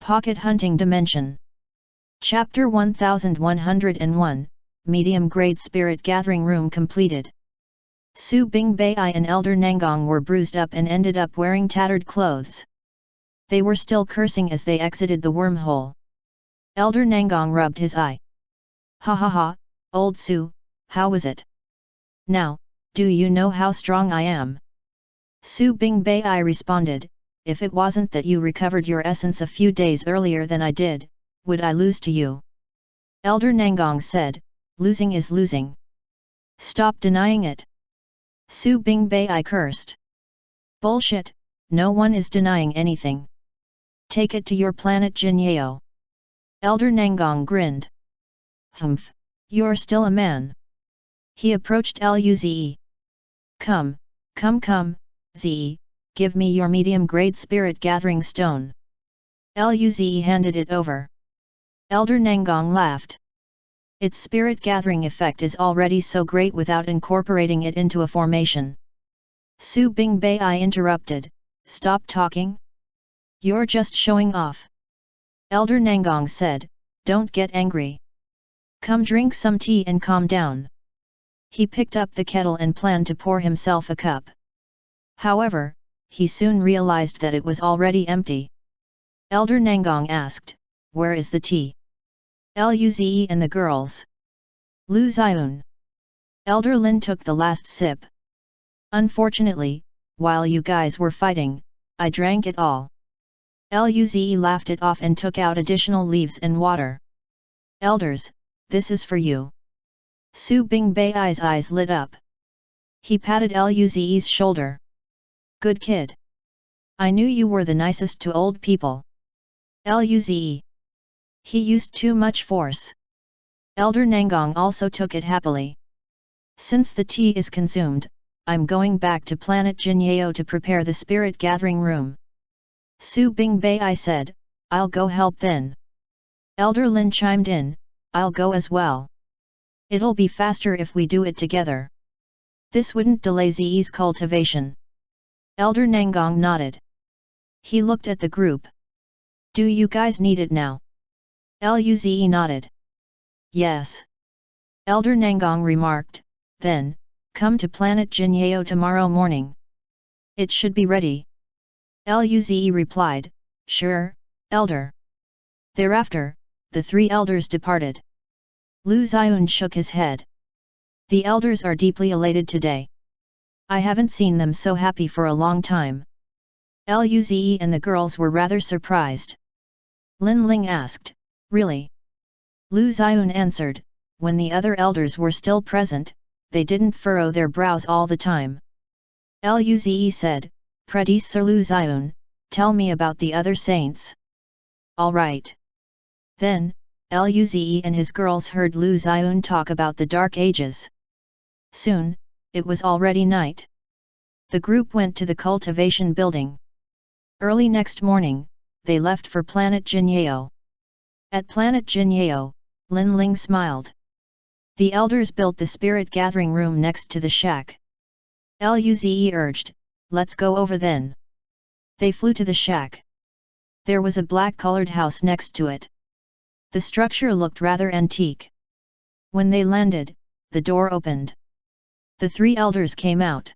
Pocket Hunting Dimension. Chapter 1101, Medium Grade Spirit Gathering Room completed. Su Bingbei and Elder Nangong were bruised up and ended up wearing tattered clothes. They were still cursing as they exited the wormhole. Elder Nangong rubbed his eye. Ha ha ha, old Su, how was it? Now, do you know how strong I am? Su Bingbei responded, if it wasn't that you recovered your essence a few days earlier than I did, would I lose to you? Elder Nangong said, losing is losing. Stop denying it. Su Bingbei cursed. Bullshit, no one is denying anything. Take it to your planet Jinyeo. Elder Nangong grinned. Humph, you're still a man. He approached Luze. Come, Ze, give me your medium-grade spirit gathering stone. Luze handed it over. Elder Nangong laughed. Its spirit gathering effect is already so great without incorporating it into a formation. Su Bingbei interrupted, stop talking. You're just showing off. Elder Nangong said, don't get angry. Come drink some tea and calm down. He picked up the kettle and planned to pour himself a cup. However, he soon realized that it was already empty. Elder Nangong asked, where is the tea? Luze and the girls. Lu Xiun. Elder Lin took the last sip. Unfortunately, while you guys were fighting, I drank it all. Luze laughed it off and took out additional leaves and water. Elders, this is for you. Su Bingbei's eyes lit up. He patted Luze's shoulder. Good kid. I knew you were the nicest to old people. Luze. He used too much force. Elder Nangong also took it happily. Since the tea is consumed, I'm going back to planet Jinyeo to prepare the spirit gathering room. Su Bingbei said, I'll go help then. Elder Lin chimed in, I'll go as well. It'll be faster if we do it together. This wouldn't delay Ze's cultivation. Elder Nangong nodded. He looked at the group. Do you guys need it now? Luze nodded. Yes. Elder Nangong remarked, then, come to planet Jinyeo tomorrow morning. It should be ready. Luze replied, sure, Elder. Thereafter, the three elders departed. Lu Xiun shook his head. The elders are deeply elated today. I haven't seen them so happy for a long time. Luze and the girls were rather surprised. Lin Ling asked, really? Lu Xiun answered, when the other elders were still present, they didn't furrow their brows all the time. Luze said, Pretty Sir Lu Xiun, tell me about the other saints. All right. Then, Luze and his girls heard Lu Xiun talk about the Dark Ages. Soon, it was already night. The group went to the cultivation building. Early next morning, they left for planet Jinyeo. At planet Jinyeo, Lin Ling smiled. The elders built the spirit gathering room next to the shack. Luze urged, let's go over then. They flew to the shack. There was a black-colored house next to it. The structure looked rather antique. When they landed, the door opened. The three elders came out.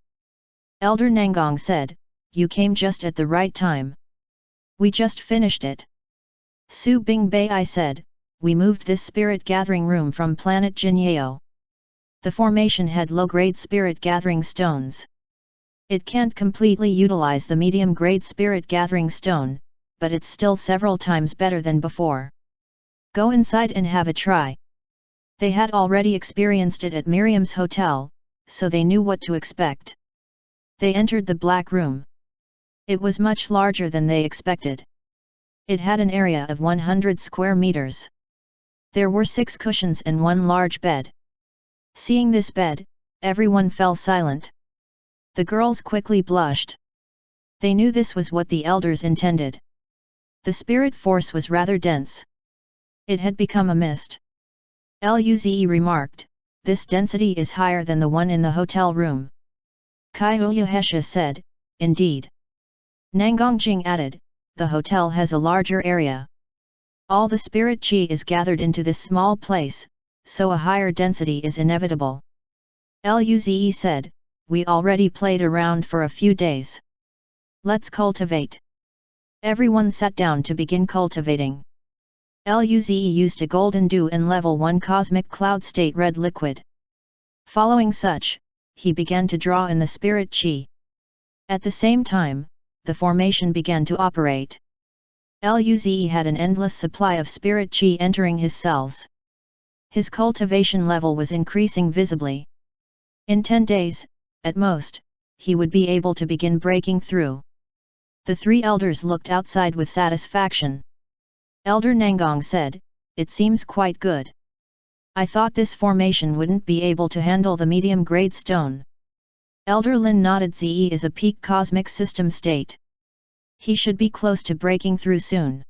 Elder Nangong said, you came just at the right time. We just finished it. Su Bingbei said, we moved this spirit gathering room from planet Jinyeo. The formation had low-grade spirit gathering stones. It can't completely utilize the medium-grade spirit gathering stone, but it's still several times better than before. Go inside and have a try. They had already experienced it at Miriam's hotel, so they knew what to expect. They entered the black room. It was much larger than they expected. It had an area of 100 square meters. There were 6 cushions and 1 large bed. Seeing this bed, everyone fell silent. The girls quickly blushed. They knew this was what the elders intended. The spirit force was rather dense. It had become a mist. Luze remarked, this density is higher than the one in the hotel room. Kaiuyahesha said, indeed. Nangongjing added, the hotel has a larger area. All the spirit chi is gathered into this small place, so a higher density is inevitable. Luze said, we already played around for a few days. Let's cultivate. Everyone sat down to begin cultivating. Luze used a golden dew and level 1 cosmic cloud state red liquid. Following such, he began to draw in the spirit chi. At the same time, the formation began to operate. Luze had an endless supply of spirit chi entering his cells. His cultivation level was increasing visibly. In 10 days, at most, he would be able to begin breaking through. The three elders looked outside with satisfaction. Elder Nangong said, it seems quite good. I thought this formation wouldn't be able to handle the medium-grade stone. Elder Lin nodded. Ze is a peak cosmic system state. He should be close to breaking through soon.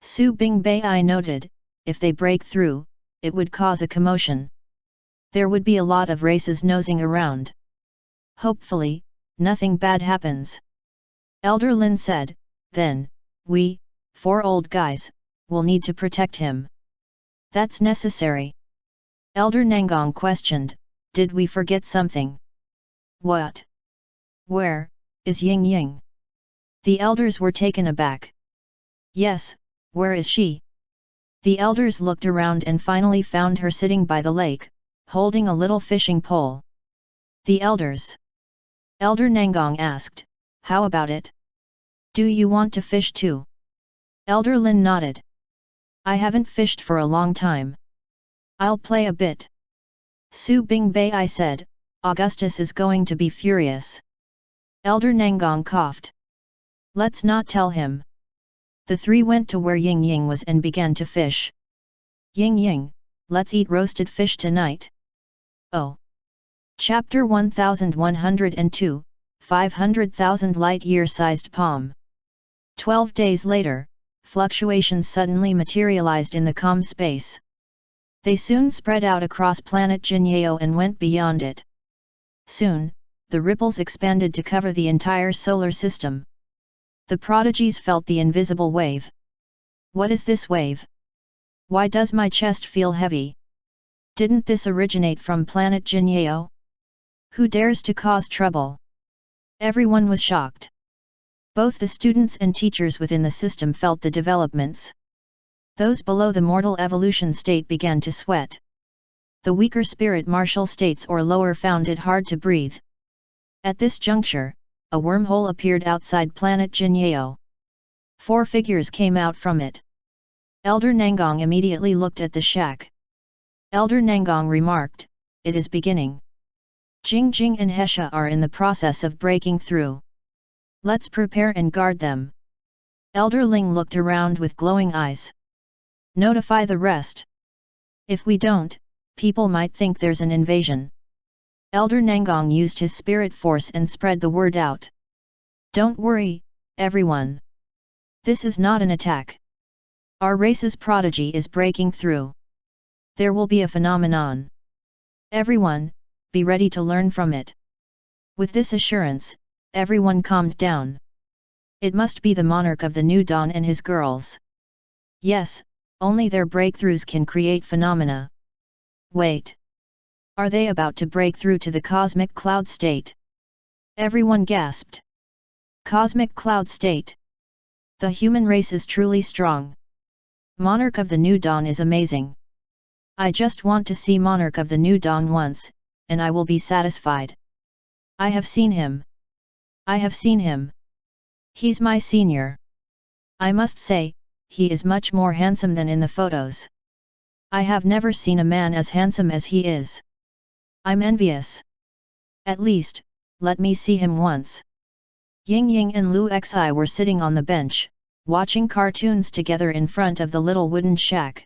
Su Bingbai noted, if they break through, it would cause a commotion. There would be a lot of races nosing around. Hopefully, nothing bad happens. Elder Lin said, then, we, 4 old guys, will need to protect him. That's necessary. Elder Nangong questioned, did we forget something? What? Where is Ying Ying? The elders were taken aback. Yes, where is she? The elders looked around and finally found her sitting by the lake, holding a little fishing pole. The elders. Elder Nangong asked, how about it? Do you want to fish too? Elder Lin nodded. I haven't fished for a long time. I'll play a bit. Su Bingbai said, Augustus is going to be furious. Elder Nangong coughed. Let's not tell him. The three went to where Ying Ying was and began to fish. Ying Ying, let's eat roasted fish tonight. Oh. Chapter 1102, 500,000 light-year-sized palm. 12 days later, fluctuations suddenly materialized in the calm space. They soon spread out across planet Jinyeo and went beyond it. Soon, the ripples expanded to cover the entire solar system. The prodigies felt the invisible wave. What is this wave? Why does my chest feel heavy? Didn't this originate from planet Jinyeo? Who dares to cause trouble? Everyone was shocked. Both the students and teachers within the system felt the developments. Those below the mortal evolution state began to sweat. The weaker spirit martial states or lower found it hard to breathe. At this juncture, a wormhole appeared outside planet Jinyeo. 4 figures came out from it. Elder Nangong immediately looked at the shack. Elder Nangong remarked, it is beginning. Jing Jing and Hesha are in the process of breaking through. Let's prepare and guard them. Elder Ling looked around with glowing eyes. Notify the rest. If we don't, people might think there's an invasion. Elder Nangong used his spirit force and spread the word out. Don't worry, everyone. This is not an attack. Our race's prodigy is breaking through. There will be a phenomenon. Everyone, be ready to learn from it. With this assurance, everyone calmed down. It must be the monarch of the new dawn and his girls. Yes, only their breakthroughs can create phenomena. Wait. Are they about to break through to the cosmic cloud state? Everyone gasped. Cosmic cloud state. The human race is truly strong. Monarch of the New Dawn is amazing. I just want to see Monarch of the New Dawn once, and I will be satisfied. I have seen him. I have seen him. He's my senior. I must say, he is much more handsome than in the photos. I have never seen a man as handsome as he is. I'm envious. At least, let me see him once. Ying Ying and Lu Xi were sitting on the bench, watching cartoons together in front of the little wooden shack.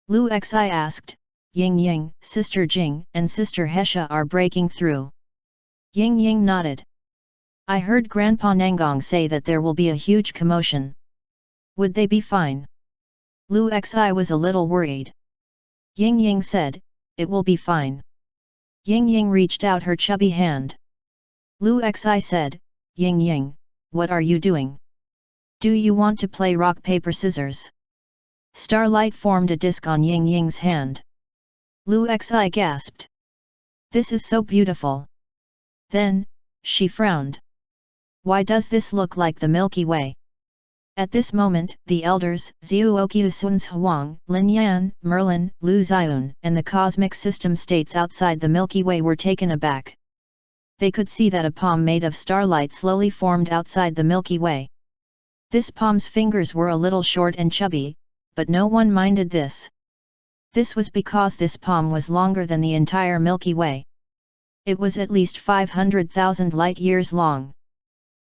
Lu Xi asked, Ying Ying, Sister Jing and Sister Hesha are breaking through. Ying Ying nodded. I heard Grandpa Nangong say that there will be a huge commotion. Would they be fine? Lu Xi was a little worried. Ying Ying said, it will be fine. Ying Ying reached out her chubby hand. Lu Xi said, Ying Ying, what are you doing? Do you want to play rock paper scissors? Starlight formed a disc on Ying Ying's hand. Lu Xi gasped. This is so beautiful. Then, she frowned. Why does this look like the Milky Way? At this moment, the elders, Zhuoqiu Sun's Huang, Lin Yan, Merlin, Lu Xiun, and the cosmic system states outside the Milky Way were taken aback. They could see that a palm made of starlight slowly formed outside the Milky Way. This palm's fingers were a little short and chubby, but no one minded this. This was because this palm was longer than the entire Milky Way. It was at least 500,000 light-years long.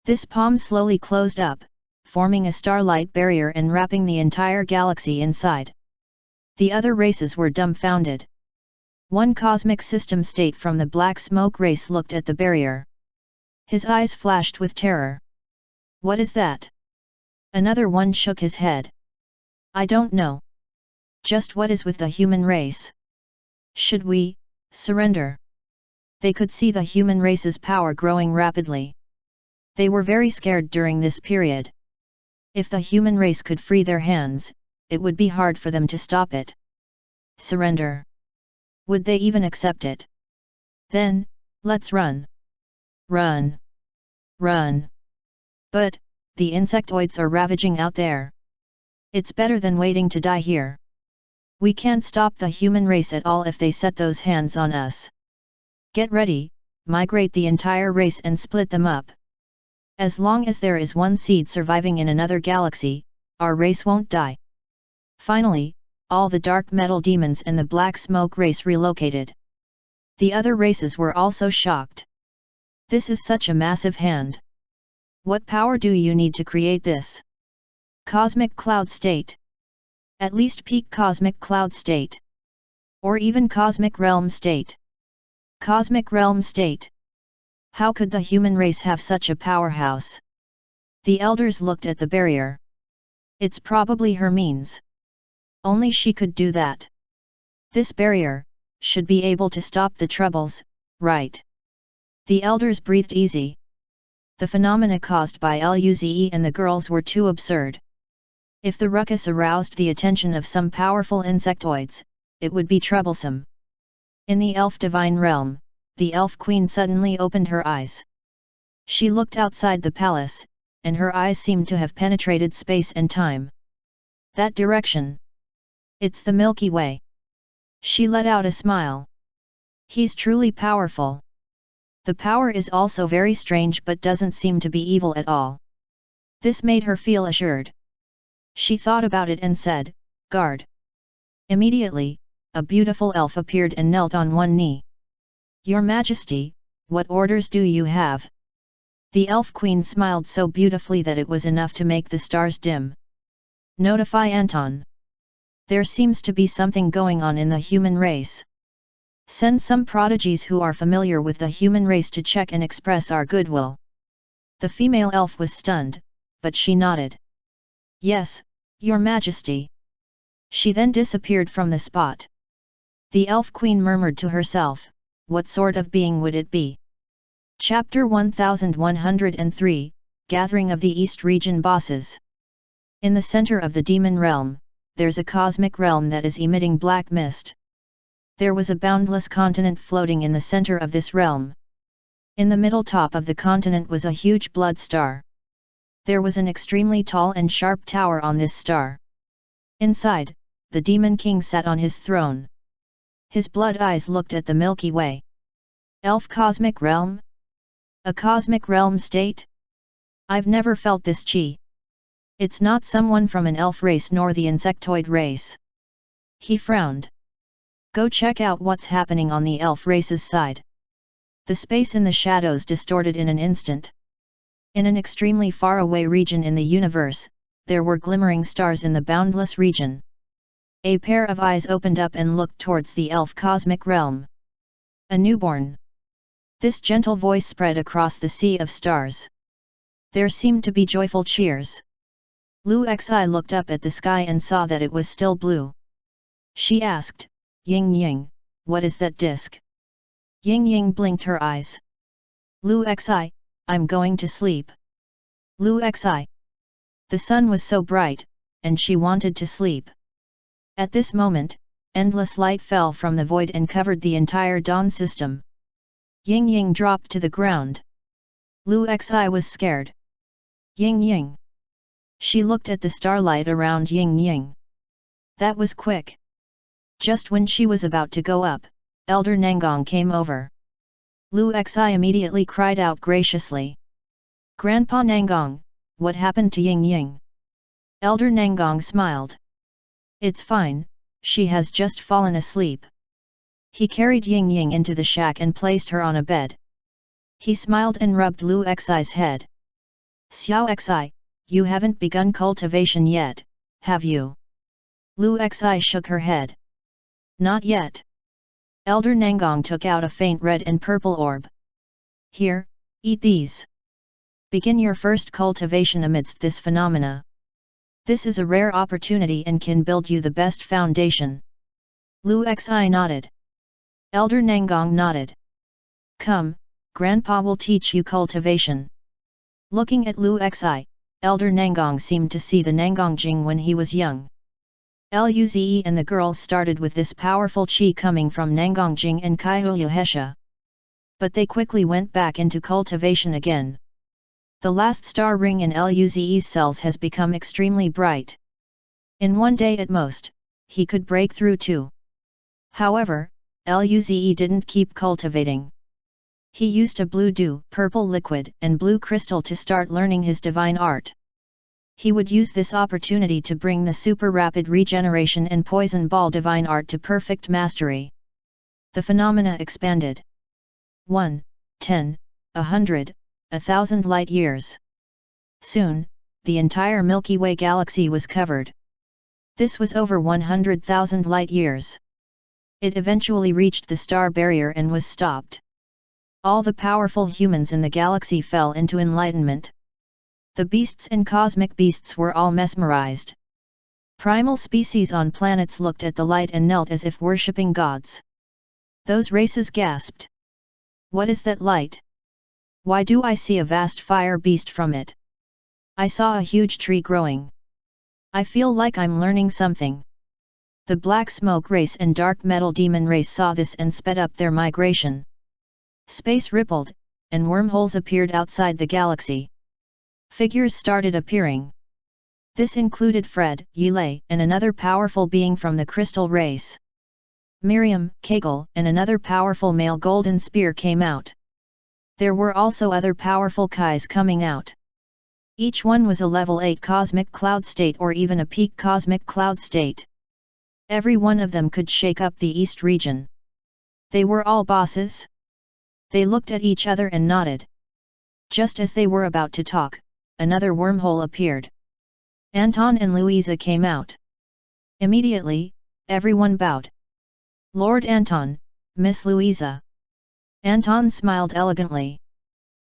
This palm slowly closed up, forming a starlight barrier and wrapping the entire galaxy inside. The other races were dumbfounded. One cosmic system state from the black smoke race looked at the barrier. His eyes flashed with terror. What is that? Another one shook his head. I don't know. Just what is with the human race? Should we surrender? They could see the human race's power growing rapidly. They were very scared during this period. If the human race could free their hands, it would be hard for them to stop it. Surrender. Would they even accept it? Then, let's run. Run. Run. But, the insectoids are ravaging out there. It's better than waiting to die here. We can't stop the human race at all if they set those hands on us. Get ready, migrate the entire race and split them up. As long as there is one seed surviving in another galaxy, our race won't die. Finally, all the dark metal demons and the black smoke race relocated. The other races were also shocked. This is such a massive hand. What power do you need to create this? Cosmic cloud state. At least peak cosmic cloud state. Or even cosmic realm state. Cosmic realm state. How could the human race have such a powerhouse? The elders looked at the barrier. It's probably her means. Only she could do that. This barrier should be able to stop the troubles, right? The elders breathed easy. The phenomena caused by Luze and the girls were too absurd. If the ruckus aroused the attention of some powerful insectoids, it would be troublesome. In the elf divine realm, the elf queen suddenly opened her eyes. She looked outside the palace, and her eyes seemed to have penetrated space and time. That direction. It's the Milky Way. She let out a smile. He's truly powerful. The power is also very strange but doesn't seem to be evil at all. This made her feel assured. She thought about it and said, "Guard." Immediately, a beautiful elf appeared and knelt on one knee. "Your Majesty, what orders do you have?" The elf queen smiled so beautifully that it was enough to make the stars dim. "Notify Anton. There seems to be something going on in the human race. Send some prodigies who are familiar with the human race to check and express our goodwill." The female elf was stunned, but she nodded. "Yes, Your Majesty." She then disappeared from the spot. The elf queen murmured to herself, what sort of being would it be? Chapter 1103, Gathering of the East Region Bosses. In the center of the demon realm, there's a cosmic realm that is emitting black mist. There was a boundless continent floating in the center of this realm. In the middle top of the continent was a huge blood star. There was an extremely tall and sharp tower on this star. Inside, the demon king sat on his throne. His blood eyes looked at the Milky Way. Elf cosmic realm? A cosmic realm state? I've never felt this chi. It's not someone from an elf race nor the insectoid race. He frowned. Go check out what's happening on the elf race's side. The space in the shadows distorted in an instant. In an extremely far away region in the universe, there were glimmering stars in the boundless region. A pair of eyes opened up and looked towards the elf cosmic realm. A newborn. This gentle voice spread across the sea of stars. There seemed to be joyful cheers. Lu Xi looked up at the sky and saw that it was still blue. She asked, "Ying Ying, what is that disk?" Ying Ying blinked her eyes. "Lu Xi, I'm going to sleep." Lu Xi. The sun was so bright, and she wanted to sleep. At this moment, endless light fell from the void and covered the entire dawn system. Ying Ying dropped to the ground. Lu Xi was scared. Ying Ying. She looked at the starlight around Ying Ying. That was quick. Just when she was about to go up, Elder Nangong came over. Lu Xi immediately cried out graciously. Grandpa Nangong, what happened to Ying Ying? Elder Nangong smiled. It's fine, she has just fallen asleep. He carried Ying Ying into the shack and placed her on a bed. He smiled and rubbed Lu Xi's head. Xiao Xi, you haven't begun cultivation yet, have you? Lu Xi shook her head. Not yet. Elder Nangong took out a faint red and purple orb. Here, eat these. Begin your first cultivation amidst this phenomena. This is a rare opportunity and can build you the best foundation. Lu Xi nodded. Elder Nangong nodded. Come, Grandpa will teach you cultivation. Looking at Lu Xi, Elder Nangong seemed to see the Nangongjing when he was young. Luze and the girls started with this powerful qi coming from Nangongjing and Kaiyuhesha. But they quickly went back into cultivation again. The last star ring in Luze's cells has become extremely bright. In one day at most, he could break through too. However, Luze didn't keep cultivating. He used a blue dew, purple liquid and blue crystal to start learning his divine art. He would use this opportunity to bring the super rapid regeneration and poison ball divine art to perfect mastery. The phenomena expanded. 1, 10, 100, 1,000 light years. Soon, the entire Milky Way galaxy was covered. This was over 100,000 light years. It eventually reached the star barrier and was stopped. All the powerful humans in the galaxy fell into enlightenment. The beasts and cosmic beasts were all mesmerized. Primal species on planets looked at the light and knelt as if worshipping gods. Those races gasped. What is that light? Why do I see a vast fire beast from it? I saw a huge tree growing. I feel like I'm learning something. The black smoke race and dark metal demon race saw this and sped up their migration. Space rippled, and wormholes appeared outside the galaxy. Figures started appearing. This included Fred, Yilei, and another powerful being from the crystal race. Miriam, Kegel, and another powerful male golden spear came out. There were also other powerful Kais coming out. Each one was a level 8 cosmic cloud state or even a peak cosmic cloud state. Every one of them could shake up the East region. They were all bosses. They looked at each other and nodded. Just as they were about to talk, another wormhole appeared. Anton and Louisa came out. Immediately, everyone bowed. Lord Anton, Miss Louisa. Anton smiled elegantly.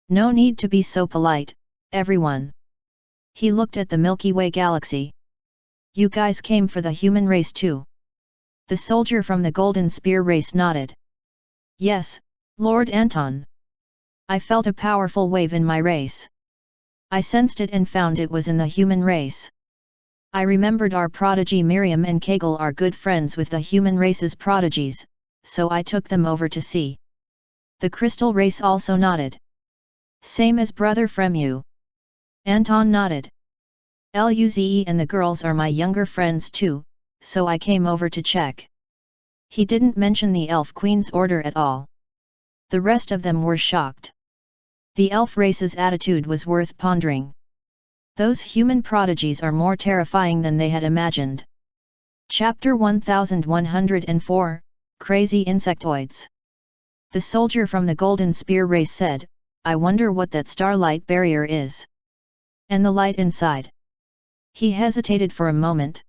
No need to be so polite, everyone. He looked at the Milky Way galaxy. You guys came for the human race too? The soldier from the Golden Spear race nodded. Yes, Lord Anton. I felt a powerful wave in my race. I sensed it and found it was in the human race. I remembered our prodigy Miriam and Kegel are good friends with the human race's prodigies, so I took them over to see. The crystal race also nodded. Same as brother Fremu. Anton nodded. Luze and the girls are my younger friends too, so I came over to check. He didn't mention the Elf Queen's order at all. The rest of them were shocked. The elf race's attitude was worth pondering. Those human prodigies are more terrifying than they had imagined. Chapter 1104, Crazy Insectoids. The soldier from the Golden Spear race said, I wonder what that starlight barrier is. And the light inside. He hesitated for a moment.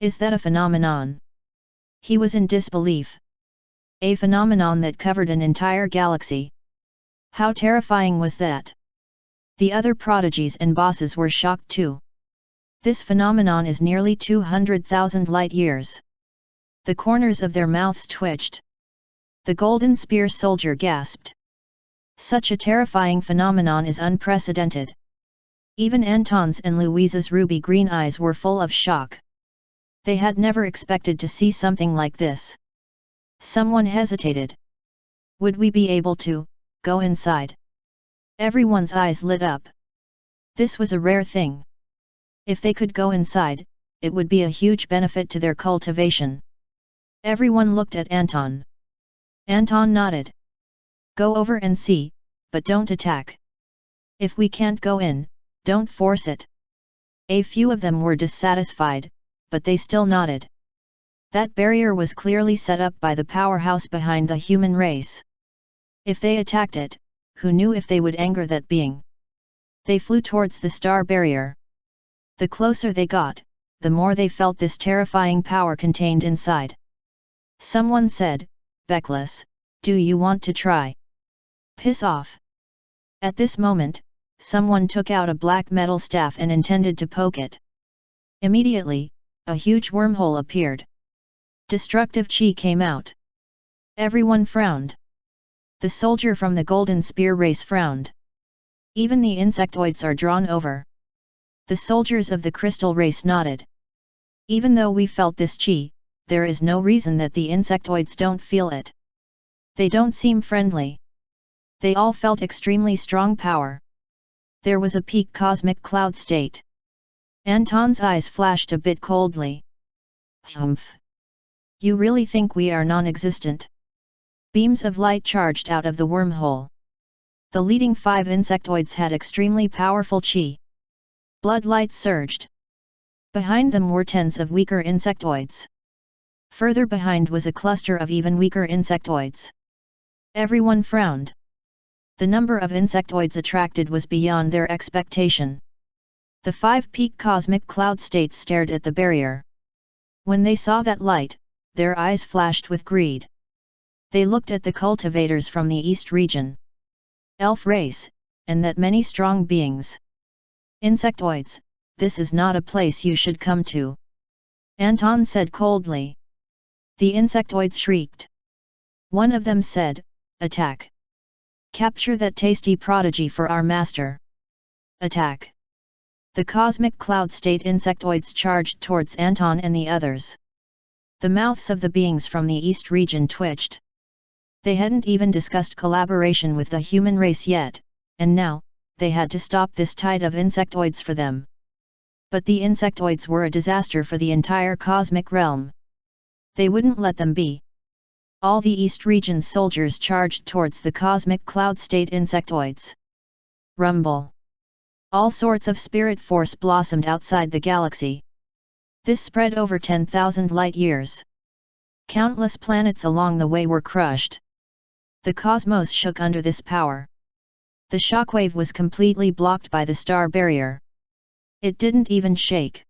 Is that a phenomenon? He was in disbelief. A phenomenon that covered an entire galaxy. How terrifying was that? The other prodigies and bosses were shocked too. This phenomenon is nearly 200,000 light years. The corners of their mouths twitched. The Golden Spear soldier gasped. Such a terrifying phenomenon is unprecedented. Even Anton's and Louisa's ruby green eyes were full of shock. They had never expected to see something like this. Someone hesitated. Would we be able to go inside? Everyone's eyes lit up. This was a rare thing. If they could go inside, it would be a huge benefit to their cultivation. Everyone looked at Anton. Anton nodded. Go over and see, but don't attack. If we can't go in, don't force it. A few of them were dissatisfied, but they still nodded. That barrier was clearly set up by the powerhouse behind the human race. If they attacked it, who knew if they would anger that being? They flew towards the star barrier. The closer they got, the more they felt this terrifying power contained inside. Someone said, Beckless, do you want to try? Piss off. At this moment, someone took out a black metal staff and intended to poke it. Immediately, a huge wormhole appeared. Destructive chi came out. Everyone frowned. The soldier from the Golden Spear race frowned. Even the insectoids are drawn over. The soldiers of the Crystal race nodded. Even though we felt this chi, there is no reason that the insectoids don't feel it. They don't seem friendly. They all felt extremely strong power. There was a peak cosmic cloud state. Anton's eyes flashed a bit coldly. Humph! You really think we are non-existent? Beams of light charged out of the wormhole. The leading 5 insectoids had extremely powerful chi. Blood light surged. Behind them were tens of weaker insectoids. Further behind was a cluster of even weaker insectoids. Everyone frowned. The number of insectoids attracted was beyond their expectation. The 5 peak cosmic cloud states stared at the barrier. When they saw that light, their eyes flashed with greed. They looked at the cultivators from the East region. Elf race, and that many strong beings. Insectoids, this is not a place you should come to. Anton said coldly. The insectoids shrieked. One of them said, attack. Capture that tasty prodigy for our master. Attack. The cosmic cloud state insectoids charged towards Anton and the others. The mouths of the beings from the East region twitched. They hadn't even discussed collaboration with the human race yet, and now, they had to stop this tide of insectoids for them. But the insectoids were a disaster for the entire cosmic realm. They wouldn't let them be. All the East region's soldiers charged towards the cosmic cloud state insectoids. Rumble. All sorts of spirit force blossomed outside the galaxy. This spread over 10,000 light-years. Countless planets along the way were crushed. The cosmos shook under this power. The shockwave was completely blocked by the star barrier. It didn't even shake.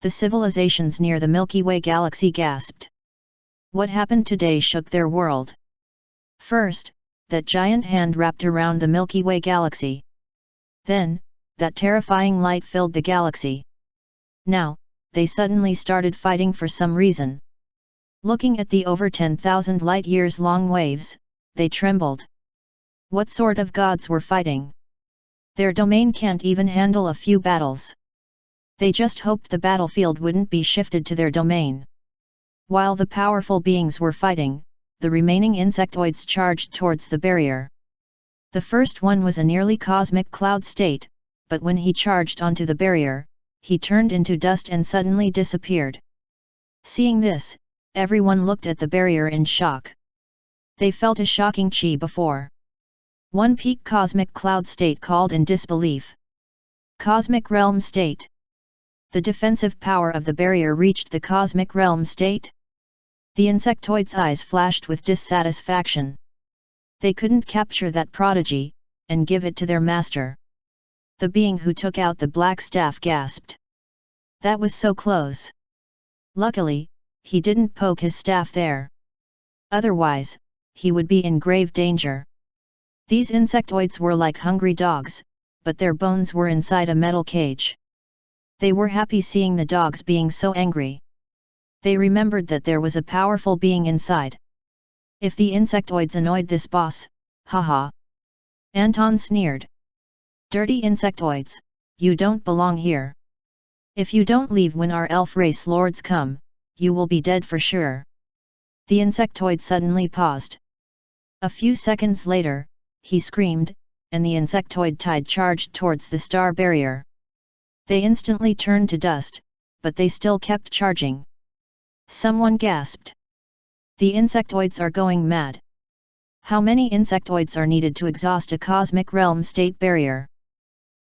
The civilizations near the Milky Way galaxy gasped. What happened today shook their world. First, that giant hand wrapped around the Milky Way galaxy. Then, that terrifying light filled the galaxy. Now, they suddenly started fighting for some reason. Looking at the over 10,000 light-years long waves, they trembled. What sort of gods were fighting? Their domain can't even handle a few battles. They just hoped the battlefield wouldn't be shifted to their domain. While the powerful beings were fighting, the remaining insectoids charged towards the barrier. The first one was a nearly cosmic cloud state, but when he charged onto the barrier, he turned into dust and suddenly disappeared. Seeing this, everyone looked at the barrier in shock. They felt a shocking chi before. One peak cosmic cloud state called in disbelief. Cosmic realm state. The defensive power of the barrier reached the cosmic realm state. The insectoid's eyes flashed with dissatisfaction. They couldn't capture that prodigy, and give it to their master. The being who took out the black staff gasped. That was so close. Luckily, he didn't poke his staff there. Otherwise, he would be in grave danger. These insectoids were like hungry dogs, but their bones were inside a metal cage. They were happy seeing the dogs being so angry. They remembered that there was a powerful being inside. If the insectoids annoyed this boss, haha. Anton sneered. Dirty insectoids, you don't belong here. If you don't leave when our elf race lords come, you will be dead for sure. The insectoid suddenly paused. A few seconds later, he screamed, and the insectoid tide charged towards the star barrier. They instantly turned to dust, but they still kept charging. Someone gasped. The insectoids are going mad. How many insectoids are needed to exhaust a cosmic realm state barrier?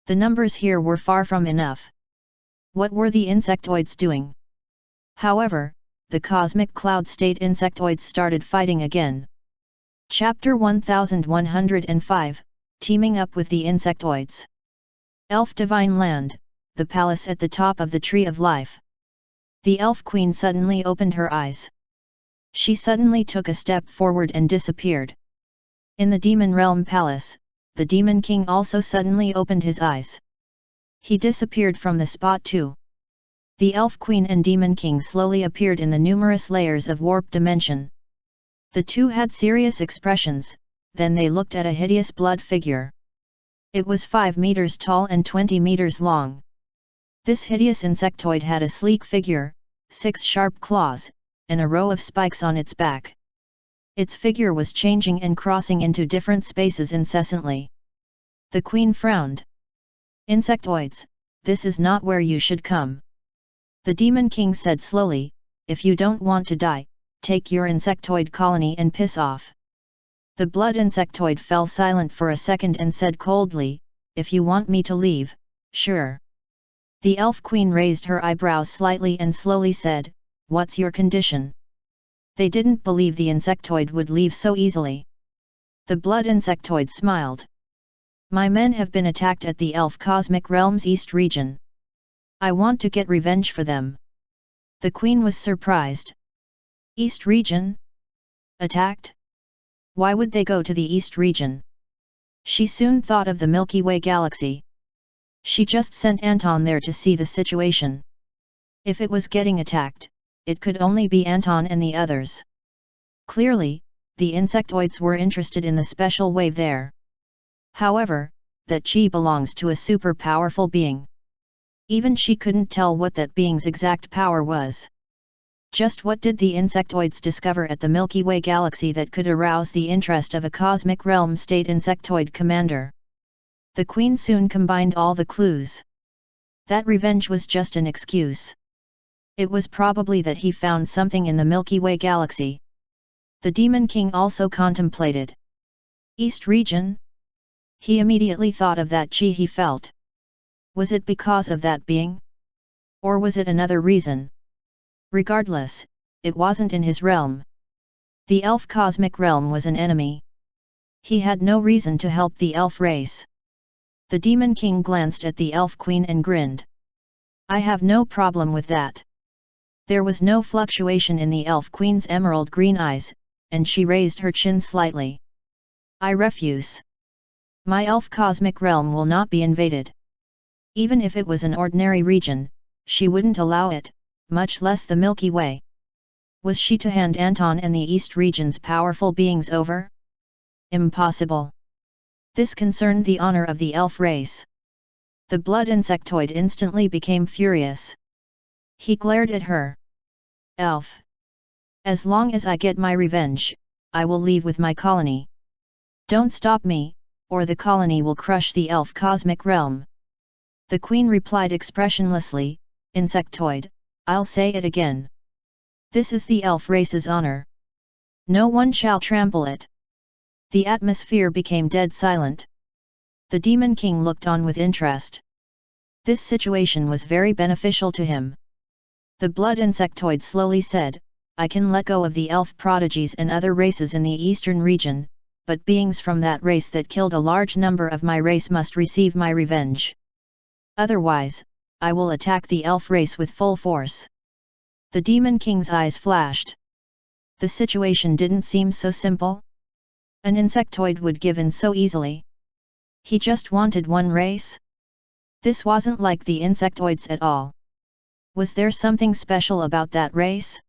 The numbers here were far from enough. What were the insectoids doing? However, the cosmic cloud state insectoids started fighting again. Chapter 1105, Teaming Up with the Insectoids. Elf Divine Land, the palace at the top of the Tree of Life. The Elf Queen suddenly opened her eyes. She suddenly took a step forward and disappeared. In the Demon Realm Palace, the Demon King also suddenly opened his eyes. He disappeared from the spot too. The Elf Queen and Demon King slowly appeared in the numerous layers of warp dimension. The two had serious expressions, then they looked at a hideous blood figure. It was 5 meters tall and 20 meters long. This hideous insectoid had a sleek figure, 6 sharp claws, and a row of spikes on its back. Its figure was changing and crossing into different spaces incessantly. The Queen frowned. Insectoids, this is not where you should come. The Demon King said slowly, if you don't want to die, take your insectoid colony and piss off. The blood insectoid fell silent for a second and said coldly, if you want me to leave, sure. The Elf Queen raised her eyebrows slightly and slowly said, what's your condition? They didn't believe the insectoid would leave so easily. The blood insectoid smiled. My men have been attacked at the Elf Cosmic Realm's East region. I want to get revenge for them. The Queen was surprised. East region? Attacked? Why would they go to the East region? She soon thought of the Milky Way galaxy. She just sent Anton there to see the situation. If it was getting attacked, it could only be Anton and the others. Clearly, the insectoids were interested in the special wave there. However, that chi belongs to a super powerful being. Even she couldn't tell what that being's exact power was. Just what did the insectoids discover at the Milky Way galaxy that could arouse the interest of a cosmic realm state insectoid commander? The Queen soon combined all the clues. That revenge was just an excuse. It was probably that he found something in the Milky Way galaxy. The Demon King also contemplated. East region? He immediately thought of that chi he felt. Was it because of that being? Or was it another reason? Regardless, it wasn't in his realm. The elf cosmic realm was an enemy. He had no reason to help the elf race. The Demon King glanced at the Elf Queen and grinned. I have no problem with that. There was no fluctuation in the Elf Queen's emerald green eyes, and she raised her chin slightly. I refuse. My elf cosmic realm will not be invaded. Even if it was an ordinary region, she wouldn't allow it, much less the Milky Way. Was she to hand Anton and the East region's powerful beings over? Impossible. This concerned the honor of the elf race. The blood insectoid instantly became furious. He glared at her. Elf. As long as I get my revenge, I will leave with my colony. Don't stop me, or the colony will crush the elf cosmic realm. The Queen replied expressionlessly, Insectoid, I'll say it again. This is the elf race's honor. No one shall trample it. The atmosphere became dead silent. The Demon King looked on with interest. This situation was very beneficial to him. The blood insectoid slowly said, I can let go of the elf prodigies and other races in the eastern region, but beings from that race that killed a large number of my race must receive my revenge. Otherwise, I will attack the elf race with full force. The Demon King's eyes flashed. The situation didn't seem so simple. An insectoid would give in so easily. He just wanted one race? This wasn't like the insectoids at all. Was there something special about that race?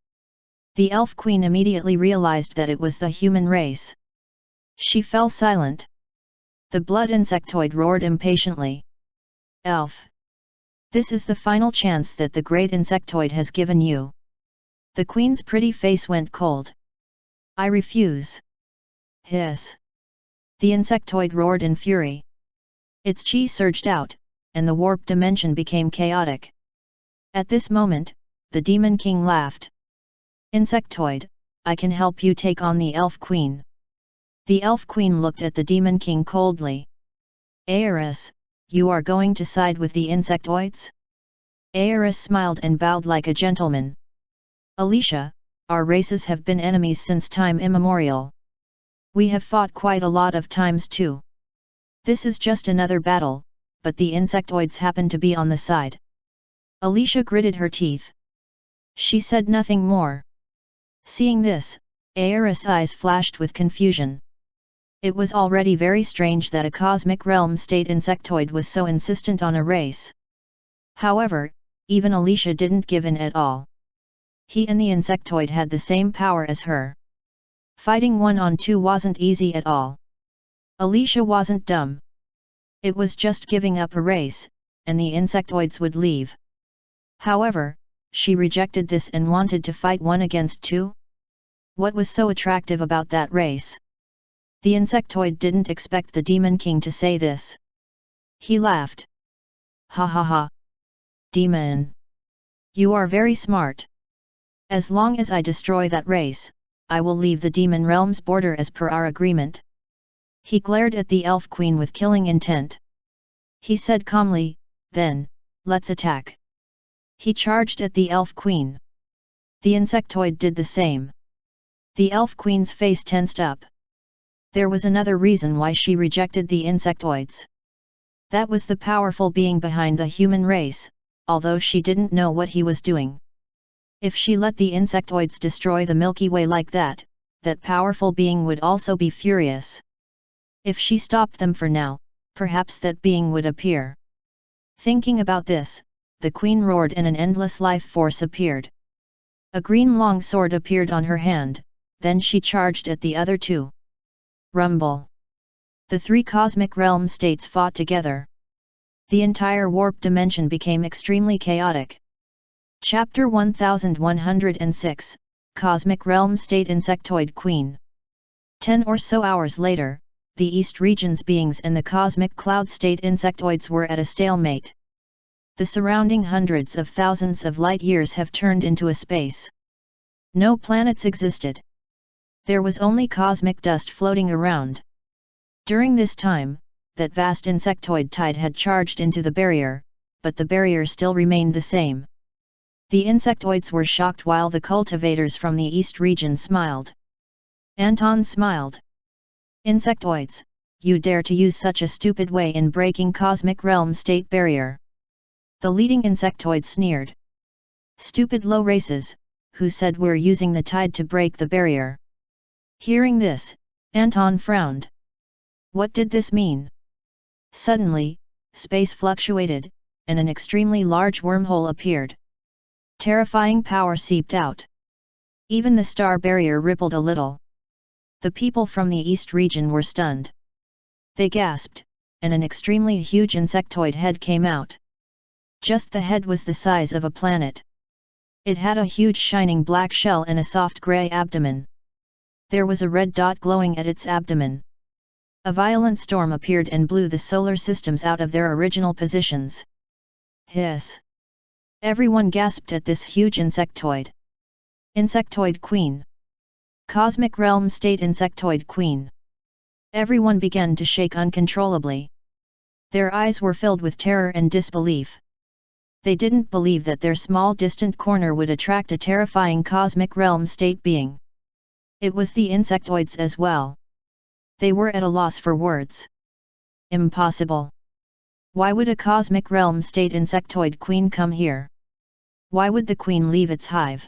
The Elf Queen immediately realized that it was the human race. She fell silent. The blood insectoid roared impatiently. Elf! This is the final chance that the great insectoid has given you. The queen's pretty face went cold. I refuse. Hiss. The insectoid roared in fury. Its chi surged out, and the warp dimension became chaotic. At this moment, the Demon King laughed. Insectoid, I can help you take on the Elf Queen. The Elf Queen looked at the Demon King coldly. Aeris, you are going to side with the insectoids? Aeris smiled and bowed like a gentleman. Alicia, our races have been enemies since time immemorial. We have fought quite a lot of times too. This is just another battle, but the insectoids happen to be on the side. Alicia gritted her teeth. She said nothing more. Seeing this, Aeris' eyes flashed with confusion. It was already very strange that a cosmic realm state insectoid was so insistent on a race. However, even Alicia didn't give in at all. He and the insectoid had the same power as her. Fighting 1-on-2 wasn't easy at all. Alicia wasn't dumb. It was just giving up a race, and the insectoids would leave. However, she rejected this and wanted to fight 1 against 2? What was so attractive about that race? The insectoid didn't expect the Demon King to say this. He laughed. Ha ha ha. Demon. You are very smart. As long as I destroy that race, I will leave the Demon Realm's border as per our agreement. He glared at the Elf Queen with killing intent. He said calmly, then, let's attack. He charged at the Elf Queen. The insectoid did the same. The Elf Queen's face tensed up. There was another reason why she rejected the insectoids. That was the powerful being behind the human race, although she didn't know what he was doing. If she let the insectoids destroy the Milky Way like that, that powerful being would also be furious. If she stopped them for now, perhaps that being would appear. Thinking about this, the queen roared and an endless life force appeared. A green long sword appeared on her hand, then she charged at the other 2. Rumble. The 3 cosmic realm states fought together. The entire warp dimension became extremely chaotic. Chapter 1106, Cosmic Realm State Insectoid Queen. 10 or so hours later, the East Region's beings and the Cosmic Cloud State Insectoids were at a stalemate. The surrounding hundreds of thousands of light years have turned into a space. No planets existed. There was only cosmic dust floating around. During this time, that vast insectoid tide had charged into the barrier, but the barrier still remained the same. The insectoids were shocked while the cultivators from the East region smiled. Anton smiled. Insectoids, you dare to use such a stupid way in breaking cosmic realm state barrier. The leading insectoid sneered. Stupid low races, who said we're using the tide to break the barrier? Hearing this, Anton frowned. What did this mean? Suddenly, space fluctuated, and an extremely large wormhole appeared. Terrifying power seeped out. Even the star barrier rippled a little. The people from the East region were stunned. They gasped, and an extremely huge insectoid head came out. Just the head was the size of a planet. It had a huge shining black shell and a soft grey abdomen. There was a red dot glowing at its abdomen. A violent storm appeared and blew the solar systems out of their original positions. Hiss! Everyone gasped at this huge insectoid. Insectoid Queen. Cosmic Realm State Insectoid Queen. Everyone began to shake uncontrollably. Their eyes were filled with terror and disbelief. They didn't believe that their small distant corner would attract a terrifying cosmic realm state being. It was the insectoids as well. They were at a loss for words. Impossible. Why would a cosmic realm state insectoid queen come here? Why would the queen leave its hive?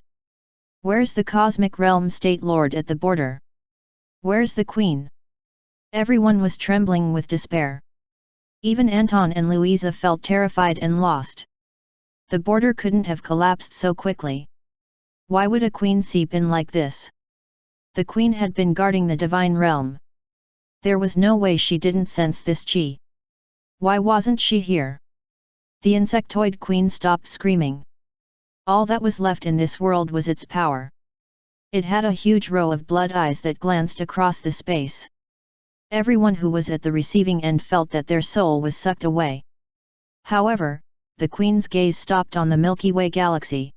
Where's the cosmic realm state lord at the border? Where's the queen? Everyone was trembling with despair. Even Anton and Louisa felt terrified and lost. The border couldn't have collapsed so quickly. Why would a queen seep in like this? The queen had been guarding the divine realm. There was no way she didn't sense this chi. Why wasn't she here? The insectoid queen stopped screaming. All that was left in this world was its power. It had a huge row of blood eyes that glanced across the space. Everyone who was at the receiving end felt that their soul was sucked away. However, the queen's gaze stopped on the Milky Way galaxy.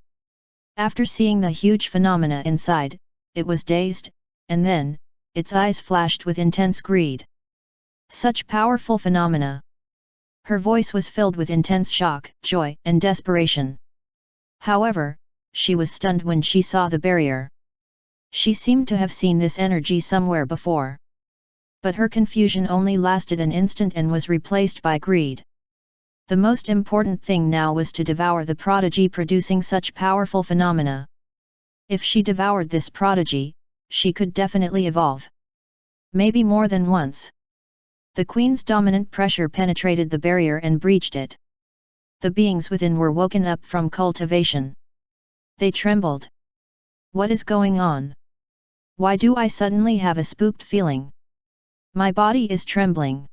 After seeing the huge phenomena inside, it was dazed, and then, its eyes flashed with intense greed. Such powerful phenomena! Her voice was filled with intense shock, joy, and desperation. However, she was stunned when she saw the barrier. She seemed to have seen this energy somewhere before. But her confusion only lasted an instant and was replaced by greed. The most important thing now was to devour the prodigy producing such powerful phenomena. If she devoured this prodigy, she could definitely evolve. Maybe more than once. The queen's dominant pressure penetrated the barrier and breached it. The beings within were woken up from cultivation. They trembled. What is going on? Why do I suddenly have a spooked feeling? My body is trembling.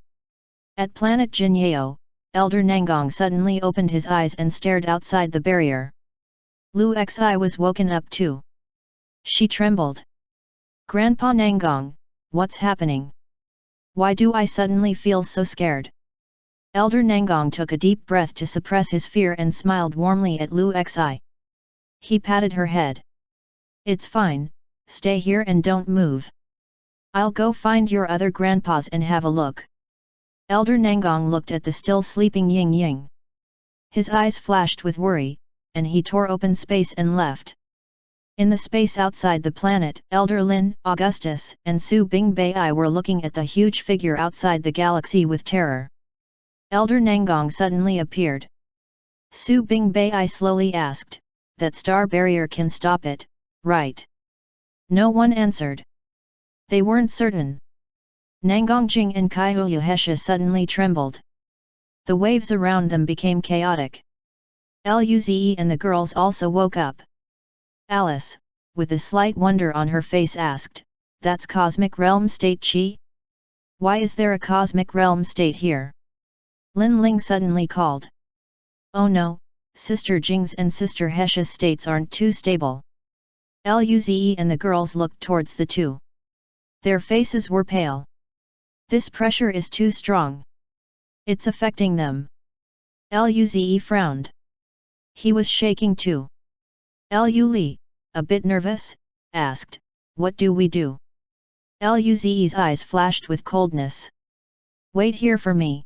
At planet Jinyeo, Elder Nangong suddenly opened his eyes and stared outside the barrier. Lu Xi was woken up too. She trembled. Grandpa Nangong, what's happening? Why do I suddenly feel so scared? Elder Nangong took a deep breath to suppress his fear and smiled warmly at Lu Xi. He patted her head. It's fine, stay here and don't move. I'll go find your other grandpas and have a look. Elder Nangong looked at the still sleeping Ying Ying. His eyes flashed with worry, and he tore open space and left. In the space outside the planet, Elder Lin, Augustus, and Su Bingbei were looking at the huge figure outside the galaxy with terror. Elder Nangong suddenly appeared. Su Bingbei slowly asked, "That star barrier can stop it, right?" No one answered. They weren't certain. Nangong Jing and Kaihuyu Hesha suddenly trembled. The waves around them became chaotic. Luze and the girls also woke up. Alice, with a slight wonder on her face asked, "That's cosmic realm state chi? Why is there a cosmic realm state here?" Lin Ling suddenly called. "Oh no, Sister Jing's and Sister Hesha's states aren't too stable." Luze and the girls looked towards the two. Their faces were pale. This pressure is too strong. It's affecting them. Luze frowned. He was shaking too. Lu Li, a bit nervous, asked, "What do we do?" Luze's eyes flashed with coldness. "Wait here for me."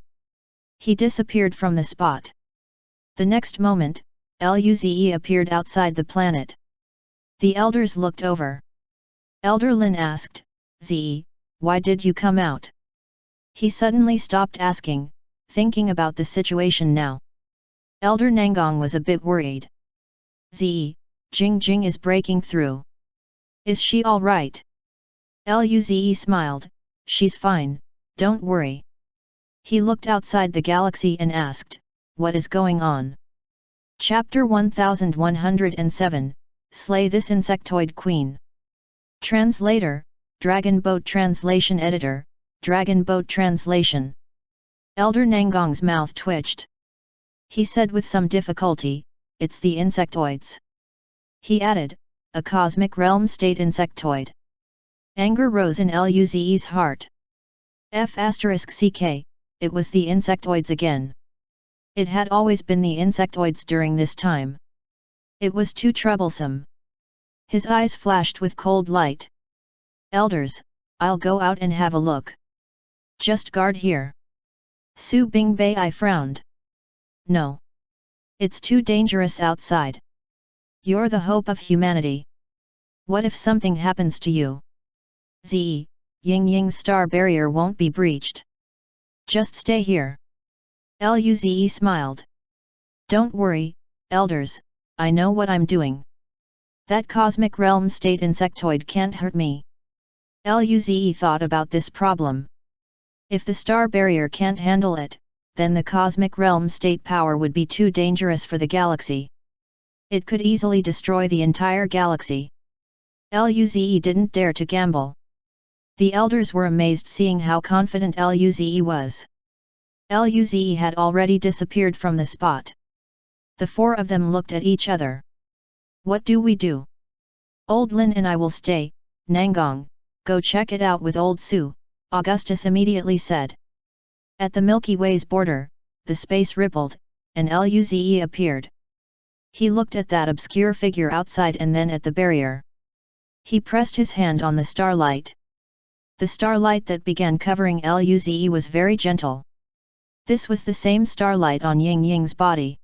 He disappeared from the spot. The next moment, Luze appeared outside the planet. The elders looked over. Elder Lin asked, "Ze, why did you come out?" He suddenly stopped asking, thinking about the situation now. Elder Nangong was a bit worried. "Ze, Jing is breaking through. Is she all right?" Luze smiled, "She's fine, don't worry." He looked outside the galaxy and asked, "What is going on?" Chapter 1107, Slay this insectoid queen. Translator, Dragon Boat Translation Editor, Dragon Boat Translation. Elder Nangong's mouth twitched. He said with some difficulty, "It's the insectoids." He added, "A cosmic realm state insectoid." Anger rose in Luze's heart. *CK, it was the insectoids again. It had always been the insectoids during this time. It was too troublesome. His eyes flashed with cold light. "Elders, I'll go out and have a look. Just guard here." Su Bingbei frowned. "No. It's too dangerous outside. You're the hope of humanity. What if something happens to you? Ze, Ying Ying's star barrier won't be breached. Just stay here." Luze smiled. "Don't worry, elders, I know what I'm doing. That cosmic realm state insectoid can't hurt me." Luze thought about this problem. If the star barrier can't handle it, then the cosmic realm state power would be too dangerous for the galaxy. It could easily destroy the entire galaxy. Luze didn't dare to gamble. The elders were amazed seeing how confident Luze was. Luze had already disappeared from the spot. The four of them looked at each other. What do we do? Old Lin and I will stay, Nangong, go check it out with old Su, Augustus immediately said. At the Milky Way's border, the space rippled, and Luze appeared. He looked at that obscure figure outside and then at the barrier. He pressed his hand on the starlight. The starlight that began covering Luze was very gentle. This was the same starlight on Ying Ying's body.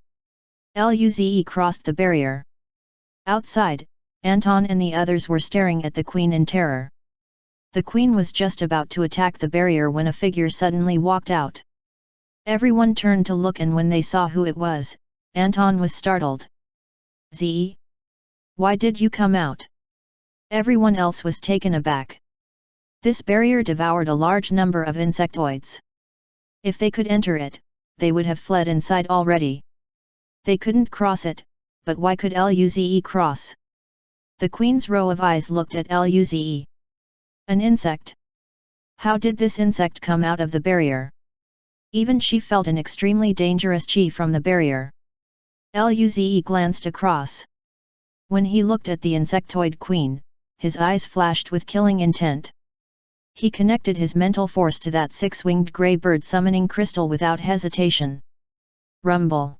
Luze crossed the barrier. Outside, Anton and the others were staring at the queen in terror. The queen was just about to attack the barrier when a figure suddenly walked out. Everyone turned to look, and when they saw who it was, Anton was startled. "Ze? Why did you come out?" Everyone else was taken aback. This barrier devoured a large number of insectoids. If they could enter it, they would have fled inside already. They couldn't cross it, but why could Luze cross? The queen's row of eyes looked at Luze. An insect? How did this insect come out of the barrier? Even she felt an extremely dangerous chi from the barrier. Luze glanced across. When he looked at the insectoid queen, his eyes flashed with killing intent. He connected his mental force to that six-winged grey bird summoning crystal without hesitation. Rumble.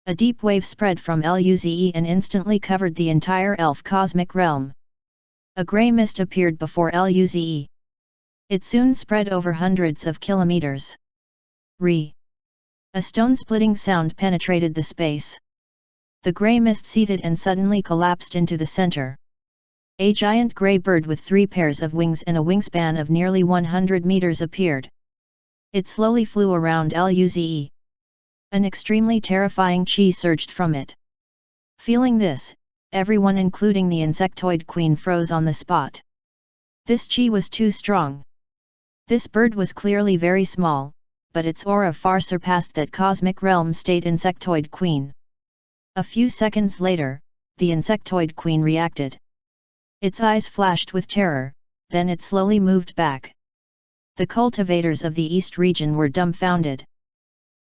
A deep wave spread from Luze and instantly covered the entire elf cosmic realm. A grey mist appeared before Luze. It soon spread over hundreds of kilometers. Re. A stone-splitting sound penetrated the space. The grey mist seethed and suddenly collapsed into the center. A giant grey bird with 3 pairs of wings and a wingspan of nearly 100 meters appeared. It slowly flew around Luze. An extremely terrifying chi surged from it. Feeling this, everyone including the insectoid queen froze on the spot. This chi was too strong. This bird was clearly very small, but its aura far surpassed that cosmic realm state insectoid queen. A few seconds later, the insectoid queen reacted. Its eyes flashed with terror, then it slowly moved back. The cultivators of the East region were dumbfounded.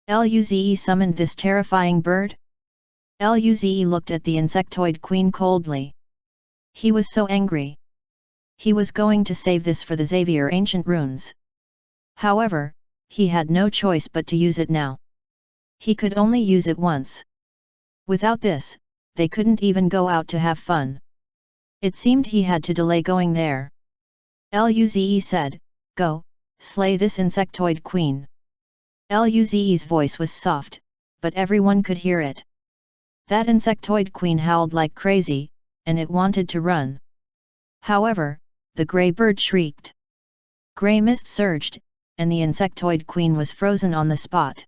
Luze summoned this terrifying bird? Luze looked at the insectoid queen coldly. He was so angry. He was going to save this for the Xavier ancient runes. However, he had no choice but to use it now. He could only use it once. Without this, they couldn't even go out to have fun. It seemed he had to delay going there. Luze said, "Go, slay this insectoid queen." Luze's voice was soft, but everyone could hear it. That insectoid queen howled like crazy, and it wanted to run. However, the grey bird shrieked. Grey mist surged, and the insectoid queen was frozen on the spot.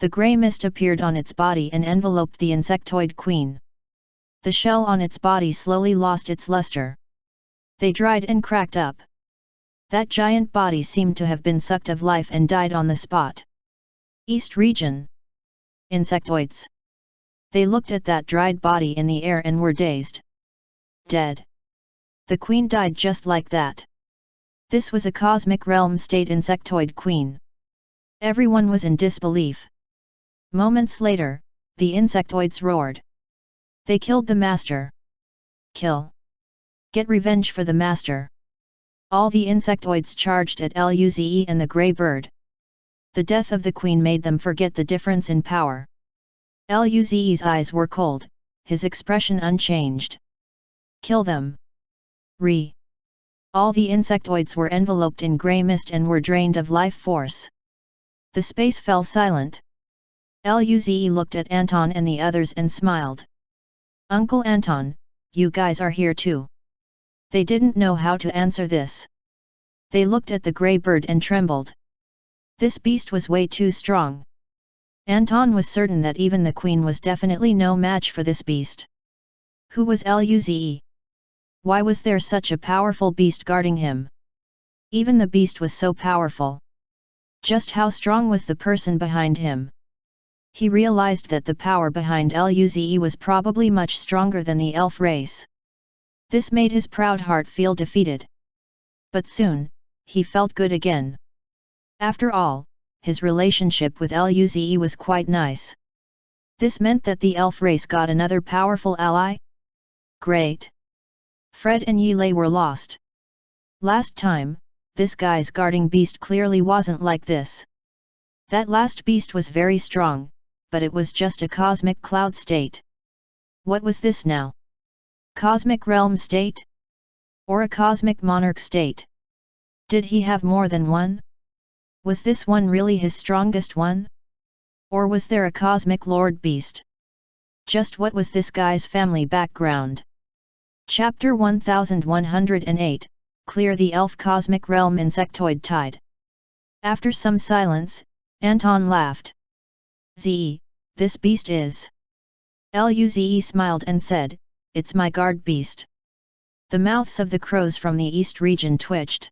The grey mist appeared on its body and enveloped the insectoid queen. The shell on its body slowly lost its luster. They dried and cracked up. That giant body seemed to have been sucked of life and died on the spot. East region. Insectoids. They looked at that dried body in the air and were dazed. Dead. The queen died just like that. This was a cosmic realm state insectoid queen. Everyone was in disbelief. Moments later, the insectoids roared. They killed the master. Kill. Get revenge for the master. All the insectoids charged at Luze and the grey bird. The death of the queen made them forget the difference in power. Luze's eyes were cold, his expression unchanged. Kill them. Re. All the insectoids were enveloped in grey mist and were drained of life force. The space fell silent. Luze looked at Anton and the others and smiled. "Uncle Anton, you guys are here too." They didn't know how to answer this. They looked at the grey bird and trembled. This beast was way too strong. Anton was certain that even the queen was definitely no match for this beast. Who was Luze? Why was there such a powerful beast guarding him? Even the beast was so powerful. Just how strong was the person behind him? He realized that the power behind Luze was probably much stronger than the elf race. This made his proud heart feel defeated. But soon, he felt good again. After all, his relationship with Luze was quite nice. This meant that the elf race got another powerful ally? Great! Fred and Yile were lost. Last time, this guy's guarding beast clearly wasn't like this. That last beast was very strong, but it was just a cosmic cloud state. What was this now? Cosmic realm state? Or a cosmic monarch state? Did he have more than one? Was this one really his strongest one? Or was there a cosmic lord beast? Just what was this guy's family background? Chapter 1108, Clear the Elf Cosmic Realm Insectoid Tide. After some silence, Anton laughed. Ze, this beast is. Luze smiled and said, it's my guard beast. The mouths of the crows from the east region twitched.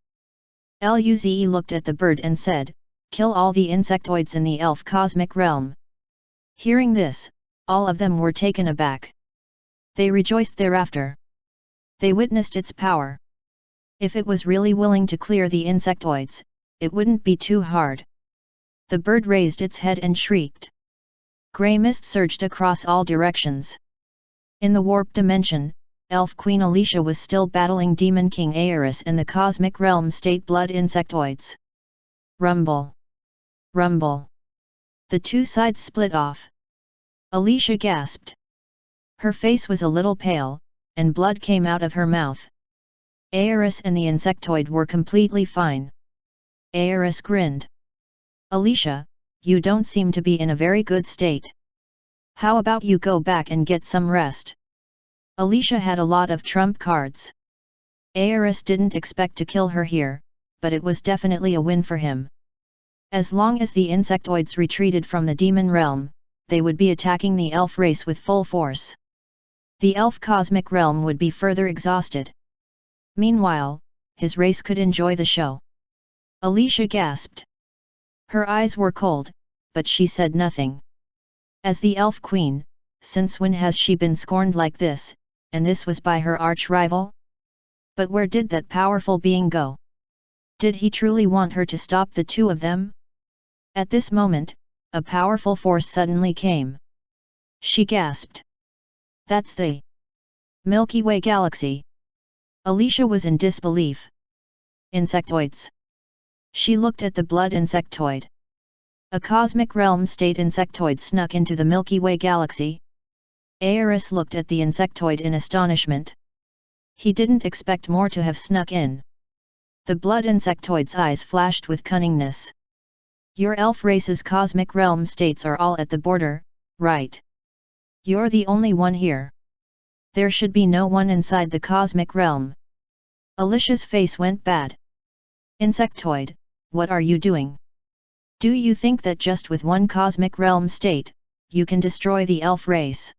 Luze looked at the bird and said, kill all the insectoids in the elf cosmic realm. Hearing this, all of them were taken aback. They rejoiced thereafter. They witnessed its power. If it was really willing to clear the insectoids, it wouldn't be too hard. The bird raised its head and shrieked. Grey mist surged across all directions. In the warp dimension, Elf Queen Alicia was still battling Demon King Aeris and the cosmic realm state blood insectoids. Rumble! Rumble! The two sides split off. Alicia gasped. Her face was a little pale, and blood came out of her mouth. Aeris and the insectoid were completely fine. Aeris grinned. Alicia, you don't seem to be in a very good state. How about you go back and get some rest? Alicia had a lot of trump cards. Aeris didn't expect to kill her here, but it was definitely a win for him. As long as the insectoids retreated from the demon realm, they would be attacking the elf race with full force. The elf cosmic realm would be further exhausted. Meanwhile, his race could enjoy the show. Alicia gasped. Her eyes were cold, but she said nothing. As the elf queen, since when has she been scorned like this, and this was by her arch-rival? But where did that powerful being go? Did he truly want her to stop the two of them? At this moment, a powerful force suddenly came. She gasped. That's the Milky Way galaxy. Alicia was in disbelief. Insectoids. She looked at the blood insectoid. A cosmic realm state insectoid snuck into the Milky Way galaxy. Aeris looked at the insectoid in astonishment. He didn't expect more to have snuck in. The blood insectoid's eyes flashed with cunningness. Your elf race's cosmic realm states are all at the border, right? You're the only one here. There should be no one inside the cosmic realm. Alicia's face went bad. Insectoid, what are you doing? Do you think that just with one cosmic realm state, you can destroy the elf race?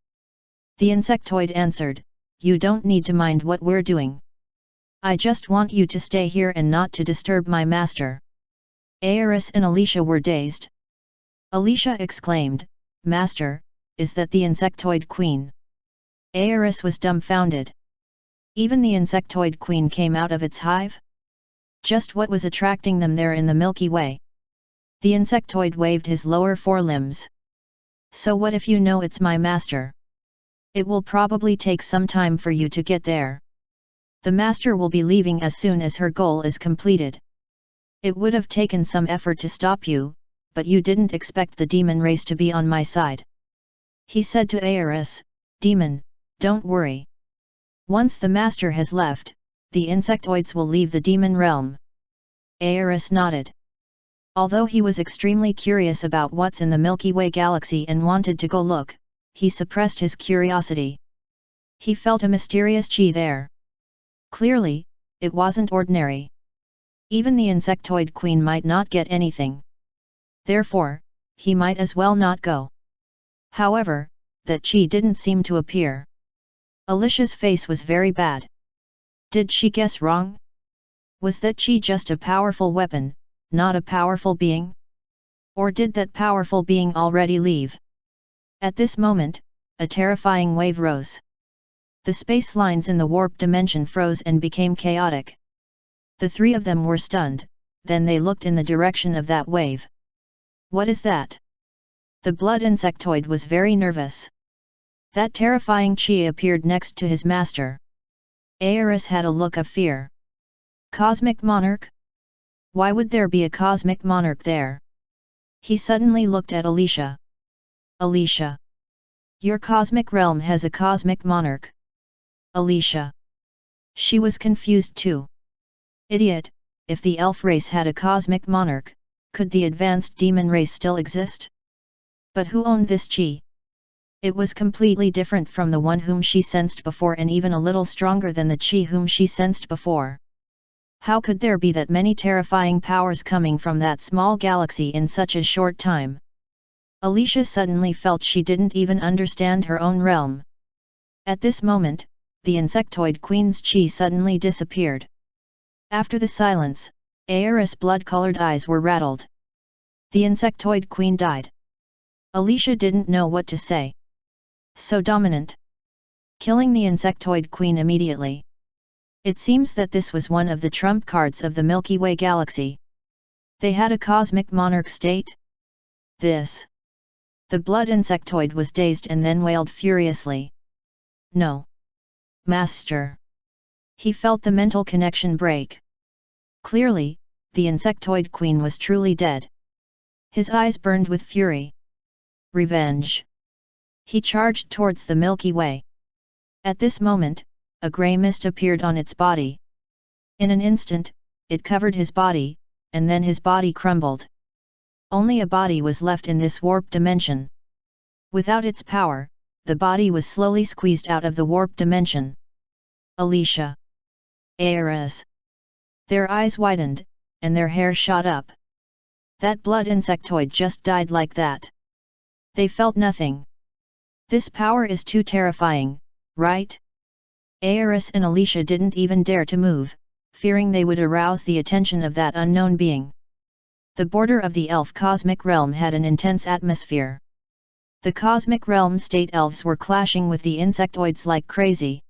The insectoid answered, you don't need to mind what we're doing. I just want you to stay here and not to disturb my master. Aeris and Alicia were dazed. Alicia exclaimed, Master, is that the insectoid queen? Aeris was dumbfounded. Even the insectoid queen came out of its hive? Just what was attracting them there in the Milky Way? The insectoid waved his lower forelimbs. So what if you know it's my master? It will probably take some time for you to get there. The master will be leaving as soon as her goal is completed. It would have taken some effort to stop you, but you didn't expect the demon race to be on my side. He said to Aeris, Demon, don't worry. Once the master has left, the insectoids will leave the demon realm. Aeris nodded. Although he was extremely curious about what's in the Milky Way galaxy and wanted to go look, he suppressed his curiosity. He felt a mysterious chi there. Clearly, it wasn't ordinary. Even the insectoid queen might not get anything. Therefore, he might as well not go. However, that chi didn't seem to appear. Alicia's face was very bad. Did she guess wrong? Was that chi just a powerful weapon, not a powerful being? Or did that powerful being already leave? At this moment, a terrifying wave rose. The space lines in the warp dimension froze and became chaotic. The three of them were stunned, then they looked in the direction of that wave. What is that? The blood insectoid was very nervous. That terrifying chi appeared next to his master. Aerus had a look of fear. Cosmic monarch? Why would there be a cosmic monarch there? He suddenly looked at Alicia. Alicia. Your cosmic realm has a cosmic monarch. Alicia. She was confused too. Idiot, if the elf race had a cosmic monarch, could the advanced demon race still exist? But who owned this chi? It was completely different from the one whom she sensed before and even a little stronger than the chi whom she sensed before. How could there be that many terrifying powers coming from that small galaxy in such a short time? Alicia suddenly felt she didn't even understand her own realm. At this moment, the insectoid queen's chi suddenly disappeared. After the silence, Aerus' blood-colored eyes were rattled. The insectoid queen died. Alicia didn't know what to say. So dominant. Killing the insectoid queen immediately. It seems that this was one of the trump cards of the Milky Way galaxy. They had a cosmic monarch state? This. The blood insectoid was dazed and then wailed furiously. No. Master. He felt the mental connection break. Clearly, the insectoid queen was truly dead. His eyes burned with fury. Revenge. He charged towards the Milky Way. At this moment, a grey mist appeared on its body. In an instant, it covered his body, and then his body crumbled. Only a body was left in this warp dimension. Without its power, the body was slowly squeezed out of the warp dimension. Alicia. Aerus. Their eyes widened, and their hair shot up. That blood insectoid just died like that. They felt nothing. This power is too terrifying, right? Aerus and Alicia didn't even dare to move, fearing they would arouse the attention of that unknown being. The border of the elf cosmic realm had an intense atmosphere. The cosmic realm state elves were clashing with the insectoids like crazy.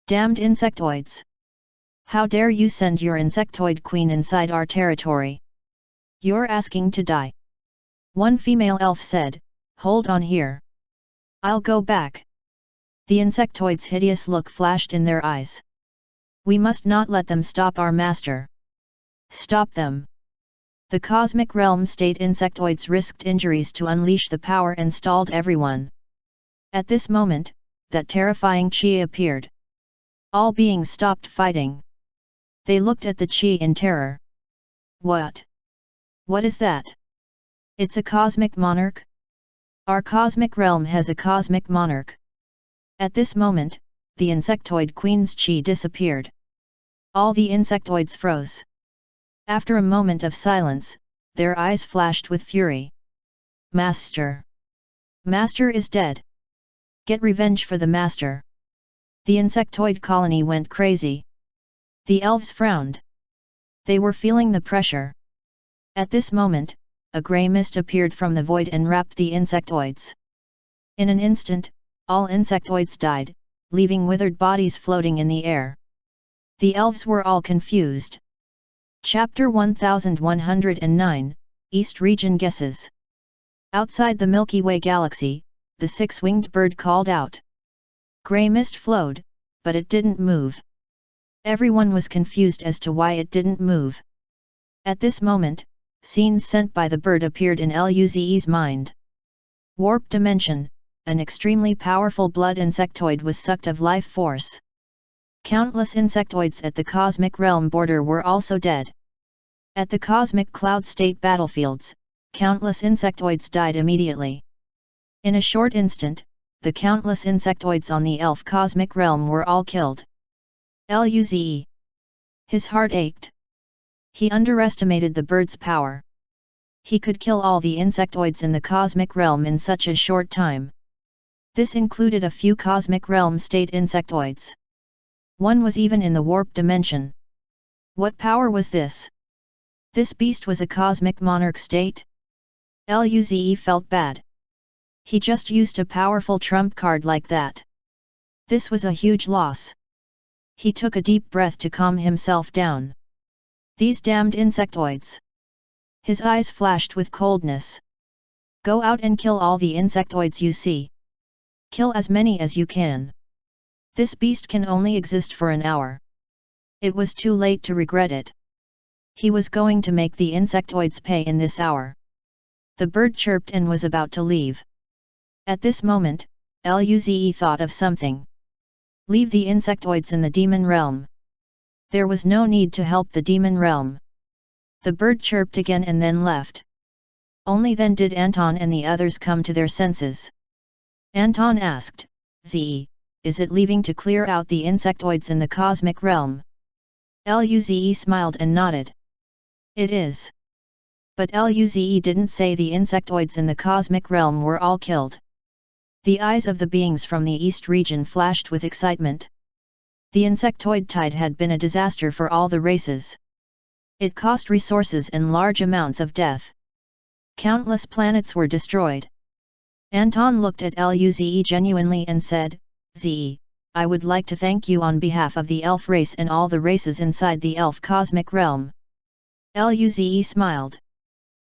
Damned insectoids! How dare you send your insectoid queen inside our territory? You're asking to die. One female elf said, hold on here. I'll go back. The insectoids' hideous look flashed in their eyes. We must not let them stop our master. Stop them. The cosmic realm state insectoids risked injuries to unleash the power and stalled everyone. At this moment, that terrifying chi appeared. All beings stopped fighting. They looked at the chi in terror. What? What is that? It's a cosmic monarch? Our cosmic realm has a cosmic monarch. At this moment, the insectoid queen's chi disappeared. All the insectoids froze. After a moment of silence, their eyes flashed with fury. Master! Master is dead! Get revenge for the master! The insectoid colony went crazy. The elves frowned. They were feeling the pressure. At this moment, a grey mist appeared from the void and wrapped the insectoids. In an instant, all insectoids died, leaving withered bodies floating in the air. The elves were all confused. Chapter 1109, East Region Guesses. Outside the Milky Way galaxy, the six-winged bird called out. Grey mist flowed, but it didn't move. Everyone was confused as to why it didn't move. At this moment, scenes sent by the bird appeared in Luze's mind. Warp dimension, an extremely powerful blood insectoid was sucked of life force. Countless insectoids at the cosmic realm border were also dead. At the cosmic cloud state battlefields, countless insectoids died immediately. In a short instant, the countless insectoids on the elf cosmic realm were all killed. Luze. His heart ached. He underestimated the bird's power. He could kill all the insectoids in the cosmic realm in such a short time. This included a few cosmic realm state insectoids. One was even in the warp dimension. What power was this? This beast was a cosmic monarch state? Luze felt bad. He just used a powerful trump card like that. This was a huge loss. He took a deep breath to calm himself down. These damned insectoids! His eyes flashed with coldness. Go out and kill all the insectoids you see. Kill as many as you can. This beast can only exist for an hour. It was too late to regret it. He was going to make the insectoids pay in this hour. The bird chirped and was about to leave. At this moment, Luze thought of something. Leave the insectoids in the demon realm. There was no need to help the demon realm. The bird chirped again and then left. Only then did Anton and the others come to their senses. Anton asked, Ze, is it leaving to clear out the insectoids in the cosmic realm? Luze smiled and nodded. It is. But Luze didn't say the insectoids in the cosmic realm were all killed. The eyes of the beings from the east region flashed with excitement. The insectoid tide had been a disaster for all the races. It cost resources and large amounts of death. Countless planets were destroyed. Anton looked at Luze genuinely and said, Ze, I would like to thank you on behalf of the elf race and all the races inside the elf cosmic realm. Luze smiled.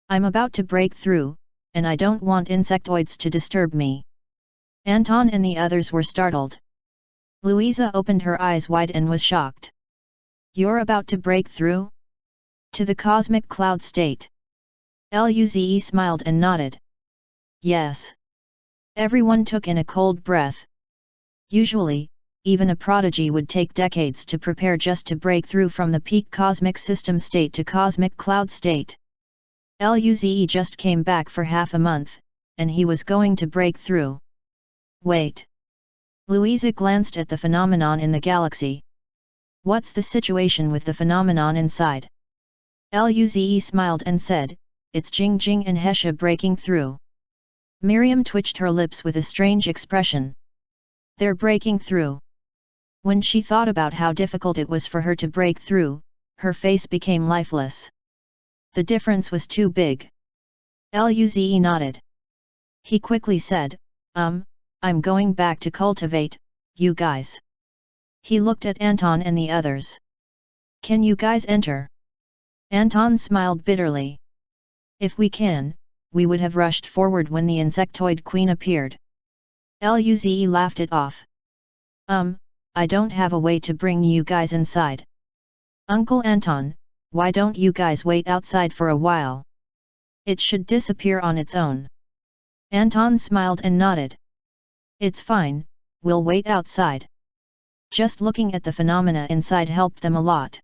I'm about to break through, and I don't want insectoids to disturb me. Anton and the others were startled. Louisa opened her eyes wide and was shocked. You're about to break through? To the cosmic cloud state. Luze smiled and nodded. Yes. Everyone took in a cold breath. Usually, even a prodigy would take decades to prepare just to break through from the peak cosmic system state to cosmic cloud state. Luze just came back for half a month, and he was going to break through. Wait. Louisa glanced at the phenomenon in the galaxy. What's the situation with the phenomenon inside? Luze smiled and said, it's Jing Jing and Hesha breaking through. Miriam twitched her lips with a strange expression. They're breaking through. When she thought about how difficult it was for her to break through, her face became lifeless. The difference was too big. Luze nodded. He quickly said, I'm going back to cultivate, you guys. He looked at Anton and the others. Can you guys enter? Anton smiled bitterly. If we can, we would have rushed forward when the insectoid queen appeared. Luze laughed it off. I don't have a way to bring you guys inside. Uncle Anton, why don't you guys wait outside for a while? It should disappear on its own. Anton smiled and nodded. It's fine, we'll wait outside. Just looking at the phenomena inside helped them a lot.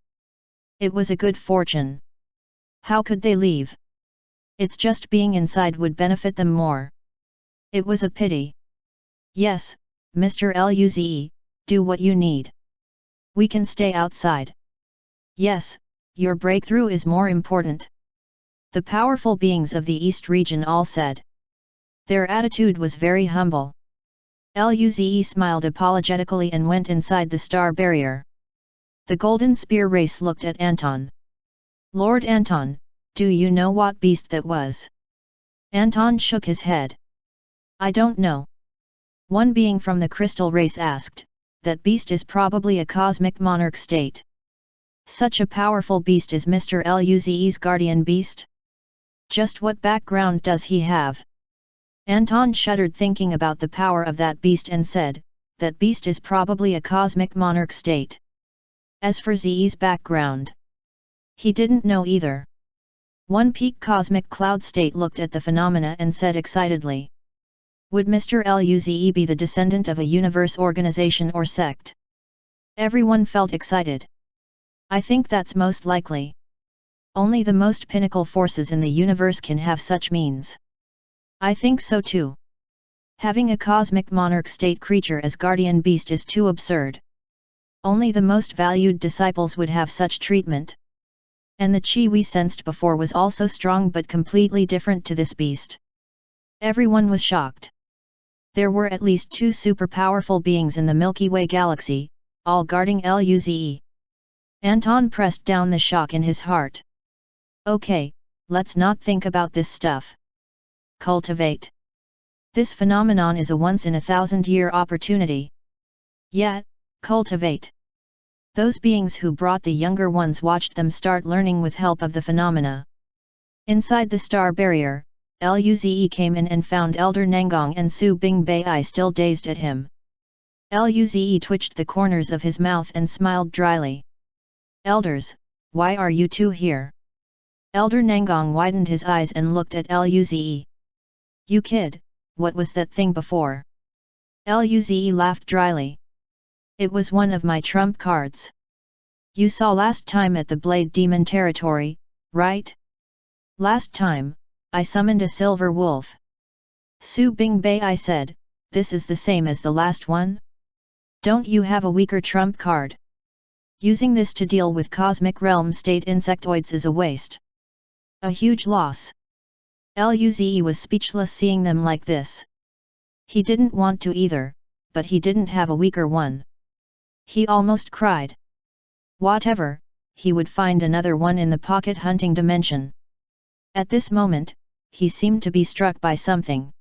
It was a good fortune. How could they leave? It's just being inside would benefit them more. It was a pity. Yes, Mr. Luze, do what you need. We can stay outside. Yes, your breakthrough is more important. The powerful beings of the East region all said. Their attitude was very humble. Luze smiled apologetically and went inside the star barrier. The Golden Spear race looked at Anton. Lord Anton, do you know what beast that was? Anton shook his head. I don't know. One being from the Crystal race asked, that beast is probably a cosmic monarch state. Such a powerful beast is Mr. Luze's guardian beast? Just what background does he have? Anton shuddered thinking about the power of that beast and said, that beast is probably a cosmic monarch state. As for Ze's background, he didn't know either. One peak cosmic cloud state looked at the phenomena and said excitedly. Would Mr. Luze be the descendant of a universe organization or sect? Everyone felt excited. I think that's most likely. Only the most pinnacle forces in the universe can have such means. I think so too. Having a cosmic monarch state creature as guardian beast is too absurd. Only the most valued disciples would have such treatment. And the chi we sensed before was also strong but completely different to this beast. Everyone was shocked. There were at least 2 super powerful beings in the Milky Way galaxy, all guarding Luze. Anton pressed down the shock in his heart. Okay, let's not think about this stuff. Cultivate. This phenomenon is a once-in-a-thousand-year opportunity. Yet, cultivate. Those beings who brought the younger ones watched them start learning with help of the phenomena. Inside the star barrier, Luze came in and found Elder Nangong and Su Bingbei still dazed at him. Luze twitched the corners of his mouth and smiled dryly. Elders, why are you two here? Elder Nangong widened his eyes and looked at Luze. You kid, what was that thing before? Luze laughed dryly. It was one of my trump cards. You saw last time at the Blade Demon territory, right? Last time, I summoned a silver wolf. Su Bingbei said, this is the same as the last one? Don't you have a weaker trump card? Using this to deal with cosmic realm state insectoids is a waste. A huge loss. Luze was speechless seeing them like this. He didn't want to either, but he didn't have a weaker one. He almost cried. Whatever, he would find another one in the pocket hunting dimension. At this moment, he seemed to be struck by something.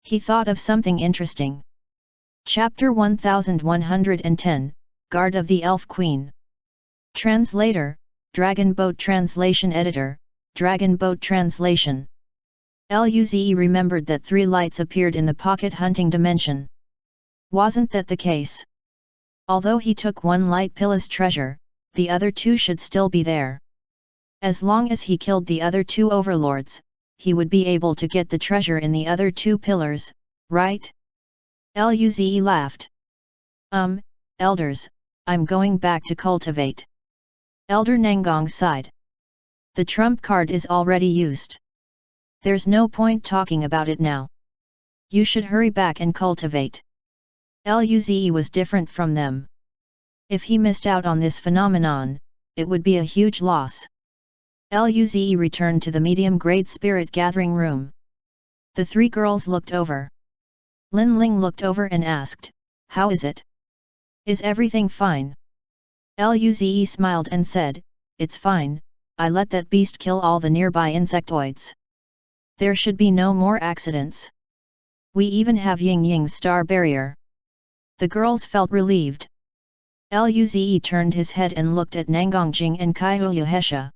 He thought of something interesting. Chapter 1110, Guard of the Elf Queen. Translator, Dragon Boat Translation Editor, Dragon Boat Translation. Luze remembered that 3 lights appeared in the pocket hunting dimension. Wasn't that the case? Although he took 1 light pill as treasure, the other 2 should still be there. As long as he killed the other 2 overlords, he would be able to get the treasure in the other 2 pillars, right? Luze laughed. Elders, I'm going back to cultivate. Elder Nangong sighed. The trump card is already used. There's no point talking about it now. You should hurry back and cultivate. Luze was different from them. If he missed out on this phenomenon, it would be a huge loss. Luze returned to the medium-grade spirit gathering room. The 3 girls looked over. Lin Ling looked over and asked, how is it? Is everything fine? Luze smiled and said, it's fine, I let that beast kill all the nearby insectoids. There should be no more accidents. We even have Ying Ying's star barrier. The girls felt relieved. Luze turned his head and looked at Nangongjing and Kaiyuhesha.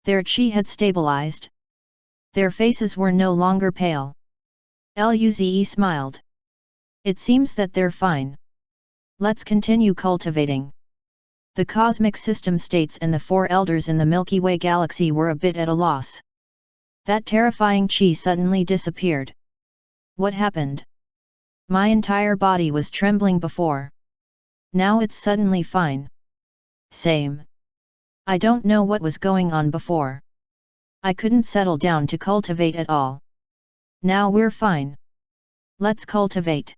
Their chi had stabilized. Their faces were no longer pale. Luze smiled. It seems that they're fine. Let's continue cultivating. The cosmic system states and the 4 elders in the Milky Way galaxy were a bit at a loss. That terrifying chi suddenly disappeared. What happened? My entire body was trembling before. Now it's suddenly fine. Same. I don't know what was going on before. I couldn't settle down to cultivate at all. Now we're fine. Let's cultivate.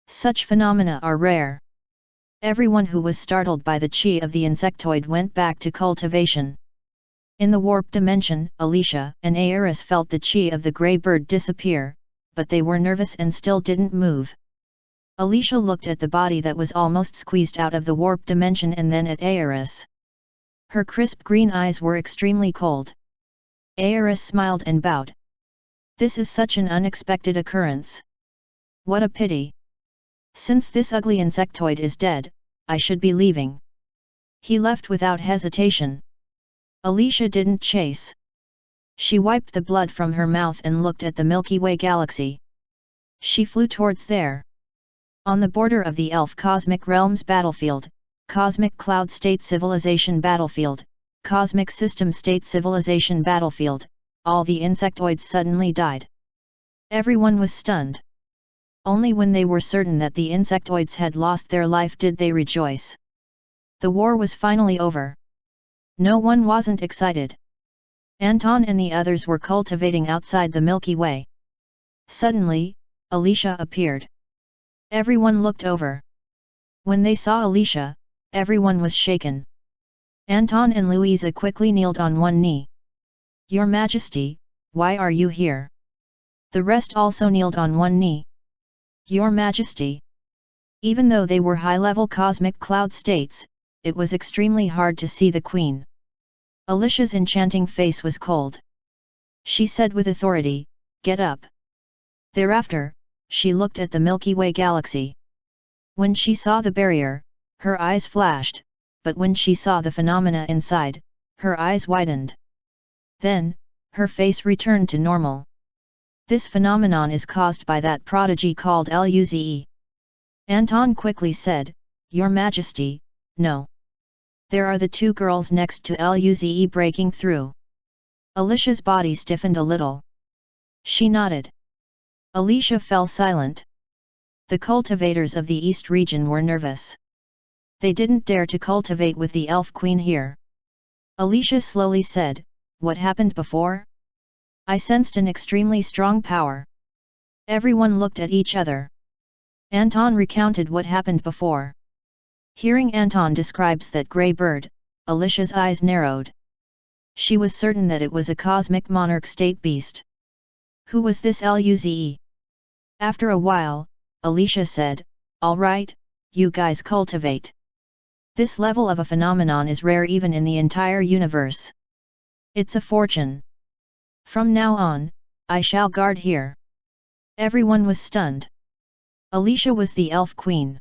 Such phenomena are rare. Everyone who was startled by the chi of the insectoid went back to cultivation. In the warp dimension, Alicia and Aeris felt the chi of the grey bird disappear, but they were nervous and still didn't move. Alicia looked at the body that was almost squeezed out of the warp dimension and then at Aeris. Her crisp green eyes were extremely cold. Aeris smiled and bowed. This is such an unexpected occurrence. What a pity. Since this ugly insectoid is dead, I should be leaving. He left without hesitation. Alicia didn't chase. She wiped the blood from her mouth and looked at the Milky Way galaxy. She flew towards there. On the border of the Elf Cosmic Realms battlefield, Cosmic Cloud State Civilization battlefield, Cosmic System State Civilization battlefield, all the insectoids suddenly died. Everyone was stunned. Only when they were certain that the insectoids had lost their life did they rejoice. The war was finally over. No one wasn't excited. Anton and the others were cultivating outside the Milky Way. Suddenly, Alicia appeared. Everyone looked over. When they saw Alicia, everyone was shaken. Anton and Louisa quickly kneeled on one knee. Your Majesty, why are you here? The rest also kneeled on one knee. Your Majesty. Even though they were high-level cosmic cloud states, it was extremely hard to see the Queen. Alicia's enchanting face was cold. She said with authority, "Get up." Thereafter, she looked at the Milky Way galaxy. When she saw the barrier, her eyes flashed, but when she saw the phenomena inside, her eyes widened. Then, Her face returned to normal. This phenomenon is caused by that prodigy called Luze. Anton quickly said, Your Majesty, no. There are the two girls next to Luze breaking through. Alicia's body stiffened a little. She nodded. Alicia fell silent. The cultivators of the East region were nervous. They didn't dare to cultivate with the elf queen here. Alicia slowly said, What happened before? I sensed an extremely strong power. Everyone looked at each other. Anton recounted what happened before. Hearing Anton describes that grey bird, Alicia's eyes narrowed. She was certain that it was a cosmic monarch state beast. Who was this Luze? After a while, Alicia said, All right, you guys cultivate. This level of a phenomenon is rare even in the entire universe. It's a fortune. From now on, I shall guard here. Everyone was stunned. Alicia was the elf queen.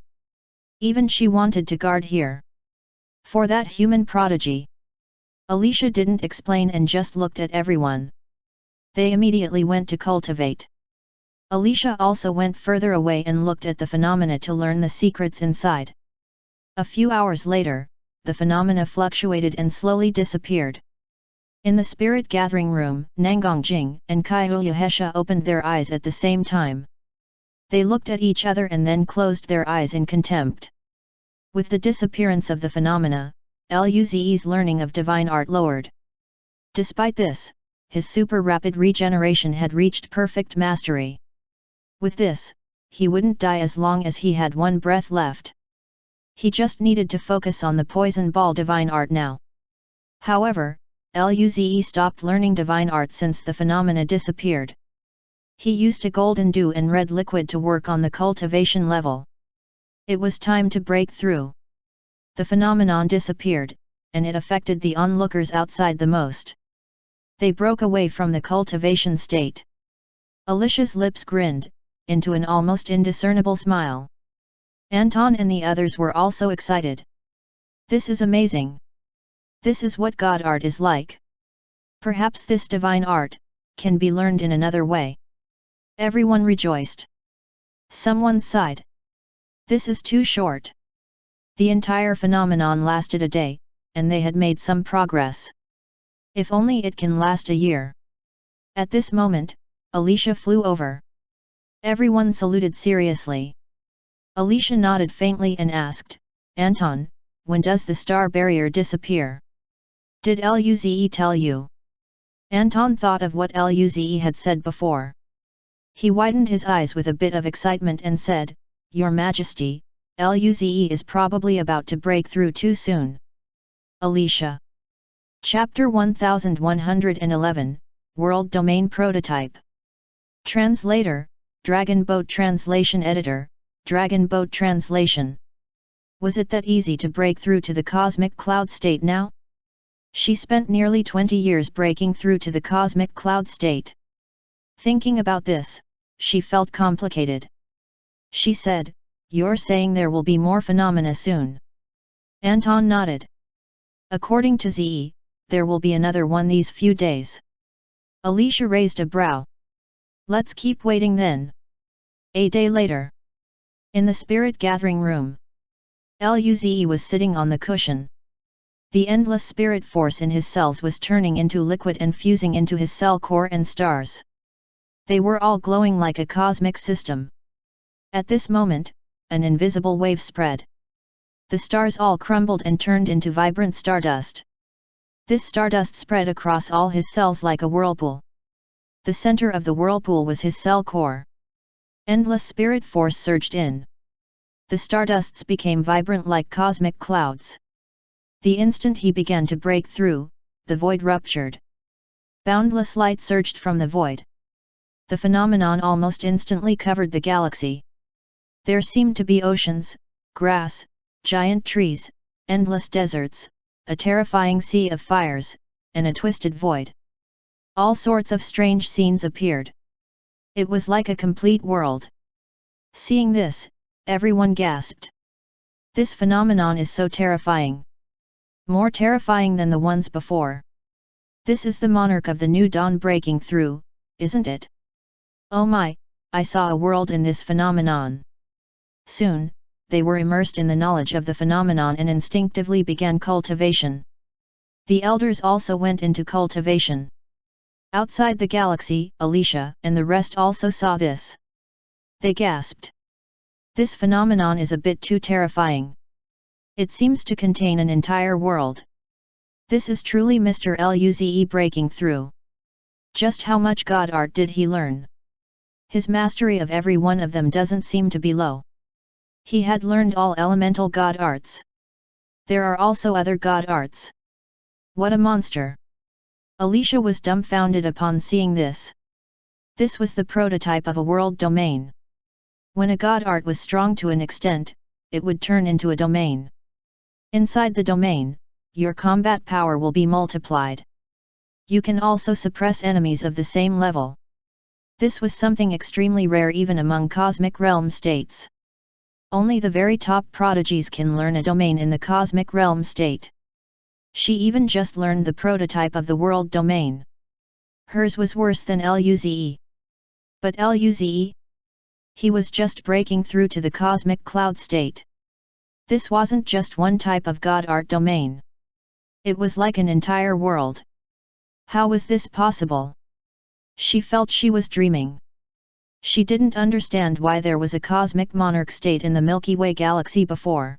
Even she wanted to guard here. For that human prodigy. Alicia didn't explain and just looked at everyone. They immediately went to cultivate. Alicia also went further away and looked at the phenomena to learn the secrets inside. A few hours later, the phenomena fluctuated and slowly disappeared. In the spirit gathering room, Nangongjing and Kaiyuhesha opened their eyes at the same time. They looked at each other and then closed their eyes in contempt. With the disappearance of the phenomena, Luze's learning of divine art lowered. Despite this, his super rapid regeneration had reached perfect mastery. With this, he wouldn't die as long as he had one breath left. He just needed to focus on the poison ball divine art now. However, Luze stopped learning divine art since the phenomena disappeared. He used a golden dew and red liquid to work on the cultivation level. It was time to break through. The phenomenon disappeared, and it affected the onlookers outside the most. They broke away from the cultivation state. Alicia's lips grinned, into an almost indiscernible smile. Anton and the others were also excited. This is amazing. This is what God art is like. Perhaps this divine art can be learned in another way. Everyone rejoiced. Someone sighed. This is too short. The entire phenomenon lasted a day, and they had made some progress. If only it can last a year. At this moment, Alicia flew over. Everyone saluted seriously. Alicia nodded faintly and asked, Anton, when does the star barrier disappear? Did Luze tell you? Anton thought of what Luze had said before. He widened his eyes with a bit of excitement and said, Your Majesty, Luze is probably about to break through too soon. Alicia. Chapter 1111, World Domain Prototype. Translator, Dragon Boat Translation Editor, Dragon Boat Translation. Was it that easy to break through to the cosmic cloud state now? She spent nearly 20 years breaking through to the cosmic cloud state. Thinking about this, she felt complicated. She said, You're saying there will be more phenomena soon. Anton nodded. According to Ze, there will be another one these few days. Alicia raised a brow. Let's keep waiting then. A day later. In the spirit gathering room. Luze was sitting on the cushion. The endless spirit force in his cells was turning into liquid and fusing into his cell core and stars. They were all glowing like a cosmic system. At this moment, an invisible wave spread. The stars all crumbled and turned into vibrant stardust. This stardust spread across all his cells like a whirlpool. The center of the whirlpool was his cell core. Endless spirit force surged in. The stardusts became vibrant like cosmic clouds. The instant he began to break through, the void ruptured. Boundless light surged from the void. The phenomenon almost instantly covered the galaxy. There seemed to be oceans, grass, giant trees, endless deserts, a terrifying sea of fires, and a twisted void. All sorts of strange scenes appeared. It was like a complete world. Seeing this, everyone gasped. This phenomenon is so terrifying. More terrifying than the ones before. This is the monarch of the new dawn breaking through, isn't it? Oh my, I saw a world in this phenomenon. Soon, they were immersed in the knowledge of the phenomenon and instinctively began cultivation. The elders also went into cultivation. Outside the galaxy, Alicia and the rest also saw this. They gasped. This phenomenon is a bit too terrifying. It seems to contain an entire world. This is truly Mr. Luze breaking through. Just how much God art did he learn? His mastery of every one of them doesn't seem to be low. He had learned all elemental God arts. There are also other God arts. What a monster! Alicia was dumbfounded upon seeing this. This was the prototype of a world domain. When a God art was strong to an extent, it would turn into a domain. Inside the domain, your combat power will be multiplied. You can also suppress enemies of the same level. This was something extremely rare even among cosmic realm states. Only the very top prodigies can learn a domain in the cosmic realm state. She even just learned the prototype of the world domain. Hers was worse than Luze. But Luze? He was just breaking through to the cosmic cloud state. This wasn't just one type of God art domain. It was like an entire world. How was this possible? She felt she was dreaming. She didn't understand why there was a cosmic monarch state in the Milky Way galaxy before.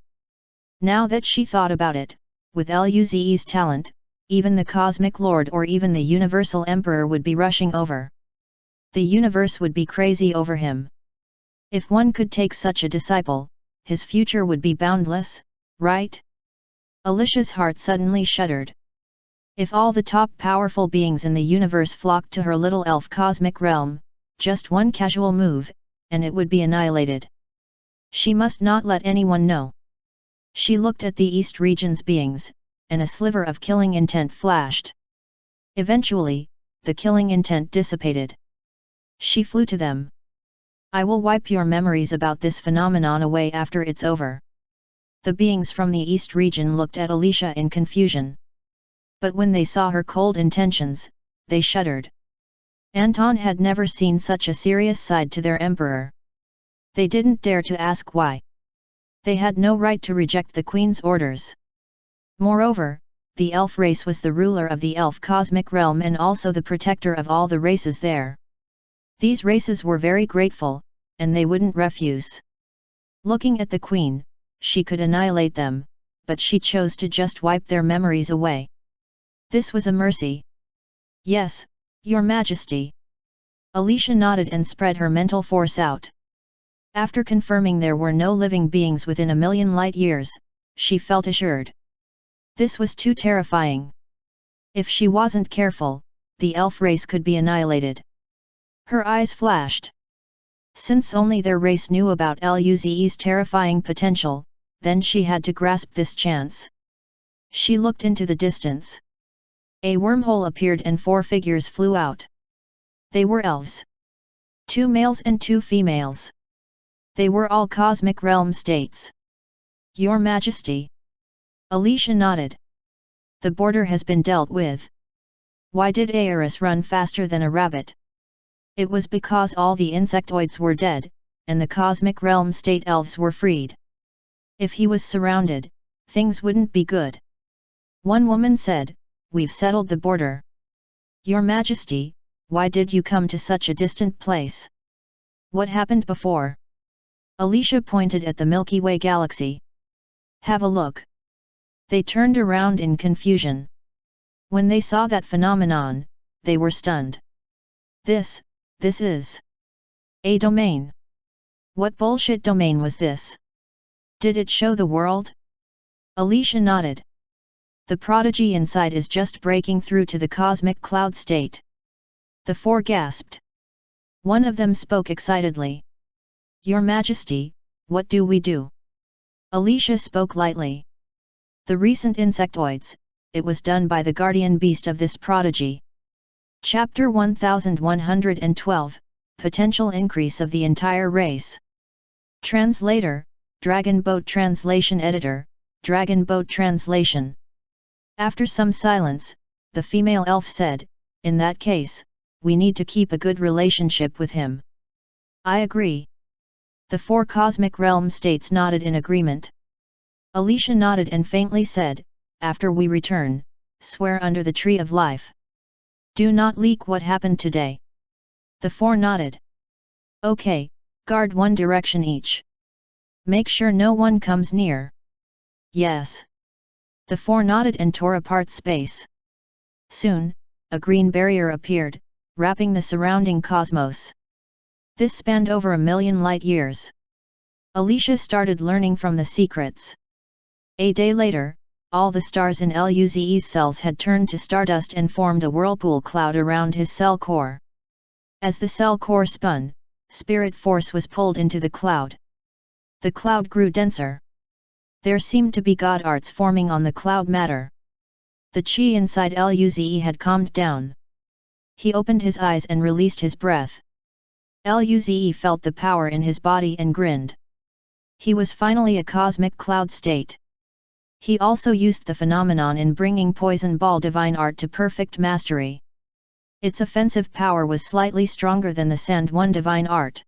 Now that she thought about it, with Luze's talent, even the Cosmic Lord or even the Universal Emperor would be rushing over. The universe would be crazy over him. If one could take such a disciple, his future would be boundless, right? Alicia's heart suddenly shuddered. If all the top powerful beings in the universe flocked to her little elf cosmic realm, just one casual move, and it would be annihilated. She must not let anyone know. She looked at the East region's beings, and a sliver of killing intent flashed. Eventually, the killing intent dissipated. She flew to them. I will wipe your memories about this phenomenon away after it's over. The beings from the East region looked at Alicia in confusion. But when they saw her cold intentions, they shuddered. Anton had never seen such a serious side to their emperor. They didn't dare to ask why. They had no right to reject the Queen's orders. Moreover, the elf race was the ruler of the elf cosmic realm and also the protector of all the races there. These races were very grateful, and they wouldn't refuse. Looking at the Queen, she could annihilate them, but she chose to just wipe their memories away. This was a mercy. Yes, Your Majesty. Alicia nodded and spread her mental force out. After confirming there were no living beings within 1,000,000 light years, she felt assured. This was too terrifying. If she wasn't careful, the elf race could be annihilated. Her eyes flashed. Since only their race knew about Luze's terrifying potential, then she had to grasp this chance. She looked into the distance. A wormhole appeared and 4 figures flew out. They were elves. 2 males and 2 females. They were all cosmic realm states. Your Majesty. Alicia nodded. The border has been dealt with. Why did Aeris run faster than a rabbit? It was because all the insectoids were dead, and the cosmic realm state elves were freed. If he was surrounded, things wouldn't be good. One woman said, We've settled the border. Your Majesty, why did you come to such a distant place? What happened before? Alicia pointed at the Milky Way galaxy. Have a look. They turned around in confusion. When they saw that phenomenon, they were stunned. This is a domain. What bullshit domain was this? Did it show the world? Alicia nodded. The prodigy inside is just breaking through to the cosmic cloud state. The 4 gasped. One of them spoke excitedly. Your Majesty, what do we do? Alicia spoke lightly. The recent insectoids, it was done by the guardian beast of this prodigy. Chapter 1112, Potential Increase of the Entire Race. Translator, Dragon Boat Translation Editor, Dragon Boat Translation. After some silence, the female elf said, in that case, we need to keep a good relationship with him. I agree. The 4 cosmic realm states nodded in agreement. Alicia nodded and faintly said, after we return, swear under the tree of life. Do not leak what happened today. The 4 nodded. Okay, guard one direction each. Make sure no one comes near. Yes. The 4 nodded and tore apart space. Soon, a green barrier appeared, wrapping the surrounding cosmos. This spanned over 1,000,000 light years. Alicia started learning from the secrets. A day later, all the stars in Luze's cells had turned to stardust and formed a whirlpool cloud around his cell core. As the cell core spun, spirit force was pulled into the cloud. The cloud grew denser. There seemed to be god arts forming on the cloud matter. The chi inside Luze had calmed down. He opened his eyes and released his breath. Luze felt the power in his body and grinned. He was finally a cosmic cloud state. He also used the phenomenon in bringing Poison Ball Divine Art to perfect mastery. Its offensive power was slightly stronger than the Sand One Divine Art.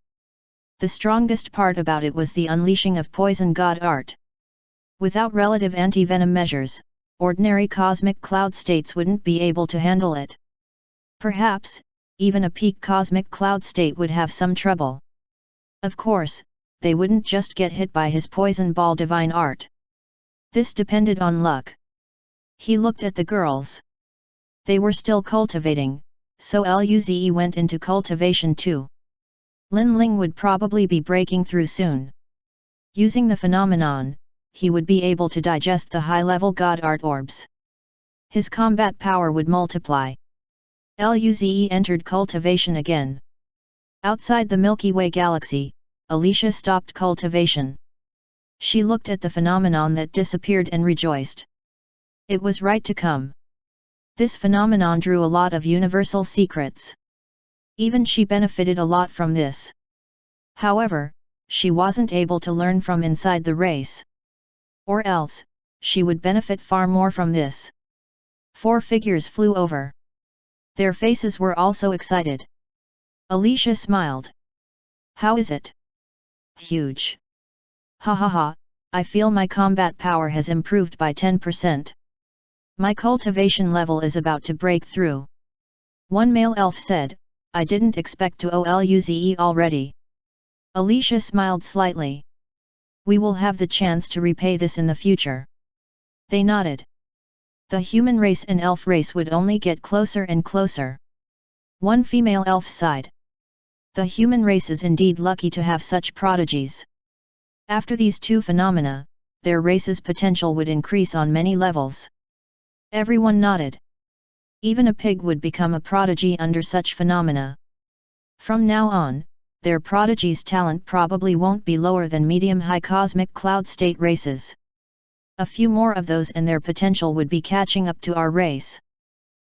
The strongest part about it was the unleashing of Poison God Art. Without relative anti-venom measures, ordinary cosmic cloud states wouldn't be able to handle it. Perhaps, even a peak cosmic cloud state would have some trouble. Of course, they wouldn't just get hit by his Poison Ball Divine Art. This depended on luck. He looked at the girls. They were still cultivating, so Luze went into cultivation too. Lin Ling would probably be breaking through soon. Using the phenomenon, he would be able to digest the high-level god art orbs. His combat power would multiply. Luze entered cultivation again. Outside the Milky Way galaxy, Alicia stopped cultivation. She looked at the phenomenon that disappeared and rejoiced. It was right to come. This phenomenon drew a lot of universal secrets. Even she benefited a lot from this. However, she wasn't able to learn from inside the race. Or else, she would benefit far more from this. 4 figures flew over. Their faces were also excited. Alicia smiled. How is it? Huge. Ha ha ha, I feel my combat power has improved by 10%. My cultivation level is about to break through. One male elf said, I didn't expect to Luze already. Alicia smiled slightly. We will have the chance to repay this in the future. They nodded. The human race and elf race would only get closer and closer. One female elf sighed. The human race is indeed lucky to have such prodigies. After these 2 phenomena, their race's potential would increase on many levels. Everyone nodded. Even a pig would become a prodigy under such phenomena. From now on, their prodigy's talent probably won't be lower than medium-high cosmic cloud state races. A few more of those and their potential would be catching up to our race.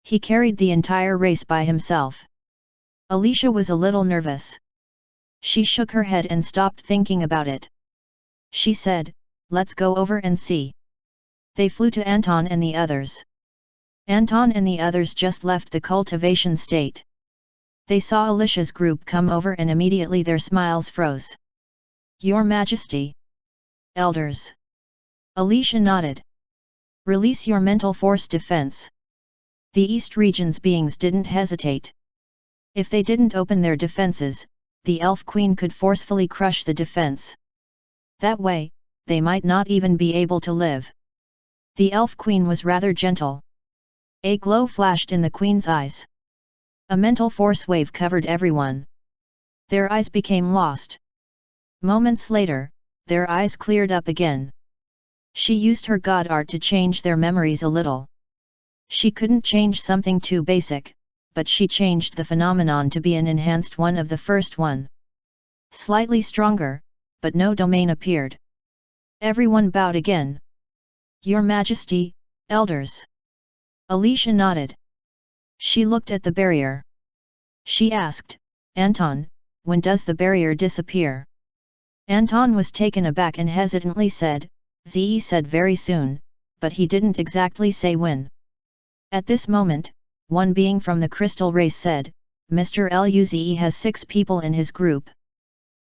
He carried the entire race by himself. Alicia was a little nervous. She shook her head and stopped thinking about it. She said, let's go over and see. They flew to Anton and the others. Anton and the others just left the cultivation state. They saw Alicia's group come over and immediately their smiles froze. Your Majesty. Elders. Alicia nodded. Release your mental force defense. The East Region's beings didn't hesitate. If they didn't open their defenses, the Elf Queen could forcefully crush the defense. That way, they might not even be able to live. The Elf Queen was rather gentle. A glow flashed in the Queen's eyes. A mental force wave covered everyone. Their eyes became lost. Moments later, their eyes cleared up again. She used her god art to change their memories a little. She couldn't change something too basic, but she changed the phenomenon to be an enhanced one of the first one. Slightly stronger, but no domain appeared. Everyone bowed again. Your Majesty, Elders. Alicia nodded. She looked at the barrier. She asked, Anton, when does the barrier disappear? Anton was taken aback and hesitantly said, Ze said very soon, but he didn't exactly say when. At this moment, one being from the crystal race said, Mr. Luze has 6 people in his group.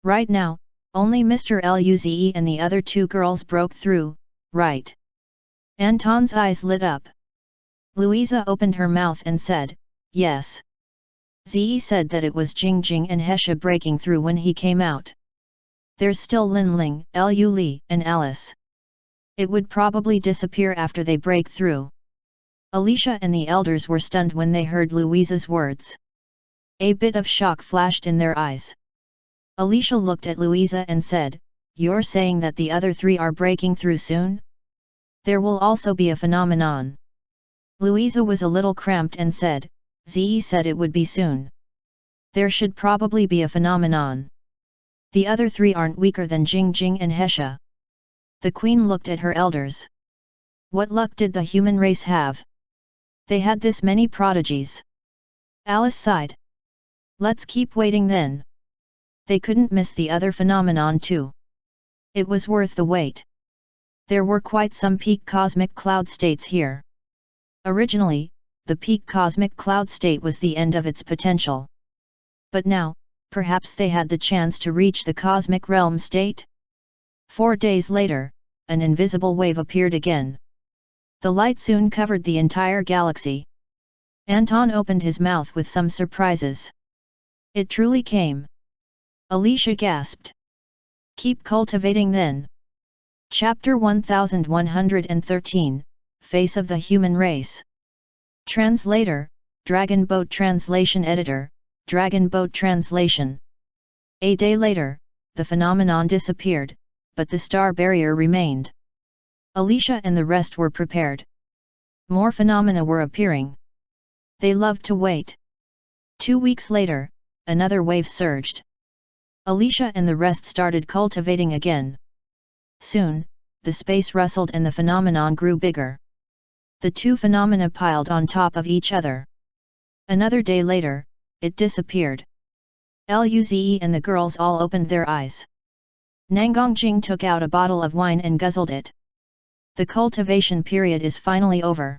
Right now, only Mr. Luze and the other 2 girls broke through, right? Anton's eyes lit up. Louisa opened her mouth and said, yes. Ze said that it was Jingjing and Hesha breaking through when he came out. There's still Lin Ling, Lu Li, and Alice. It would probably disappear after they break through. Alicia and the elders were stunned when they heard Louisa's words. A bit of shock flashed in their eyes. Alicia looked at Louisa and said, you're saying that the other 3 are breaking through soon? There will also be a phenomenon. Louisa was a little cramped and said, Ze said it would be soon. There should probably be a phenomenon. The other 3 aren't weaker than Jingjing and Hesha. The queen looked at her elders. What luck did the human race have? They had this many prodigies. Alice sighed. Let's keep waiting then. They couldn't miss the other phenomenon too. It was worth the wait. There were quite some peak cosmic cloud states here. Originally, the peak cosmic cloud state was the end of its potential. But now, perhaps they had the chance to reach the cosmic realm state? 4 days later, an invisible wave appeared again. The light soon covered the entire galaxy. Anton opened his mouth with some surprises. It truly came. Alicia gasped. Keep cultivating then. Chapter 1113, Face of the Human Race. Translator, Dragon Boat Translation Editor, Dragon Boat Translation. A day later, the phenomenon disappeared, but the star barrier remained. Alicia and the rest were prepared. More phenomena were appearing. They loved to wait. 2 weeks later, another wave surged. Alicia and the rest started cultivating again. Soon, the space rustled and the phenomenon grew bigger. The 2 phenomena piled on top of each other. Another day later, it disappeared. Luze and the girls all opened their eyes. Nangongjing took out a bottle of wine and guzzled it. The cultivation period is finally over.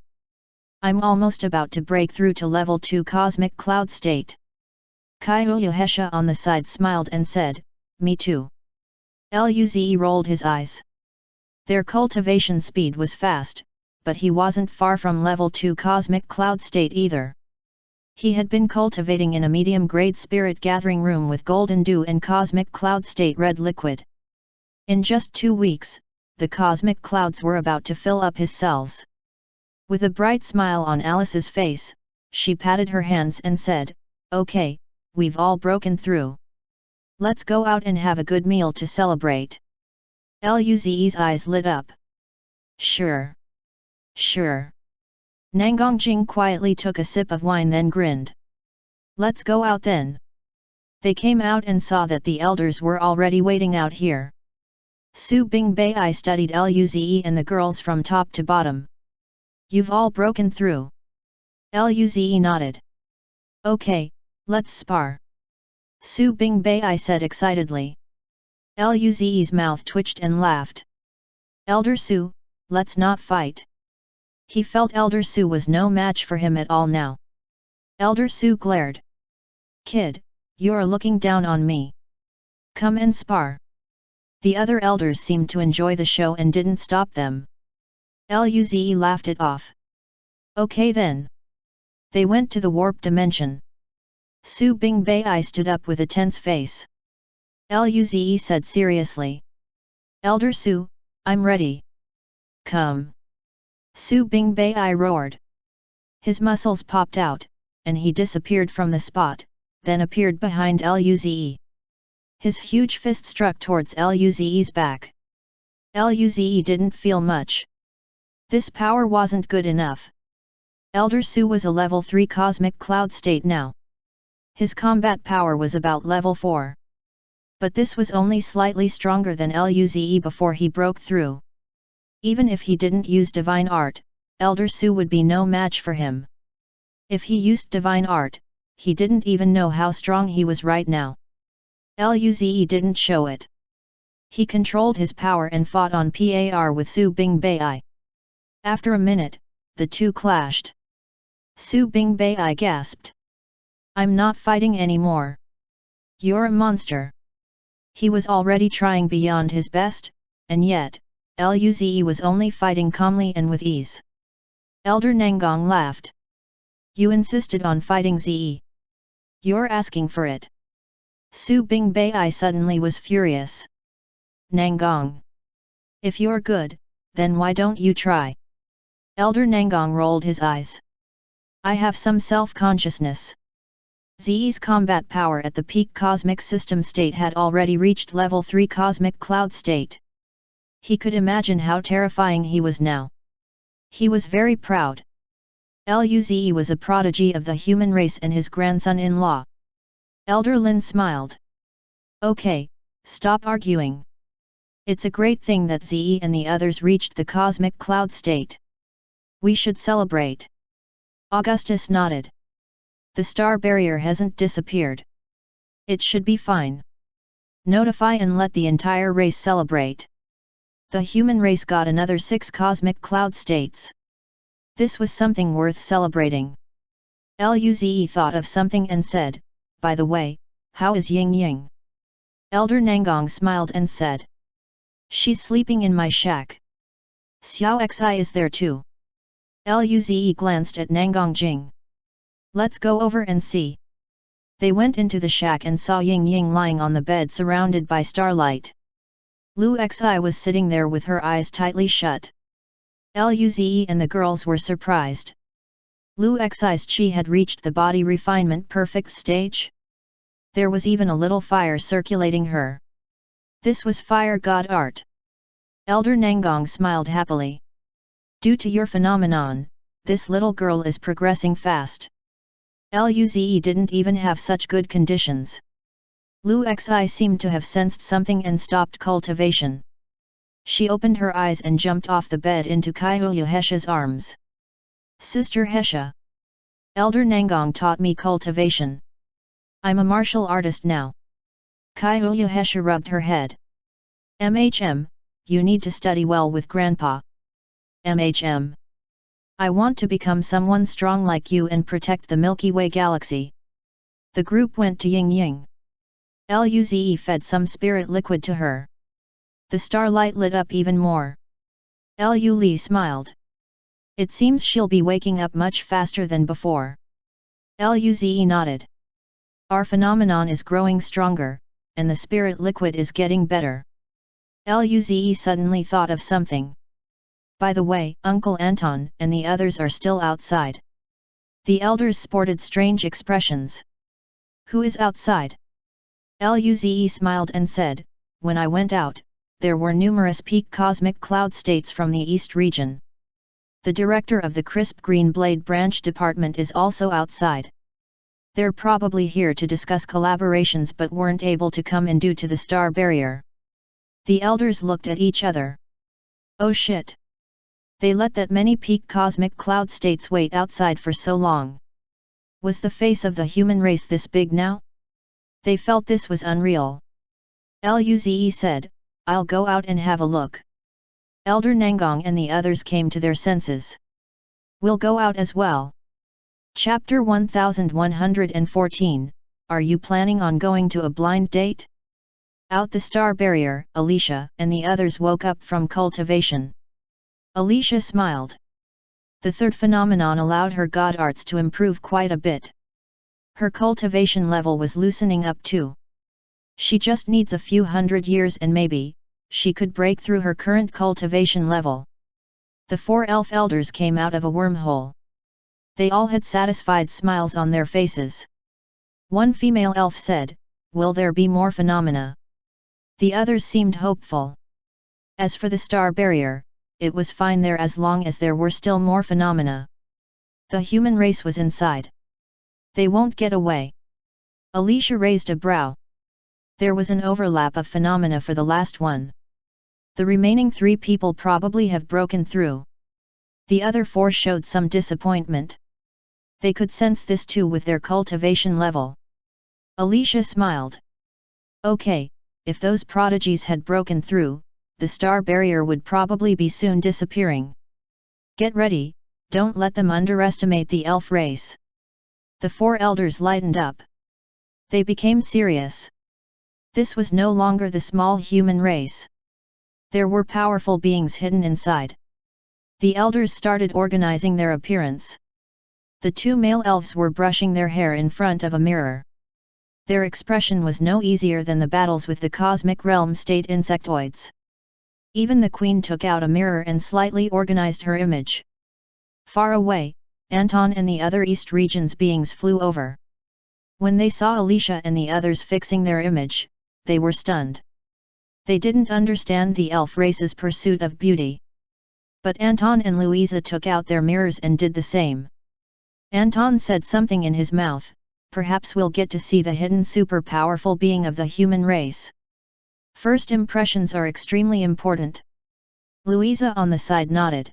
I'm almost about to break through to level 2 cosmic cloud state. Kaiuya Hesha on the side smiled and said, me too. Luze rolled his eyes. Their cultivation speed was fast, but he wasn't far from level 2 cosmic cloud state either. He had been cultivating in a medium-grade spirit gathering room with golden dew and cosmic cloud state red liquid. In just 2 weeks, the cosmic clouds were about to fill up his cells. With a bright smile on Alice's face, she patted her hands and said, okay, we've all broken through. Let's go out and have a good meal to celebrate. Luze's eyes lit up. Sure. Sure. Nangongjing quietly took a sip of wine then grinned. Let's go out then. They came out and saw that the elders were already waiting out here. Su Bingbei studied Luze and the girls from top to bottom. You've all broken through. Luze nodded. Okay, let's spar. Su Bingbei said excitedly. Luze's mouth twitched and laughed. Elder Su, let's not fight. He felt Elder Su was no match for him at all now. Elder Su glared. Kid, you're looking down on me. Come and spar. The other elders seemed to enjoy the show and didn't stop them. Luze laughed it off. Okay then. They went to the warp dimension. Su Bingbei stood up with a tense face. Luze said seriously. Elder Su, I'm ready. Come. Su Bingbei roared. His muscles popped out, and he disappeared from the spot, then appeared behind Luze. His huge fist struck towards Luze's back. Luze didn't feel much. This power wasn't good enough. Elder Su was a level 3 cosmic cloud state now. His combat power was about level 4. But this was only slightly stronger than Luze before he broke through. Even if he didn't use divine art, Elder Su would be no match for him. If he used divine art, he didn't even know how strong he was right now. Luze didn't show it. He controlled his power and fought on par with Su Bingbei. After a minute, the two clashed. Su Bingbei gasped. I'm not fighting anymore. You're a monster. He was already trying beyond his best, and yet, Luze was only fighting calmly and with ease. Elder Nangong laughed. You insisted on fighting Ze. You're asking for it. Su Bingbei suddenly was furious. Nangong. If you're good, then why don't you try? Elder Nangong rolled his eyes. I have some self-consciousness. Ze's combat power at the peak cosmic system state had already reached level 3 cosmic cloud state. He could imagine how terrifying he was now. He was very proud. Luze was a prodigy of the human race and his grandson-in-law. Elder Lin smiled. Okay, stop arguing. It's a great thing that Ze and the others reached the cosmic cloud state. We should celebrate. Augustus nodded. The star barrier hasn't disappeared. It should be fine. Notify and let the entire race celebrate. The human race got another 6 cosmic cloud states. This was something worth celebrating. Luze thought of something and said, by the way, how is Ying Ying? Elder Nangong smiled and said. She's sleeping in my shack. Xiao Xi is there too. Luze glanced at Nangong Jing. Let's go over and see. They went into the shack and saw Ying Ying lying on the bed surrounded by starlight. Lu Xi was sitting there with her eyes tightly shut. Luze and the girls were surprised. Lu Xi's chi had reached the body refinement perfect stage. There was even a little fire circulating her. This was fire god art. Elder Nangong smiled happily. Due to your phenomenon, this little girl is progressing fast. Luze didn't even have such good conditions. Lu Xi seemed to have sensed something and stopped cultivation. She opened her eyes and jumped off the bed into Kaihuya Hesha's arms. Sister Hesha. Elder Nangong taught me cultivation. I'm a martial artist now. Kaihuya Hesha rubbed her head. You need to study well with Grandpa. I want to become someone strong like you and protect the Milky Way galaxy. The group went to Ying Ying. Luze fed some spirit liquid to her. The starlight lit up even more. Lu Li smiled. It seems she'll be waking up much faster than before. Luze nodded. Our phenomenon is growing stronger, and the spirit liquid is getting better. Luze suddenly thought of something. By the way, Uncle Anton and the others are still outside. The elders sported strange expressions. Who is outside? Luze smiled and said, when I went out, there were numerous peak cosmic cloud states from the east region. The director of the Crisp Green Blade Branch Department is also outside. They're probably here to discuss collaborations but weren't able to come in due to the star barrier. The elders looked at each other. Oh shit! They let that many peak cosmic cloud states wait outside for so long. Was the face of the human race this big now? They felt this was unreal. Luze said, I'll go out and have a look. Elder Nangong and the others came to their senses. We'll go out as well. Chapter 1114, Are you planning on going to a blind date? Out the star barrier, Alicia and the others woke up from cultivation. Alicia smiled. The third phenomenon allowed her god arts to improve quite a bit. Her cultivation level was loosening up too. She just needs a few hundred years and maybe, she could break through her current cultivation level. The 4 elf elders came out of a wormhole. They all had satisfied smiles on their faces. One female elf said, will there be more phenomena? The others seemed hopeful. As for the star barrier, it was fine there as long as there were still more phenomena. The human race was inside. They won't get away. Alicia raised a brow. There was an overlap of phenomena for the last one. The remaining 3 people probably have broken through. The other 4 showed some disappointment. They could sense this too with their cultivation level. Alicia smiled. Okay, if those prodigies had broken through, the star barrier would probably be soon disappearing. Get ready, Don't let them underestimate the elf race. The four elders lightened up. They became serious. This was no longer the small human race. There were powerful beings hidden inside. The elders started organizing their appearance. The two male elves were brushing their hair in front of a mirror. Their expression was no easier than the battles with the cosmic realm state insectoids. Even the queen took out a mirror and slightly organized her image. Far away, Anton and the other East region's beings flew over. When they saw Alicia and the others fixing their image, they were stunned. They didn't understand the elf race's pursuit of beauty. But Anton and Louisa took out their mirrors and did the same. Anton said something in his mouth, perhaps we'll get to see the hidden super powerful being of the human race. First impressions are extremely important. Louisa on the side nodded.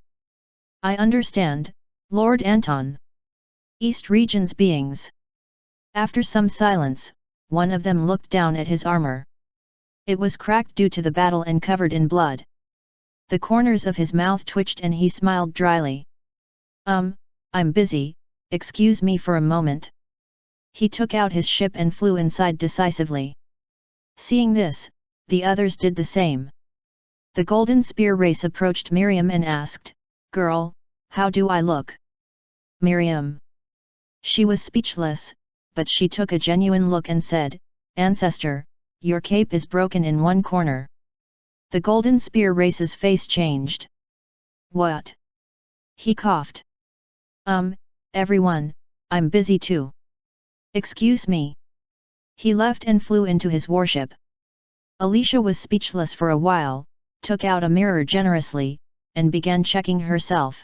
I understand, Lord Anton. East region's beings. After some silence, one of them looked down at his armor. It was cracked due to the battle and covered in blood. The corners of his mouth twitched and he smiled dryly. I'm busy, excuse me for a moment. He took out his ship and flew inside decisively. Seeing this, the others did the same. The Golden Spear race approached Miriam and asked, Girl, how do I look? Miriam. She was speechless, but she took a genuine look and said, Ancestor, your cape is broken in one corner. The Golden Spear race's face changed. What? He coughed. Everyone, I'm busy too. Excuse me. He left and flew into his warship. Alicia was speechless for a while, took out a mirror generously, and began checking herself.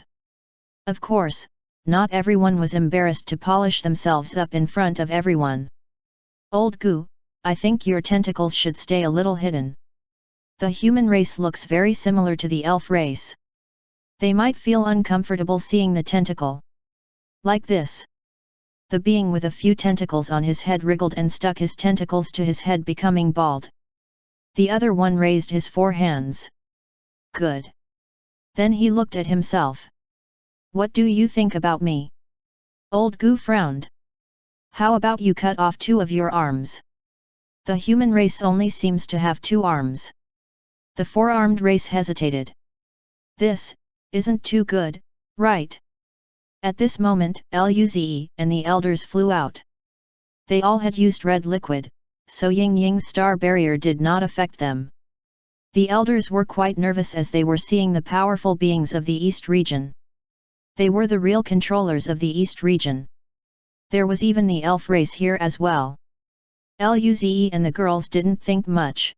Of course, not everyone was embarrassed to polish themselves up in front of everyone. Old Goo, I think your tentacles should stay a little hidden. The human race looks very similar to the elf race. They might feel uncomfortable seeing the tentacle. Like this. The being with a few tentacles on his head wriggled and stuck his tentacles to his head, becoming bald. The other one raised his 4 hands. Good. Then he looked at himself. What do you think about me? Old Goo frowned. How about you cut off 2 of your arms? The human race only seems to have 2 arms. The 4-armed race hesitated. This isn't too good, right? At this moment, Luze and the elders flew out. They all had used red liquid, so Ying Ying's star barrier did not affect them. The elders were quite nervous as they were seeing the powerful beings of the East region. They were the real controllers of the East region. There was even the elf race here as well. Luze and the girls didn't think much.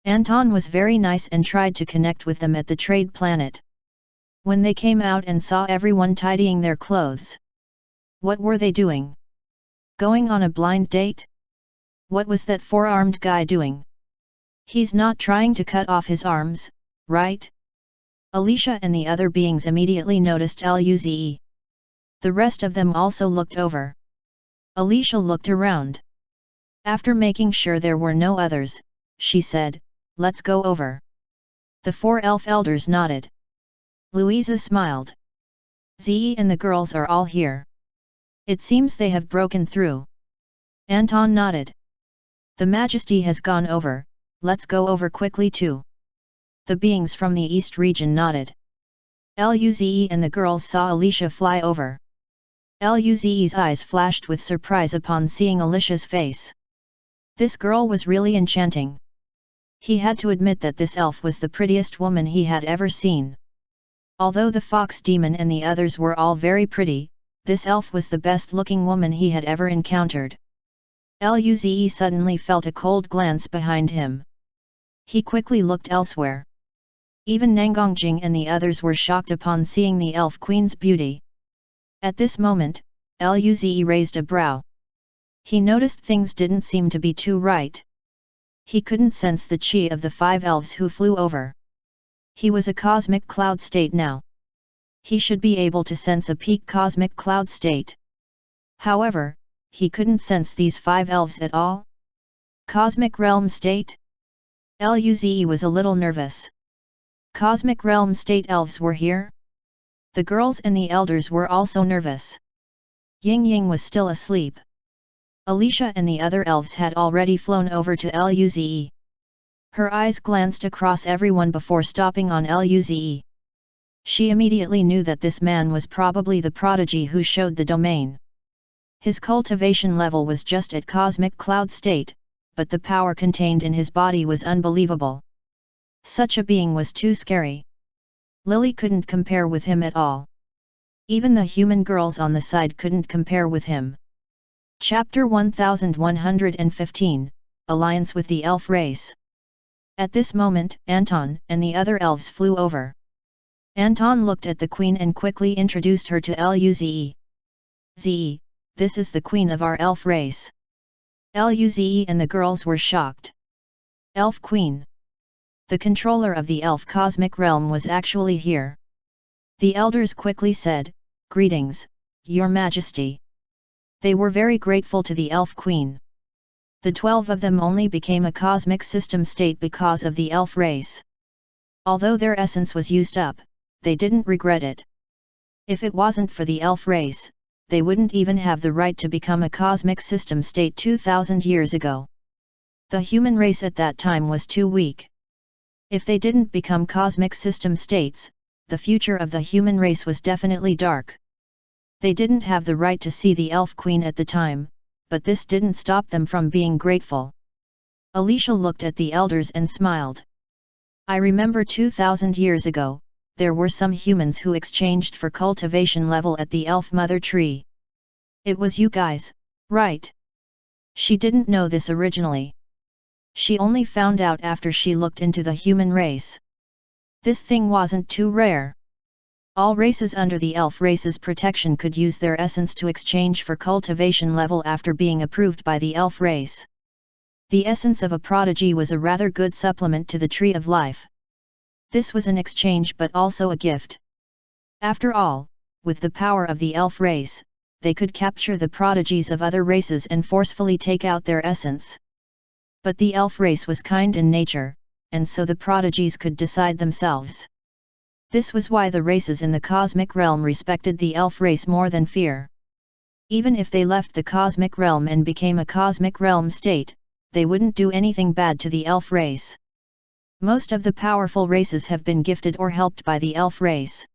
Anton was very nice and tried to connect with them at the trade planet. When they came out and saw everyone tidying their clothes. What were they doing? Going on a blind date? What was that 4-armed guy doing? He's not trying to cut off his arms, right? Alicia and the other beings immediately noticed Luze. The rest of them also looked over. Alicia looked around. After making sure there were no others, she said, Let's go over. The 4 elf elders nodded. Louisa smiled. Ze and the girls are all here. It seems they have broken through. Anton nodded. The Majesty has gone over, let's go over quickly too. The beings from the East region nodded. Luze and the girls saw Alicia fly over. Luze's eyes flashed with surprise upon seeing Alicia's face. This girl was really enchanting. He had to admit that this elf was the prettiest woman he had ever seen. Although the fox demon and the others were all very pretty, this elf was the best-looking woman he had ever encountered. Luze suddenly felt a cold glance behind him. He quickly looked elsewhere. Even Nangongjing and the others were shocked upon seeing the elf queen's beauty. At this moment, Luze raised a brow. He noticed things didn't seem to be too right. He couldn't sense the chi of the 5 elves who flew over. He was a cosmic cloud state now. He should be able to sense a peak cosmic cloud state. However, he couldn't sense these 5 elves at all. Cosmic realm state? Luze was a little nervous. Cosmic realm state elves were here? The girls and the elders were also nervous. Ying Ying was still asleep. Alicia and the other elves had already flown over to Luze. Her eyes glanced across everyone before stopping on Luze. She immediately knew that this man was probably the prodigy who showed the domain. His cultivation level was just at cosmic cloud state, but the power contained in his body was unbelievable. Such a being was too scary. Lily couldn't compare with him at all. Even the human girls on the side couldn't compare with him. Chapter 1115, Alliance with the Elf Race. At this moment, Anton and the other elves flew over. Anton looked at the queen and quickly introduced her to Luze. Ze, this is the queen of our elf race. Luze and the girls were shocked. Elf Queen. The controller of the elf cosmic realm was actually here. The elders quickly said, "Greetings, Your Majesty." They were very grateful to the Elf Queen. The 12 of them only became a cosmic system state because of the elf race. Although their essence was used up, they didn't regret it. If it wasn't for the elf race, they wouldn't even have the right to become a cosmic system state 2000 years ago. The human race at that time was too weak. If they didn't become cosmic system states, the future of the human race was definitely dark. They didn't have the right to see the Elf Queen at the time, but this didn't stop them from being grateful. Alicia looked at the elders and smiled. I remember 2000 years ago, there were some humans who exchanged for cultivation level at the Elf Mother Tree. It was you guys, right? She didn't know this originally. She only found out after she looked into the human race. This thing wasn't too rare. All races under the elf race's protection could use their essence to exchange for cultivation level after being approved by the elf race. The essence of a prodigy was a rather good supplement to the Tree of Life. This was an exchange but also a gift. After all, with the power of the elf race, they could capture the prodigies of other races and forcefully take out their essence. But the elf race was kind in nature, and so the prodigies could decide themselves. This was why the races in the cosmic realm respected the elf race more than fear. Even if they left the cosmic realm and became a cosmic realm state, they wouldn't do anything bad to the elf race. Most of the powerful races have been gifted or helped by the elf race.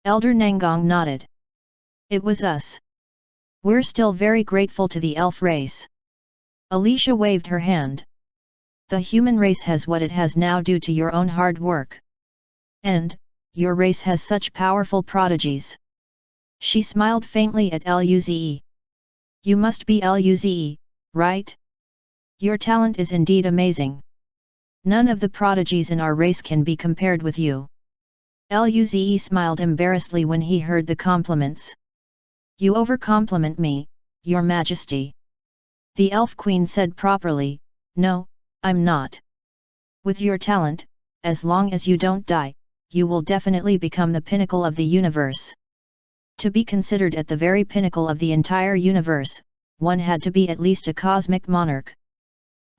Elder Nangong nodded. It was us. We're still very grateful to the elf race. Alicia waved her hand. The human race has what it has now due to your own hard work. And, your race has such powerful prodigies. She smiled faintly at Luze. You must be Luze, right? Your talent is indeed amazing. None of the prodigies in our race can be compared with you. Luze smiled embarrassedly when he heard the compliments. You over-compliment me, Your Majesty. The Elf Queen said properly, No, I'm not. With your talent, as long as you don't die, you will definitely become the pinnacle of the universe. To be considered at the very pinnacle of the entire universe, one had to be at least a cosmic monarch.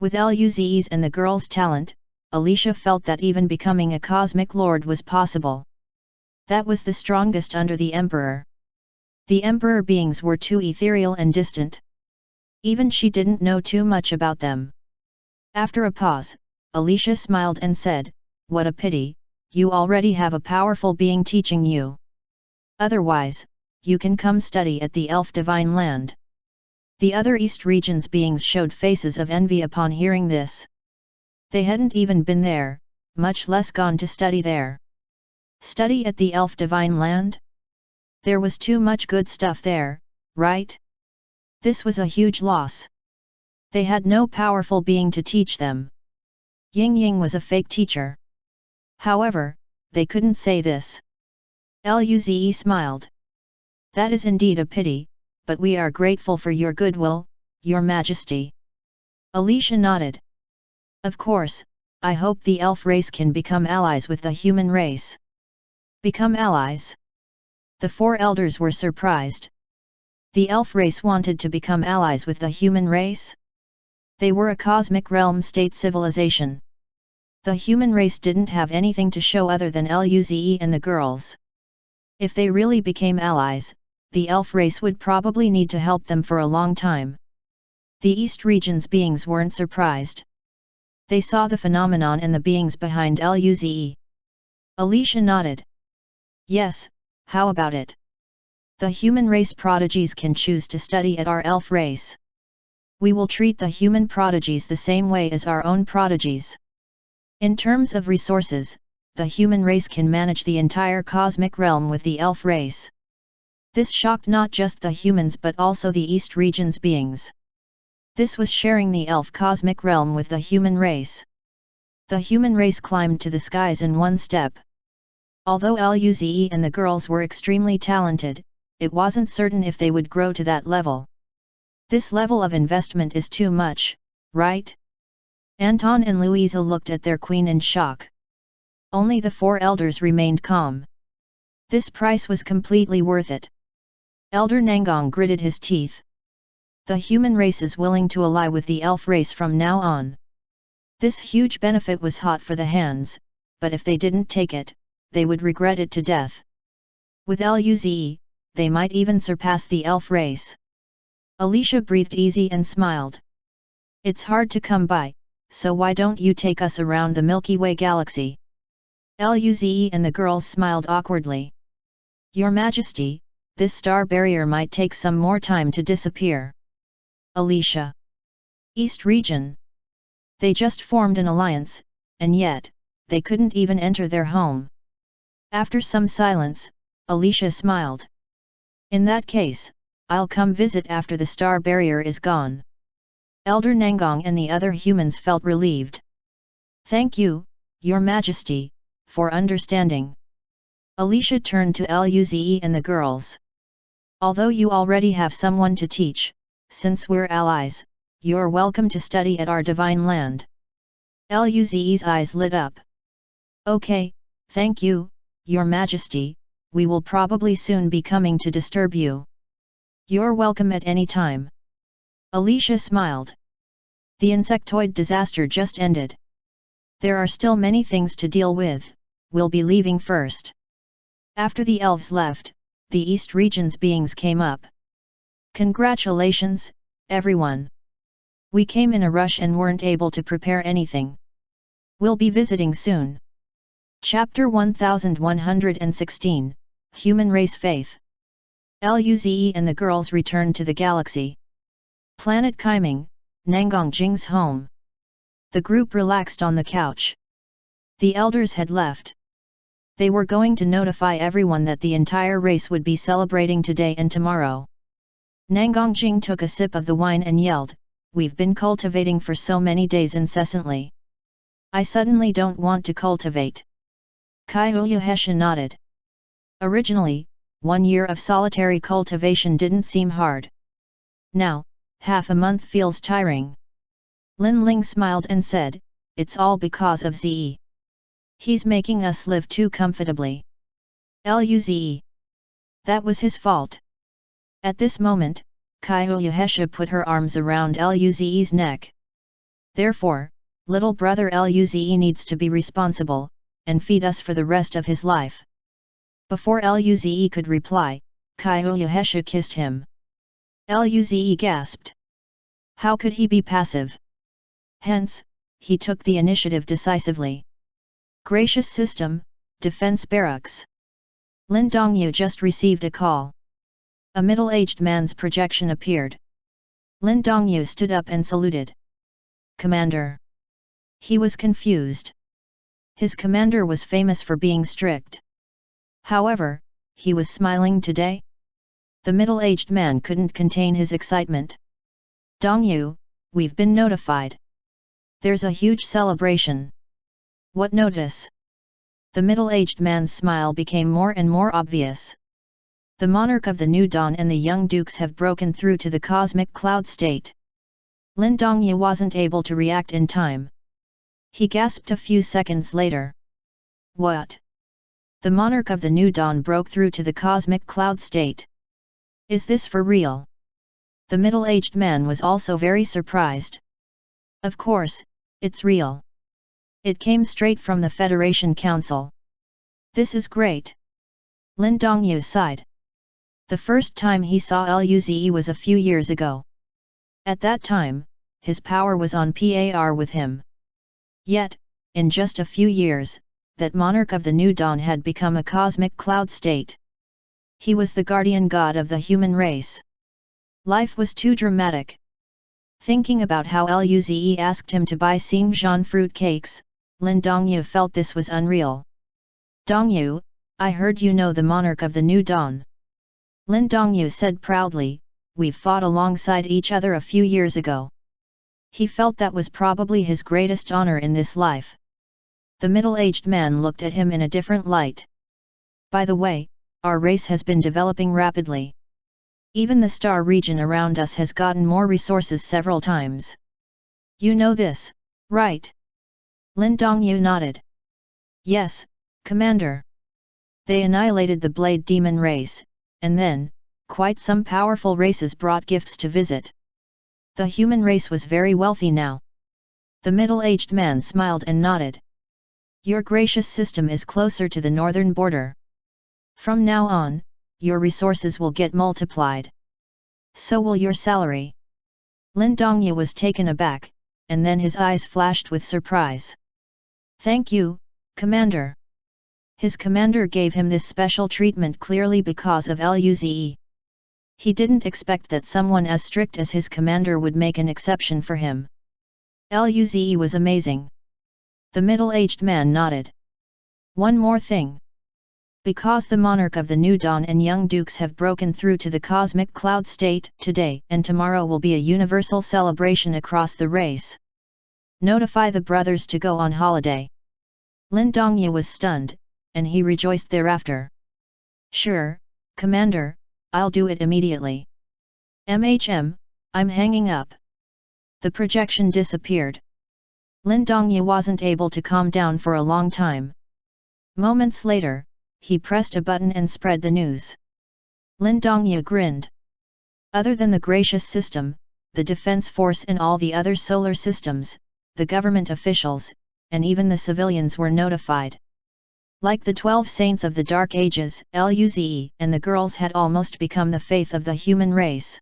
With Luze's and the girl's talent, Alicia felt that even becoming a cosmic lord was possible. That was the strongest under the Emperor. The Emperor beings were too ethereal and distant. Even she didn't know too much about them. After a pause, Alicia smiled and said, What a pity, you already have a powerful being teaching you. Otherwise, you can come study at the Elf Divine Land. The other East Region's beings showed faces of envy upon hearing this. They hadn't even been there, much less gone to study there. Study at the Elf Divine Land? There was too much good stuff there, right? This was a huge loss. They had no powerful being to teach them. Ying Ying was a fake teacher. However, they couldn't say this. Luze smiled. That is indeed a pity, but we are grateful for your goodwill, Your Majesty. Alicia nodded. Of course, I hope the elf race can become allies with the human race. Become allies? The four elders were surprised. The elf race wanted to become allies with the human race? They were a cosmic realm state civilization. The human race didn't have anything to show other than Luze and the girls. If they really became allies, the elf race would probably need to help them for a long time. The East region's beings weren't surprised. They saw the phenomenon and the beings behind Luze. Alicia nodded. Yes, how about it? The human race prodigies can choose to study at our elf race. We will treat the human prodigies the same way as our own prodigies. In terms of resources, the human race can manage the entire cosmic realm with the elf race. This shocked not just the humans but also the East region's beings. This was sharing the elf cosmic realm with the human race. The human race climbed to the skies in one step. Although Luze and the girls were extremely talented, it wasn't certain if they would grow to that level. This level of investment is too much, right? Anton and Louisa looked at their queen in shock. Only the four elders remained calm. This price was completely worth it. Elder Nangong gritted his teeth. The human race is willing to ally with the elf race from now on. This huge benefit was hot for the hands, but if they didn't take it, they would regret it to death. With Luze, they might even surpass the elf race. Alicia breathed easy and smiled. It's hard to come by, so why don't you take us around the Milky Way galaxy? Luze and the girls smiled awkwardly. Your Majesty, this star barrier might take some more time to disappear. Alicia. East region. They just formed an alliance, and yet, they couldn't even enter their home. After some silence, Alicia smiled. In that case, I'll come visit after the star barrier is gone. Elder Nangong and the other humans felt relieved. Thank you, Your Majesty, for understanding. Alicia turned to Luze and the girls. Although you already have someone to teach, since we're allies, you're welcome to study at our divine land. Luze's eyes lit up. Okay, thank you, Your Majesty, we will probably soon be coming to disturb you. You're welcome at any time. Alicia smiled. The insectoid disaster just ended. There are still many things to deal with, we'll be leaving first. After the elves left, the East region's beings came up. Congratulations, everyone. We came in a rush and weren't able to prepare anything. We'll be visiting soon. Chapter 1116, Human Race Faith. Luze and the girls returned to the galaxy. Planet Kaiming, Nangong Jing's home. The group relaxed on the couch. The elders had left. They were going to notify everyone that the entire race would be celebrating today and tomorrow. Nangong Jing took a sip of the wine and yelled, "We've been cultivating for so many days incessantly. I suddenly don't want to cultivate." Kaiuyuhesha nodded. Originally, 1 year of solitary cultivation didn't seem hard. Now, half a month feels tiring. Lin Ling smiled and said, "It's all because of Ze. He's making us live too comfortably." Luze. That was his fault. At this moment, Kaiuyuhesha put her arms around Luze's neck. Therefore, little brother Luze needs to be responsible, and feed us for the rest of his life. Before Luze could reply, Kaiuyuhesha kissed him. Luze gasped. How could he be passive? Hence, he took the initiative decisively. Gracious System, Defense Barracks. Lin Dongyu just received a call. A middle-aged man's projection appeared. Lin Dongyu stood up and saluted. Commander. He was confused. His commander was famous for being strict. However, he was smiling today. The middle-aged man couldn't contain his excitement. Dongyu, we've been notified. There's a huge celebration. What notice? The middle-aged man's smile became more and more obvious. The monarch of the New Dawn and the young dukes have broken through to the cosmic cloud state. Lin Dongyu wasn't able to react in time. He gasped a few seconds later. What? The monarch of the New Dawn broke through to the cosmic cloud state. Is this for real? The middle-aged man was also very surprised. Of course, it's real. It came straight from the Federation Council. This is great. Lin Dongyu sighed. The first time he saw Luze was a few years ago. At that time, his power was on par with him. Yet, in just a few years, that monarch of the new dawn had become a cosmic cloud state. He was the guardian god of the human race. Life was too dramatic. Thinking about how Luze asked him to buy Xingjian fruit cakes, Lin Dongyu felt this was unreal. Dongyu, I heard you know the monarch of the new dawn. Lin Dongyu said proudly, we've fought alongside each other a few years ago. He felt that was probably his greatest honor in this life. The middle-aged man looked at him in a different light. By the way, our race has been developing rapidly. Even the star region around us has gotten more resources several times. You know this, right? Lin Dongyu nodded. Yes, Commander. They annihilated the Blade Demon race, and then, quite some powerful races brought gifts to visit. The human race was very wealthy now. The middle-aged man smiled and nodded. Your gracious system is closer to the northern border. From now on, your resources will get multiplied. So will your salary. Lin Dongyu was taken aback, and then his eyes flashed with surprise. Thank you, Commander. His commander gave him this special treatment clearly because of Luze. He didn't expect that someone as strict as his commander would make an exception for him. Luze was amazing. The middle-aged man nodded. One more thing. Because the monarch of the new dawn and young dukes have broken through to the cosmic cloud state, today and tomorrow will be a universal celebration across the race. Notify the brothers to go on holiday. Lin Dongyu was stunned, and he rejoiced thereafter. Sure, Commander, I'll do it immediately. I'm hanging up. The projection disappeared. Lin Dongyu wasn't able to calm down for a long time. Moments later, he pressed a button and spread the news. Lin Dongyu grinned. Other than the gracious system, the defense force and all the other solar systems, the government officials, and even the civilians were notified. Like the 12 saints of the Dark Ages, Luze and the girls had almost become the faith of the human race.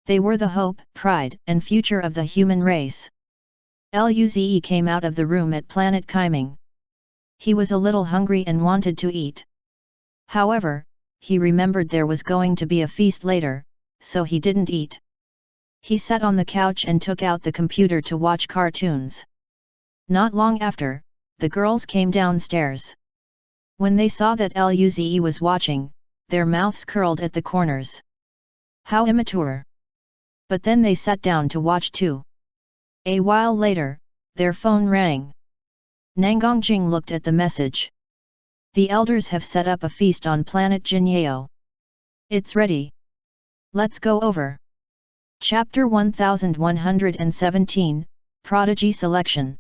They were the hope, pride, and future of the human race. Luze came out of the room at Planet Kaiming. He was a little hungry and wanted to eat. However, he remembered there was going to be a feast later, so he didn't eat. He sat on the couch and took out the computer to watch cartoons. Not long after, the girls came downstairs. When they saw that Luze was watching, their mouths curled at the corners. How immature! But then they sat down to watch too. A while later, their phone rang. Nangongjing looked at the message. The elders have set up a feast on planet Jinyeo. It's ready. Let's go over. Chapter 1117, Prodigy Selection.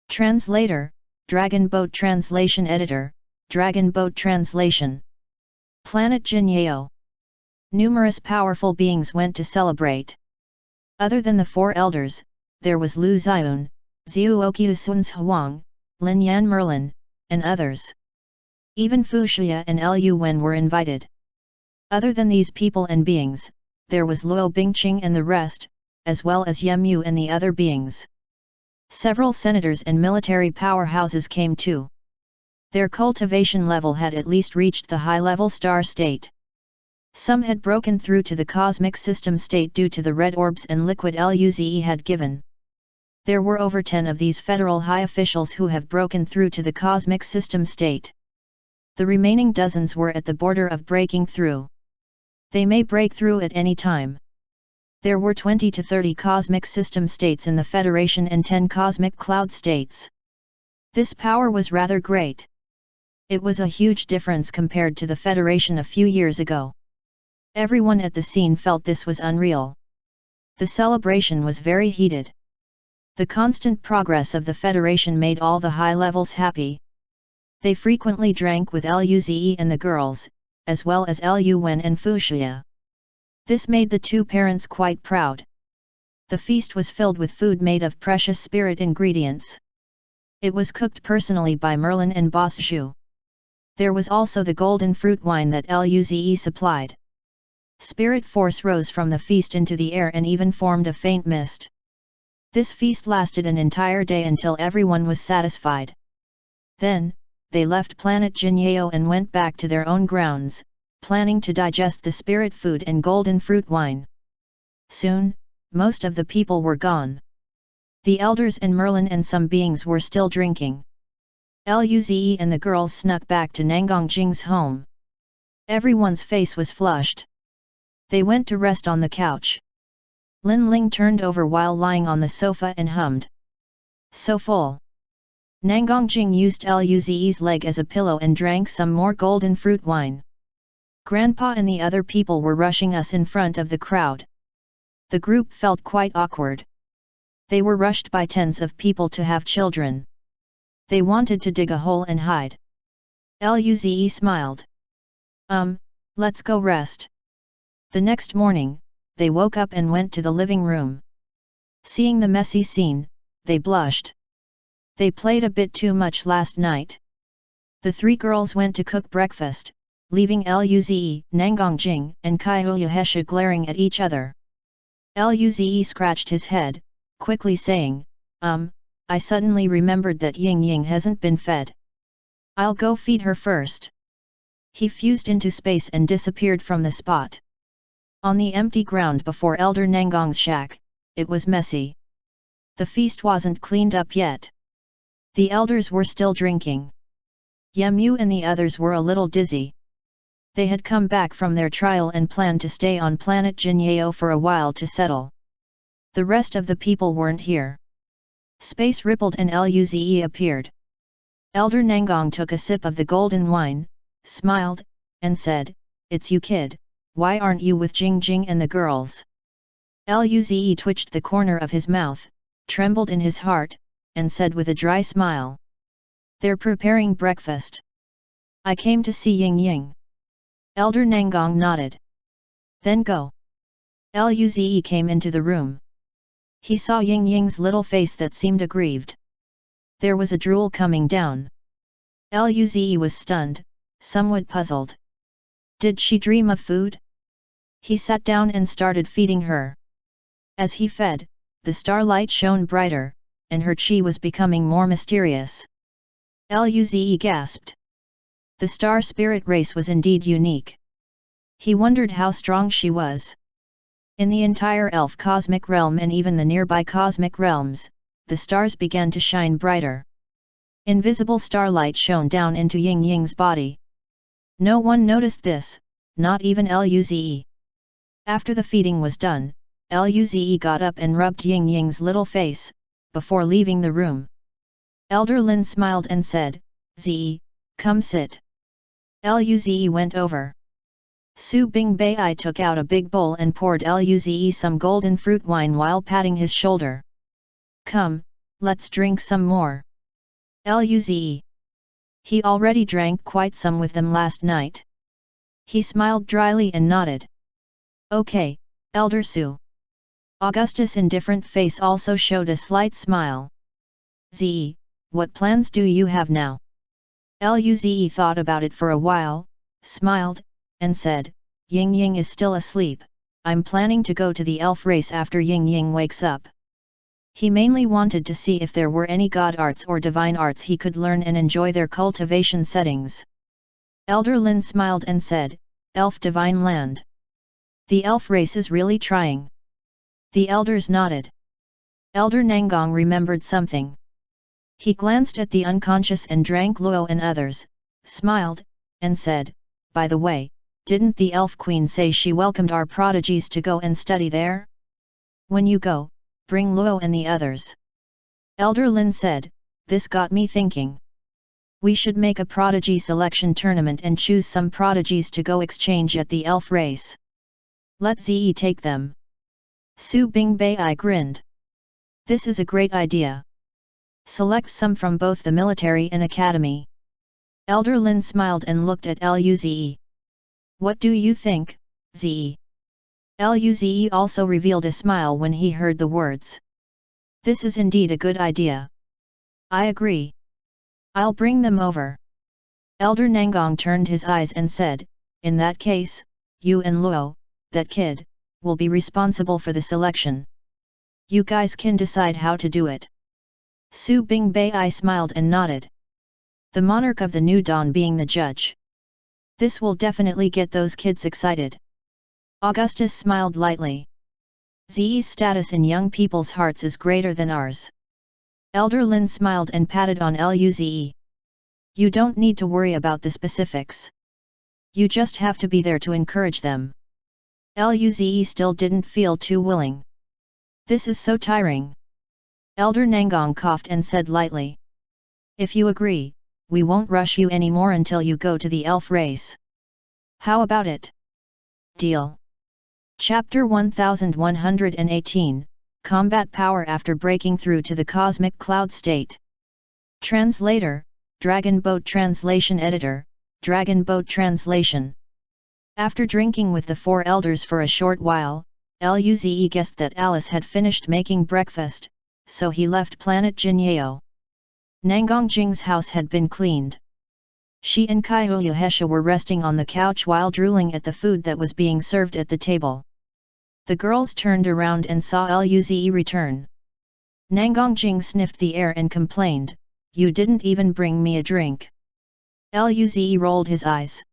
Translator, Dragon Boat Translation Editor, Dragon Boat Translation. Planet Jinyeo. Numerous powerful beings went to celebrate. Other than the four elders, there was Lu Xiun, Zhuoqiu Sun's Huang, Lin Yan Merlin, and others. Even Fu Xia and Lu Wen were invited. Other than these people and beings, there was Luo Bingqing and the rest, as well as Yemu and the other beings. Several senators and military powerhouses came too. Their cultivation level had at least reached the high-level star state. Some had broken through to the cosmic system state due to the red orbs and liquid Luze had given. There were over 10 of these federal high officials who have broken through to the cosmic system state. The remaining dozens were at the border of breaking through. They may break through at any time. There were 20 to 30 cosmic system states in the Federation and 10 cosmic cloud states. This power was rather great. It was a huge difference compared to the Federation a few years ago. Everyone at the scene felt this was unreal. The celebration was very heated. The constant progress of the Federation made all the high levels happy. They frequently drank with Luze and the girls, as well as Lu Wen and Fu Xia. This made the two parents quite proud. The feast was filled with food made of precious spirit ingredients. It was cooked personally by Merlin and Boss Zhu. There was also the golden fruit wine that Luze supplied. Spirit force rose from the feast into the air and even formed a faint mist. This feast lasted an entire day until everyone was satisfied. Then, they left planet Jinyeo and went back to their own grounds, planning to digest the spirit food and golden fruit wine. Soon, most of the people were gone. The elders and Merlin and some beings were still drinking. Luze and the girls snuck back to Nangang Jing's home. Everyone's face was flushed. They went to rest on the couch. Lin Ling turned over while lying on the sofa and hummed. So full. Nangang Jing used Luze's leg as a pillow and drank some more golden fruit wine. Grandpa and the other people were rushing us in front of the crowd. The group felt quite awkward. They were rushed by tens of people to have children. They wanted to dig a hole and hide. Luze smiled. Let's go rest. The next morning, they woke up and went to the living room. Seeing the messy scene, they blushed. They played a bit too much last night. The three girls went to cook breakfast, leaving Luze, Nangang Jing and Kaiyuhesha glaring at each other. Luze scratched his head, quickly saying, I suddenly remembered that Ying Ying hasn't been fed. I'll go feed her first. He fused into space and disappeared from the spot. On the empty ground before Elder Nangong's shack, it was messy. The feast wasn't cleaned up yet. The elders were still drinking. Yemu and the others were a little dizzy. They had come back from their trial and planned to stay on planet Jinyeo for a while to settle. The rest of the people weren't here. Space rippled and Luze appeared. Elder Nangang took a sip of the golden wine, smiled, and said, "It's you, kid, why aren't you with Jing Jing and the girls?" Luze twitched the corner of his mouth, trembled in his heart, and said with a dry smile, "They're preparing breakfast. I came to see Ying Ying." Elder Nangang nodded. "Then go." Luze came into the room. He saw Ying Ying's little face that seemed aggrieved. There was a drool coming down. Luze was stunned, somewhat puzzled. Did she dream of food? He sat down and started feeding her. As he fed, the starlight shone brighter, and her chi was becoming more mysterious. Luze gasped. The star spirit race was indeed unique. He wondered how strong she was. In the entire elf cosmic realm and even the nearby cosmic realms, the stars began to shine brighter. Invisible starlight shone down into Ying Ying's body. No one noticed this, not even Luze. After the feeding was done, Luze got up and rubbed Ying Ying's little face, before leaving the room. Elder Lin smiled and said, "Zi, come sit." Luze went over. Su Bingbai took out a big bowl and poured Luze some golden fruit wine while patting his shoulder. "Come, let's drink some more." Luze. He already drank quite some with them last night. He smiled dryly and nodded. "Okay, Elder Su." Augustus' indifferent face also showed a slight smile. "Zi, what plans do you have now?" Luze thought about it for a while, smiled, and said, "Ying Ying is still asleep. I'm planning to go to the elf race after Ying Ying wakes up." He mainly wanted to see if there were any god arts or divine arts he could learn and enjoy their cultivation settings. Elder Lin smiled and said, "Elf divine land. The elf race is really trying." The elders nodded. Elder Nangang remembered something. He glanced at the unconscious and drank Luo and others, smiled, and said, "By the way, didn't the elf queen say she welcomed our prodigies to go and study there? When you go, bring Luo and the others." Elder Lin said, "This got me thinking. We should make a prodigy selection tournament and choose some prodigies to go exchange at the elf race. Let Zi take them." Su Bingbai grinned. "This is a great idea. Select some from both the military and academy." Elder Lin smiled and looked at Luze. "What do you think, Zi?" Luze also revealed a smile when he heard the words. "This is indeed a good idea. I agree. I'll bring them over." Elder Nangong turned his eyes and said, "In that case, you and Luo, that kid, will be responsible for the selection. You guys can decide how to do it." Su Bingbei smiled and nodded. The monarch of the new dawn being the judge. This will definitely get those kids excited. Augustus smiled lightly. Zi's status in young people's hearts is greater than ours. Elder Lin smiled and patted on Luze. You don't need to worry about the specifics. You just have to be there to encourage them. Luze still didn't feel too willing. This is so tiring. Elder Nangong coughed and said lightly. If you agree, we won't rush you anymore until you go to the elf race. How about it? Deal. Chapter 1118, Combat Power after breaking through to the cosmic cloud state. Translator, Dragon Boat Translation Editor, Dragon Boat Translation. After drinking with the four elders for a short while, Luze guessed that Alice had finished making breakfast, so he left planet Jinyeo. Nangong Jing's house had been cleaned. She and Kaiyuhesha were resting on the couch while drooling at the food that was being served at the table. The girls turned around and saw Luze return. Nangong Jing sniffed the air and complained, "You didn't even bring me a drink." Luze rolled his eyes.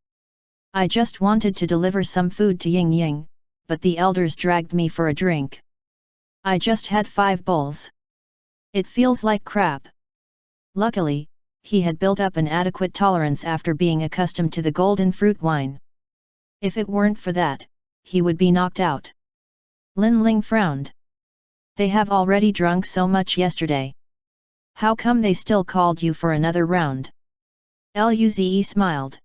"I just wanted to deliver some food to Ying Ying, but the elders dragged me for a drink. I just had 5 bowls. It feels like crap." Luckily, he had built up an adequate tolerance after being accustomed to the golden fruit wine. If it weren't for that, he would be knocked out. Lin Ling frowned. "They have already drunk so much yesterday. How come they still called you for another round?" Luze smiled.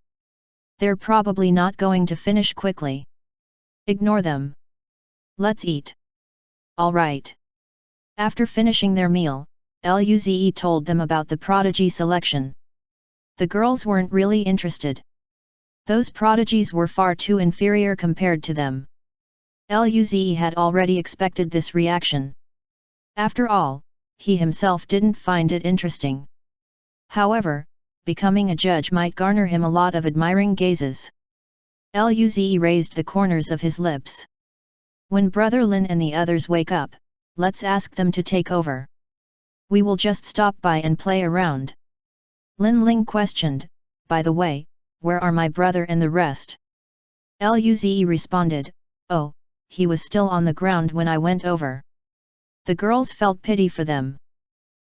"They're probably not going to finish quickly. Ignore them. Let's eat." "All right." After finishing their meal, Luze told them about the prodigy selection. The girls weren't really interested. Those prodigies were far too inferior compared to them. Luze had already expected this reaction. After all, he himself didn't find it interesting. However, becoming a judge might garner him a lot of admiring gazes. Luze raised the corners of his lips. "When Brother Lin and the others wake up, let's ask them to take over. We will just stop by and play around." Lin Ling questioned, "By the way, where are my brother and the rest?" Luze responded, "Oh, he was still on the ground when I went over." The girls felt pity for them.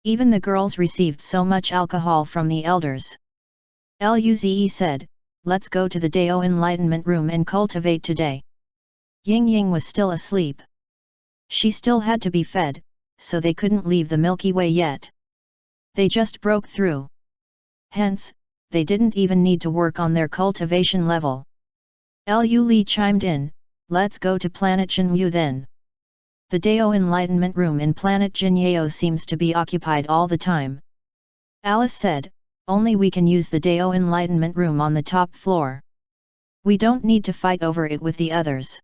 Even the girls received so much alcohol from the elders. Luze said, "Let's go to the Dao Enlightenment Room and cultivate today." Ying Ying was still asleep. She still had to be fed, so they couldn't leave the Milky Way yet. They just broke through. Hence, they didn't even need to work on their cultivation level. Lu Li chimed in, "Let's go to planet Jinyu then. The Dao Enlightenment Room in planet Jinyeo seems to be occupied all the time." Alice said, "Only we can use the Dao Enlightenment Room on the top floor. We don't need to fight over it with the others."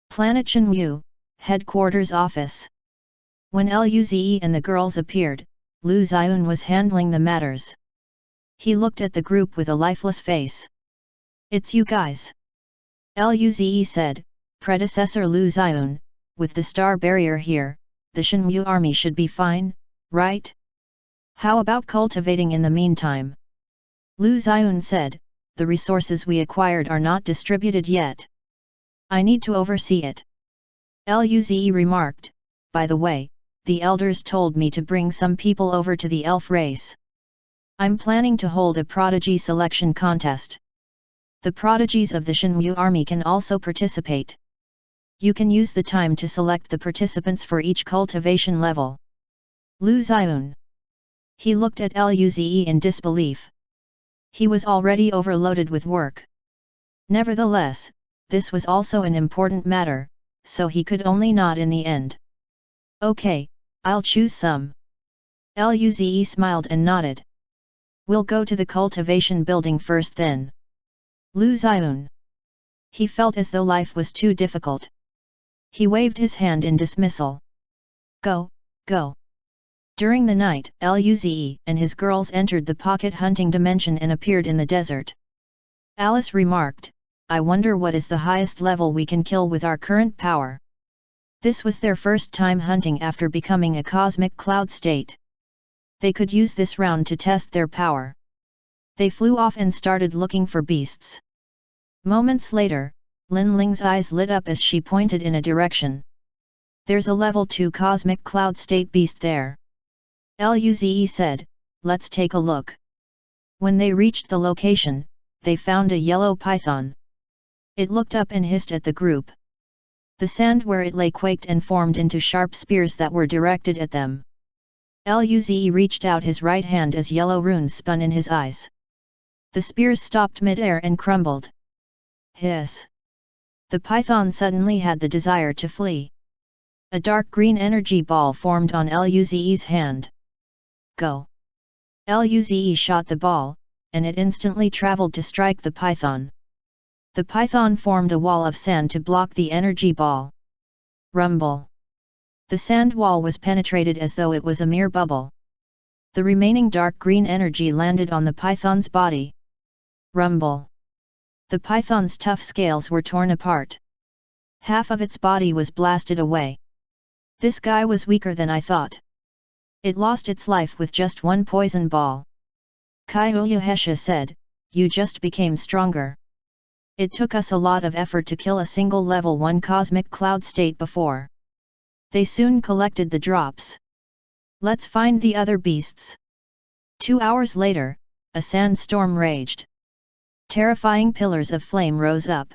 Planet Jinyu, Headquarters Office. When Luze and the girls appeared, Lu Xiun was handling the matters. He looked at the group with a lifeless face. "It's you guys." Luze said, "Predecessor Lu Xiun, with the star barrier here, the Shenyu army should be fine, right? How about cultivating in the meantime?" Lu Xiun said, "The resources we acquired are not distributed yet. I need to oversee it." Luze remarked, "By the way, the elders told me to bring some people over to the elf race. I'm planning to hold a prodigy selection contest. The prodigies of the Shenyu army can also participate. You can use the time to select the participants for each cultivation level." Lu Xiun. He looked at Luze in disbelief. He was already overloaded with work. Nevertheless, this was also an important matter, so he could only nod in the end. "Okay, I'll choose some." Luze smiled and nodded. "We'll go to the cultivation building first then." Lu Xiun. He felt as though life was too difficult. He waved his hand in dismissal. "Go, go. During the night, Luze and his girls entered the pocket hunting dimension and appeared in the desert. Alice remarked, "I wonder what is the highest level we can kill with our current power." This was their first time hunting after becoming a cosmic cloud state. They could use this round to test their power. They flew off and started looking for beasts. Moments later, Lin Ling's eyes lit up as she pointed in a direction. "There's a level 2 cosmic cloud state beast there," Luze said. "Let's take a look." When they reached the location, they found a yellow python. It looked up and hissed at the group. The sand where it lay quaked and formed into sharp spears that were directed at them. Luze reached out his right hand as yellow runes spun in his eyes. The spears stopped mid-air and crumbled. Hiss! The python suddenly had the desire to flee. A dark green energy ball formed on Luze's hand. "Go!" Luze shot the ball, and it instantly traveled to strike the python. The python formed a wall of sand to block the energy ball. Rumble! The sand wall was penetrated as though it was a mere bubble. The remaining dark green energy landed on the python's body. Rumble! The python's tough scales were torn apart. Half of its body was blasted away. "This guy was weaker than I thought. It lost its life with just one poison ball." Kyoyuhesha said, "You just became stronger. It took us a lot of effort to kill a single level 1 cosmic cloud state before." They soon collected the drops. "Let's find the other beasts." 2 hours later, a sandstorm raged. Terrifying pillars of flame rose up.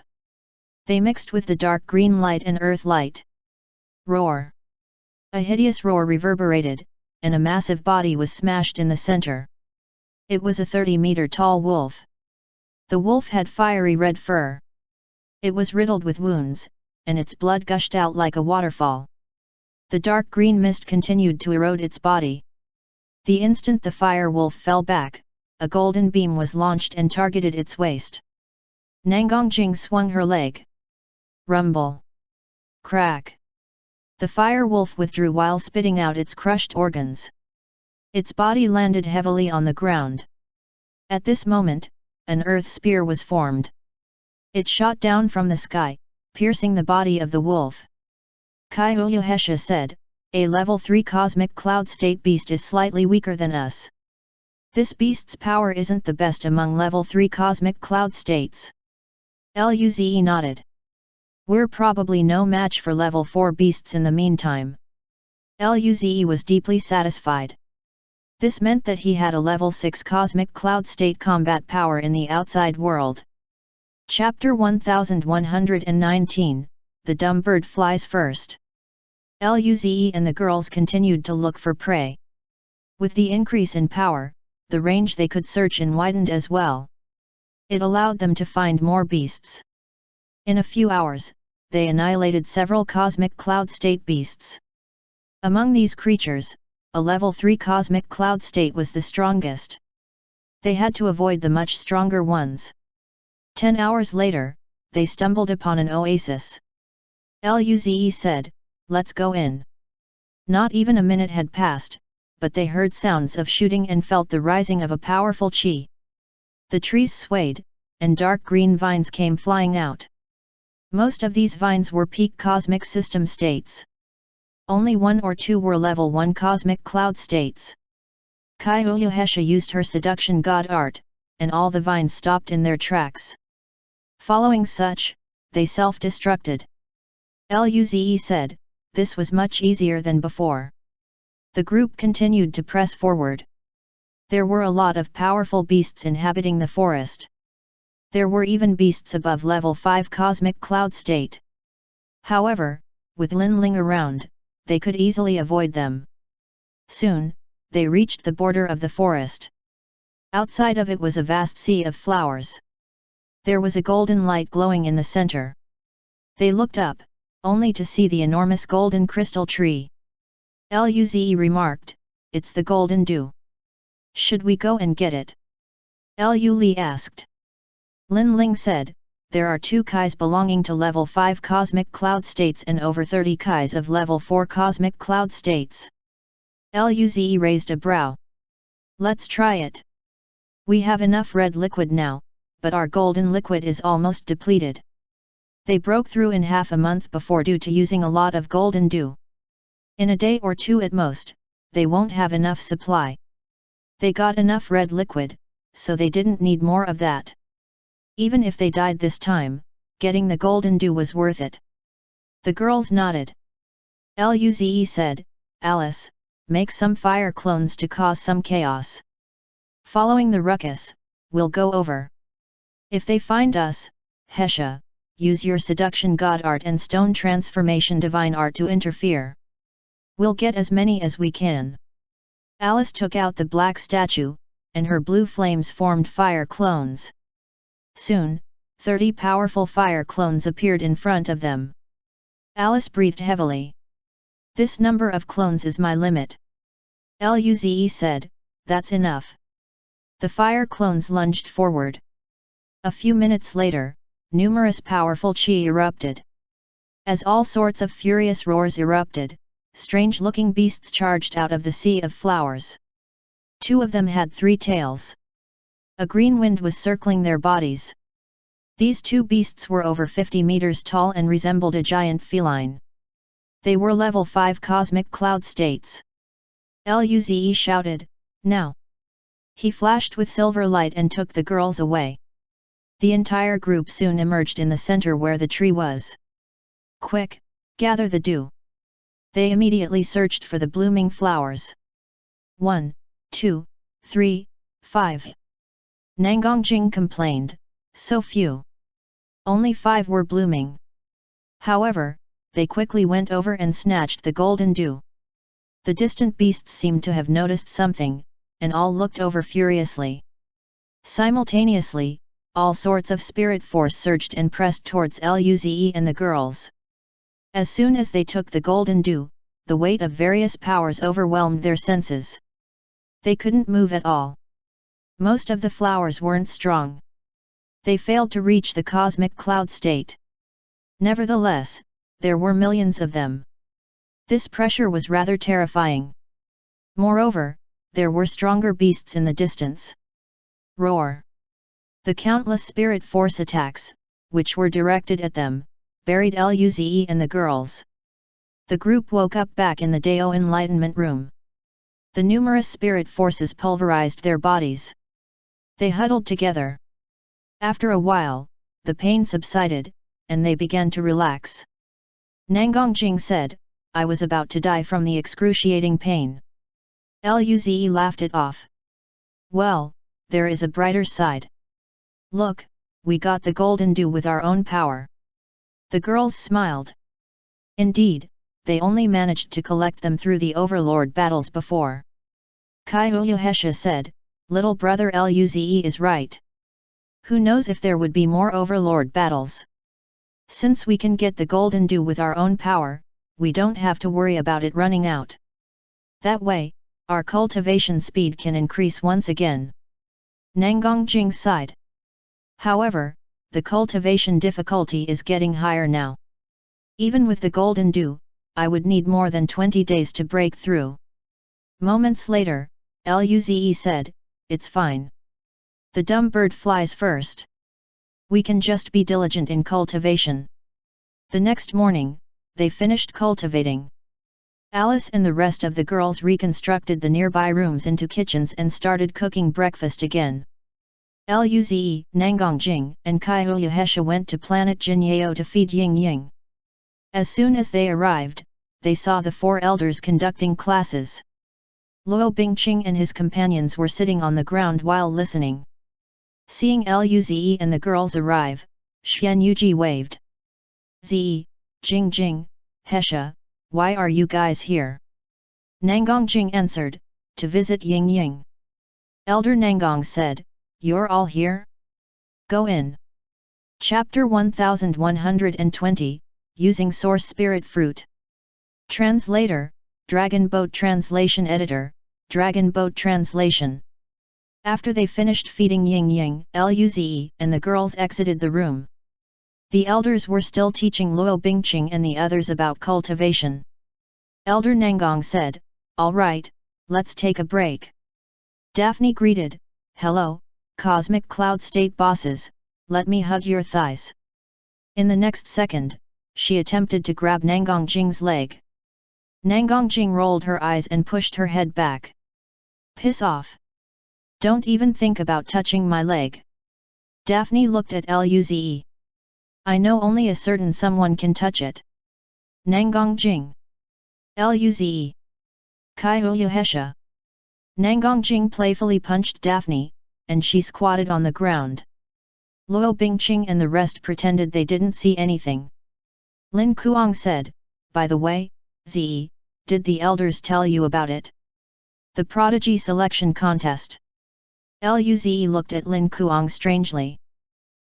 They mixed with the dark green light and earth light. Roar! A hideous roar reverberated, and a massive body was smashed in the center. It was a 30-meter tall wolf. The wolf had fiery red fur. It was riddled with wounds, and its blood gushed out like a waterfall. The dark green mist continued to erode its body. The instant the fire wolf fell back, a golden beam was launched and targeted its waist. Nangongjing swung her leg. Rumble! Crack! The fire wolf withdrew while spitting out its crushed organs. Its body landed heavily on the ground. At this moment, an earth spear was formed. It shot down from the sky, piercing the body of the wolf. Kyoyuhesha said, "A level 3 cosmic cloud state beast is slightly weaker than us. This beast's power isn't the best among level 3 cosmic cloud states." Luze nodded. "We're probably no match for level 4 beasts in the meantime." Luze was deeply satisfied. This meant that he had a level 6 cosmic cloud state combat power in the outside world. Chapter 1119, The Dumb Bird Flies First. Luze and the girls continued to look for prey. With the increase in power, the range they could search in widened as well. It allowed them to find more beasts. In a few hours, they annihilated several cosmic cloud state beasts. Among these creatures, a level 3 cosmic cloud state was the strongest. They had to avoid the much stronger ones. 10 hours later, they stumbled upon an oasis. Luze said, "Let's go in." Not even a minute had passed, but they heard sounds of shooting and felt the rising of a powerful chi. The trees swayed, and dark green vines came flying out. Most of these vines were peak cosmic system states. Only 1 or 2 were level 1 cosmic cloud states. Kyoyuhesha used her seduction god art, and all the vines stopped in their tracks. Following such, they self-destructed. Luze said, "This was much easier than before." The group continued to press forward. There were a lot of powerful beasts inhabiting the forest. There were even beasts above level 5 cosmic cloud state. However, with Lin Ling around, they could easily avoid them. Soon, they reached the border of the forest. Outside of it was a vast sea of flowers. There was a golden light glowing in the center. They looked up, only to see the enormous golden crystal tree. Luze remarked, "It's the golden dew. Should we go and get it?" Lu asked. Lin Ling said, "There are 2 kais belonging to level 5 cosmic cloud states and over 30 kais of level 4 cosmic cloud states. Luze raised a brow. Let's try it. We have enough red liquid now, but our golden liquid is almost depleted. They broke through in half a month before due to using a lot of golden dew. In a day or two at most, they won't have enough supply. They got enough red liquid, so they didn't need more of that. Even if they died this time, getting the golden dew was worth it. The girls nodded. Luze said, Alice, make some fire clones to cause some chaos. Following the ruckus, we'll go over. If they find us, Hesha, use your seduction god art and stone transformation divine art to interfere. We'll get as many as we can. Alice took out the black statue, and her blue flames formed fire clones. Soon, 30 powerful fire clones appeared in front of them. Alice breathed heavily. This number of clones is my limit. Luze said, that's enough. The fire clones lunged forward. A few minutes later, numerous powerful chi erupted. As all sorts of furious roars erupted, strange-looking beasts charged out of the sea of flowers. 2 of them had 3 tails. A green wind was circling their bodies. These 2 beasts were over 50 meters tall and resembled a giant feline. They were level 5 cosmic cloud states. Luze shouted, now! He flashed with silver light and took the girls away. The entire group soon emerged in the center where the tree was. Quick, gather the dew. They immediately searched for the blooming flowers. 1, 2, 3, 5. Nangongjing complained, so few. Only 5 were blooming. However, they quickly went over and snatched the golden dew. The distant beasts seemed to have noticed something, and all looked over furiously. Simultaneously, all sorts of spirit force surged and pressed towards Luze and the girls. As soon as they took the golden dew, the weight of various powers overwhelmed their senses. They couldn't move at all. Most of the flowers weren't strong. They failed to reach the cosmic cloud state. Nevertheless, there were millions of them. This pressure was rather terrifying. Moreover, there were stronger beasts in the distance. Roar! The countless spirit force attacks, which were directed at them, buried Luze and the girls. The group woke up back in the Dao Enlightenment Room. The numerous spirit forces pulverized their bodies. They huddled together. After a while, the pain subsided, and they began to relax. Nangongjing said, I was about to die from the excruciating pain. Luze laughed it off. Well, there is a brighter side. Look, we got the golden dew with our own power. The girls smiled. Indeed, they only managed to collect them through the overlord battles before. Kaiuyuhesha said, little brother Luze is right. Who knows if there would be more overlord battles? Since we can get the golden dew with our own power, we don't have to worry about it running out. That way, our cultivation speed can increase once again. Nangongjing sighed. However, the cultivation difficulty is getting higher now. Even with the golden dew, I would need more than 20 days to break through. Moments later, Luze said, it's fine. The dumb bird flies first. We can just be diligent in cultivation. The next morning, they finished cultivating. Alice and the rest of the girls reconstructed the nearby rooms into kitchens and started cooking breakfast again. Luze, Nangongjing, and Kaiuyuhesha went to planet Jinyao to feed Ying Ying. As soon as they arrived, they saw the 4 elders conducting classes. Luo Bingqing and his companions were sitting on the ground while listening. Seeing Luze and the girls arrive, Xian Yuji waved. Zi, Jing, Hesha, why are you guys here? Nangongjing answered, to visit Ying Ying. Elder Nangong said, you're all here? Go in. Chapter 1120, Using Source Spirit Fruit. Translator, Dragon Boat Translation Editor, Dragon Boat Translation. After they finished feeding Ying Ying, Luze, and the girls exited the room. The elders were still teaching Luo Bingqing and the others about cultivation. Elder Nangong said, all right, let's take a break. Daphne greeted, hello, Cosmic Cloud State bosses, let me hug your thighs. In the next second, she attempted to grab Nangongjing's leg. Nangongjing rolled her eyes and pushed her head back. Piss off! Don't even think about touching my leg. Daphne looked at Luze. I know only a certain someone can touch it. Nangongjing. Luze. Kaiyuhesha. Nangongjing playfully punched Daphne, and she squatted on the ground. Luo Bingqing and the rest pretended they didn't see anything. Lin Kuang said, by the way, Zi, did the elders tell you about it? The prodigy selection contest. Luze looked at Lin Kuang strangely.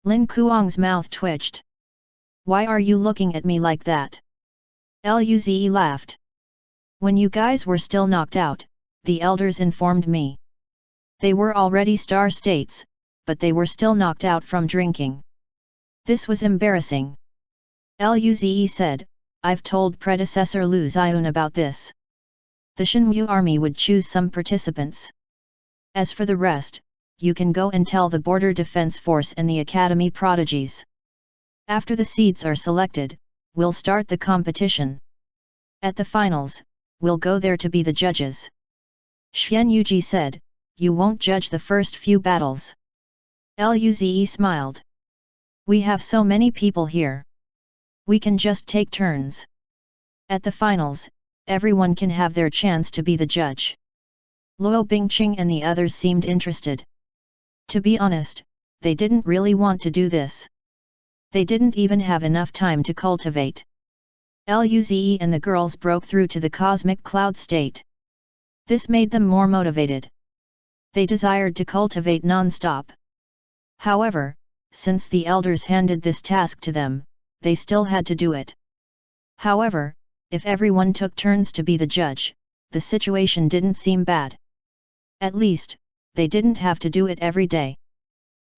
Lin Kuang's mouth twitched. Why are you looking at me like that? Luze laughed. When you guys were still knocked out, the elders informed me. They were already star states, but they were still knocked out from drinking. This was embarrassing. Luze said, I've told predecessor Lu Xiun about this. The Shenwu army would choose some participants. As for the rest, you can go and tell the Border Defense Force and the Academy prodigies. After the seeds are selected, we'll start the competition. At the finals, we'll go there to be the judges. Xian Yuji said, you won't judge the first few battles. Luze smiled. We have so many people here. We can just take turns. At the finals, everyone can have their chance to be the judge. Luo Bingqing and the others seemed interested. To be honest, they didn't really want to do this. They didn't even have enough time to cultivate. Luze and the girls broke through to the cosmic cloud state. This made them more motivated. They desired to cultivate non-stop. However, since the elders handed this task to them, they still had to do it. However, if everyone took turns to be the judge, the situation didn't seem bad. At least, they didn't have to do it every day.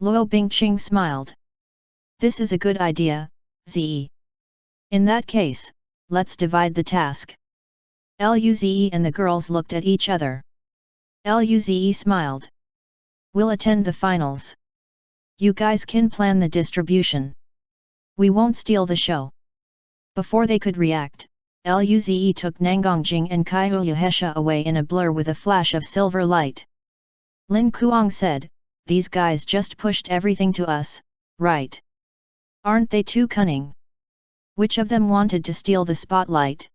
Luo Bingqing smiled. This is a good idea, Zi. In that case, let's divide the task. Luze and the girls looked at each other. Luze smiled. We'll attend the finals. You guys can plan the distribution. We won't steal the show. Before they could react, Luze took Nangongjing and Kaiyuhesha away in a blur with a flash of silver light. Lin Kuang said, these guys just pushed everything to us, right? Aren't they too cunning? Which of them wanted to steal the spotlight?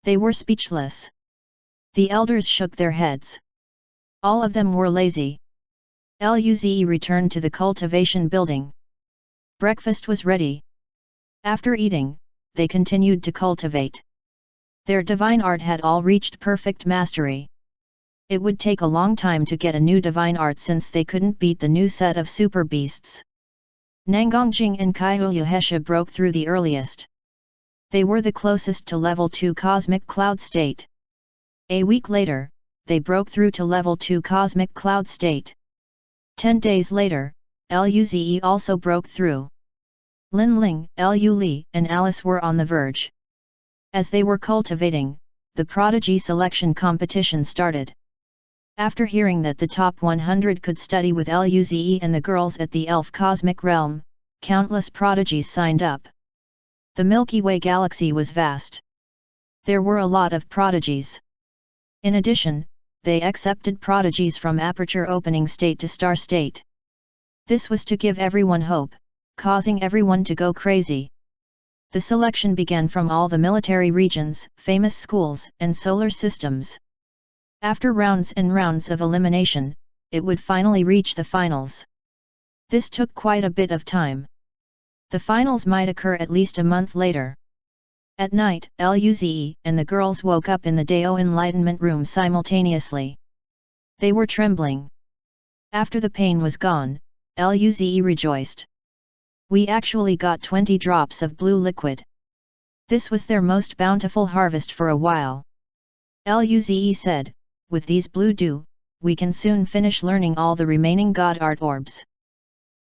They were speechless. The elders shook their heads. All of them were lazy. Luze returned to the cultivation building. Breakfast was ready. After eating, they continued to cultivate. Their divine art had all reached perfect mastery. It would take a long time to get a new divine art since they couldn't beat the new set of super beasts. Nangongjing and Kaiyuhesha broke through the earliest. They were the closest to level 2 cosmic cloud state. A week later, they broke through to level 2 cosmic cloud state. 10 days later, Luze also broke through. Lin Ling, Lu Li, and Alice were on the verge. As they were cultivating, the prodigy selection competition started. After hearing that the top 100 could study with Luze and the girls at the Elf Cosmic Realm, countless prodigies signed up. The Milky Way galaxy was vast. There were a lot of prodigies. In addition, they accepted prodigies from aperture opening state to star state. This was to give everyone hope, causing everyone to go crazy. The selection began from all the military regions, famous schools, and solar systems. After rounds and rounds of elimination, it would finally reach the finals. This took quite a bit of time. The finals might occur at least a month later. At night, Luze and the girls woke up in the Dao Enlightenment Room simultaneously. They were trembling. After the pain was gone, Luze rejoiced. We actually got 20 drops of blue liquid. This was their most bountiful harvest for a while. Luze said, with these blue dew, we can soon finish learning all the remaining God Art orbs.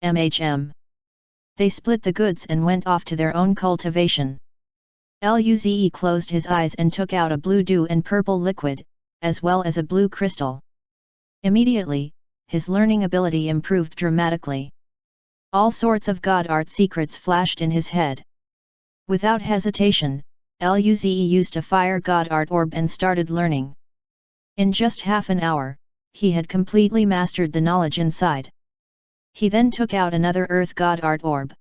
They split the goods and went off to their own cultivation. Luze closed his eyes and took out a blue dew and purple liquid, as well as a blue crystal. Immediately, his learning ability improved dramatically. All sorts of god art secrets flashed in his head. Without hesitation, Luze used a fire god art orb and started learning. In just half an hour, he had completely mastered the knowledge inside. He then took out another earth god art orb.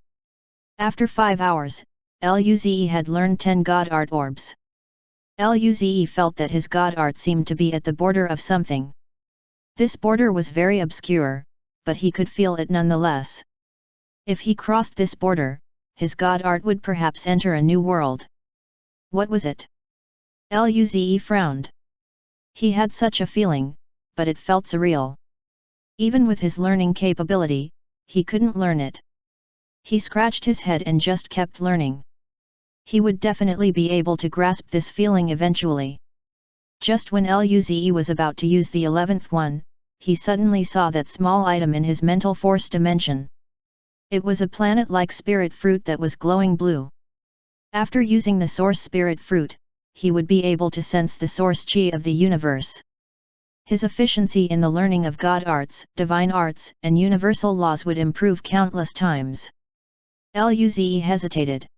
After 5 hours, Luze had learned 10 god art orbs. Luze felt that his god art seemed to be at the border of something. This border was very obscure, but he could feel it nonetheless. If he crossed this border, his god art would perhaps enter a new world. What was it? Luze frowned. He had such a feeling, but it felt surreal. Even with his learning capability, he couldn't learn it. He scratched his head and just kept learning. He would definitely be able to grasp this feeling eventually. Just when Luze was about to use the 11th one, he suddenly saw that small item in his mental force dimension. It was a planet-like spirit fruit that was glowing blue. After using the source spirit fruit, he would be able to sense the source chi of the universe. His efficiency in the learning of god arts, divine arts, and universal laws would improve countless times. Luze hesitated.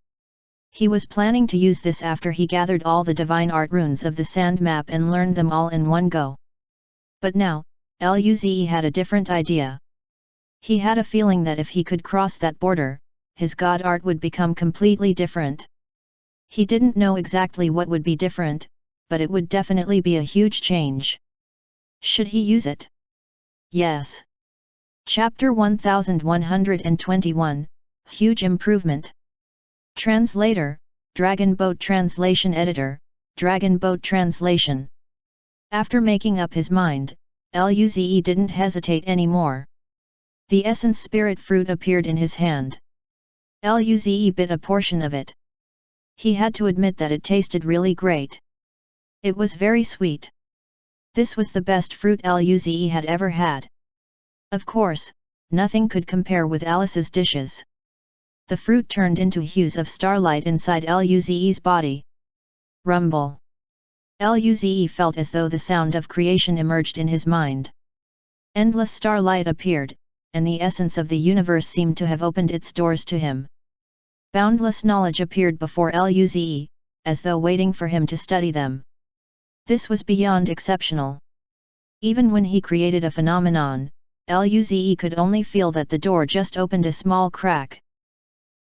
He was planning to use this after he gathered all the divine art runes of the sand map and learned them all in one go. But now, Luze had a different idea. He had a feeling that if he could cross that border, his god art would become completely different. He didn't know exactly what would be different, but it would definitely be a huge change. Should he use it? Yes. Chapter 1121, Huge Improvement. Translator, Dragon Boat Translation Editor, Dragon Boat Translation. After making up his mind, Luze didn't hesitate anymore. The essence spirit fruit appeared in his hand. Luze bit a portion of it. He had to admit that it tasted really great. It was very sweet. This was the best fruit Luze had ever had. Of course, nothing could compare with Alice's dishes. The fruit turned into hues of starlight inside Luze's body. Rumble. Luze felt as though the sound of creation emerged in his mind. Endless starlight appeared, and the essence of the universe seemed to have opened its doors to him. Boundless knowledge appeared before Luze, as though waiting for him to study them. This was beyond exceptional. Even when he created a phenomenon, Luze could only feel that the door just opened a small crack.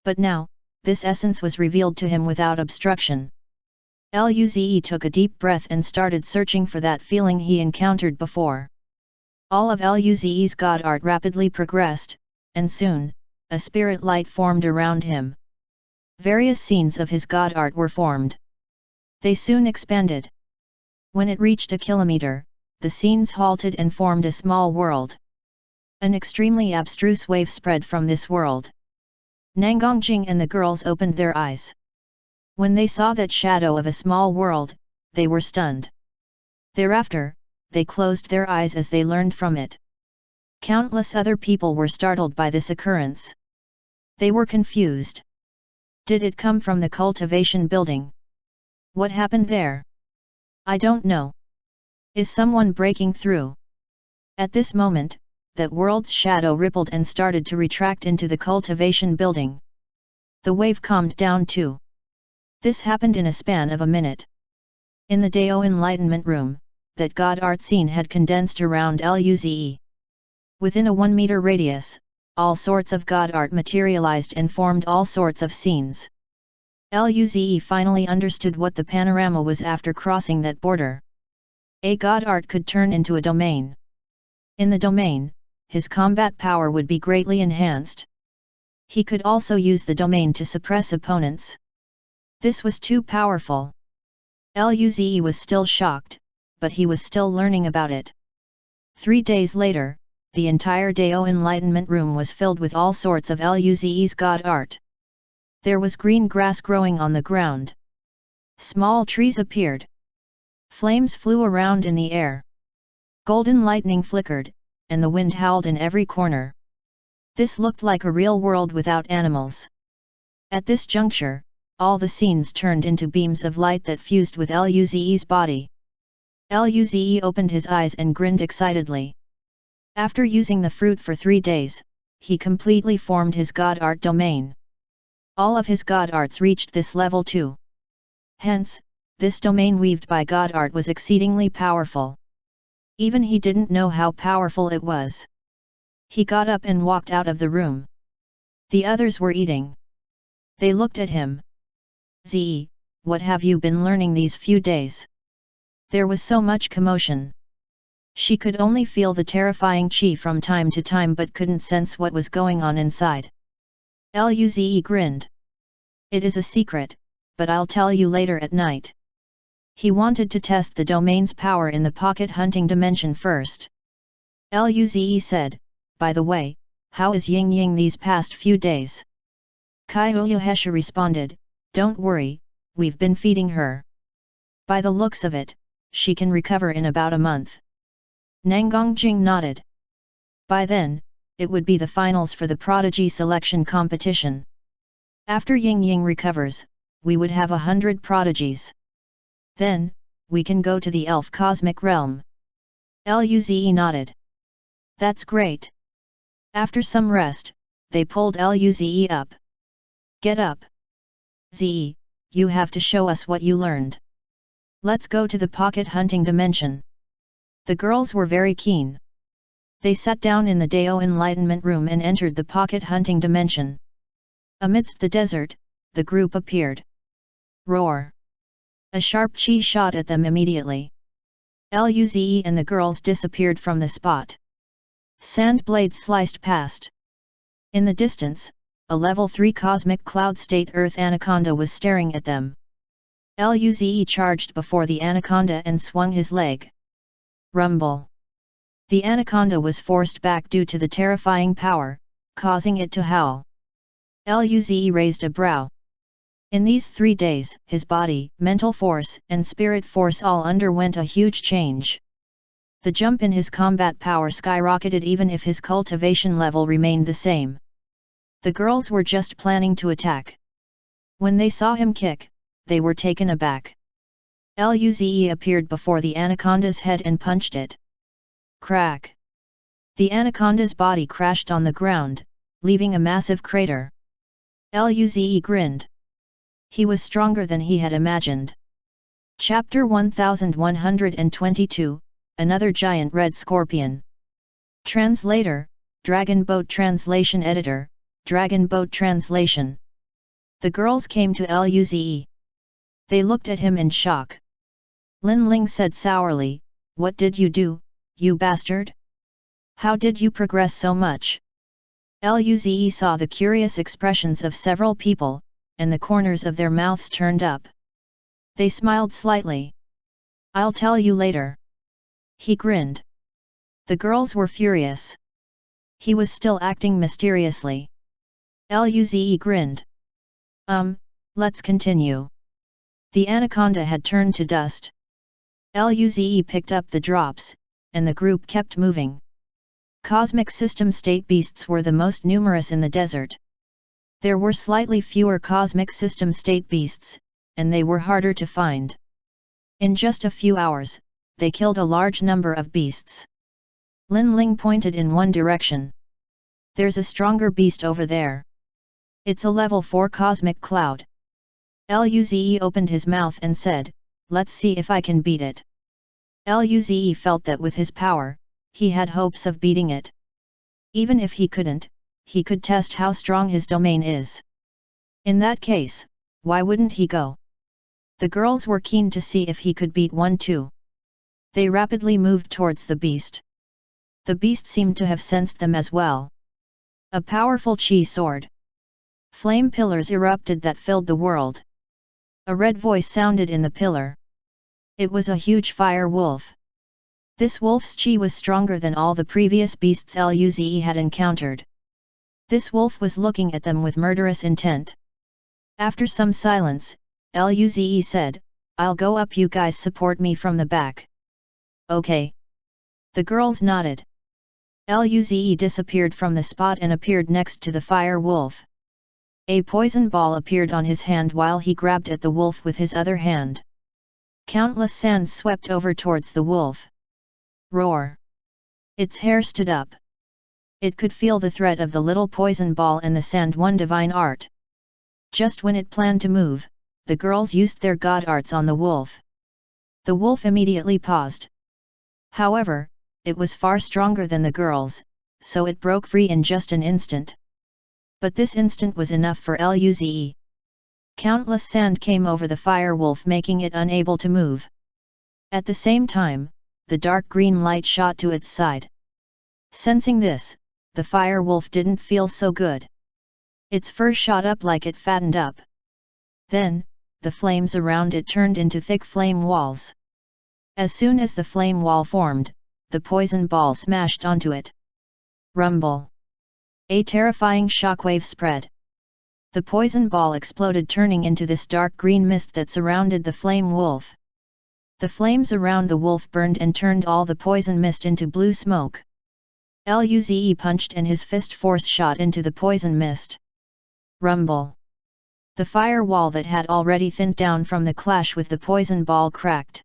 But now, this essence was revealed to him without obstruction. Luze took a deep breath and started searching for that feeling he encountered before. All of Luze's god art rapidly progressed, and soon, a spirit light formed around him. Various scenes of his god art were formed. They soon expanded. When it reached a kilometer, the scenes halted and formed a small world. An extremely abstruse wave spread from this world. Nangongjing and the girls opened their eyes. When they saw that shadow of a small world, they were stunned. Thereafter, they closed their eyes as they learned from it. Countless other people were startled by this occurrence. They were confused. Did it come from the cultivation building? What happened there? I don't know. Is someone breaking through? At this moment, that world's shadow rippled and started to retract into the cultivation building. The wave calmed down too. This happened in a span of a minute. In the Dao Enlightenment Room, that god art scene had condensed around Luze. Within a 1-meter radius, all sorts of god art materialized and formed all sorts of scenes. Luze finally understood what the panorama was after crossing that border. A god art could turn into a domain. In the domain, his combat power would be greatly enhanced. He could also use the domain to suppress opponents. This was too powerful. Luze was still shocked, but he was still learning about it. 3 days later, the entire Dao Enlightenment Room was filled with all sorts of Luze's god art. There was green grass growing on the ground. Small trees appeared. Flames flew around in the air. Golden lightning flickered, and the wind howled in every corner. This looked like a real world without animals. At this juncture, all the scenes turned into beams of light that fused with Luze's body. Luze opened his eyes and grinned excitedly. After using the fruit for 3 days, he completely formed his god art domain. All of his god arts reached this level too. Hence, this domain weaved by god art was exceedingly powerful. Even he didn't know how powerful it was. He got up and walked out of the room. The others were eating. They looked at him. Ze, what have you been learning these few days? There was so much commotion. She could only feel the terrifying chi from time to time but couldn't sense what was going on inside. Luze grinned. It is a secret, but I'll tell you later at night. He wanted to test the domain's power in the pocket hunting dimension first. Luze said, by the way, how is Ying Ying these past few days? Kyohesha responded, don't worry, we've been feeding her. By the looks of it, she can recover in about a month. Nangongjing nodded. By then, it would be the finals for the prodigy selection competition. After Ying Ying recovers, we would have 100 prodigies. Then, we can go to the elf cosmic realm. Luze nodded. That's great. After some rest, they pulled Luze up. Get up. Ze, you have to show us what you learned. Let's go to the pocket hunting dimension. The girls were very keen. They sat down in the Dao Enlightenment room and entered the pocket hunting dimension. Amidst the desert, the group appeared. Roar! A sharp chi shot at them immediately. Luze and the girls disappeared from the spot. Sand blades sliced past. In the distance, a level 3 cosmic cloud state earth anaconda was staring at them. Luze charged before the anaconda and swung his leg. Rumble! The anaconda was forced back due to the terrifying power, causing it to howl. Luze raised a brow. In these 3 days, his body, mental force, and spirit force all underwent a huge change. The jump in his combat power skyrocketed even if his cultivation level remained the same. The girls were just planning to attack. When they saw him kick, they were taken aback. Luze appeared before the anaconda's head and punched it. Crack! The anaconda's body crashed on the ground, leaving a massive crater. Luze grinned. He was stronger than he had imagined. Chapter 1122, Another Giant Red Scorpion. Translator, Dragon Boat Translation Editor, Dragon Boat Translation. The girls came to Luze. They looked at him in shock. Lin Ling said sourly, what did you do, you bastard? How did you progress so much? Luze saw the curious expressions of several people, and the corners of their mouths turned up. They smiled slightly. I'll tell you later. He grinned. The girls were furious. He was still acting mysteriously. Luze grinned. Let's continue. The anaconda had turned to dust. Luze picked up the drops, and the group kept moving. Cosmic system state beasts were the most numerous in the desert. There were slightly fewer cosmic system state beasts, and they were harder to find. In just a few hours, they killed a large number of beasts. Lin Ling pointed in one direction. There's a stronger beast over there. It's a level 4 cosmic cloud. Luze opened his mouth and said, let's see if I can beat it. Luze felt that with his power, he had hopes of beating it. Even if he couldn't, he could test how strong his domain is. In that case, why wouldn't he go? The girls were keen to see if he could beat one too. They rapidly moved towards the beast. The beast seemed to have sensed them as well. A powerful chi sword. Flame pillars erupted that filled the world. A red voice sounded in the pillar. It was a huge fire wolf. This wolf's chi was stronger than all the previous beasts Luze had encountered. This wolf was looking at them with murderous intent. After some silence, Luze said, I'll go up, you guys support me from the back. Okay. The girls nodded. Luze disappeared from the spot and appeared next to the fire wolf. A poison ball appeared on his hand while he grabbed at the wolf with his other hand. Countless sands swept over towards the wolf. Roar! Its hair stood up. It could feel the threat of the little poison ball and the sand one divine art. Just when it planned to move, the girls used their god arts on the wolf. The wolf immediately paused. However, it was far stronger than the girls, so it broke free in just an instant. But this instant was enough for Luze. Countless sand came over the fire wolf, making it unable to move. At the same time, the dark green light shot to its side. Sensing this, the fire wolf didn't feel so good. Its fur shot up like it fattened up. Then, the flames around it turned into thick flame walls. As soon as the flame wall formed, the poison ball smashed onto it. Rumble! A terrifying shockwave spread. The poison ball exploded, turning into this dark green mist that surrounded the flame wolf. The flames around the wolf burned and turned all the poison mist into blue smoke. Luze punched and his fist force shot into the poison mist. Rumble! The fire wall that had already thinned down from the clash with the poison ball cracked.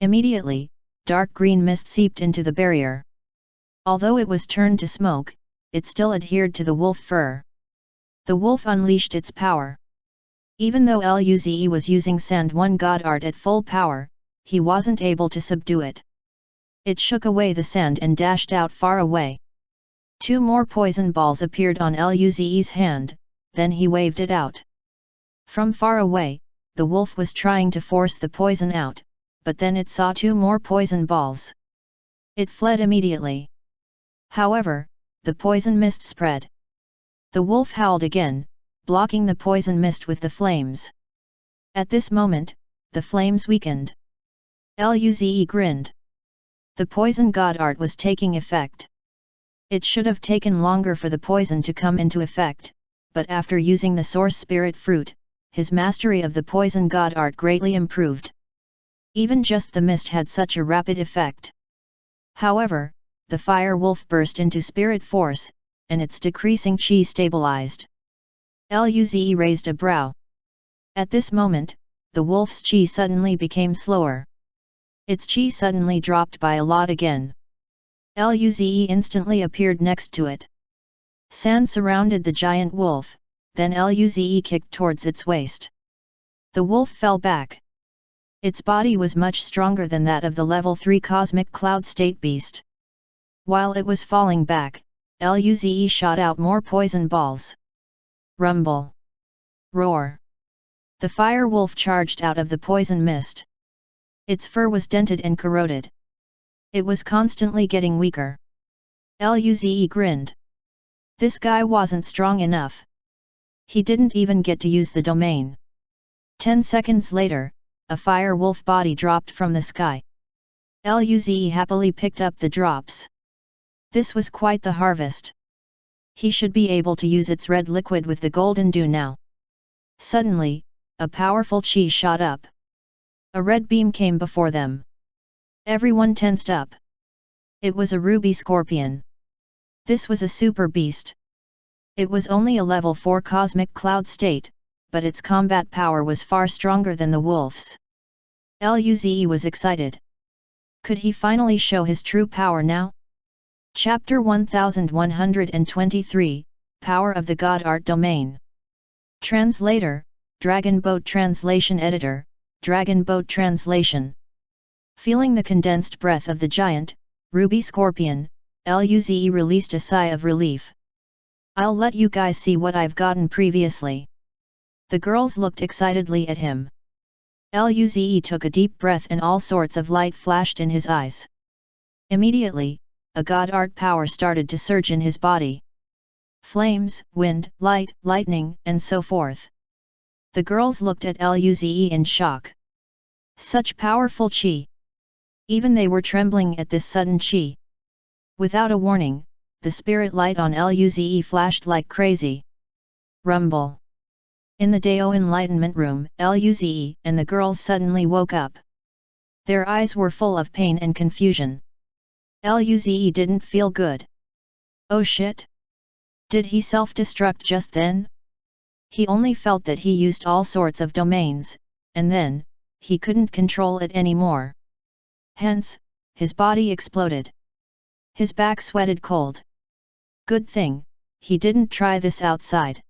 Immediately, dark green mist seeped into the barrier. Although it was turned to smoke, it still adhered to the wolf fur. The wolf unleashed its power. Even though Luze was using Sand One God Art at full power, he wasn't able to subdue it. It shook away the sand and dashed out far away. 2 more poison balls appeared on Luze's hand, then he waved it out. From far away, the wolf was trying to force the poison out, but then it saw 2 more poison balls. It fled immediately. However, the poison mist spread. The wolf howled again, blocking the poison mist with the flames. At this moment, the flames weakened. Luze grinned. The poison god art was taking effect. It should have taken longer for the poison to come into effect, but after using the source spirit fruit, his mastery of the poison god art greatly improved. Even just the mist had such a rapid effect. However, the fire wolf burst into spirit force, and its decreasing chi stabilized. Luze raised a brow. At this moment, the wolf's chi suddenly became slower. Its chi suddenly dropped by a lot again. Luze instantly appeared next to it. Sand surrounded the giant wolf, then Luze kicked towards its waist. The wolf fell back. Its body was much stronger than that of the level 3 cosmic cloud state beast. While it was falling back, Luze shot out more poison balls. Rumble! Roar! The fire wolf charged out of the poison mist. Its fur was dented and corroded. It was constantly getting weaker. Luze grinned. This guy wasn't strong enough. He didn't even get to use the domain. 10 seconds later, a fire wolf body dropped from the sky. Luze happily picked up the drops. This was quite the harvest. He should be able to use its red liquid with the golden dew now. Suddenly, a powerful chi shot up. A red beam came before them. Everyone tensed up. It was a ruby scorpion. This was a super beast. It was only a level 4 cosmic cloud state, but its combat power was far stronger than the wolf's. Luze was excited. Could he finally show his true power now? Chapter 1123, Power of the God Art Domain. Translator, Dragon Boat Translation Editor, Dragon Boat Translation. Feeling the condensed breath of the giant, Ruby Scorpion, Luze released a sigh of relief. I'll let you guys see what I've gotten previously. The girls looked excitedly at him. Luze took a deep breath and all sorts of light flashed in his eyes. Immediately, a god art power started to surge in his body. Flames, wind, light, lightning, and so forth. The girls looked at Luze in shock. Such powerful chi! Even they were trembling at this sudden chi. Without a warning, the spirit light on Luze flashed like crazy. Rumble! In the Dao Enlightenment Room, Luze and the girls suddenly woke up. Their eyes were full of pain and confusion. Luze didn't feel good. Oh shit! Did he self-destruct just then? He only felt that he used all sorts of domains, and then, he couldn't control it anymore. Hence, his body exploded. His back sweated cold. Good thing, he didn't try this outside.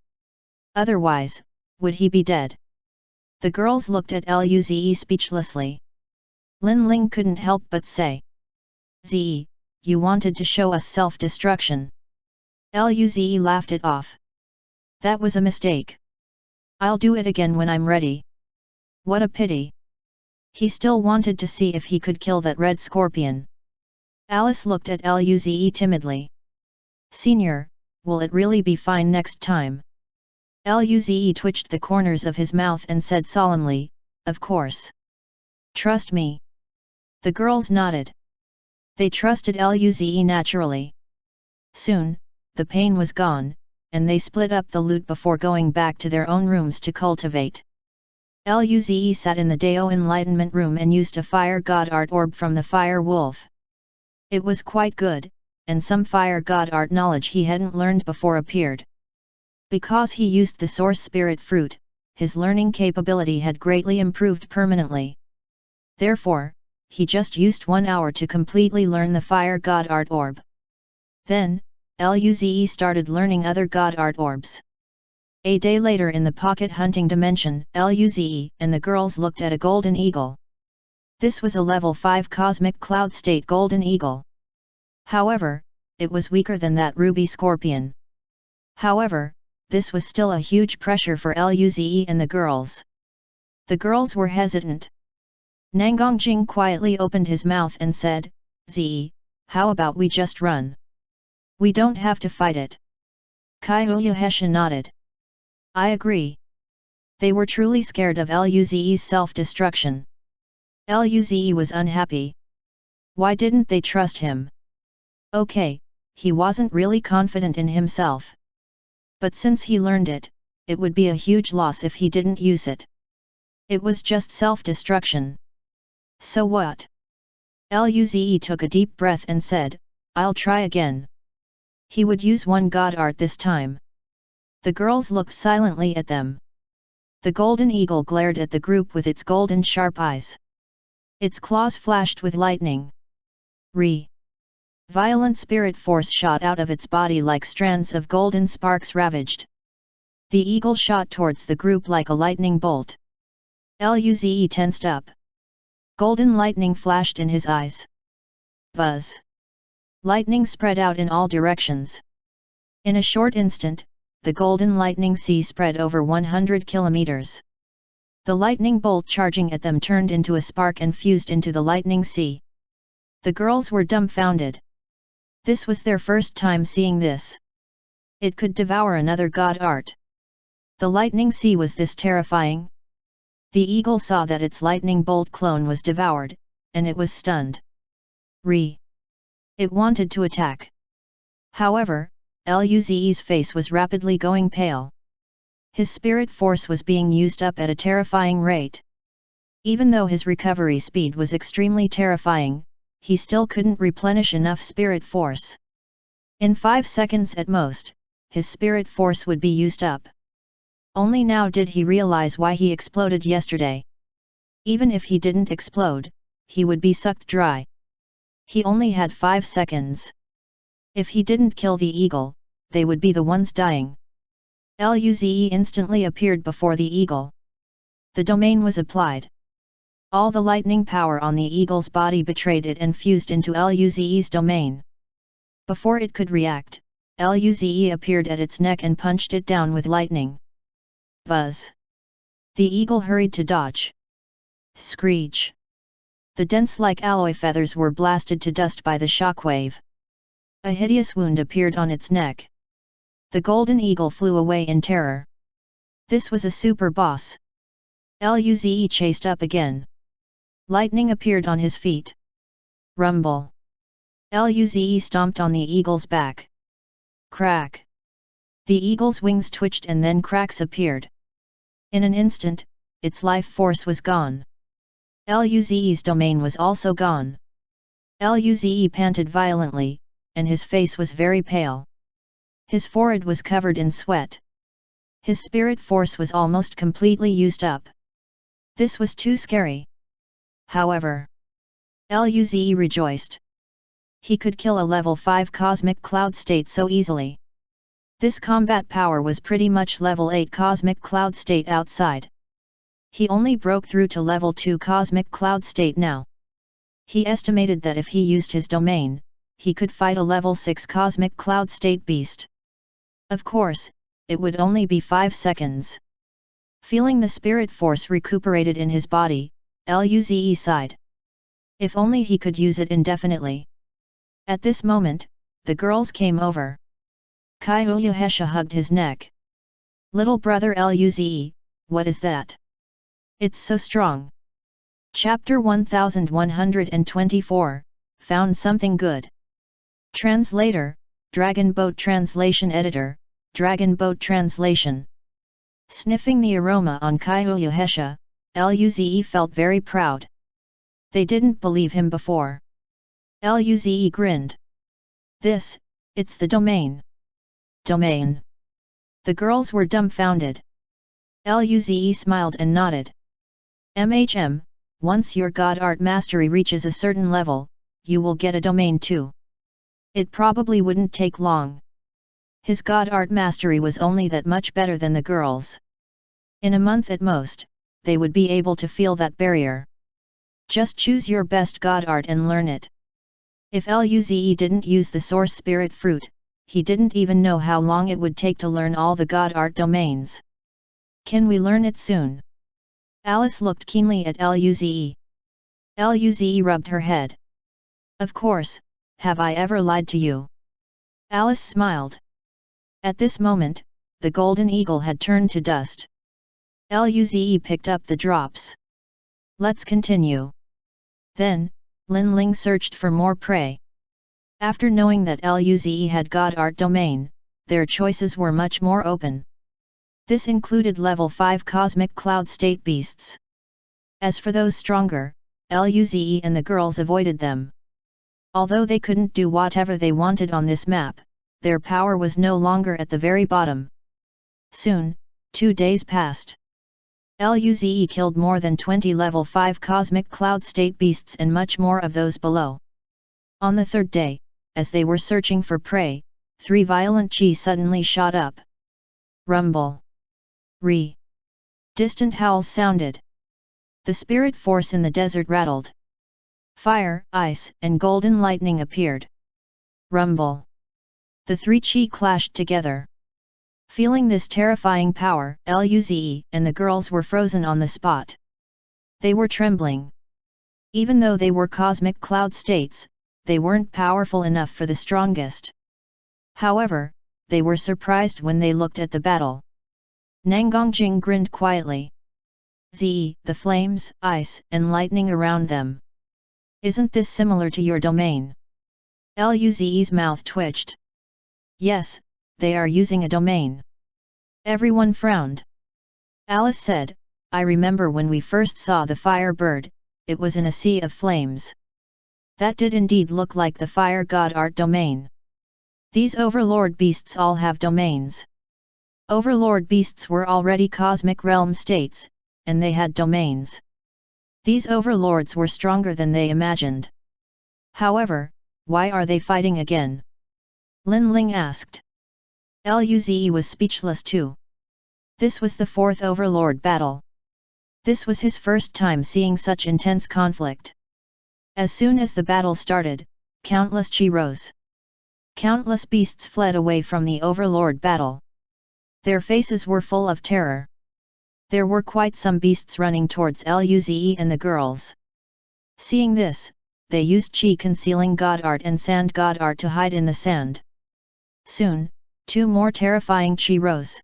Otherwise, would he be dead? The girls looked at Luze speechlessly. Lin Ling couldn't help but say. Ze, you wanted to show us self-destruction. Luze laughed it off. That was a mistake. I'll do it again when I'm ready. What a pity. He still wanted to see if he could kill that red scorpion. Alice looked at Luze timidly. Senior, will it really be fine next time? Luze twitched the corners of his mouth and said solemnly, of course. Trust me. The girls nodded. They trusted Luze naturally. Soon, the pain was gone, and they split up the loot before going back to their own rooms to cultivate. Luze sat in the Dao Enlightenment room and used a fire god art orb from the fire wolf. It was quite good, and some fire god art knowledge he hadn't learned before appeared. Because he used the source spirit fruit, his learning capability had greatly improved permanently. Therefore, he just used 1 hour to completely learn the fire god art orb. Then, Luze started learning other god art orbs. A day later in the pocket hunting dimension, Luze and the girls looked at a golden eagle. This was a level 5 cosmic cloud state golden eagle. However, it was weaker than that ruby scorpion. However, this was still a huge pressure for Luze and the girls. The girls were hesitant. Nangongjing quietly opened his mouth and said, Ze, how about we just run? We don't have to fight it. Kai Uyuhesha nodded. I agree. They were truly scared of Luze's self-destruction. Luze was unhappy. Why didn't they trust him? Okay, he wasn't really confident in himself. But since he learned it, it would be a huge loss if he didn't use it. It was just self-destruction. So what? Luze took a deep breath and said, I'll try again. He would use one god art this time. The girls looked silently at them. The golden eagle glared at the group with its golden sharp eyes. Its claws flashed with lightning. Violent spirit force shot out of its body like strands of golden sparks ravaged. The eagle shot towards the group like a lightning bolt. Luze tensed up. Golden lightning flashed in his eyes. Buzz! Lightning spread out in all directions. In a short instant, the golden lightning sea spread over 100 kilometers. The lightning bolt charging at them turned into a spark and fused into the lightning sea. The girls were dumbfounded. This was their first time seeing this. It could devour another god art. The lightning sea was this terrifying? The eagle saw that its lightning bolt clone was devoured, and it was stunned. It wanted to attack. However, Luze's face was rapidly going pale. His spirit force was being used up at a terrifying rate. Even though his recovery speed was extremely terrifying, he still couldn't replenish enough spirit force. In 5 seconds at most, his spirit force would be used up. Only now did he realize why he exploded yesterday. Even if he didn't explode, he would be sucked dry. He only had 5 seconds. If he didn't kill the eagle, they would be the ones dying. Luze instantly appeared before the eagle. The domain was applied. All the lightning power on the eagle's body betrayed it and fused into Luze's domain. Before it could react, Luze appeared at its neck and punched it down with lightning. Buzz! The eagle hurried to dodge. Screech! The dense like alloy feathers were blasted to dust by the shockwave. A hideous wound appeared on its neck. The golden eagle flew away in terror. This was a super boss. Luze chased up again. Lightning appeared on his feet. Rumble! Luze stomped on the eagle's back. Crack! The eagle's wings twitched and then cracks appeared. In an instant, its life force was gone. Luze's domain was also gone. Luze panted violently, and his face was very pale. His forehead was covered in sweat. His spirit force was almost completely used up. This was too scary. However, Luze rejoiced. He could kill a level 5 cosmic cloud state so easily. This combat power was pretty much level 8 cosmic cloud state outside. He only broke through to level 2 cosmic cloud state now. He estimated that if he used his domain, he could fight a level 6 cosmic cloud state beast. Of course, it would only be 5 seconds. Feeling the spirit force recuperated in his body, Luze sighed. If only he could use it indefinitely. At this moment, the girls came over. Kyoyuhesha hugged his neck. Little brother Luze, what is that? It's so strong. Chapter 1124, Found Something Good. Translator, Dragon Boat Translation Editor, Dragon Boat Translation. Sniffing the aroma on Kyoyuhesha, Luze felt very proud. They didn't believe him before. Luze grinned. It's the domain. Domain. The girls were dumbfounded. Luze smiled and nodded. Once your God Art Mastery reaches a certain level, you will get a domain too. It probably wouldn't take long. His God Art Mastery was only that much better than the girls. In a month at most, they would be able to feel that barrier. Just choose your best God Art and learn it. If Luze didn't use the Source Spirit Fruit, he didn't even know how long it would take to learn all the God Art domains. Can we learn it soon? Alice looked keenly at Luze. Luze rubbed her head. Of course, have I ever lied to you? Alice smiled. At this moment, the golden eagle had turned to dust. Luze picked up the drops. Let's continue. Then, Lin Ling searched for more prey. After knowing that Luze had God Art domain, their choices were much more open. This included level 5 cosmic cloud state beasts. As for those stronger, Luze and the girls avoided them. Although they couldn't do whatever they wanted on this map, their power was no longer at the very bottom. Soon, 2 days passed. Luze killed more than 20 level 5 cosmic cloud state beasts and much more of those below. On the 3rd day, as they were searching for prey, 3 violent chi suddenly shot up. Rumble. Distant howls sounded. The spirit force in the desert rattled. Fire, ice, and golden lightning appeared. Rumble. The 3 chi clashed together. Feeling this terrifying power, Luze and the girls were frozen on the spot. They were trembling. Even though they were cosmic cloud states, they weren't powerful enough for the strongest. However, they were surprised when they looked at the battle. Nangongjing grinned quietly. The flames, ice, and lightning around them. Isn't this similar to your domain? Luze's mouth twitched. Yes, they are using a domain. Everyone frowned. Alice said, I remember when we first saw the fire bird, it was in a sea of flames. That did indeed look like the fire god art domain. These overlord beasts all have domains. Overlord beasts were already cosmic realm states, and they had domains. These overlords were stronger than they imagined. However, why are they fighting again? Lin Ling asked. Luze was speechless too. This was the 4th overlord battle. This was his first time seeing such intense conflict. As soon as the battle started, countless chi rose. Countless beasts fled away from the overlord battle. Their faces were full of terror. There were quite some beasts running towards Luze and the girls. Seeing this, they used chi concealing god art and sand god art to hide in the sand. Soon, 2 more terrifying chi rose.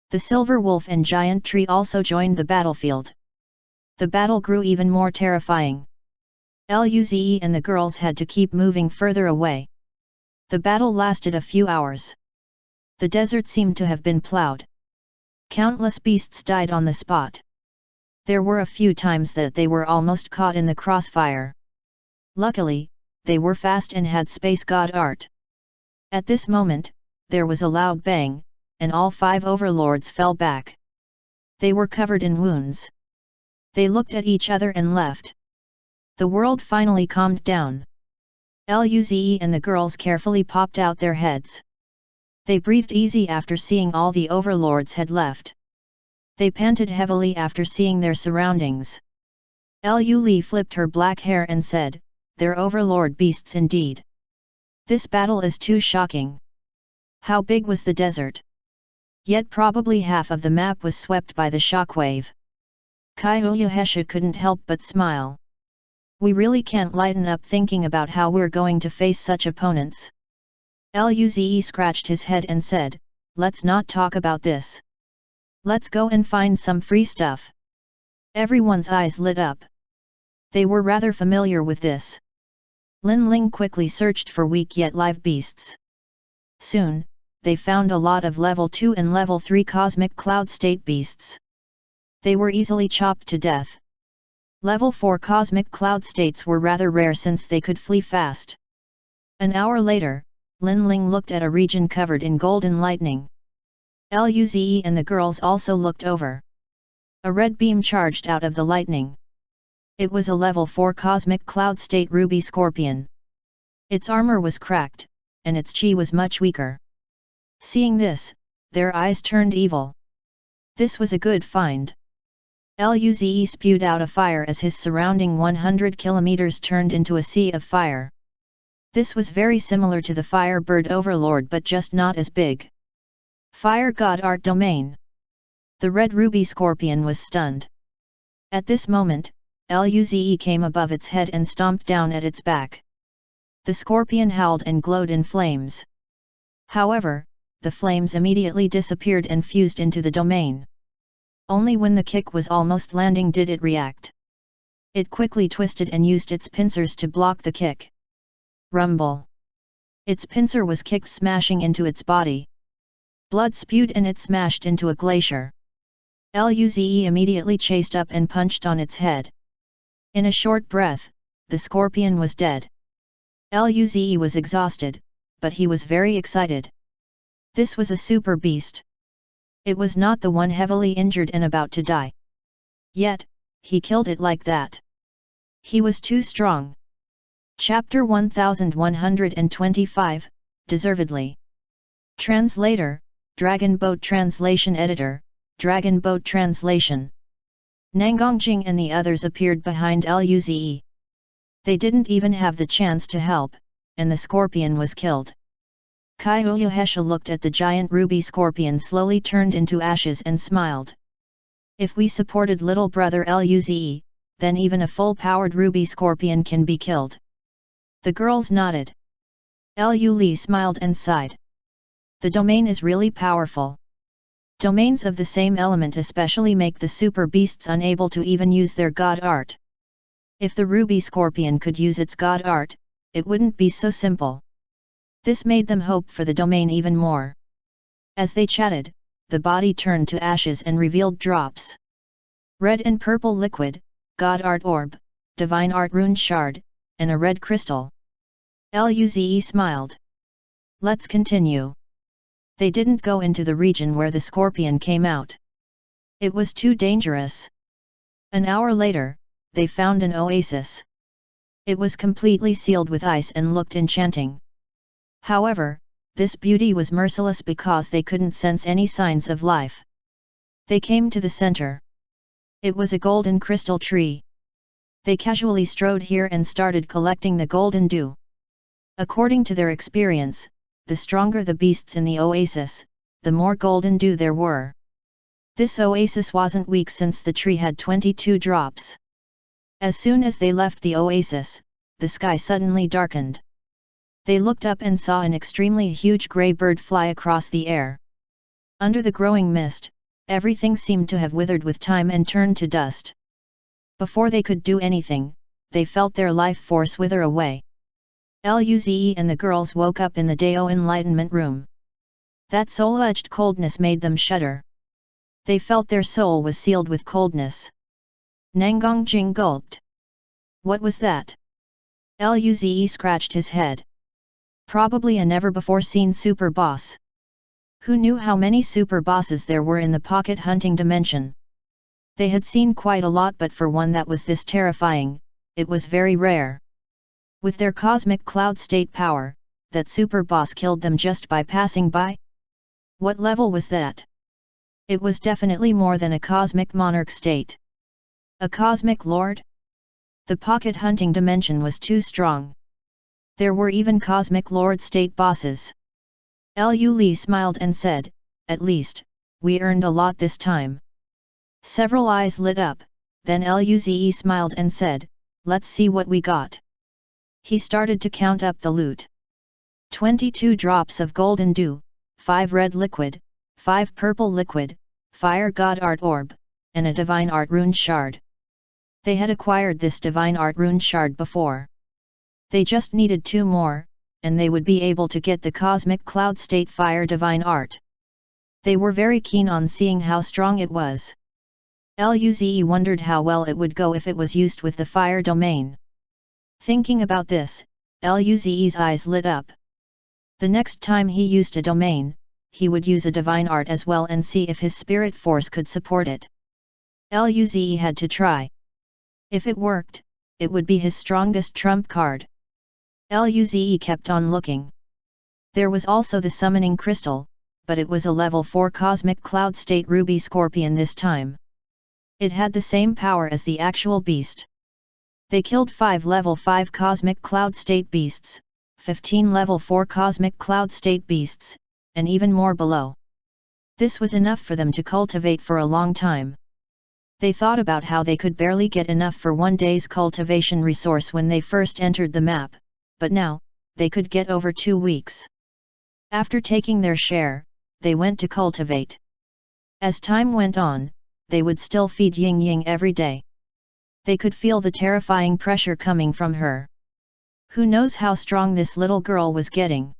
The silver wolf and giant tree also joined the battlefield. The battle grew even more terrifying. Luze and the girls had to keep moving further away. The battle lasted a few hours. The desert seemed to have been plowed. Countless beasts died on the spot. There were a few times that they were almost caught in the crossfire. Luckily, they were fast and had space god art. At this moment, there was a loud bang, and all 5 overlords fell back. They were covered in wounds. They looked at each other and left. The world finally calmed down. Luze and the girls carefully popped out their heads. They breathed easy after seeing all the overlords had left. They panted heavily after seeing their surroundings. Lu Li flipped her black hair and said, "They're overlord beasts indeed. This battle is too shocking. How big was the desert? Yet probably half of the map was swept by the shockwave." Kyohesha couldn't help but smile. "We really can't lighten up thinking about how we're going to face such opponents." Luze scratched his head and said, "Let's not talk about this. Let's go and find some free stuff." Everyone's eyes lit up. They were rather familiar with this. Lin Ling quickly searched for weak yet live beasts. Soon, they found a lot of level 2 and level 3 cosmic cloud state beasts. They were easily chopped to death. Level 4 cosmic cloud states were rather rare since they could flee fast. An hour later, Lin Ling looked at a region covered in golden lightning. Luze and the girls also looked over. A red beam charged out of the lightning. It was a level 4 cosmic cloud state ruby scorpion. Its armor was cracked, and its chi was much weaker. Seeing this, their eyes turned evil. This was a good find. Luze spewed out a fire as his surrounding 100 kilometers turned into a sea of fire. This was very similar to the Firebird Overlord but just not as big. Fire God Art Domain. The red ruby scorpion was stunned. At this moment, Luze came above its head and stomped down at its back. The scorpion howled and glowed in flames. However, the flames immediately disappeared and fused into the domain. Only when the kick was almost landing did it react. It quickly twisted and used its pincers to block the kick. Rumble. Its pincer was kicked, smashing into its body. Blood spewed and it smashed into a glacier. Luze immediately chased up and punched on its head. In a short breath, the scorpion was dead. Luze was exhausted, but he was very excited. This was a super beast. It was not the one heavily injured and about to die. Yet, he killed it like that. He was too strong. Chapter 1125, Deservedly. Translator, Dragon Boat Translation Editor, Dragon Boat Translation. Nangongjing and the others appeared behind Luze. They didn't even have the chance to help, and the scorpion was killed. Kyohesha looked at the giant ruby scorpion slowly turned into ashes and smiled. If we supported little brother Luze, then even a full-powered ruby scorpion can be killed. The girls nodded. Lu Li smiled and sighed. The domain is really powerful. Domains of the same element especially make the super beasts unable to even use their god art. If the ruby scorpion could use its god art, it wouldn't be so simple. This made them hope for the domain even more. As they chatted, the body turned to ashes and revealed drops. Red and purple liquid, god art orb, divine art rune shard, and a red crystal. Luze smiled. Let's continue. They didn't go into the region where the scorpion came out. It was too dangerous. An hour later, they found an oasis. It was completely sealed with ice and looked enchanting. However, this beauty was merciless because they couldn't sense any signs of life. They came to the center. It was a golden crystal tree. They casually strode here and started collecting the golden dew. According to their experience, the stronger the beasts in the oasis, the more golden dew there were. This oasis wasn't weak since the tree had 22 drops. As soon as they left the oasis, the sky suddenly darkened. They looked up and saw an extremely huge grey bird fly across the air. Under the growing mist, everything seemed to have withered with time and turned to dust. Before they could do anything, they felt their life force wither away. Luze and the girls woke up in the Dao Enlightenment Room. That soul-edged coldness made them shudder. They felt their soul was sealed with coldness. Nangongjing gulped. What was that? Luze scratched his head. Probably a never-before-seen super boss. Who knew how many super bosses there were in the pocket hunting dimension? They had seen quite a lot, but for one that was this terrifying, it was very rare. With their cosmic cloud state power, that super boss killed them just by passing by? What level was that? It was definitely more than a cosmic monarch state. A cosmic lord? The pocket hunting dimension was too strong. There were even cosmic lord state bosses. Lu Li smiled and said, "At least, we earned a lot this time." Several eyes lit up, then Luze smiled and said, "Let's see what we got." He started to count up the loot. 22 drops of golden dew, 5 red liquid, 5 purple liquid, fire god art orb, and a divine art rune shard. They had acquired this divine art rune shard before. They just needed 2 more, and they would be able to get the cosmic cloud state fire divine art. They were very keen on seeing how strong it was. Luze wondered how well it would go if it was used with the fire domain. Thinking about this, Luze's eyes lit up. The next time he used a domain, he would use a divine art as well and see if his spirit force could support it. Luze had to try. If it worked, it would be his strongest trump card. Luze kept on looking. There was also the summoning crystal, but it was a level 4 cosmic cloud state ruby scorpion this time. It had the same power as the actual beast. They killed 5 level 5 cosmic cloud state beasts, 15 level 4 cosmic cloud state beasts, and even more below. This was enough for them to cultivate for a long time. They thought about how they could barely get enough for one day's cultivation resource when they first entered the map, but now, they could get over 2 weeks. After taking their share, they went to cultivate. As time went on, they would still feed Ying Ying every day. They could feel the terrifying pressure coming from her. Who knows how strong this little girl was getting?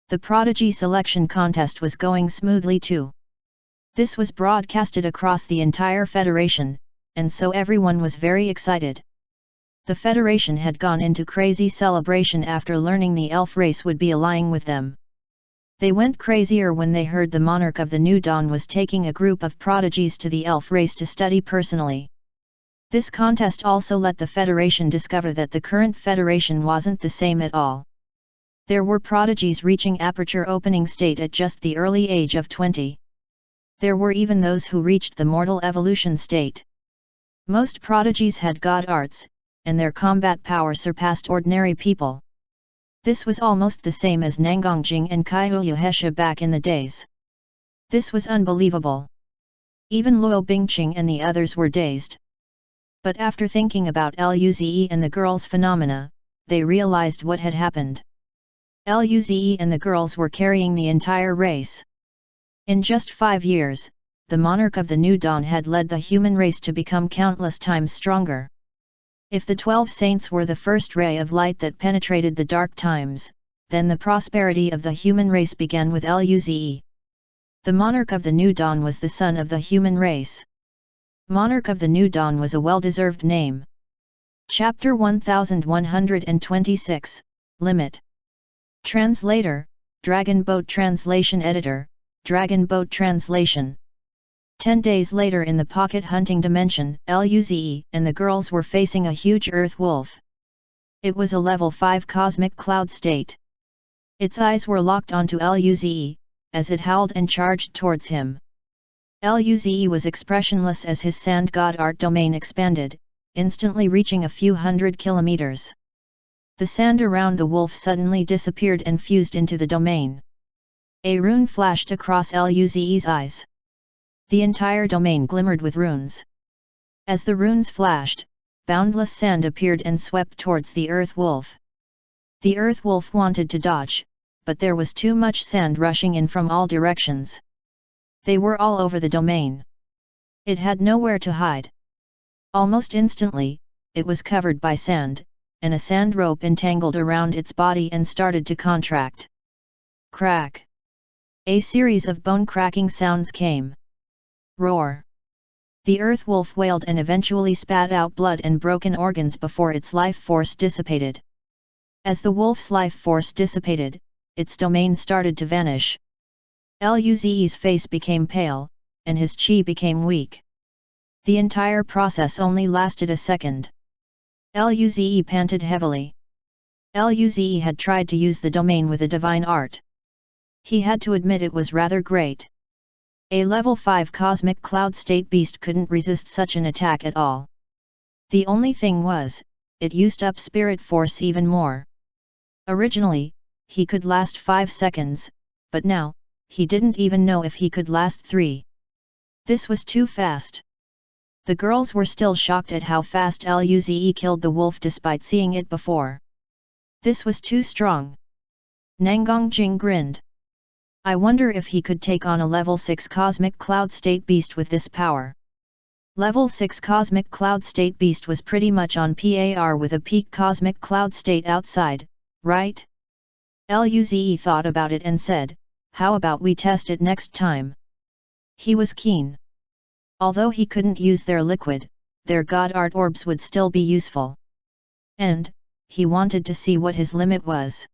The prodigy selection contest was going smoothly too. This was broadcasted across the entire Federation, and so everyone was very excited. The Federation had gone into crazy celebration after learning the elf race would be allying with them. They went crazier when they heard the monarch of the New Dawn was taking a group of prodigies to the elf race to study personally. This contest also let the Federation discover that the current Federation wasn't the same at all. There were prodigies reaching aperture opening state at just the early age of 20. There were even those who reached the mortal evolution state. Most prodigies had god arts, and their combat power surpassed ordinary people. This was almost the same as Nangongjing and Kaiyuhesha back in the days. This was unbelievable. Even Luo Bingqing and the others were dazed. But after thinking about Luze and the girls' phenomena, they realized what had happened. Luze and the girls were carrying the entire race. In just 5 years, the monarch of the New Dawn had led the human race to become countless times stronger. If the 12 saints were the first ray of light that penetrated the dark times, then the prosperity of the human race began with Luze. The monarch of the New Dawn was the son of the human race. Monarch of the New Dawn was a well-deserved name. Chapter 1126, Limit. Translator, Dragon Boat Translation Editor, Dragon Boat Translation. 10 days later in the pocket hunting dimension, Luze and the girls were facing a huge earth wolf. It was a level 5 cosmic cloud state. Its eyes were locked onto Luze, as it howled and charged towards him. Luze was expressionless as his sand god art domain expanded, instantly reaching a few hundred kilometers. The sand around the wolf suddenly disappeared and fused into the domain. A rune flashed across Luze's eyes. The entire domain glimmered with runes. As the runes flashed, boundless sand appeared and swept towards the earth wolf. The earth wolf wanted to dodge, but there was too much sand rushing in from all directions. They were all over the domain. It had nowhere to hide. Almost instantly, it was covered by sand, and a sand rope entangled around its body and started to contract. Crack! A series of bone-cracking sounds came. Roar! The earth wolf wailed and eventually spat out blood and broken organs before its life force dissipated. As the wolf's life force dissipated, its domain started to vanish. Luze's face became pale, and his chi became weak. The entire process only lasted a second. Luze panted heavily. Luze had tried to use the domain with a divine art. He had to admit it was rather great. A level 5 cosmic cloud state beast couldn't resist such an attack at all. The only thing was, it used up spirit force even more. Originally, he could last 5 seconds, but now, he didn't even know if he could last 3. This was too fast. The girls were still shocked at how fast Luze killed the wolf despite seeing it before. This was too strong. Nangongjing grinned. I wonder if he could take on a level 6 cosmic cloud state beast with this power. Level 6 cosmic cloud state beast was pretty much on par with a peak cosmic cloud state outside, right? Luze thought about it and said, how about we test it next time? He was keen. Although he couldn't use their liquid, their god art orbs would still be useful. And, he wanted to see what his limit was.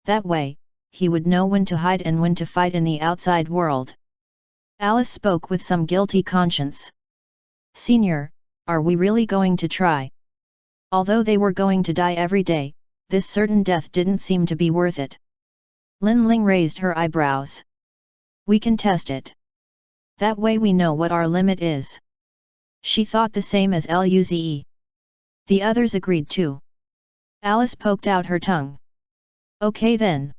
That way, he would know when to hide and when to fight in the outside world. Alice spoke with some guilty conscience. Senior, are we really going to try? Although they were going to die every day, this certain death didn't seem to be worth it. Lin Ling raised her eyebrows. We can test it. That way we know what our limit is. She thought the same as Luze. The others agreed too. Alice poked out her tongue. Okay then.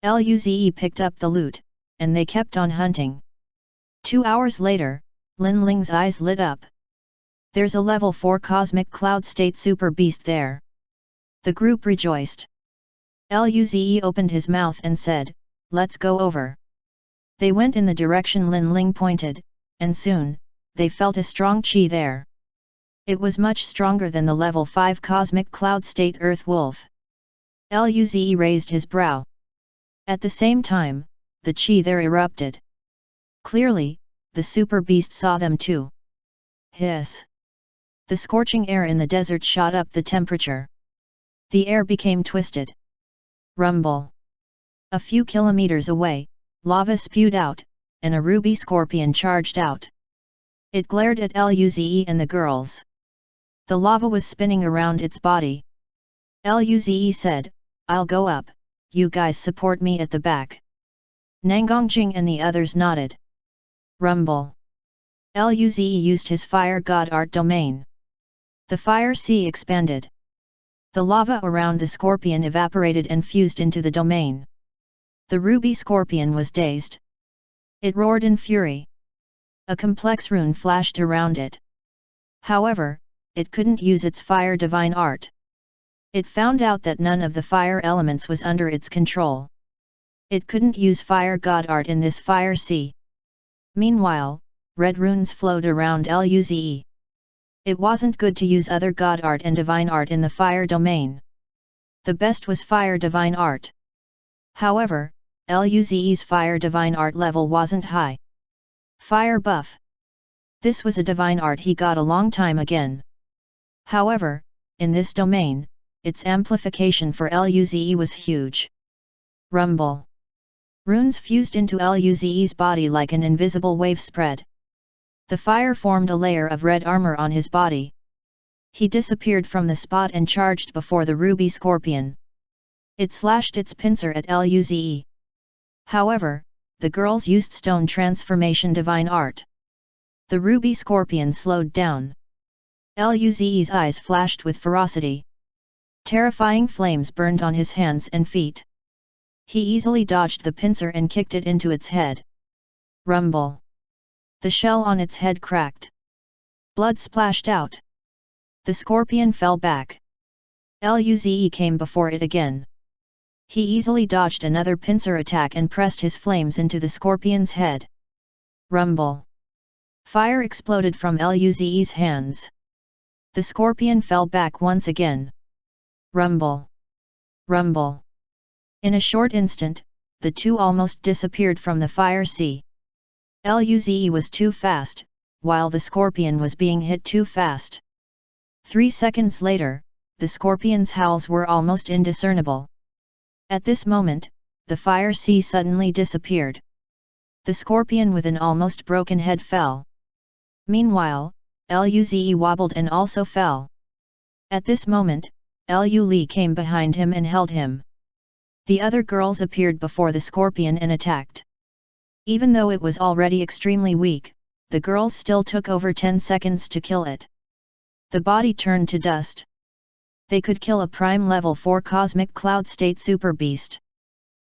Luze picked up the loot, and they kept on hunting. 2 hours later, Lin Ling's eyes lit up. There's a level 4 cosmic cloud state super beast there. The group rejoiced. Luze opened his mouth and said, let's go over. They went in the direction Lin Ling pointed, and soon, they felt a strong chi there. It was much stronger than the level 5 cosmic cloud state earth wolf. Luze raised his brow. At the same time, the chi there erupted. Clearly, the super beast saw them too. Hiss! The scorching air in the desert shot up the temperature. The air became twisted. Rumble! A few kilometers away, lava spewed out, and a ruby scorpion charged out. It glared at Luze and the girls. The lava was spinning around its body. Luze said, I'll go up, you guys support me at the back. Nangongjing and the others nodded. Rumble! Luze used his fire god art domain. The fire sea expanded. The lava around the scorpion evaporated and fused into the domain. The ruby scorpion was dazed. It roared in fury. A complex rune flashed around it. However, it couldn't use its fire divine art. It found out that none of the fire elements was under its control. It couldn't use fire god art in this fire sea. Meanwhile, red runes flowed around Luze. It wasn't good to use other god art and divine art in the fire domain. The best was fire divine art. However, Luze's fire divine art level wasn't high. Fire buff. This was a divine art he got a long time again. However, in this domain, its amplification for Luze was huge. Rumble! Runes fused into Luze's body like an invisible wave spread. The fire formed a layer of red armor on his body. He disappeared from the spot and charged before the ruby scorpion. It slashed its pincer at Luze. However, the girls used stone transformation divine art. The ruby scorpion slowed down. Luze's eyes flashed with ferocity. Terrifying flames burned on his hands and feet. He easily dodged the pincer and kicked it into its head. Rumble! The shell on its head cracked. Blood splashed out. The scorpion fell back. Luze came before it again. He easily dodged another pincer attack and pressed his flames into the scorpion's head. Rumble! Fire exploded from Luze's hands. The scorpion fell back once again. Rumble! Rumble! In a short instant, the two almost disappeared from the fire sea. Luze was too fast, while the scorpion was being hit too fast. 3 seconds later, the scorpion's howls were almost indiscernible. At this moment, the fire sea suddenly disappeared. The scorpion with an almost broken head fell. Meanwhile, Luze wobbled and also fell. At this moment, Lu Li came behind him and held him. The other girls appeared before the scorpion and attacked. Even though it was already extremely weak, the girls still took over 10 seconds to kill it. The body turned to dust. They could kill a prime level 4 cosmic cloud state super beast.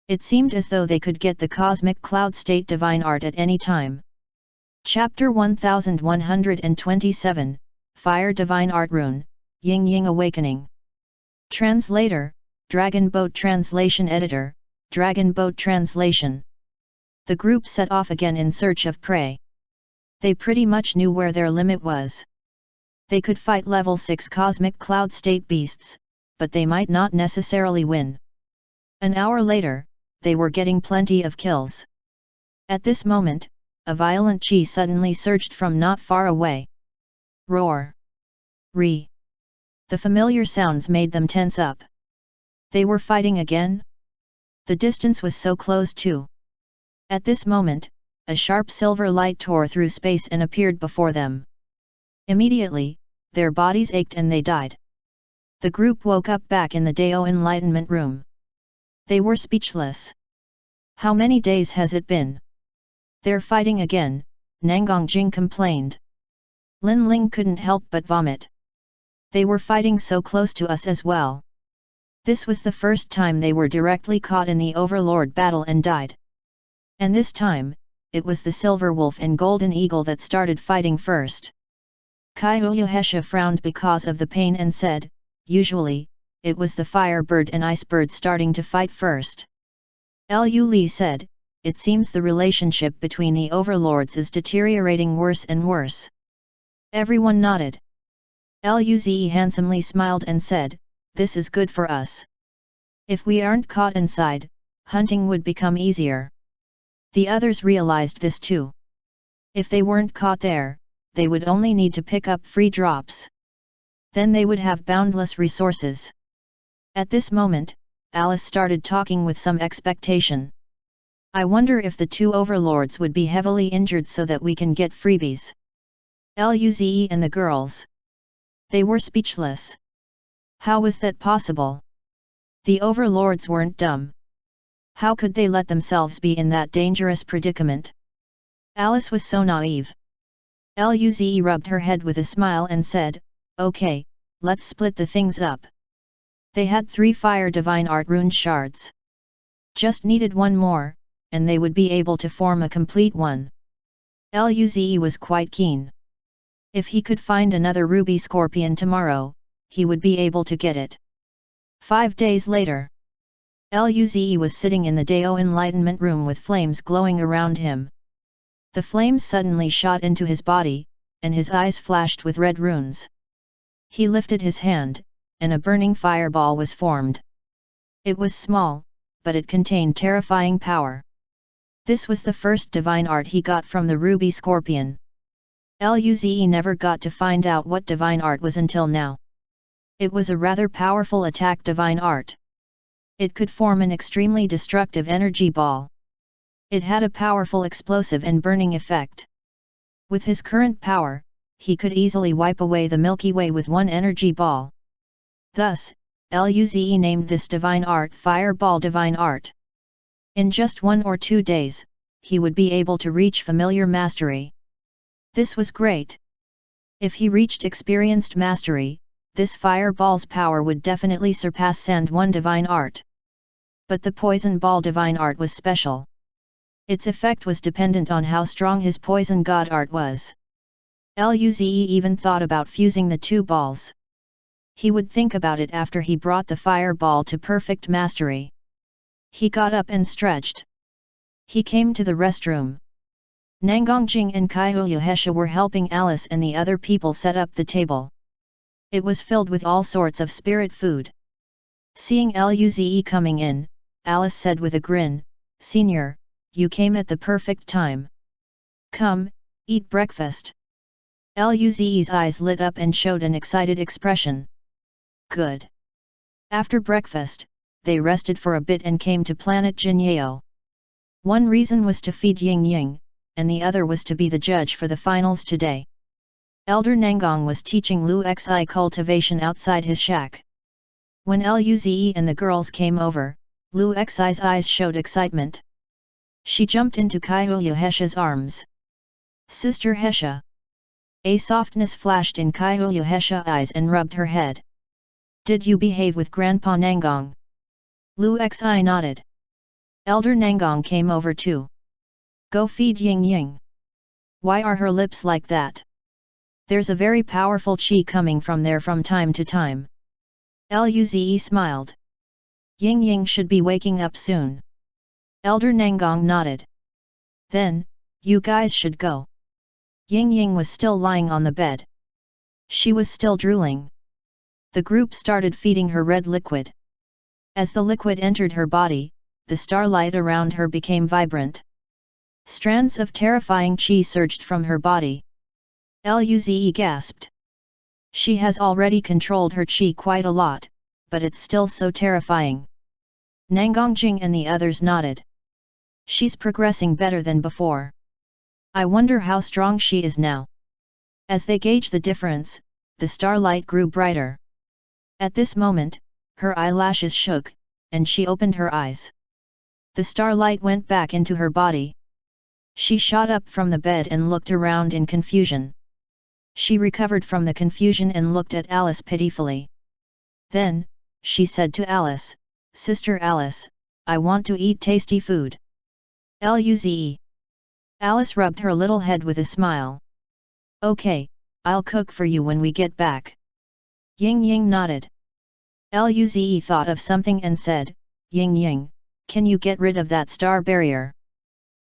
It seemed as though they could get the cosmic cloud state divine art at any time. Chapter 1127, Fire Divine Art Rune, Ying Ying Awakening. Translator, Dragon Boat Translation Editor, Dragon Boat Translation. The group set off again in search of prey. They pretty much knew where their limit was. They could fight level 6 cosmic cloud state beasts, but they might not necessarily win. An hour later, they were getting plenty of kills. At this moment, a violent chi suddenly surged from not far away. Roar! Re! The familiar sounds made them tense up. They were fighting again? The distance was so close too. At this moment, a sharp silver light tore through space and appeared before them. Immediately, their bodies ached and they died. The group woke up back in the Dao Enlightenment Room. They were speechless. How many days has it been? They're fighting again, Nangang Jing complained. Lin Ling couldn't help but vomit. They were fighting so close to us as well. This was the first time they were directly caught in the Overlord battle and died. And this time, it was the Silver Wolf and Golden Eagle that started fighting first. Kaiuyuhesha frowned because of the pain and said, usually, it was the Firebird and Icebird starting to fight first. Lu Li said, it seems the relationship between the overlords is deteriorating worse and worse. Everyone nodded. Luze handsomely smiled and said, this is good for us. If we aren't caught inside, hunting would become easier. The others realized this too. If they weren't caught there, they would only need to pick up free drops. Then they would have boundless resources. At this moment, Alice started talking with some expectation. I wonder if the two overlords would be heavily injured so that we can get freebies. Luze and the girls. They were speechless. How was that possible? The overlords weren't dumb. How could they let themselves be in that dangerous predicament? Alice was so naive. Luze rubbed her head with a smile and said, okay, let's split the things up. They had 3 fire divine art rune shards. Just needed one more, and they would be able to form a complete one. Luze was quite keen. If he could find another ruby scorpion tomorrow, he would be able to get it. 5 days later, Luze was sitting in the Dao Enlightenment Room with flames glowing around him. The flames suddenly shot into his body, and his eyes flashed with red runes. He lifted his hand, and a burning fireball was formed. It was small, but it contained terrifying power. This was the first divine art he got from the ruby scorpion. Luze never got to find out what divine art was until now. It was a rather powerful attack divine art. It could form an extremely destructive energy ball. It had a powerful explosive and burning effect. With his current power, he could easily wipe away the Milky Way with one energy ball. Thus, Luze named this divine art Fireball Divine Art. In just 1 or 2 days, he would be able to reach familiar mastery. This was great. If he reached experienced mastery, this fireball's power would definitely surpass Sand 1 divine art. But the Poison Ball divine art was special. Its effect was dependent on how strong his Poison God art was. Luze even thought about fusing the 2 balls. He would think about it after he brought the fireball to perfect mastery. He got up and stretched. He came to the restroom. Nangongjing and Kaiuyuhesha were helping Alice and the other people set up the table. It was filled with all sorts of spirit food. Seeing Luze coming in, Alice said with a grin, Senior, you came at the perfect time. Come, eat breakfast. Luze's eyes lit up and showed an excited expression. Good. After breakfast, they rested for a bit and came to planet Jinyeo. One reason was to feed Ying Ying, and the other was to be the judge for the finals today. Elder Nangong was teaching Lu Xi cultivation outside his shack. When Luze and the girls came over, Lu Xi's eyes showed excitement. She jumped into Kaihuya Hesha's arms. Sister Hesha. A softness flashed in Kaihuya Hesha's eyes and rubbed her head. Did you behave with Grandpa Nangong? Lu Xi nodded. Elder Nangong came over too. Go feed Ying Ying. Why are her lips like that? There's a very powerful qi coming from there from time to time. Luze smiled. Ying Ying should be waking up soon. Elder Nangong nodded. Then, you guys should go. Ying Ying was still lying on the bed. She was still drooling. The group started feeding her red liquid. As the liquid entered her body, the starlight around her became vibrant. Strands of terrifying qi surged from her body. Luze gasped. She has already controlled her qi quite a lot, but it's still so terrifying. Nangongjing and the others nodded. She's progressing better than before. I wonder how strong she is now. As they gauged the difference, the starlight grew brighter. At this moment, her eyelashes shook, and she opened her eyes. The starlight went back into her body. She shot up from the bed and looked around in confusion. She recovered from the confusion and looked at Alice pitifully. Then, she said to Alice, Sister Alice, I want to eat tasty food. Luze. Alice rubbed her little head with a smile. Okay, I'll cook for you when we get back. Ying Ying nodded. Luze thought of something and said, Ying Ying, can you get rid of that star barrier?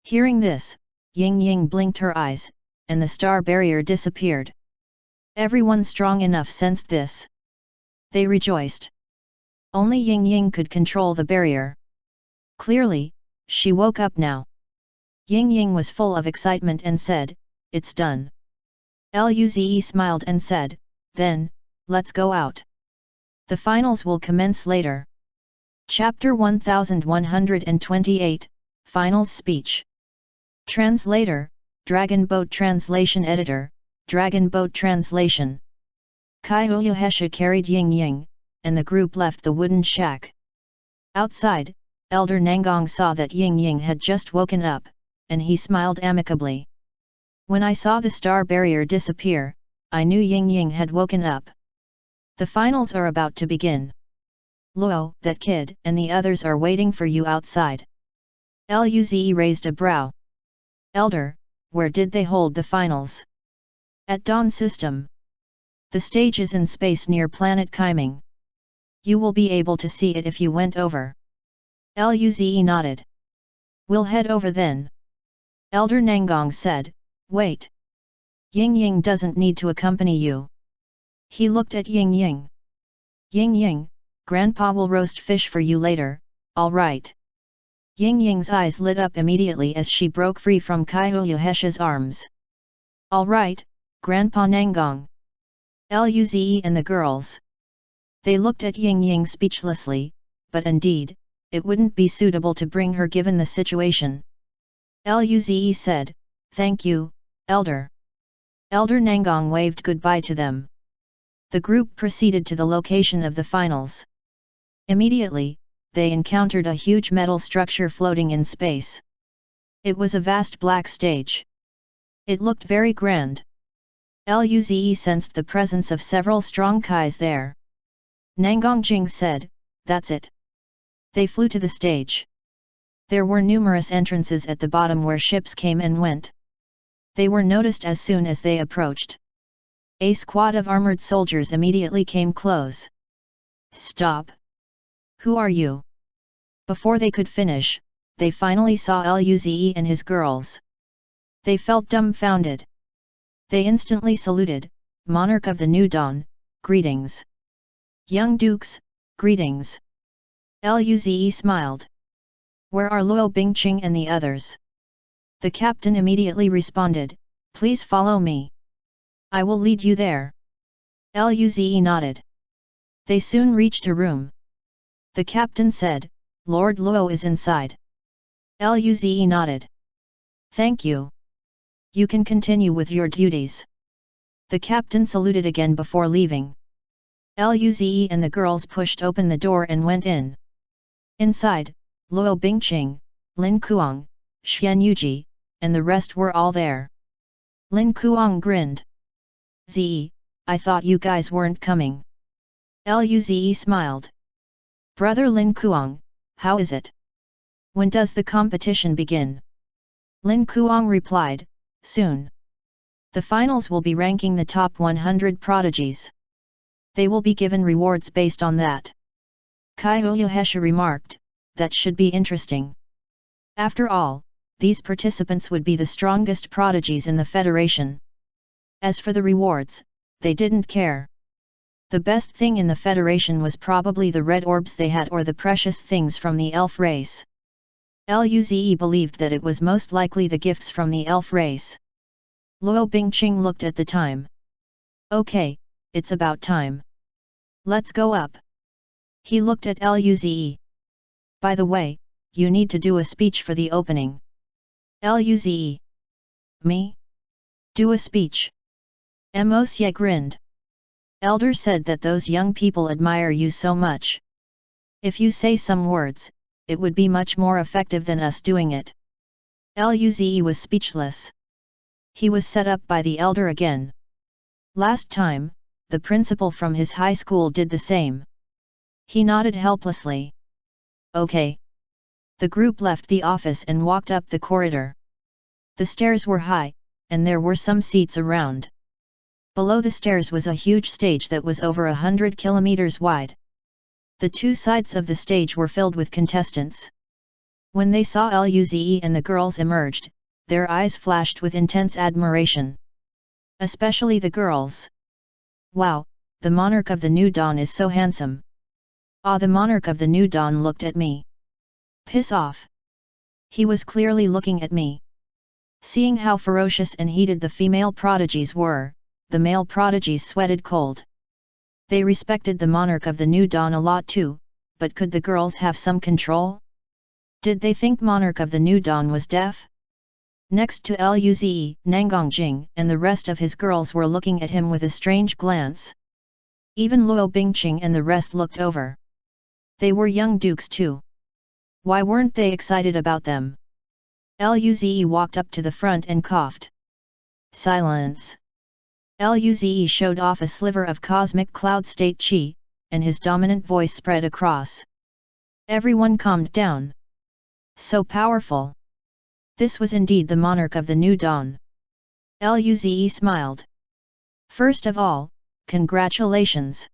Hearing this, Ying Ying blinked her eyes, and the star barrier disappeared. Everyone strong enough sensed this. They rejoiced. Only Ying Ying could control the barrier. Clearly, she woke up now. Ying Ying was full of excitement and said, It's done. Luze smiled and said, Then, let's go out. The finals will commence later. Chapter 1128, Finals Speech. Translator, Dragon Boat Translation Editor, Dragon Boat Translation. Kaihuya Hesha carried Ying Ying, and the group left the wooden shack. Outside, Elder Nangong saw that Ying Ying had just woken up, and he smiled amicably. When I saw the star barrier disappear, I knew Ying Ying had woken up. The finals are about to begin. Luo, that kid, and the others are waiting for you outside. Luze raised a brow. Elder, where did they hold the finals? At Dawn System. The stage is in space near planet Kaiming. You will be able to see it if you went over. Luze nodded. We'll head over then. Elder Nangong said, Wait. Ying Ying doesn't need to accompany you. He looked at Ying Ying. Ying Ying, Grandpa will roast fish for you later, all right. Ying Ying's eyes lit up immediately as she broke free from Kaihuya Hesha's arms. All right, Grandpa Nangong. Luze and the girls. They looked at Ying Ying speechlessly, but indeed, it wouldn't be suitable to bring her given the situation. Luze said, Thank you, Elder. Elder Nangong waved goodbye to them. The group proceeded to the location of the finals. Immediately, they encountered a huge metal structure floating in space. It was a vast black stage. It looked very grand. Luze sensed the presence of several strong Kais there. Nangongjing said, That's it. They flew to the stage. There were numerous entrances at the bottom where ships came and went. They were noticed as soon as they approached. A squad of armored soldiers immediately came close. Stop! Who are you? Before they could finish, they finally saw Luze and his girls. They felt dumbfounded. They instantly saluted, Monarch of the New Dawn, greetings. Young Dukes, greetings. Luze smiled. Where are Luo Bingqing and the others? The captain immediately responded, Please follow me. I will lead you there. Luze nodded. They soon reached a room. The captain said, Lord Luo is inside. Luze nodded. Thank you. You can continue with your duties. The captain saluted again before leaving. Luze and the girls pushed open the door and went in. Inside, Luo Bingqing, Lin Kuang, Xian Yuji, and the rest were all there. Lin Kuang grinned. Zi, I thought you guys weren't coming. Luze smiled. Brother Lin Kuang, how is it? When does the competition begin? Lin Kuang replied, soon. The finals will be ranking the top 100 prodigies. They will be given rewards based on that. Kai Oyuhesha remarked, that should be interesting. After all, these participants would be the strongest prodigies in the Federation. As for the rewards, they didn't care. The best thing in the Federation was probably the red orbs they had or the precious things from the elf race. Luze believed that it was most likely the gifts from the elf race. Luo Bingqing looked at the time. Okay, it's about time. Let's go up. He looked at Luze. By the way, you need to do a speech for the opening. Luze. Me? Do a speech? Mosye grinned. Elder said that those young people admire you so much. If you say some words, it would be much more effective than us doing it. Luze was speechless. He was set up by the elder again. Last time, the principal from his high school did the same. He nodded helplessly. Okay. The group left the office and walked up the corridor. The stairs were high, and there were some seats around. Below the stairs was a huge stage that was over 100 kilometers wide. The two sides of the stage were filled with contestants. When they saw Luze and the girls emerged, their eyes flashed with intense admiration. Especially the girls. Wow, the monarch of the new dawn is so handsome. Ah, the monarch of the new dawn looked at me. Piss off. He was clearly looking at me. Seeing how ferocious and heated the female prodigies were, the male prodigies sweated cold. They respected the monarch of the new dawn a lot too, but could the girls have some control? Did they think monarch of the new dawn was deaf? Next to Luze, Nangongjing and the rest of his girls were looking at him with a strange glance. Even Luo Bingqing and the rest looked over. They were young dukes too. Why weren't they excited about them? Luze walked up to the front and coughed. Silence. Luze showed off a sliver of cosmic cloud state chi, and his dominant voice spread across. Everyone calmed down. So powerful. This was indeed the monarch of the new dawn. Luze smiled. First of all, congratulations.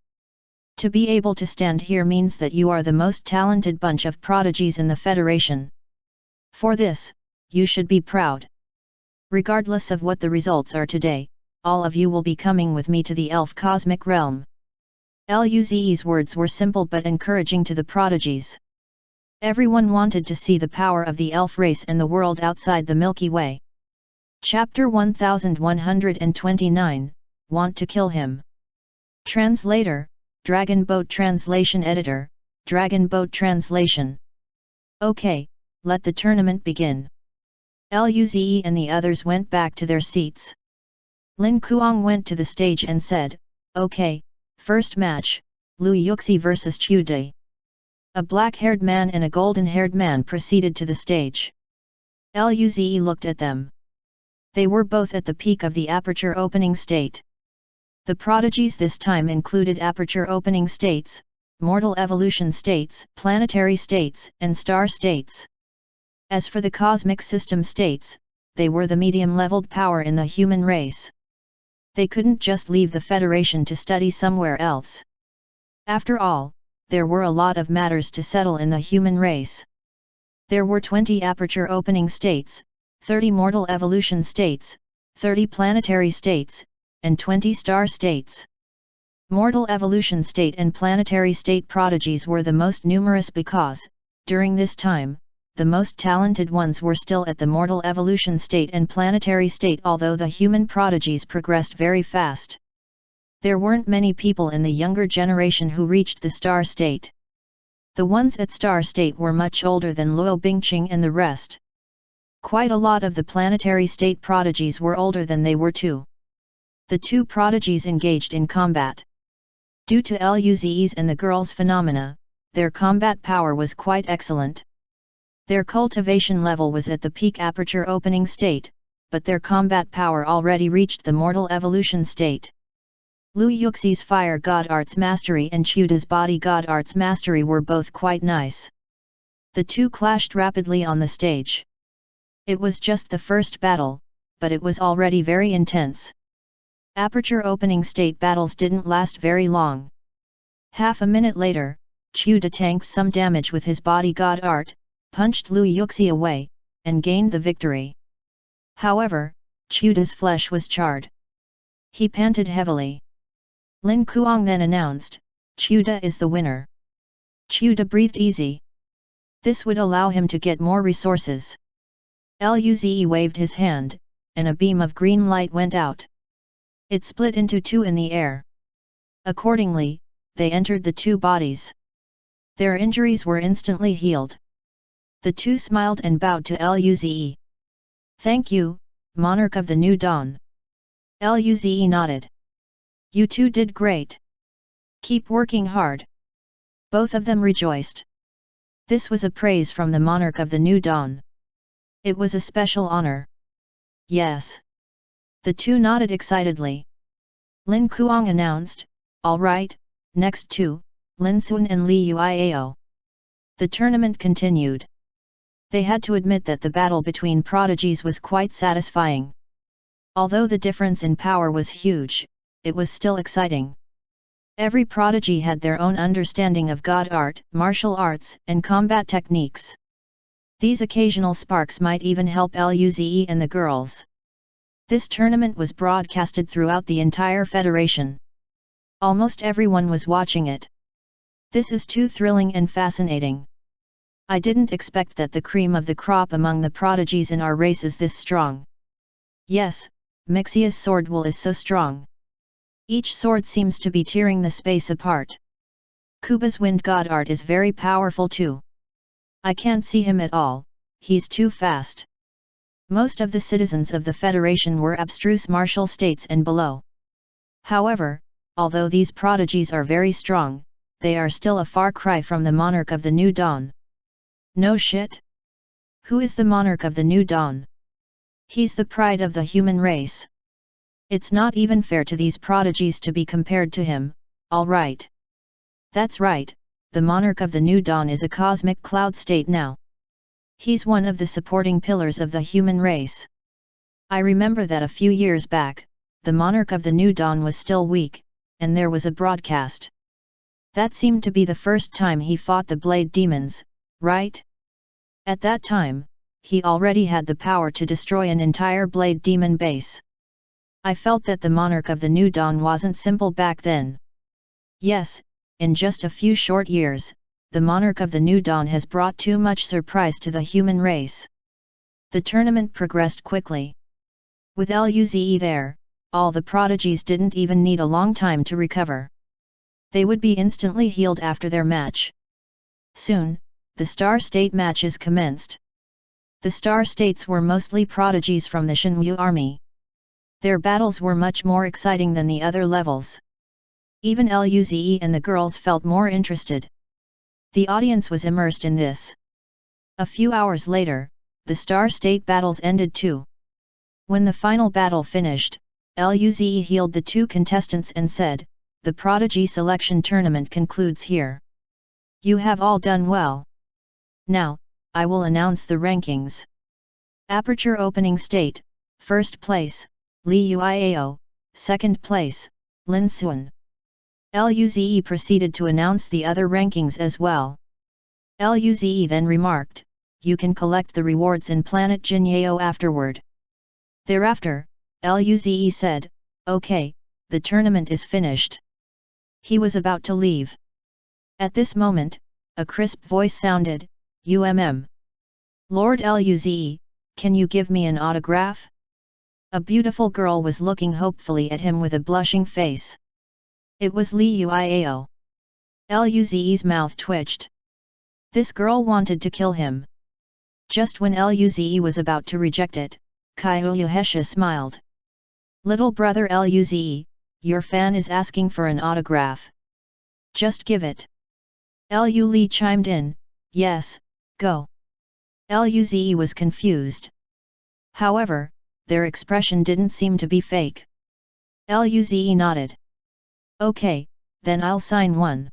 To be able to stand here means that you are the most talented bunch of prodigies in the Federation. For this, you should be proud. Regardless of what the results are today, all of you will be coming with me to the elf cosmic realm. Luze's words were simple but encouraging to the prodigies. Everyone wanted to see the power of the elf race and the world outside the Milky Way. Chapter 1129, Want to Kill Him. Translator, Dragon Boat Translation Editor, Dragon Boat Translation. Okay, let the tournament begin. Luze and the others went back to their seats. Lin Kuang went to the stage and said, okay, first match, Lu Yuxi vs Chu Dai. A black-haired man and a golden-haired man proceeded to the stage. Luze looked at them. They were both at the peak of the aperture opening state. The prodigies this time included aperture opening states, mortal evolution states, planetary states, and star states. As for the cosmic system states, they were the medium-leveled power in the human race. They couldn't just leave the Federation to study somewhere else. After all, there were a lot of matters to settle in the human race. There were 20 aperture opening states, 30 mortal evolution states, 30 planetary states, and 20 star states. Mortal evolution state and planetary state prodigies were the most numerous because, during this time, the most talented ones were still at the mortal evolution state and planetary state, although the human prodigies progressed very fast. There weren't many people in the younger generation who reached the star state. The ones at star state were much older than Luo Bingqing and the rest. Quite a lot of the planetary state prodigies were older than they were too. The two prodigies engaged in combat. Due to Luze's and the girls' phenomena, their combat power was quite excellent. Their cultivation level was at the peak aperture opening state, but their combat power already reached the mortal evolution state. Liu Yuxi's fire god arts mastery and Chuda's body god arts mastery were both quite nice. The two clashed rapidly on the stage. It was just the first battle, but it was already very intense. Aperture opening state battles didn't last very long. Half a minute later, Chuda tanked some damage with his body god art, punched Liu Yuxi away, and gained the victory. However, Chuda's flesh was charred. He panted heavily. Lin Kuang then announced, "Chuda is the winner." Chuda breathed easy. This would allow him to get more resources. Luze waved his hand, and a beam of green light went out. It split into two in the air. Accordingly, they entered the two bodies. Their injuries were instantly healed. The two smiled and bowed to Luze. "Thank you, Monarch of the New Dawn." Luze nodded. "You two did great. Keep working hard." Both of them rejoiced. This was a praise from the Monarch of the New Dawn. It was a special honor. "Yes." The two nodded excitedly. Lin Kuang announced, "All right, next two, Lin Sun and Li Yuiao." The tournament continued. They had to admit that the battle between prodigies was quite satisfying. Although the difference in power was huge, it was still exciting. Every prodigy had their own understanding of god art, martial arts, and combat techniques. These occasional sparks might even help Luze and the girls. This tournament was broadcasted throughout the entire federation. Almost everyone was watching it. This is too thrilling and fascinating. I didn't expect that the cream of the crop among the prodigies in our race is this strong. Yes, Mixia's sword will is so strong. Each sword seems to be tearing the space apart. Kuba's wind god art is very powerful too. I can't see him at all, he's too fast. Most of the citizens of the Federation were abstruse martial states and below. However, although these prodigies are very strong, they are still a far cry from the Monarch of the New Dawn. No shit? Who is the Monarch of the New Dawn? He's the pride of the human race. It's not even fair to these prodigies to be compared to him, alright. That's right, the Monarch of the New Dawn is a cosmic cloud state now. He's one of the supporting pillars of the human race. I remember that a few years back, the Monarch of the New Dawn was still weak, and there was a broadcast. That seemed to be the first time he fought the Blade Demons, right? At that time, he already had the power to destroy an entire Blade Demon base. I felt that the Monarch of the New Dawn wasn't simple back then. Yes, in just a few short years, the Monarch of the New Dawn has brought too much surprise to the human race. The tournament progressed quickly. With Luze there, all the prodigies didn't even need a long time to recover. They would be instantly healed after their match. Soon, the Star State matches commenced. The Star States were mostly prodigies from the Shenwu army. Their battles were much more exciting than the other levels. Even Luze and the girls felt more interested. The audience was immersed in this. A few hours later, the Star State battles ended too. When the final battle finished, Luze healed the two contestants and said, "The Prodigy Selection Tournament concludes here. You have all done well. Now, I will announce the rankings. Aperture Opening State, First Place, Li Yuiao, Second Place, Lin Sun." Luze proceeded to announce the other rankings as well. Luze then remarked, "You can collect the rewards in Planet Jinyao afterward." Thereafter, Luze said, "Okay, the tournament is finished." He was about to leave. At this moment, a crisp voice sounded, "Lord Luze, can you give me an autograph?" A beautiful girl was looking hopefully at him with a blushing face. It was Li Yuiao. Luze's mouth twitched. This girl wanted to kill him. Just when Luze was about to reject it, Kaiuyuhesha smiled. Little brother Luze, your fan is asking for an autograph. Just give it. Lu Li chimed in, yes, go. Luze was confused. However, their expression didn't seem to be fake. Luze nodded. Okay, then I'll sign one.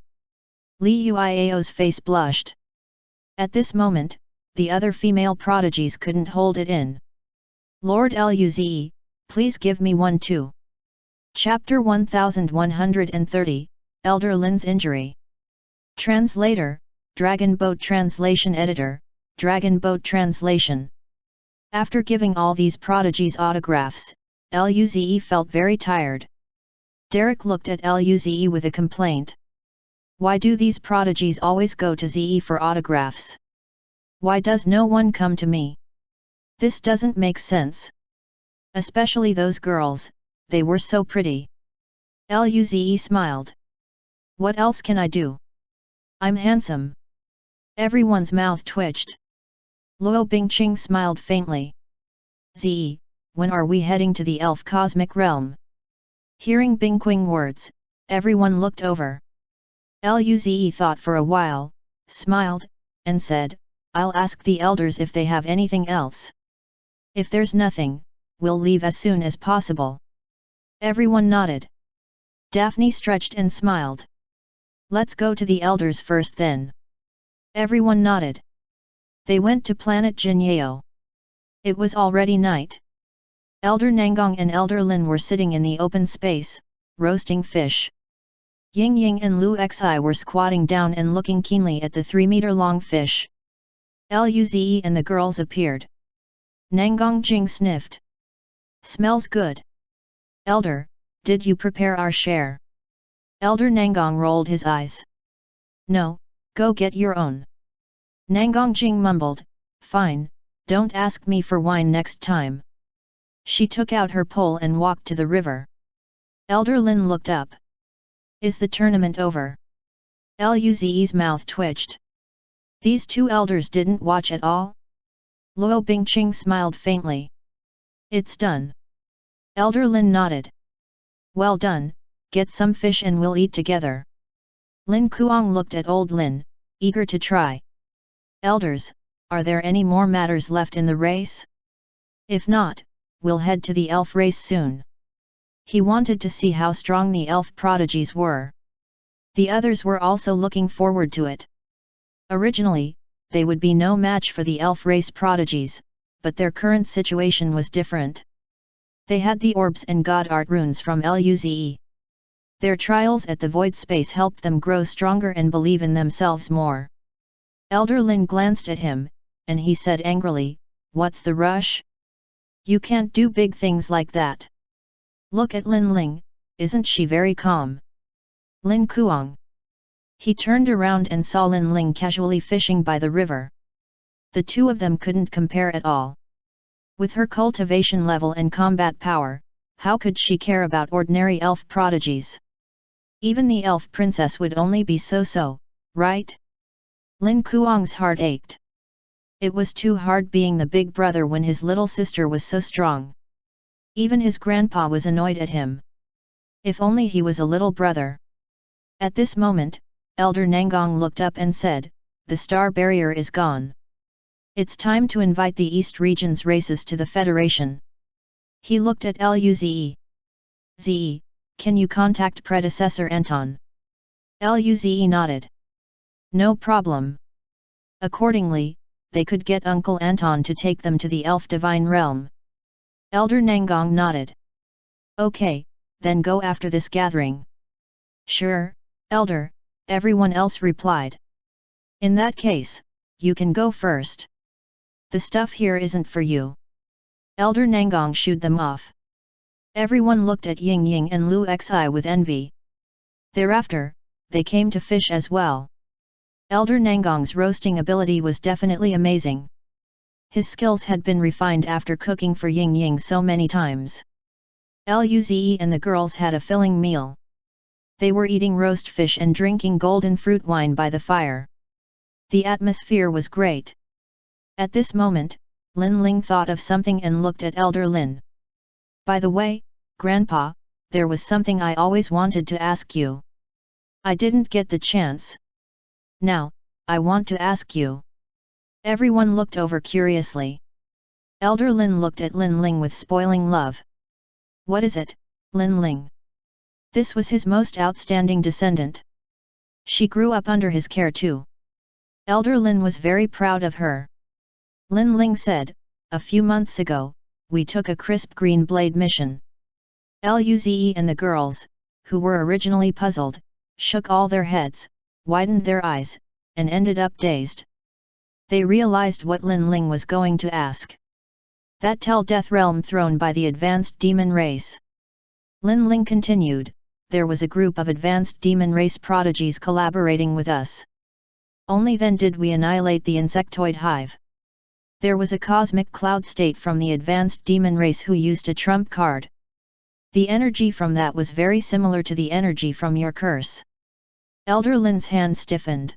Li Yuiao's face blushed. At this moment, the other female prodigies couldn't hold it in. Lord Luze, please give me one too. Chapter 1130, Elder Lin's Injury. Translator, Dragon Boat Translation Editor, Dragon Boat Translation. After giving all these prodigies autographs, Luze felt very tired. Derek looked at Luze with a complaint. Why do these prodigies always go to Ze for autographs? Why does no one come to me? This doesn't make sense. Especially those girls, they were so pretty. Luze smiled. What else can I do? I'm handsome. Everyone's mouth twitched. Luo Bingqing smiled faintly. Ze, when are we heading to the elf cosmic realm? Hearing Bingqing words, everyone looked over. Luze thought for a while, smiled, and said, I'll ask the elders if they have anything else. If there's nothing, we'll leave as soon as possible. Everyone nodded. Daphne stretched and smiled. Let's go to the elders first then. Everyone nodded. They went to planet Jinyao. It was already night. Elder Nangong and Elder Lin were sitting in the open space, roasting fish. Ying Ying and Lu Xi were squatting down and looking keenly at the 3-meter-long fish. Luze and the girls appeared. Nangong Jing sniffed. Smells good. Elder, did you prepare our share? Elder Nangong rolled his eyes. No, go get your own. Nangong Jing mumbled, fine, don't ask me for wine next time. She took out her pole and walked to the river. Elder Lin looked up. Is the tournament over? Luze's mouth twitched. These two elders didn't watch at all? Luo Bingqing smiled faintly. It's done. Elder Lin nodded. Well done, get some fish and we'll eat together. Lin Kuang looked at old Lin, eager to try. Elders, are there any more matters left in the race? If not, we'll head to the elf race soon. He wanted to see how strong the elf prodigies were. The others were also looking forward to it. Originally, they would be no match for the elf race prodigies, but their current situation was different. They had the orbs and god art runes from Luze. Their trials at the void space helped them grow stronger and believe in themselves more. Elder Lin glanced at him, and he said angrily, what's the rush? You can't do big things like that. Look at Lin Ling, isn't she very calm? Lin Kuang. He turned around and saw Lin Ling casually fishing by the river. The two of them couldn't compare at all. With her cultivation level and combat power, how could she care about ordinary elf prodigies? Even the elf princess would only be so-so, right? Lin Kuang's heart ached. It was too hard being the big brother when his little sister was so strong. Even his grandpa was annoyed at him. If only he was a little brother. At this moment, Elder Nangong looked up and said, the star barrier is gone. It's time to invite the East Region's races to the Federation. He looked at Luze. Ze, can you contact predecessor Anton? Luze nodded. No problem. Accordingly, they could get Uncle Anton to take them to the Elf Divine Realm. Elder Nangong nodded. Okay, then go after this gathering. Sure, Elder, everyone else replied. In that case, you can go first. The stuff here isn't for you. Elder Nangong shooed them off. Everyone looked at Ying Ying and Lu Xi with envy. Thereafter, they came to fish as well. Elder Nangong's roasting ability was definitely amazing. His skills had been refined after cooking for Ying Ying so many times. Luze and the girls had a filling meal. They were eating roast fish and drinking golden fruit wine by the fire. The atmosphere was great. At this moment, Lin Ling thought of something and looked at Elder Lin. By the way, Grandpa, there was something I always wanted to ask you. I didn't get the chance. Now, I want to ask you. Everyone looked over curiously. Elder Lin looked at Lin Ling with spoiling love. What is it, Lin Ling? This was his most outstanding descendant. She grew up under his care too. Elder Lin was very proud of her. Lin Ling said, a few months ago, we took a crisp green blade mission. Luze and the girls, who were originally puzzled, shook all their heads, widened their eyes, and ended up dazed. They realized what Lin Ling was going to ask. That tell death realm thrown by the advanced demon race. Lin Ling continued, there was a group of advanced demon race prodigies collaborating with us. Only then did we annihilate the insectoid hive. There was a cosmic cloud state from the advanced demon race who used a trump card. The energy from that was very similar to the energy from your curse. Elder Lin's hand stiffened.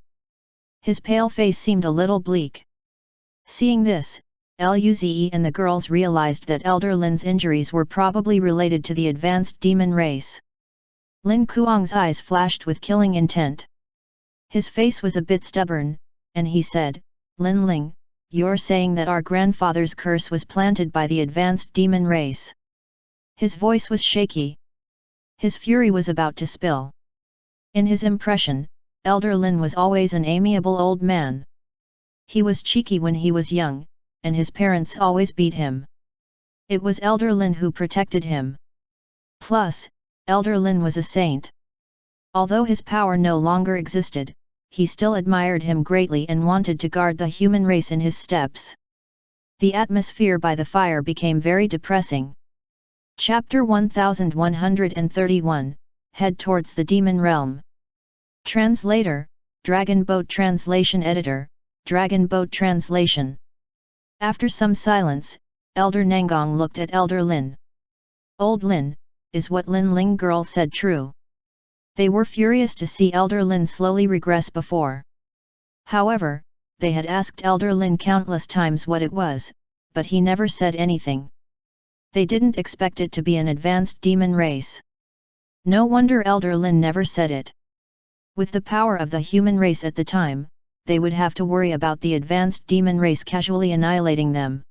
His pale face seemed a little bleak. Seeing this, Luze and the girls realized that Elder Lin's injuries were probably related to the advanced demon race. Lin Kuang's eyes flashed with killing intent. His face was a bit stubborn, and he said, Lin Ling, you're saying that our grandfather's curse was planted by the advanced demon race. His voice was shaky. His fury was about to spill. In his impression, Elder Lin was always an amiable old man. He was cheeky when he was young, and his parents always beat him. It was Elder Lin who protected him. Plus, Elder Lin was a saint. Although his power no longer existed, he still admired him greatly and wanted to guard the human race in his steps. The atmosphere by the fire became very depressing. Chapter 1131, Head towards the Demon Realm. Translator, Dragon Boat Translation Editor, Dragon Boat Translation. After some silence, Elder Nangong looked at Elder Lin. Old Lin, is what Lin Ling girl said true? They were furious to see Elder Lin slowly regress before. However, they had asked Elder Lin countless times what it was, but he never said anything. They didn't expect it to be an advanced demon race. No wonder Elder Lin never said it. With the power of the human race at the time, they would have to worry about the advanced demon race casually annihilating them.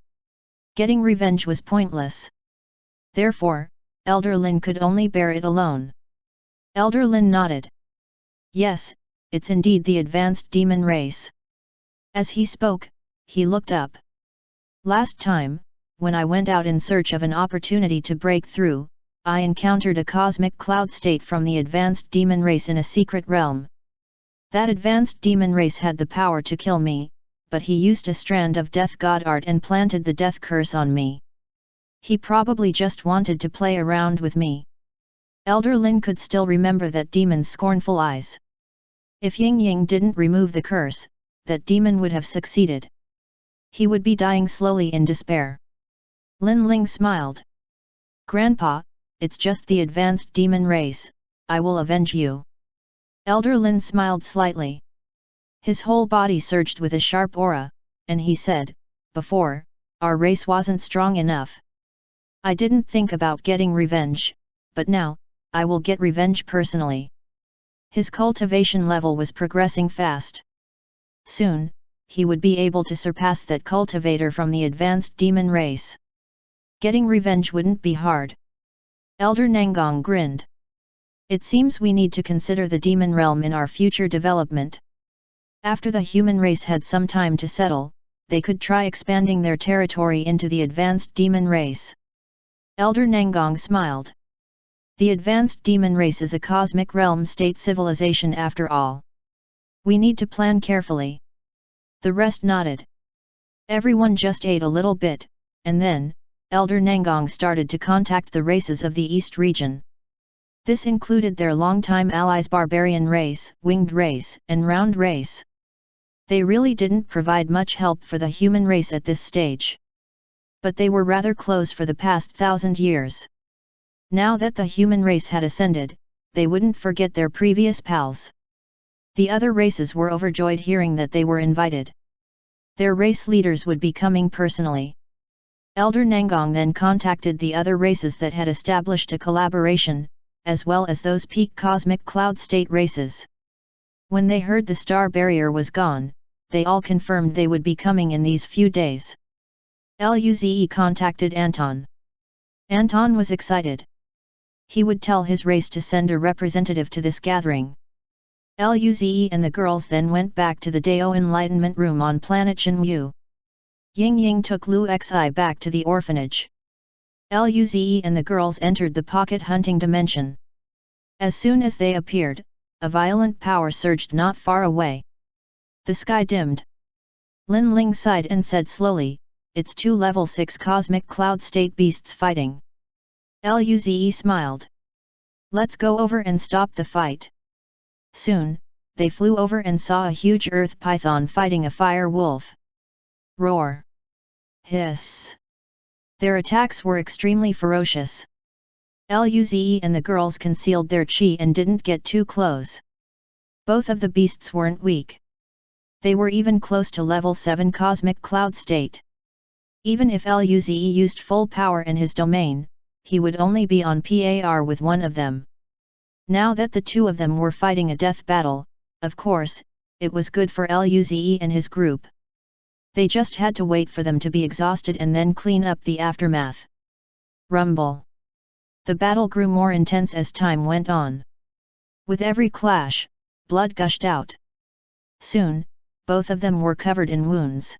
Getting revenge was pointless. Therefore, Elder Lin could only bear it alone. Elder Lin nodded. Yes, it's indeed the advanced demon race. As he spoke, he looked up. Last time, when I went out in search of an opportunity to break through, I encountered a cosmic cloud state from the advanced demon race in a secret realm. That advanced demon race had the power to kill me, but he used a strand of death god art and planted the death curse on me. He probably just wanted to play around with me. Elder Lin could still remember that demon's scornful eyes. If Ying Ying didn't remove the curse, that demon would have succeeded. He would be dying slowly in despair. Lin Ling smiled. Grandpa, it's just the advanced demon race, I will avenge you. Elder Lin smiled slightly. His whole body surged with a sharp aura, and he said, before, our race wasn't strong enough. I didn't think about getting revenge, but now, I will get revenge personally. His cultivation level was progressing fast. Soon, he would be able to surpass that cultivator from the advanced demon race. Getting revenge wouldn't be hard. Elder Nangong grinned. It seems we need to consider the demon realm in our future development. After the human race had some time to settle, they could try expanding their territory into the advanced demon race. Elder Nangong smiled. The advanced demon race is a cosmic realm state civilization after all. We need to plan carefully. The rest nodded. Everyone just ate a little bit, and then, Elder Nangong started to contact the races of the East region. This included their longtime allies Barbarian race, Winged race, and Round race. They really didn't provide much help for the human race at this stage. But they were rather close for the past 1,000 years. Now that the human race had ascended, they wouldn't forget their previous pals. The other races were overjoyed hearing that they were invited. Their race leaders would be coming personally. Elder Nangong then contacted the other races that had established a collaboration, as well as those peak cosmic cloud state races. When they heard the star barrier was gone, they all confirmed they would be coming in these few days. Luze contacted Anton. Anton was excited. He would tell his race to send a representative to this gathering. Luze and the girls then went back to the Dao Enlightenment Room on planet Shenwu. Ying Ying took Lu Xi back to the orphanage. Luze and the girls entered the pocket hunting dimension. As soon as they appeared, a violent power surged not far away. The sky dimmed. Lin Ling sighed and said slowly, "It's two level 6 cosmic cloud state beasts fighting." Luze smiled. "Let's go over and stop the fight." Soon, they flew over and saw a huge earth python fighting a fire wolf. Roar! Hiss! Their attacks were extremely ferocious. Luze and the girls concealed their chi and didn't get too close. Both of the beasts weren't weak. They were even close to level 7 cosmic cloud state. Even if Luze used full power in his domain, he would only be on par with one of them. Now that the two of them were fighting a death battle, of course, it was good for Luze and his group. They just had to wait for them to be exhausted and then clean up the aftermath. Rumble. The battle grew more intense as time went on. With every clash, blood gushed out. Soon, both of them were covered in wounds.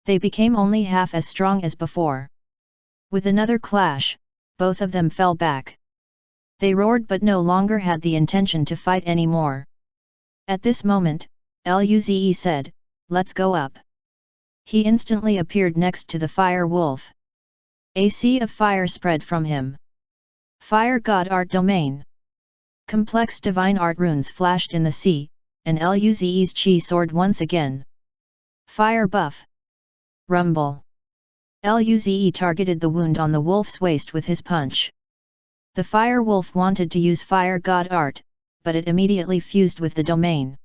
They became only half as strong as before. With another clash, both of them fell back. They roared but no longer had the intention to fight anymore. At this moment, Luze said, "Let's go up." He instantly appeared next to the fire wolf. A sea of fire spread from him. Fire God Art Domain. Complex divine art runes flashed in the sea, and Luze's chi soared once again. Fire buff. Rumble. Luze targeted the wound on the wolf's waist with his punch. The fire wolf wanted to use fire God art, but it immediately fused with the domain.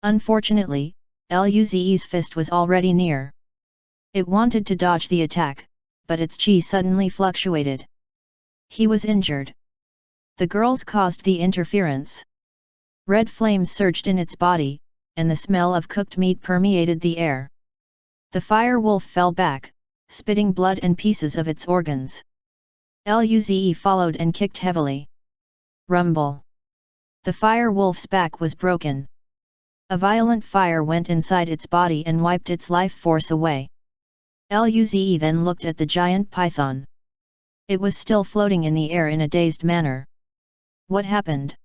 Unfortunately, Luze's fist was already near. It wanted to dodge the attack, but its chi suddenly fluctuated. He was injured. The girls caused the interference. Red flames surged in its body, and the smell of cooked meat permeated the air. The fire wolf fell back, spitting blood and pieces of its organs. Luze followed and kicked heavily. Rumble. The fire wolf's back was broken. A violent fire went inside its body and wiped its life force away. Luze then looked at the giant python. It was still floating in the air in a dazed manner. What happened?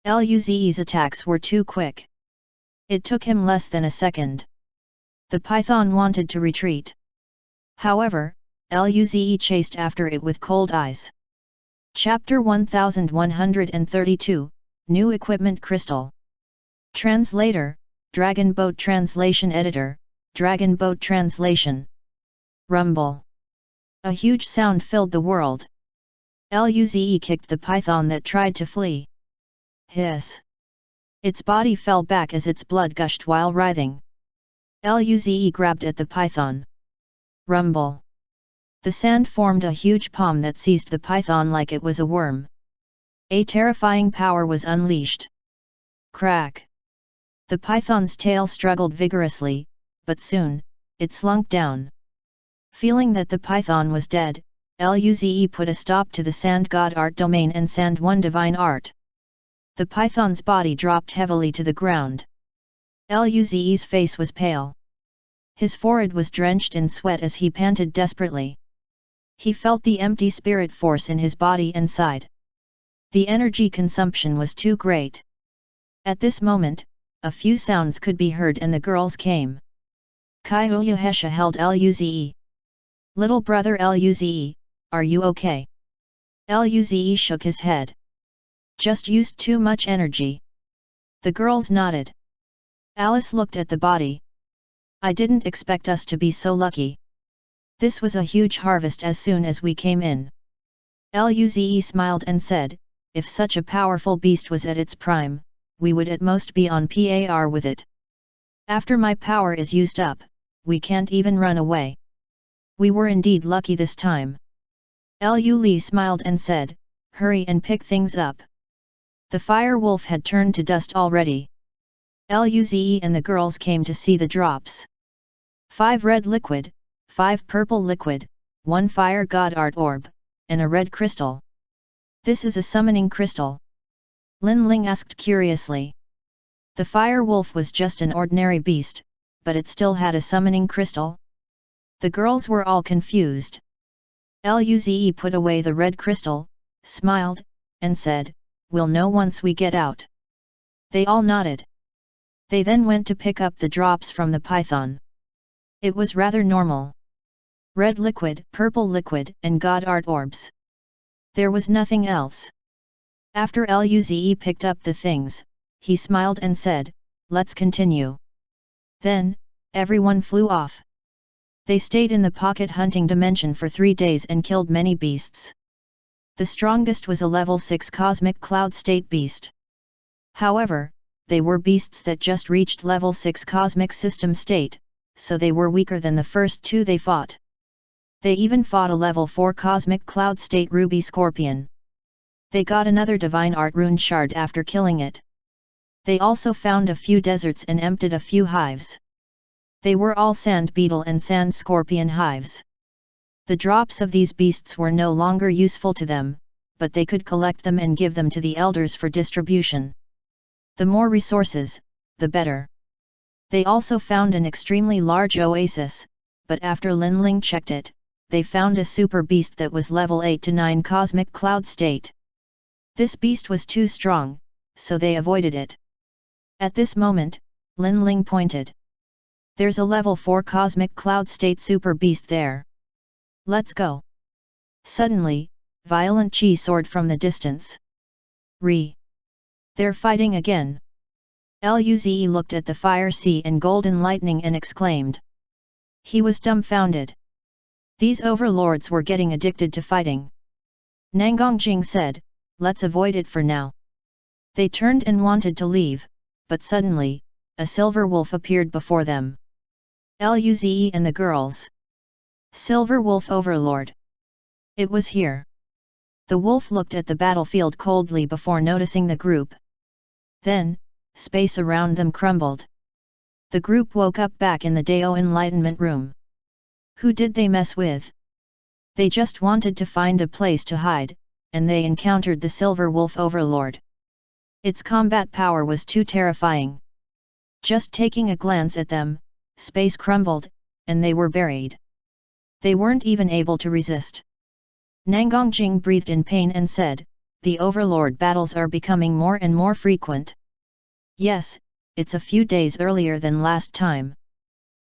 Luze's attacks were too quick. It took him less than a second. The python wanted to retreat. However, Luze chased after it with cold eyes. Chapter 1132, New Equipment Crystal. Translator, Dragon Boat Translation Editor, Dragon Boat Translation. Rumble. A huge sound filled the world. Luze kicked the python that tried to flee. Hiss. Its body fell back as its blood gushed while writhing. Luze grabbed at the python. Rumble. The sand formed a huge palm that seized the python like it was a worm. A terrifying power was unleashed. Crack. The python's tail struggled vigorously, but soon, it slunk down. Feeling that the python was dead, Luze put a stop to the Sand God Art domain and Sand 1 Divine Art. The python's body dropped heavily to the ground. Luze's face was pale. His forehead was drenched in sweat as he panted desperately. He felt the empty spirit force in his body and sighed. The energy consumption was too great. At this moment, a few sounds could be heard and the girls came. Kyohesha held Luze. "Little brother Luze, are you okay?" Luze shook his head. "Just used too much energy." The girls nodded. Alice looked at the body. "I didn't expect us to be so lucky. This was a huge harvest as soon as we came in." Luze smiled and said, "If such a powerful beast was at its prime, we would at most be on par with it. After my power is used up, we can't even run away." We were indeed lucky this time. Lu Li smiled and said, hurry and pick things up. The fire wolf had turned to dust already. Luze and the girls came to see the drops. 5 red liquid, 5 purple liquid, 1 fire god art orb, and a red crystal. This is a summoning crystal? Lin Ling asked curiously. The fire wolf was just an ordinary beast, but it still had a summoning crystal? The girls were all confused. Luze put away the red crystal, smiled, and said, we'll know once we get out. They all nodded. They then went to pick up the drops from the python. It was rather normal. Red liquid, purple liquid, and god art orbs. There was nothing else. After Luze picked up the things, he smiled and said, let's continue. Then, everyone flew off. They stayed in the pocket hunting dimension for 3 days and killed many beasts. The strongest was a level 6 cosmic cloud state beast. However, they were beasts that just reached level 6 cosmic system state, so they were weaker than the first 2 they fought. They even fought a level 4 cosmic cloud state ruby scorpion. They got another divine art rune shard after killing it. They also found a few deserts and emptied a few hives. They were all sand beetle and sand scorpion hives. The drops of these beasts were no longer useful to them, but they could collect them and give them to the elders for distribution. The more resources, the better. They also found an extremely large oasis, but after Lin Ling checked it, they found a super beast that was level 8 to 9 cosmic cloud state. This beast was too strong, so they avoided it. At this moment, Lin Ling pointed. There's a level 4 cosmic cloud state super beast there. Let's go. Suddenly, violent chi soared from the distance. They're fighting again. Luze looked at the fire sea and golden lightning and exclaimed. He was dumbfounded. These overlords were getting addicted to fighting. Nangongjing said, let's avoid it for now. They turned and wanted to leave, but suddenly, a silver wolf appeared before them. Luze and the girls. Silver Wolf Overlord. It was here. The wolf looked at the battlefield coldly before noticing the group. Then, space around them crumbled. The group woke up back in the Dao Enlightenment Room. Who did they mess with? They just wanted to find a place to hide, and they encountered the Silver Wolf Overlord. Its combat power was too terrifying. Just taking a glance at them, space crumbled, and they were buried. They weren't even able to resist. Nangongjing breathed in pain and said, the Overlord battles are becoming more and more frequent. Yes, it's a few days earlier than last time.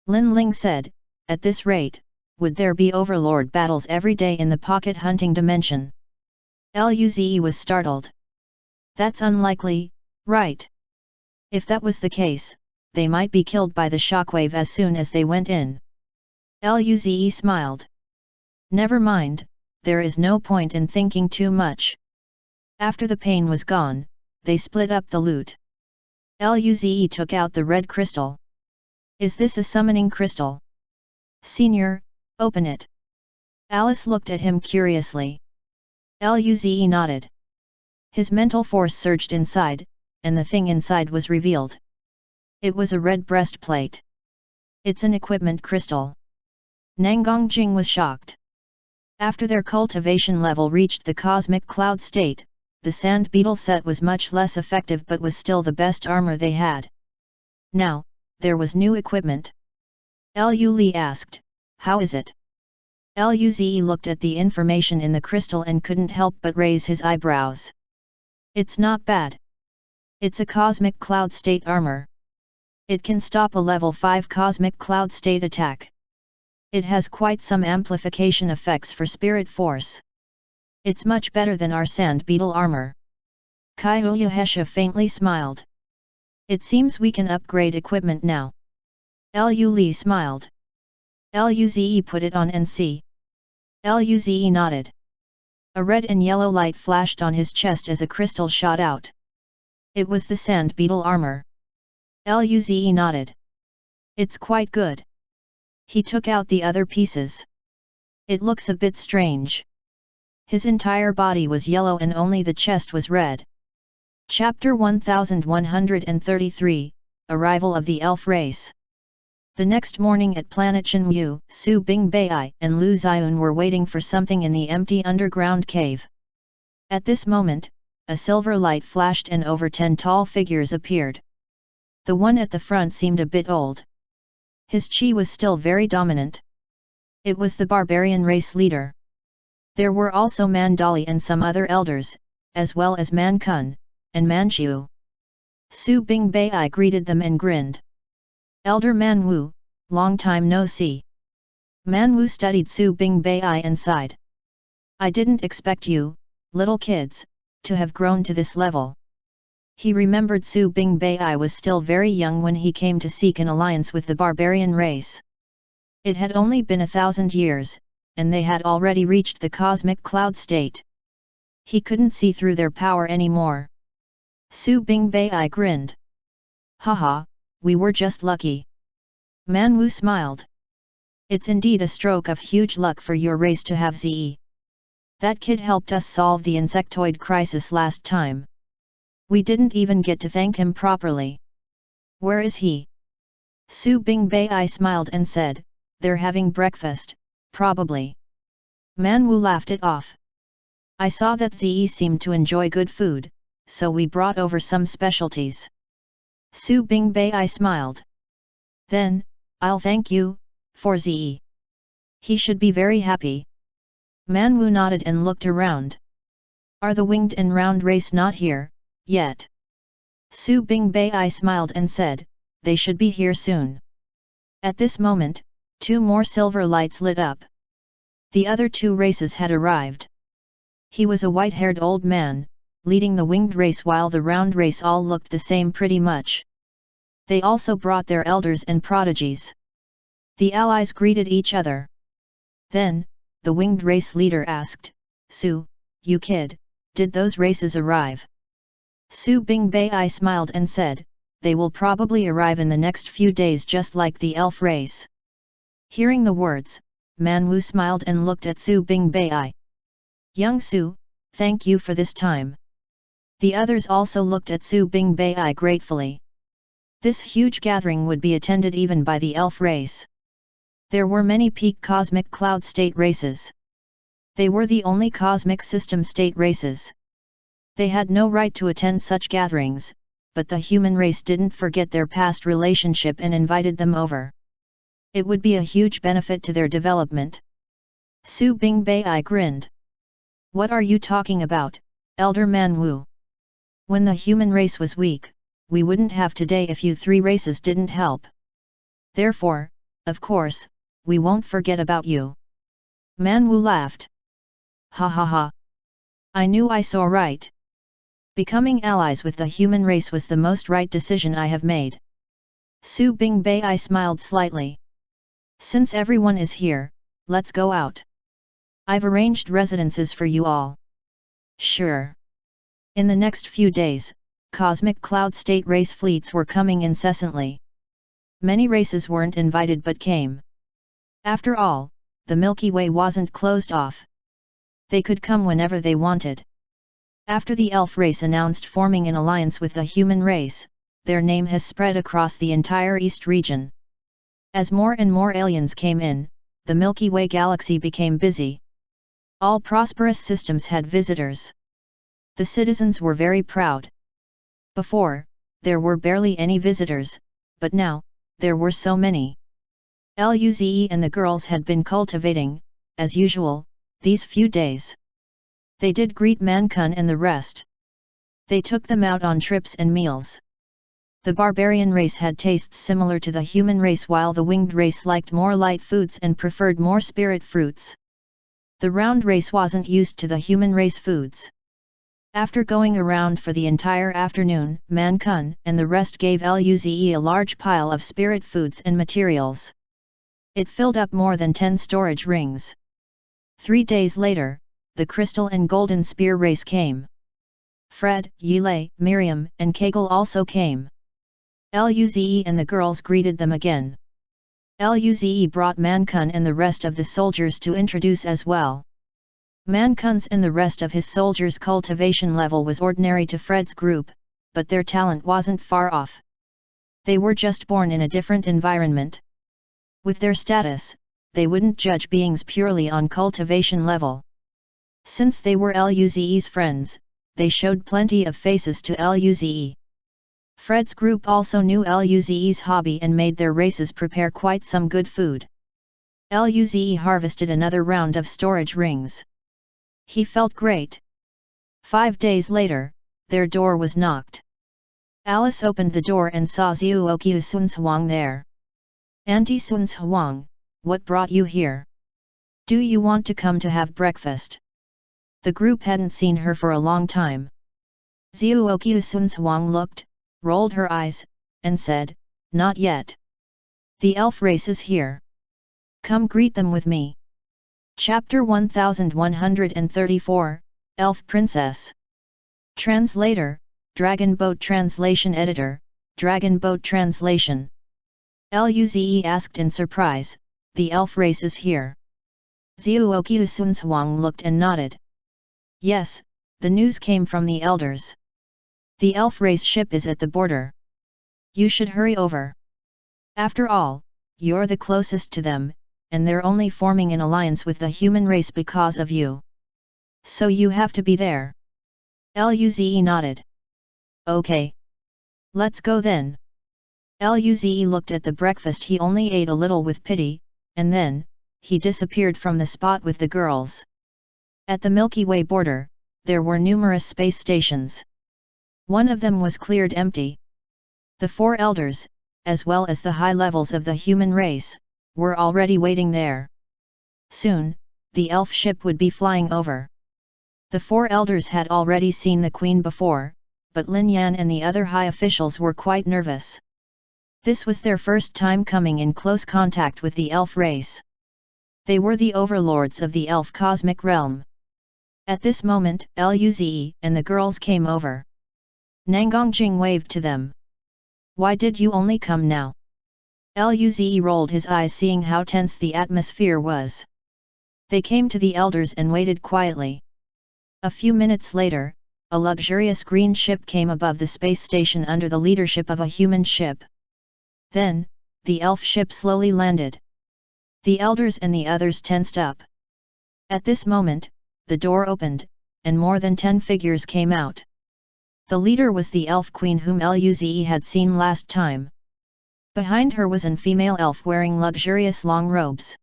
Lin Ling said, at this rate, would there be Overlord battles every day in the pocket hunting dimension? Luze was startled. That's unlikely, right? If that was the case, they might be killed by the shockwave as soon as they went in. Luze smiled. Never mind, there is no point in thinking too much. After the pain was gone, they split up the loot. Luze took out the red crystal. Is this a summoning crystal? Senior, open it. Alice looked at him curiously. Luze nodded. His mental force surged inside, and the thing inside was revealed. It was a red breastplate. It's an equipment crystal. Nangongjing was shocked. After their cultivation level reached the cosmic cloud state, the sand beetle set was much less effective but was still the best armor they had. Now, there was new equipment. Lu Li asked, how is it? Luze looked at the information in the crystal and couldn't help but raise his eyebrows. It's not bad. It's a cosmic cloud state armor. It can stop a level 5 cosmic cloud state attack. It has quite some amplification effects for spirit force. It's much better than our sand beetle armor. Kaiuyahesha faintly smiled. It seems we can upgrade equipment now. Lu Li smiled. Luze put it on and see. Luze nodded. A red and yellow light flashed on his chest as a crystal shot out. It was the sand beetle armor. Luze nodded. It's quite good. He took out the other pieces. It looks a bit strange. His entire body was yellow and only the chest was red. Chapter 1133, Arrival of the Elf Race. The next morning at Planet Shenwu, Su Bingbei and Lu Xiun were waiting for something in the empty underground cave. At this moment, a silver light flashed and over 10 tall figures appeared. The one at the front seemed a bit old. His chi was still very dominant. It was the barbarian race leader. There were also Mandali and some other elders, as well as Man Kun and Manchu. Su Bingbei greeted them and grinned. Elder Man Wu, long time no see. Man Wu studied Su Bingbei and sighed. I didn't expect you, little kids, to have grown to this level. He remembered Su Bingbei was still very young when he came to seek an alliance with the barbarian race. It had only been 1,000 years, and they had already reached the cosmic cloud state. He couldn't see through their power anymore. Su Bingbei grinned. Haha, we were just lucky. Man Wu smiled. It's indeed a stroke of huge luck for your race to have Ze. That kid helped us solve the insectoid crisis last time. We didn't even get to thank him properly. Where is he? Su Bingbei smiled and said, they're having breakfast, probably. Man Wu laughed it off. I saw that Ze seemed to enjoy good food, so we brought over some specialties. Su Bingbei smiled. Then, I'll thank you, for Ze. He should be very happy. Man Wu nodded and looked around. Are the winged and round race not here, yet? Su Bingbei smiled and said, they should be here soon. At this moment, 2 more silver lights lit up. The other 2 races had arrived. He was a white-haired old man, leading the winged race while the round race all looked the same pretty much. They also brought their elders and prodigies. The allies greeted each other. Then, the winged race leader asked, Su, you kid, did those races arrive? Su Bingbei smiled and said, they will probably arrive in the next few days just like the elf race. Hearing the words, Man Wu smiled and looked at Su Bingbei. Young Su, thank you for this time. The others also looked at Su Bingbei gratefully. This huge gathering would be attended even by the elf race. There were many peak cosmic cloud state races. They were the only cosmic system state races. They had no right to attend such gatherings, but the human race didn't forget their past relationship and invited them over. It would be a huge benefit to their development. Su Bingbei grinned. What are you talking about, Elder Man Wu? When the human race was weak, we wouldn't have today if you 3 races didn't help. Therefore, of course, we won't forget about you. Man Wu laughed. Ha ha ha. I knew I saw right. Becoming allies with the human race was the most right decision I have made. Su Bingbei smiled slightly. Since everyone is here, let's go out. I've arranged residences for you all. Sure. In the next few days, cosmic cloud state race fleets were coming incessantly. Many races weren't invited but came. After all, the Milky Way wasn't closed off. They could come whenever they wanted. After the elf race announced forming an alliance with the human race, their name has spread across the entire East region. As more and more aliens came in, the Milky Way galaxy became busy. All prosperous systems had visitors. The citizens were very proud. Before, there were barely any visitors, but now, there were so many. Luze and the girls had been cultivating, as usual, these few days. They did greet Mankun and the rest. They took them out on trips and meals. The barbarian race had tastes similar to the human race while the winged race liked more light foods and preferred more spirit fruits. The round race wasn't used to the human race foods. After going around for the entire afternoon, Mankun and the rest gave Luze a large pile of spirit foods and materials. It filled up more than 10 storage rings. 3 days later, the crystal and golden spear race came. Fred, Yile, Miriam, and Kegel also came. Luze and the girls greeted them again. Luze brought Mankun and the rest of the soldiers to introduce as well. Mankun's and the rest of his soldiers' cultivation level was ordinary to Fred's group, but their talent wasn't far off. They were just born in a different environment. With their status, they wouldn't judge beings purely on cultivation level. Since they were Luze's friends, they showed plenty of faces to Luze. Fred's group also knew Luze's hobby and made their races prepare quite some good food. Luze harvested another round of storage rings. He felt great. 5 days later, their door was knocked. Alice opened the door and saw Zuoqiu Sun's Huang there. Auntie Sun's Huang, what brought you here? Do you want to come to have breakfast? The group hadn't seen her for a long time. Zuoqiu Sun's Huang looked, rolled her eyes, and said, not yet. The elf race is here. Come greet them with me. Chapter 1134, Elf Princess. Translator, Dragon Boat Translation Editor, Dragon Boat Translation. Luze asked in surprise, the elf race is here. Zuoqiu Sun's Huang looked and nodded. Yes, the news came from the elders. The elf race ship is at the border. You should hurry over. After all, you're the closest to them, and they're only forming an alliance with the human race because of you. So you have to be there. Luze nodded. Okay. Let's go then. Luze looked at the breakfast he only ate a little with pity, and then, he disappeared from the spot with the girls. At the Milky Way border, there were numerous space stations. One of them was cleared empty. The 4 elders, as well as the high levels of the human race, were already waiting there. Soon, the elf ship would be flying over. The 4 elders had already seen the queen before, but Lin Yan and the other high officials were quite nervous. This was their first time coming in close contact with the elf race. They were the overlords of the elf cosmic realm. At this moment, Luze and the girls came over. Nangongjing waved to them. Why did you only come now? Luze rolled his eyes seeing how tense the atmosphere was. They came to the elders and waited quietly. A few minutes later, a luxurious green ship came above the space station under the leadership of a human ship. Then, the elf ship slowly landed. The elders and the others tensed up. At this moment, the door opened, and more than 10 figures came out. The leader was the elf queen whom Luze had seen last time. Behind her was an female elf wearing luxurious long robes.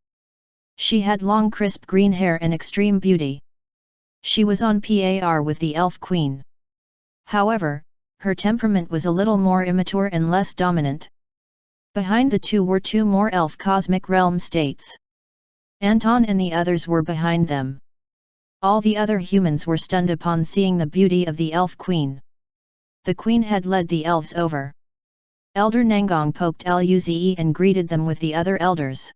She had long crisp green hair and extreme beauty. She was on par with the elf queen. However, her temperament was a little more immature and less dominant. Behind the two were 2 more elf cosmic realm states. Anton and the others were behind them. All the other humans were stunned upon seeing the beauty of the elf queen. The queen had led the elves over. Elder Nangong poked Luze and greeted them with the other elders.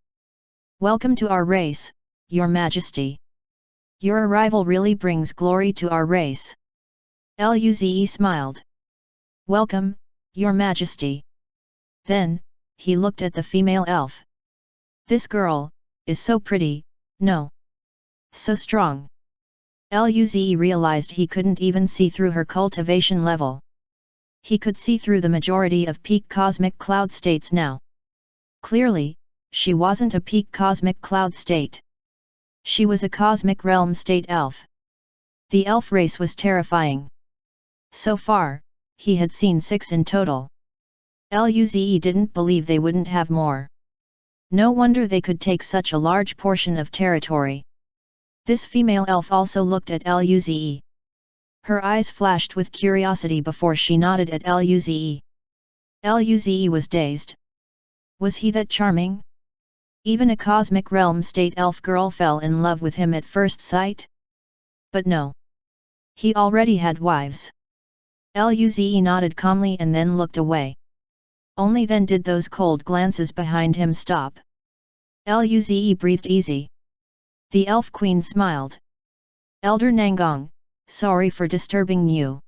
Welcome to our race, Your Majesty. Your arrival really brings glory to our race. Luze smiled. Welcome, Your Majesty. Then, he looked at the female elf. This girl, is so pretty, no. So strong. Luze realized he couldn't even see through her cultivation level. He could see through the majority of peak cosmic cloud states now. Clearly, she wasn't a peak cosmic cloud state. She was a cosmic realm state elf. The elf race was terrifying. So far, he had seen 6 in total. Luze didn't believe they wouldn't have more. No wonder they could take such a large portion of territory. This female elf also looked at Luze. Her eyes flashed with curiosity before she nodded at Luze. Luze was dazed. Was he that charming? Even a cosmic realm state elf girl fell in love with him at first sight? But no. He already had wives. Luze nodded calmly and then looked away. Only then did those cold glances behind him stop. Luze breathed easy. The elf queen smiled. Elder Nangong, sorry for disturbing you.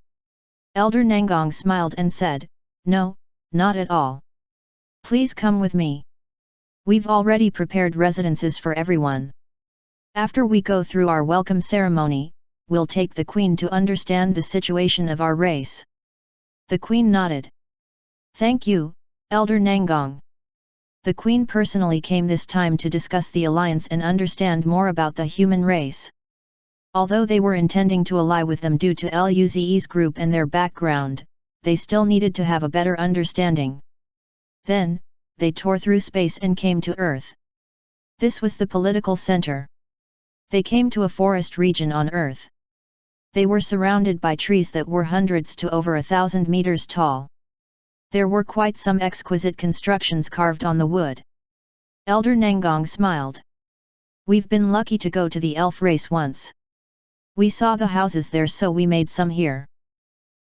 Elder Nangong smiled and said, No, not at all. Please come with me. We've already prepared residences for everyone. After we go through our welcome ceremony, we'll take the Queen to understand the situation of our race." The Queen nodded. "Thank you, Elder Nangong." The Queen personally came this time to discuss the alliance and understand more about the human race. Although they were intending to ally with them due to Luze's group and their background, they still needed to have a better understanding. Then, they tore through space and came to Earth. This was the political center. They came to a forest region on Earth. They were surrounded by trees that were hundreds to over 1,000 meters tall. There were quite some exquisite constructions carved on the wood. Elder Nangong smiled. "We've been lucky to go to the elf race once. We saw the houses there, so we made some here.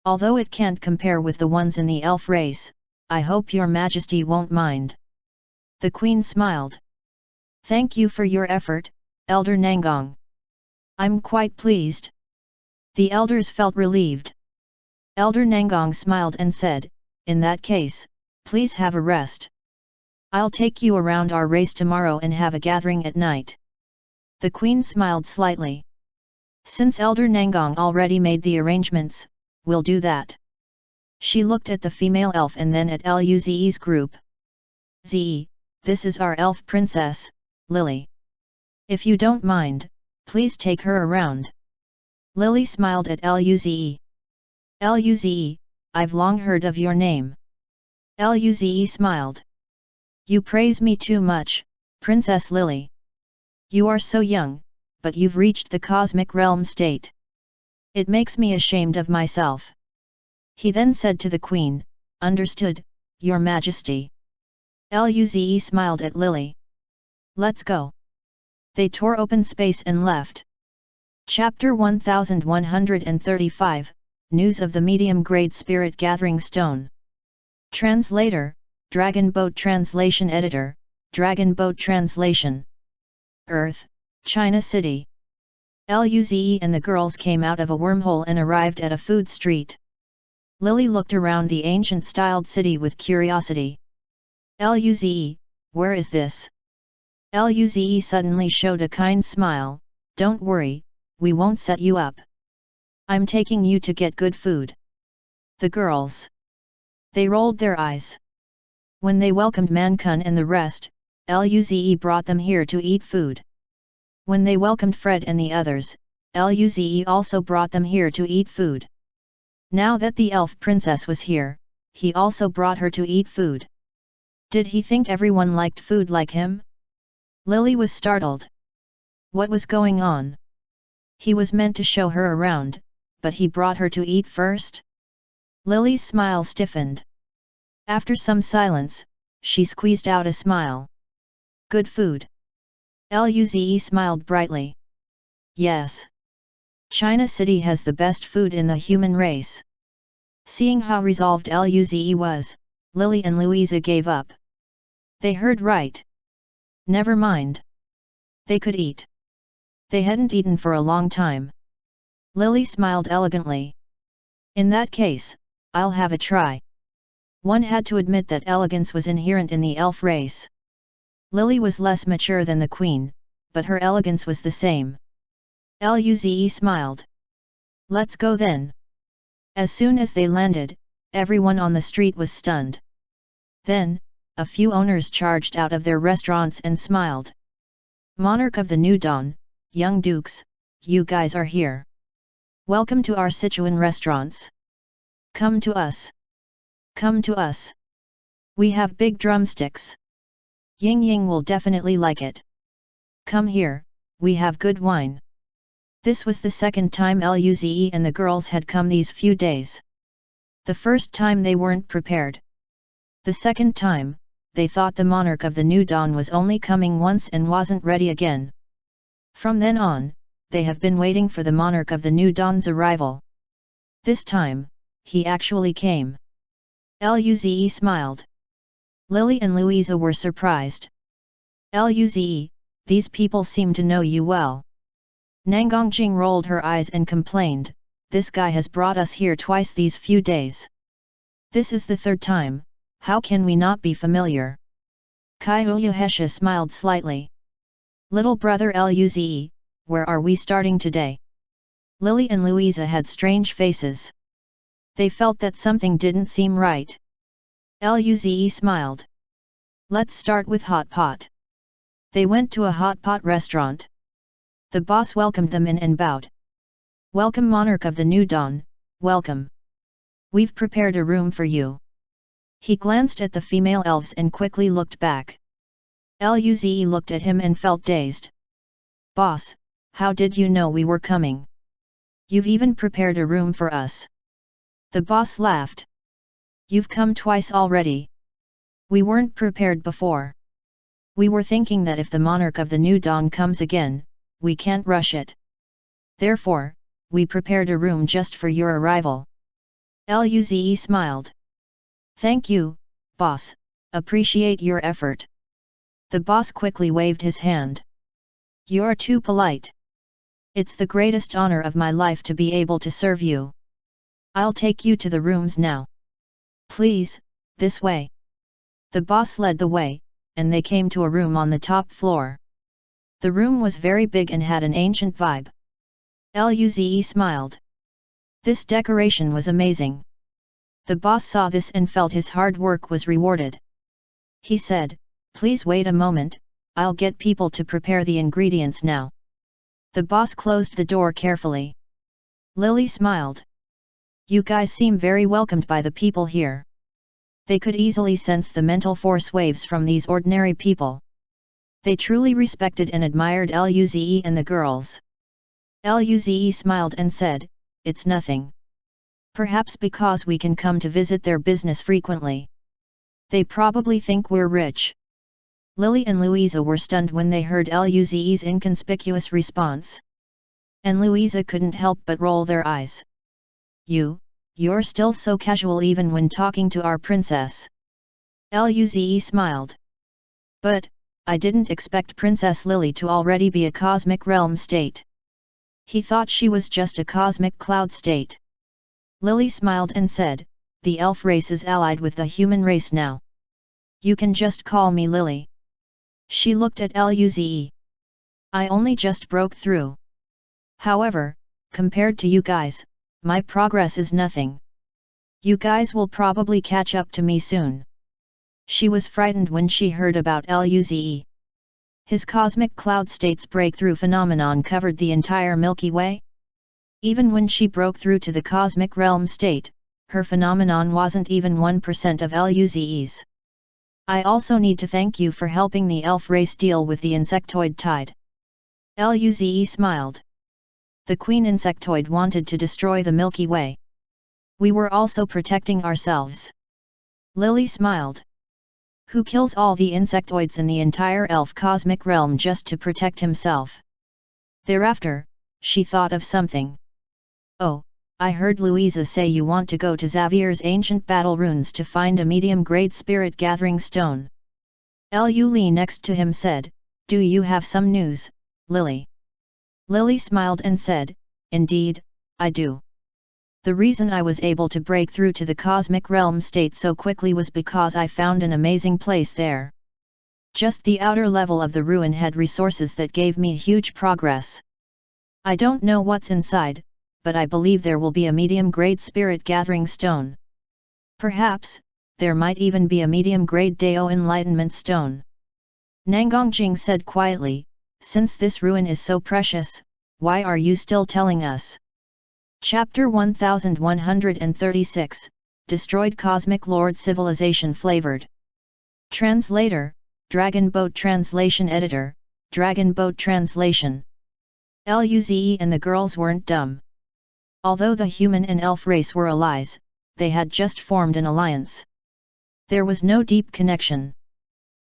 Although it can't compare with the ones in the elf race, I hope your majesty won't mind." The Queen smiled. "Thank you for your effort, Elder Nangong. I'm quite pleased." The elders felt relieved. Elder Nangong smiled and said, "In that case, please have a rest. I'll take you around our race tomorrow and have a gathering at night." The Queen smiled slightly. "Since Elder Nangong already made the arrangements, we'll do that." She looked at the female elf and then at Luze's group. "Ze, this is our elf princess, Lily. If you don't mind, please take her around." Lily smiled at Luze. "Luze, I've long heard of your name." Luze smiled. "You praise me too much, Princess Lily. You are so young, but you've reached the cosmic realm state. It makes me ashamed of myself." He then said to the Queen, "Understood, Your Majesty." Luze smiled at Lily. "Let's go." They tore open space and left. Chapter 1135, News of the Medium Grade Spirit Gathering Stone. Translator, Dragon Boat Translation Editor, Dragon Boat Translation. Earth, China City. Luze and the girls came out of a wormhole and arrived at a food street. Lily looked around the ancient-styled city with curiosity. "Luze, where is this?" Luze suddenly showed a kind smile. "Don't worry, we won't set you up. I'm taking you to get good food." The girls. They rolled their eyes. When they welcomed Mankun and the rest, Luze brought them here to eat food. When they welcomed Fred and the others, Luze also brought them here to eat food. Now that the elf princess was here, he also brought her to eat food. Did he think everyone liked food like him? Lily was startled. What was going on? He was meant to show her around, but he brought her to eat first? Lily's smile stiffened. After some silence, she squeezed out a smile. "Good food." Luze smiled brightly. "Yes. China City has the best food in the human race." Seeing how resolved Luze was, Lily and Louisa gave up. They heard right. Never mind. They could eat. They hadn't eaten for a long time. Lily smiled elegantly. "In that case, I'll have a try." One had to admit that elegance was inherent in the elf race. Lily was less mature than the Queen, but her elegance was the same. Luze smiled. "Let's go then." As soon as they landed, everyone on the street was stunned. Then, a few owners charged out of their restaurants and smiled. "Monarch of the New Dawn, young dukes, you guys are here. Welcome to our Sichuan restaurants. Come to us. Come to us. We have big drumsticks. Ying Ying will definitely like it. Come here, we have good wine." This was the second time Luze and the girls had come these few days. The first time they weren't prepared. The second time, they thought the monarch of the New Dawn was only coming once and wasn't ready again. From then on, they have been waiting for the monarch of the New Dawn's arrival. This time, he actually came. Luze smiled. Lily and Louisa were surprised. "Luze, these people seem to know you well." Nangongjing rolled her eyes and complained, "This guy has brought us here twice these few days. This is the third time, how can we not be familiar?" Kyuyuhesha smiled slightly. Little brother Luze, where are we starting today? Lily and Louisa had strange faces. They felt that something didn't seem right. Luze smiled. Let's start with hot pot. They went to a hot pot restaurant. The boss welcomed them in and bowed. Welcome monarch of the new dawn, welcome. We've prepared a room for you. He glanced at the female elves and quickly looked back. Luze looked at him and felt dazed. Boss, how did you know we were coming? You've even prepared a room for us. The boss laughed. You've come twice already. We weren't prepared before. We were thinking that if the monarch of the new dawn comes again, we can't rush it. Therefore, we prepared a room just for your arrival. Luze smiled. Thank you, boss, appreciate your effort. The boss quickly waved his hand. You're too polite. It's the greatest honor of my life to be able to serve you. I'll take you to the rooms now. Please, this way. The boss led the way, and they came to a room on the top floor. The room was very big and had an ancient vibe. Luze smiled. This decoration was amazing. The boss saw this and felt his hard work was rewarded. He said, please wait a moment, I'll get people to prepare the ingredients now. The boss closed the door carefully. Lily smiled. You guys seem very welcomed by the people here. They could easily sense the mental force waves from these ordinary people. They truly respected and admired Luze and the girls. Luze smiled and said, it's nothing. Perhaps because we can come to visit their business frequently. They probably think we're rich. Lily and Louisa were stunned when they heard Luze's inconspicuous response. And Louisa couldn't help but roll their eyes. You're still so casual even when talking to our princess. Luze smiled. But, I didn't expect Princess Lily to already be a cosmic realm state. He thought she was just a cosmic cloud state. Lily smiled and said, the elf race is allied with the human race now. You can just call me Lily. She looked at Luze. I only just broke through. However, compared to you guys, my progress is nothing. You guys will probably catch up to me soon. She was frightened when she heard about Luze. His cosmic cloud state's breakthrough phenomenon covered the entire Milky Way. Even when she broke through to the cosmic realm state, her phenomenon wasn't even 1% of Luze's. I also need to thank you for helping the elf race deal with the insectoid tide. Luze smiled. The queen insectoid wanted to destroy the Milky Way. We were also protecting ourselves. Lily smiled. Who kills all the insectoids in the entire elf cosmic realm just to protect himself? Thereafter, she thought of something. Oh, I heard Louisa say you want to go to Xavier's ancient battle runes to find a medium-grade spirit gathering stone. Lu next to him said, do you have some news, Lily? Lily smiled and said, indeed, I do. The reason I was able to break through to the cosmic realm state so quickly was because I found an amazing place there. Just the outer level of the ruin had resources that gave me huge progress. I don't know what's inside, but I believe there will be a medium-grade spirit gathering stone. Perhaps, there might even be a medium-grade Dao enlightenment stone. Nangongjing said quietly, since this ruin is so precious, why are you still telling us? Chapter 1136, Destroyed Cosmic Lord Civilization Flavored. Translator, Dragon Boat Translation Editor, Dragon Boat Translation. Luze and the girls weren't dumb. Although the human and elf race were allies, they had just formed an alliance. There was no deep connection.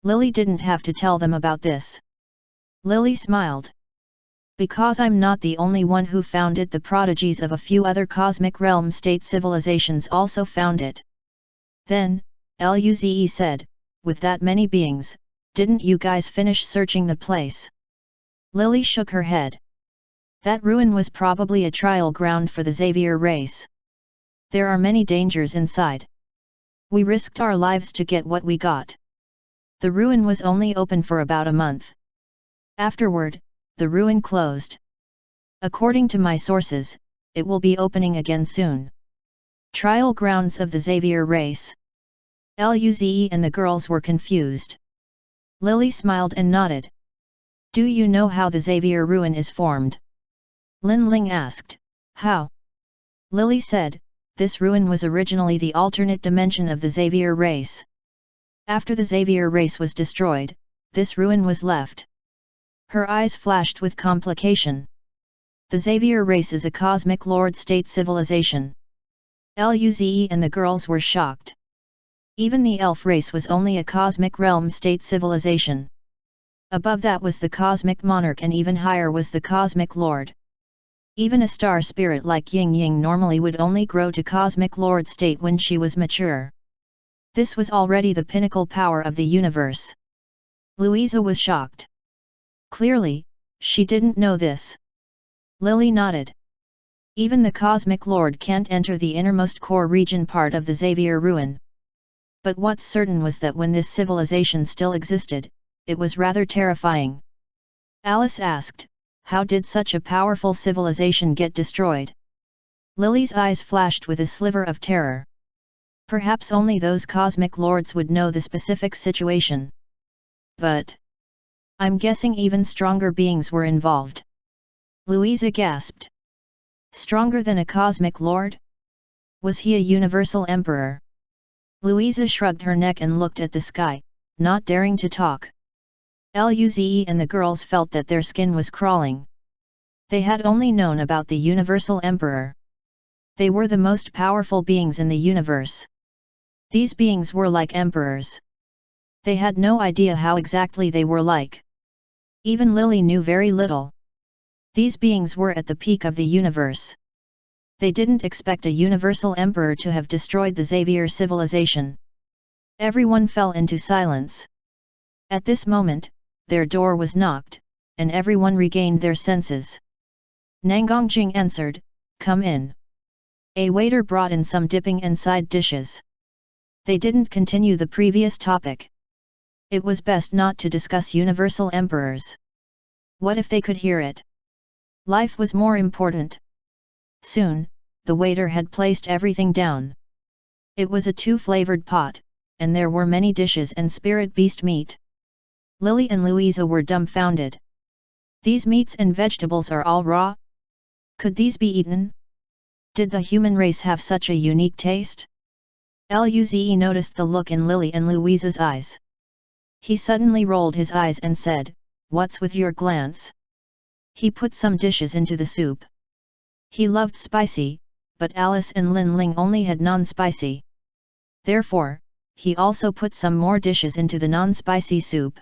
Lily didn't have to tell them about this. Lily smiled. Because I'm not the only one who found it, the prodigies of a few other cosmic realm state civilizations also found it. Then, Luze said, with that many beings, didn't you guys finish searching the place? Lily shook her head. That ruin was probably a trial ground for the Xavier race. There are many dangers inside. We risked our lives to get what we got. The ruin was only open for about a month. Afterward, the ruin closed. According to my sources, it will be opening again soon. Trial grounds of the Xavier race. Luze and the girls were confused. Lily smiled and nodded. Do you know how the Xavier ruin is formed? Lin Ling asked. How? Lily said, this ruin was originally the alternate dimension of the Xavier race. After the Xavier race was destroyed, this ruin was left. Her eyes flashed with complication. The Xavier race is a cosmic lord state civilization. Luze and the girls were shocked. Even the elf race was only a cosmic realm state civilization. Above that was the cosmic monarch and even higher was the cosmic lord. Even a star spirit like Ying Ying normally would only grow to cosmic lord state when she was mature. This was already the pinnacle power of the universe. Louisa was shocked. Clearly, she didn't know this. Lily nodded. Even the cosmic lord can't enter the innermost core region part of the Xavier ruin. But what's certain was that when this civilization still existed, it was rather terrifying. Alice asked, how did such a powerful civilization get destroyed? Lily's eyes flashed with a sliver of terror. Perhaps only those cosmic lords would know the specific situation. But I'm guessing even stronger beings were involved. Louisa gasped. Stronger than a cosmic lord? Was he a universal emperor? Louisa shrugged her neck and looked at the sky, not daring to talk. Luze and the girls felt that their skin was crawling. They had only known about the universal emperor. They were the most powerful beings in the universe. These beings were like emperors. They had no idea how exactly they were like. Even Lily knew very little. These beings were at the peak of the universe. They didn't expect a universal emperor to have destroyed the Xavier civilization. Everyone fell into silence. At this moment, their door was knocked, and everyone regained their senses. Nangongjing answered, "Come in." A waiter brought in some dipping and side dishes. They didn't continue the previous topic. It was best not to discuss universal emperors. What if they could hear it? Life was more important. Soon, the waiter had placed everything down. It was a two-flavored pot, and there were many dishes and spirit beast meat. Lily and Louisa were dumbfounded. These meats and vegetables are all raw? Could these be eaten? Did the human race have such a unique taste? Luze noticed the look in Lily and Louisa's eyes. He suddenly rolled his eyes and said, "What's with your glance?" He put some dishes into the soup. He loved spicy, but Alice and Lin Ling only had non-spicy. Therefore, he also put some more dishes into the non-spicy soup.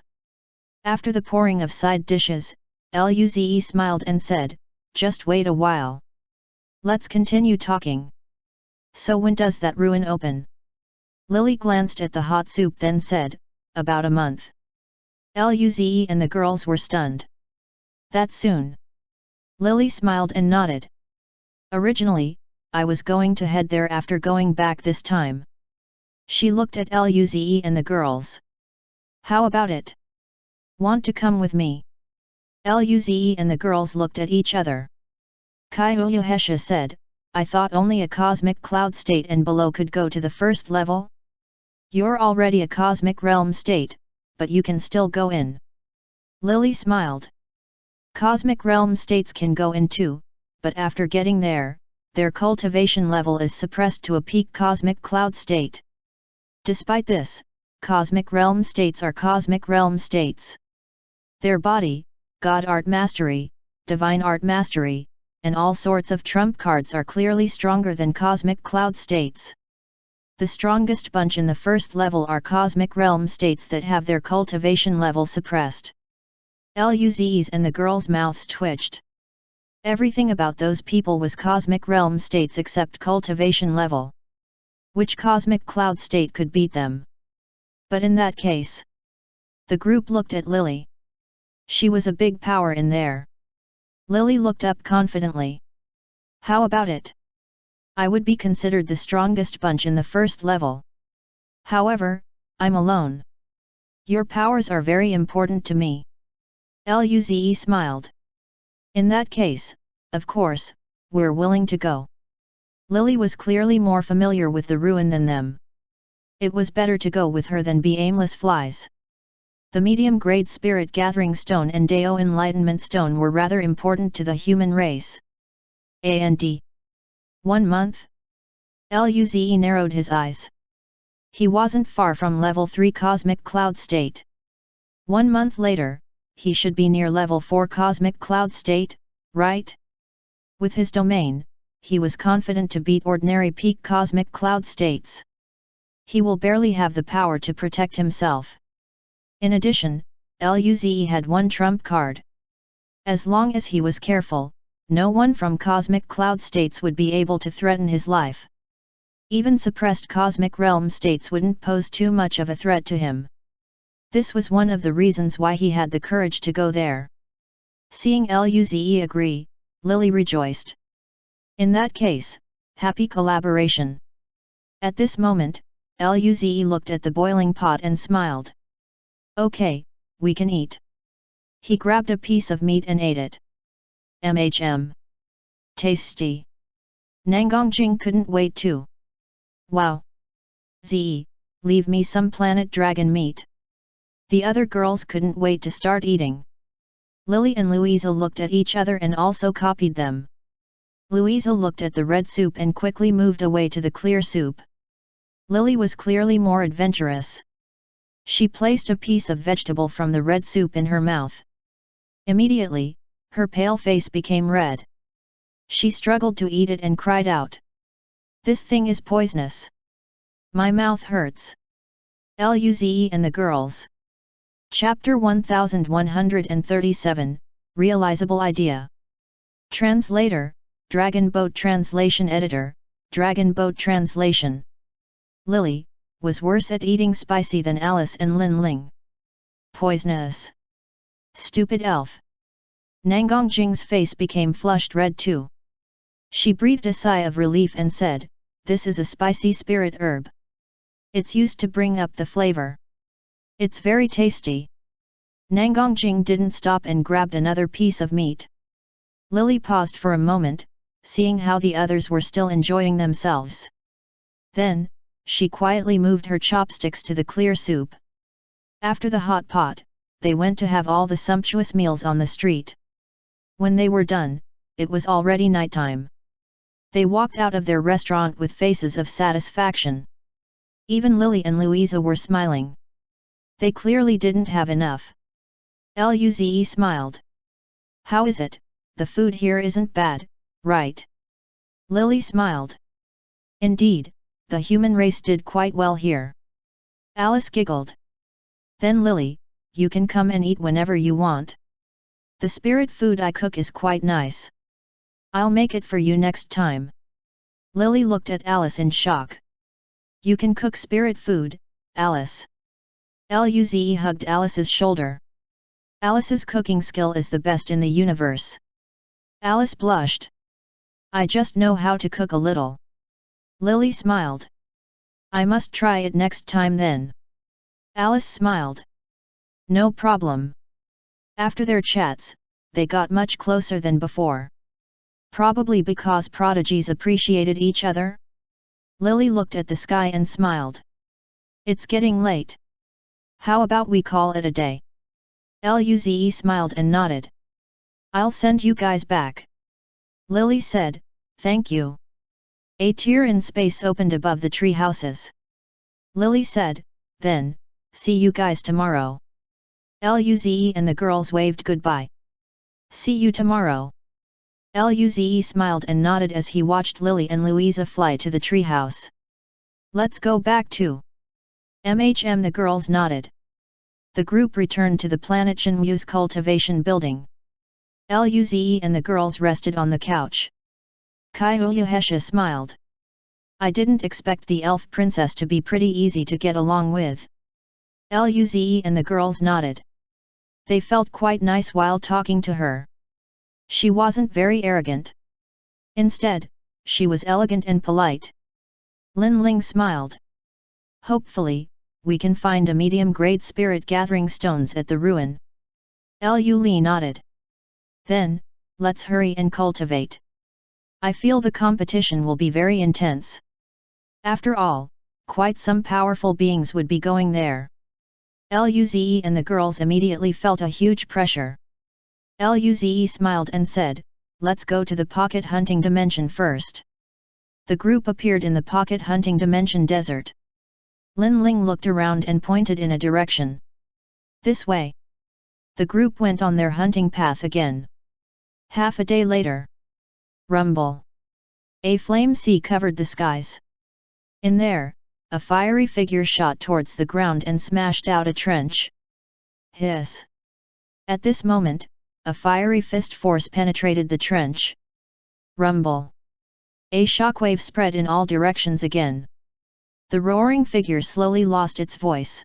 After the pouring of side dishes, Luze smiled and said, "Just wait a while. Let's continue talking. So when does that ruin open?" Lily glanced at the hot soup then said, "About a month." Luze and the girls were stunned. "That soon?" Lily smiled and nodded. "Originally, I was going to head there after going back this time." She looked at Luze and the girls. "How about it? Want to come with me?" Luze and the girls looked at each other. Kyohesha said, "I thought only a cosmic cloud state and below could go to the first level? You're already a cosmic realm state, but you can still go in." Lily smiled. "Cosmic realm states can go in too, but after getting there, their cultivation level is suppressed to a peak cosmic cloud state. Despite this, cosmic realm states are cosmic realm states. Their body, God art mastery, divine art mastery, and all sorts of trump cards are clearly stronger than cosmic cloud states. The strongest bunch in the first level are cosmic realm states that have their cultivation level suppressed." Luze's and the girls' mouths twitched. Everything about those people was cosmic realm states except cultivation level. Which cosmic cloud state could beat them? But in that case, the group looked at Lily. She was a big power in there. Lily looked up confidently. "How about it? I would be considered the strongest bunch in the first level. However, I'm alone." Your powers are very important to me. Luze smiled. In that case, of course, we're willing to go. Lily was clearly more familiar with the ruin than them. It was better to go with her than be aimless flies. The medium-grade spirit gathering stone and Dao enlightenment stone were rather important to the human race. And 1 month? Luze narrowed his eyes. He wasn't far from level 3 cosmic cloud state. 1 month later, he should be near level 4 cosmic cloud state, right? With his domain, he was confident to beat ordinary peak cosmic cloud states. He will barely have the power to protect himself. In addition, Luze had one trump card. As long as he was careful, no one from cosmic cloud states would be able to threaten his life. Even suppressed cosmic realm states wouldn't pose too much of a threat to him. This was one of the reasons why he had the courage to go there. Seeing Luze agree, Lily rejoiced. In that case, happy collaboration. At this moment, Luze looked at the boiling pot and smiled. Okay, we can eat. He grabbed a piece of meat and ate it. Tasty. Nangongjing couldn't wait too. Wow. Ze, leave me some planet dragon meat. The other girls couldn't wait to start eating. Lily and Louisa looked at each other and also copied them. Louisa looked at the red soup and quickly moved away to the clear soup. Lily was clearly more adventurous. She placed a piece of vegetable from the red soup in her mouth. Immediately, her pale face became red. She struggled to eat it and cried out. This thing is poisonous. My mouth hurts. Luze and the girls. Chapter 1137, Realizable Idea. Translator, Dragon Boat Translation Editor, Dragon Boat Translation. Lily was worse at eating spicy than Alice and Lin Ling. Poisonous. Stupid elf. Nangongjing's face became flushed red too. She breathed a sigh of relief and said, this is a spicy spirit herb. It's used to bring up the flavor. It's very tasty. Nangongjing didn't stop and grabbed another piece of meat. Lily paused for a moment, seeing how the others were still enjoying themselves. Then, she quietly moved her chopsticks to the clear soup. After the hot pot, they went to have all the sumptuous meals on the street. When they were done, it was already nighttime. They walked out of their restaurant with faces of satisfaction. Even Lily and Louisa were smiling. They clearly didn't have enough. Luze smiled. How is it, the food here isn't bad, right? Lily smiled. Indeed, the human race did quite well here. Alice giggled. Then Lily, you can come and eat whenever you want. The spirit food I cook is quite nice. I'll make it for you next time. Lily looked at Alice in shock. You can cook spirit food, Alice. Luze hugged Alice's shoulder. Alice's cooking skill is the best in the universe. Alice blushed. I just know how to cook a little. Lily smiled. I must try it next time then. Alice smiled. No problem. After their chats, they got much closer than before. Probably because prodigies appreciated each other? Lily looked at the sky and smiled. It's getting late. How about we call it a day? Luze smiled and nodded. I'll send you guys back. Lily said, thank you. A tier in space opened above the tree houses. Lily said, then, see you guys tomorrow. Luze and the girls waved goodbye. See you tomorrow. Luze smiled and nodded as he watched Lily and Louisa fly to the treehouse. Let's go back to MHM. The girls nodded. The group returned to the planet Shenmue's cultivation building. Luze and the girls rested on the couch. Kaiuyuhesha smiled. I didn't expect the elf princess to be pretty easy to get along with. Luze and the girls nodded. They felt quite nice while talking to her. She wasn't very arrogant. Instead, she was elegant and polite. Lin Ling smiled. Hopefully, we can find a medium-grade spirit gathering stones at the ruin. Lu Li nodded. Then, let's hurry and cultivate. I feel the competition will be very intense. After all, quite some powerful beings would be going there. Luze and the girls immediately felt a huge pressure. Luze smiled and said, let's go to the pocket hunting dimension first. The group appeared in the pocket hunting dimension desert. Lin Ling looked around and pointed in a direction. This way. The group went on their hunting path again. Half a day later. Rumble. A flame sea covered the skies. In there, a fiery figure shot towards the ground and smashed out a trench. Hiss. At this moment, a fiery fist force penetrated the trench. Rumble. A shockwave spread in all directions again. The roaring figure slowly lost its voice.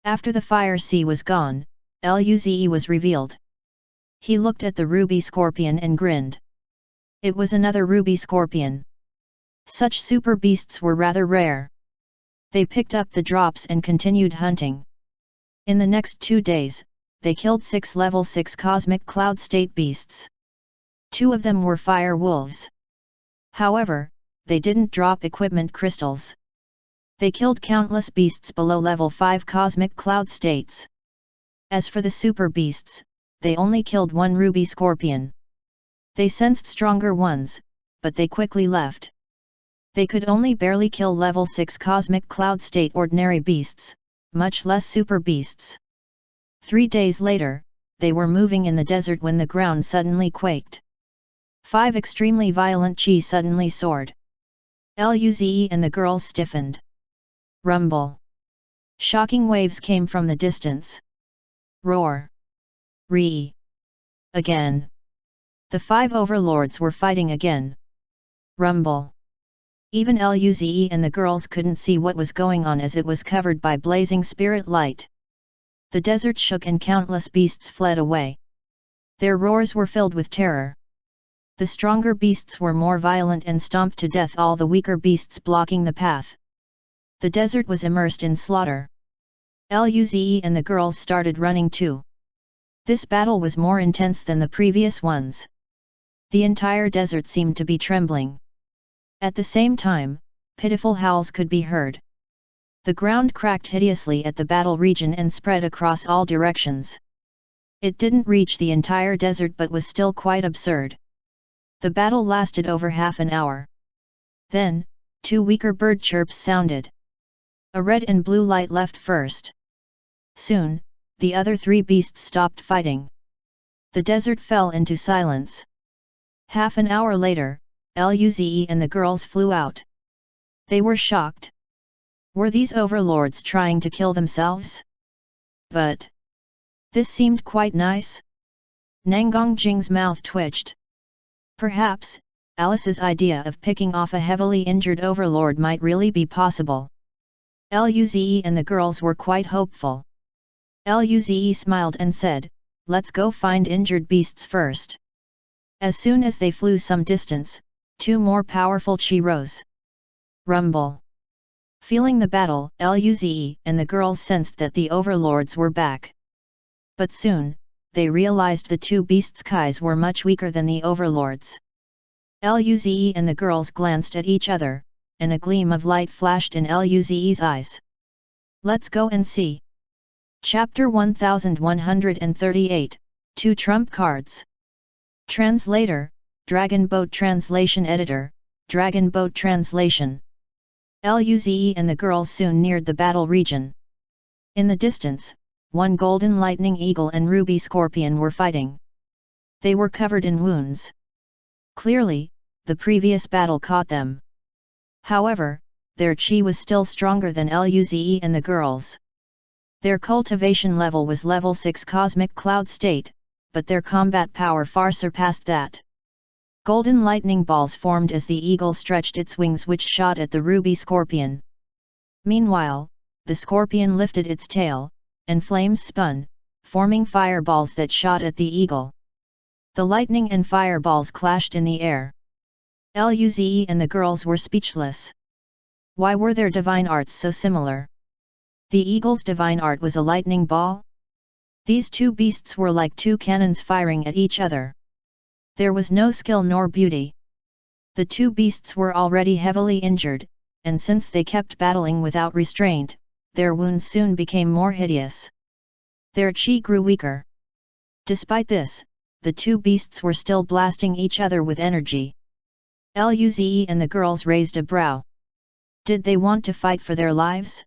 After the fire sea was gone, Luze was revealed. He looked at the ruby scorpion and grinned. It was another ruby scorpion. Such super beasts were rather rare. They picked up the drops and continued hunting. In the next 2 days, they killed 6 level 6 cosmic cloud state beasts. 2 of them were fire wolves. However, they didn't drop equipment crystals. They killed countless beasts below level 5 cosmic cloud states. As for the super beasts, they only killed 1 ruby scorpion. They sensed stronger ones, but they quickly left. They could only barely kill level 6 cosmic cloud state ordinary beasts, much less super beasts. 3 days later, they were moving in the desert when the ground suddenly quaked. 5 extremely violent chi suddenly soared. Luze and the girls stiffened. Rumble. Shocking waves came from the distance. Roar. Re. Again. The 5 overlords were fighting again. Rumble. Even Luze and the girls couldn't see what was going on as it was covered by blazing spirit light. The desert shook and countless beasts fled away. Their roars were filled with terror. The stronger beasts were more violent and stomped to death all the weaker beasts blocking the path. The desert was immersed in slaughter. Luze and the girls started running too. This battle was more intense than the previous ones. The entire desert seemed to be trembling. At the same time, pitiful howls could be heard. The ground cracked hideously at the battle region and spread across all directions. It didn't reach the entire desert but was still quite absurd. The battle lasted over half an hour. Then, 2 weaker bird chirps sounded. A red and blue light left first. Soon, the other 3 beasts stopped fighting. The desert fell into silence. Half an hour later, Luze and the girls flew out. They were shocked. Were these overlords trying to kill themselves? But this seemed quite nice. Nangang Jing's mouth twitched. Perhaps, Alice's idea of picking off a heavily injured overlord might really be possible. Luze and the girls were quite hopeful. Luze smiled and said, let's go find injured beasts first. As soon as they flew some distance, 2 more powerful chi rose. Rumble. Feeling the battle, Luze and the girls sensed that the overlords were back. But soon, they realized the 2 beasts' kais were much weaker than the overlords. Luze and the girls glanced at each other, and a gleam of light flashed in Luze's eyes. Let's go and see. Chapter 1138, 2 Trump Cards. Translator, Dragon Boat Translation Editor, Dragon Boat Translation. Luze and the girls soon neared the battle region. In the distance, 1 golden lightning eagle and ruby scorpion were fighting. They were covered in wounds. Clearly, the previous battle caught them. However, their chi was still stronger than Luze and the girls. Their cultivation level was level 6 cosmic cloud state, but their combat power far surpassed that. Golden lightning balls formed as the eagle stretched its wings which shot at the ruby scorpion. Meanwhile, the scorpion lifted its tail, and flames spun, forming fireballs that shot at the eagle. The lightning and fireballs clashed in the air. Luze and the girls were speechless. Why were their divine arts so similar? The eagle's divine art was a lightning ball? These two beasts were like two cannons firing at each other. There was no skill nor beauty. The two beasts were already heavily injured, and since they kept battling without restraint, their wounds soon became more hideous. Their chi grew weaker. Despite this, the two beasts were still blasting each other with energy. Luze and the girls raised a brow. Did they want to fight for their lives?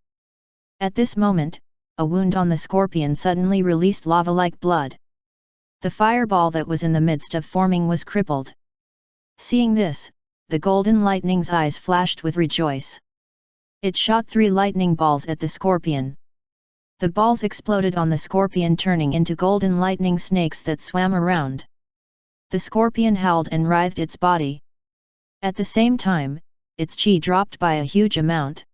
At this moment, a wound on the scorpion suddenly released lava-like blood. The fireball that was in the midst of forming was crippled. Seeing this, the golden lightning's eyes flashed with rejoice. It shot 3 lightning balls at the scorpion. The balls exploded on the scorpion, turning into golden lightning snakes that swam around. The scorpion howled and writhed its body. At the same time, its chi dropped by a huge amount.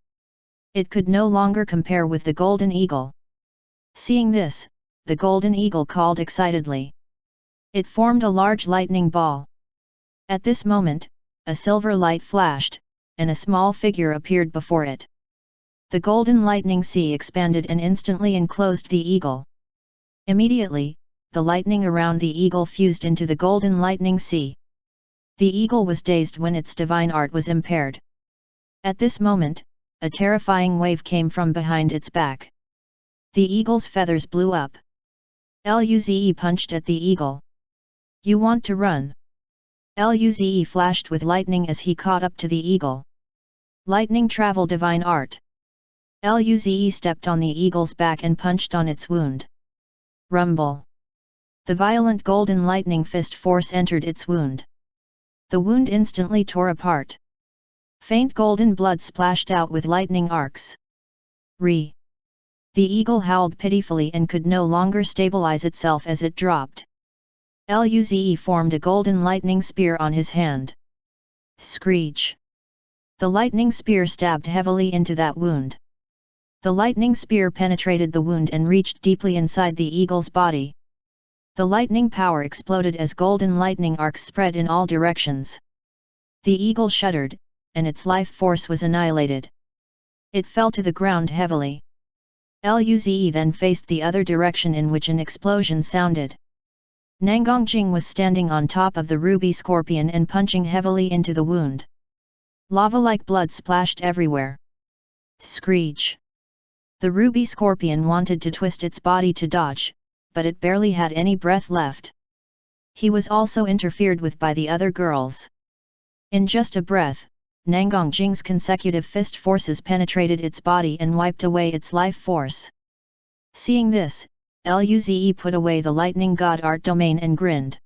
It could no longer compare with the golden eagle. Seeing this, the golden eagle called excitedly. It formed a large lightning ball. At this moment, a silver light flashed, and a small figure appeared before it. The golden lightning sea expanded and instantly enclosed the eagle. Immediately, the lightning around the eagle fused into the golden lightning sea. The eagle was dazed when its divine art was impaired. At this moment, a terrifying wave came from behind its back. The eagle's feathers blew up. Luze punched at the eagle. You want to run? Luze flashed with lightning as he caught up to the eagle. Lightning travel divine art. Luze stepped on the eagle's back and punched on its wound. Rumble. The violent golden lightning fist force entered its wound. The wound instantly tore apart. Faint golden blood splashed out with lightning arcs. The eagle howled pitifully and could no longer stabilize itself as it dropped. Luze formed a golden lightning spear on his hand. Screech! The lightning spear stabbed heavily into that wound. The lightning spear penetrated the wound and reached deeply inside the eagle's body. The lightning power exploded as golden lightning arcs spread in all directions. The eagle shuddered, and its life force was annihilated. It fell to the ground heavily. Luze then faced the other direction in which an explosion sounded. Nangongjing was standing on top of the ruby scorpion and punching heavily into the wound. Lava-like blood splashed everywhere. Screech! The ruby scorpion wanted to twist its body to dodge, but it barely had any breath left. He was also interfered with by the other girls. In just a breath, Nangongjing's consecutive fist forces penetrated its body and wiped away its life force. Seeing this, Luze put away the lightning god art domain and grinned.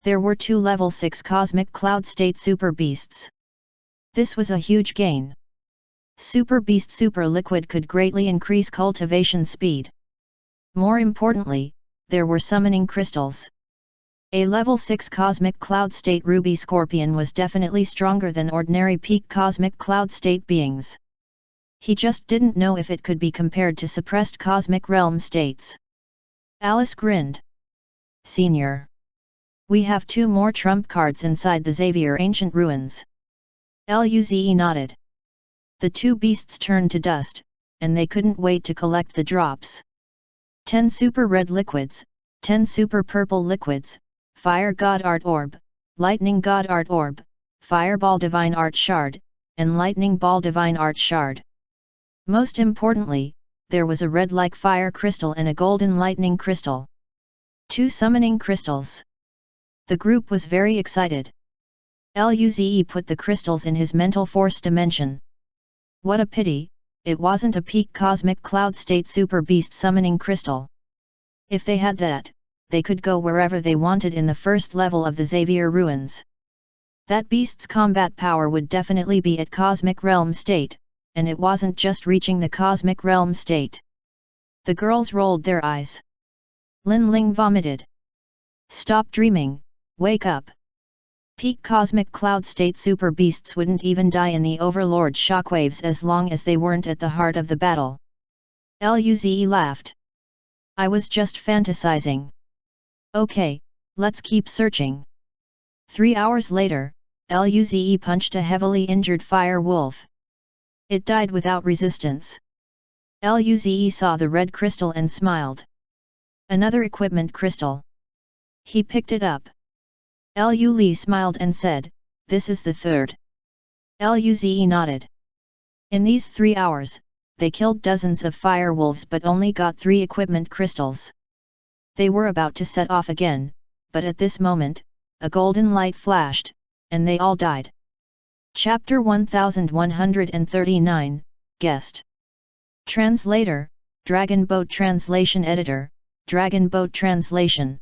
There were 2 level 6 cosmic cloud state super beasts. This was a huge gain. Super Beast Super Liquid could greatly increase cultivation speed. More importantly, there were summoning crystals. A level 6 cosmic cloud state ruby scorpion was definitely stronger than ordinary peak cosmic cloud state beings. He just didn't know if it could be compared to suppressed cosmic realm states. Alice grinned. Senior. We have 2 more trump cards inside the Xavier Ancient Ruins. Luze nodded. The 2 beasts turned to dust, and they couldn't wait to collect the drops. 10 super red liquids, 10 super purple liquids, Fire God Art Orb, Lightning God Art Orb, Fireball Divine Art Shard, and Lightning Ball Divine Art Shard. Most importantly, there was a red-like fire crystal and a golden lightning crystal. 2 summoning crystals. The group was very excited. Luze put the crystals in his mental force dimension. What a pity, it wasn't a peak cosmic cloud state super beast summoning crystal. If they had that, they could go wherever they wanted in the first level of the Xavier Ruins. That beast's combat power would definitely be at cosmic realm state, and it wasn't just reaching the cosmic realm state. The girls rolled their eyes. Lin Ling vomited. Stop dreaming, wake up. Peak cosmic cloud state super beasts wouldn't even die in the Overlord shockwaves as long as they weren't at the heart of the battle. Luze laughed. I was just fantasizing. Okay, let's keep searching. 3 hours later, Luze punched a heavily injured fire wolf. It died without resistance. Luze saw the red crystal and smiled. Another equipment crystal. He picked it up. Lu smiled and said, "This is the third." Luze nodded. In these 3 hours, they killed dozens of fire wolves but only got 3 equipment crystals. They were about to set off again, but at this moment, a golden light flashed, and they all died. Chapter 1139, Guest. Translator, Dragon Boat Translation Editor, Dragon Boat Translation.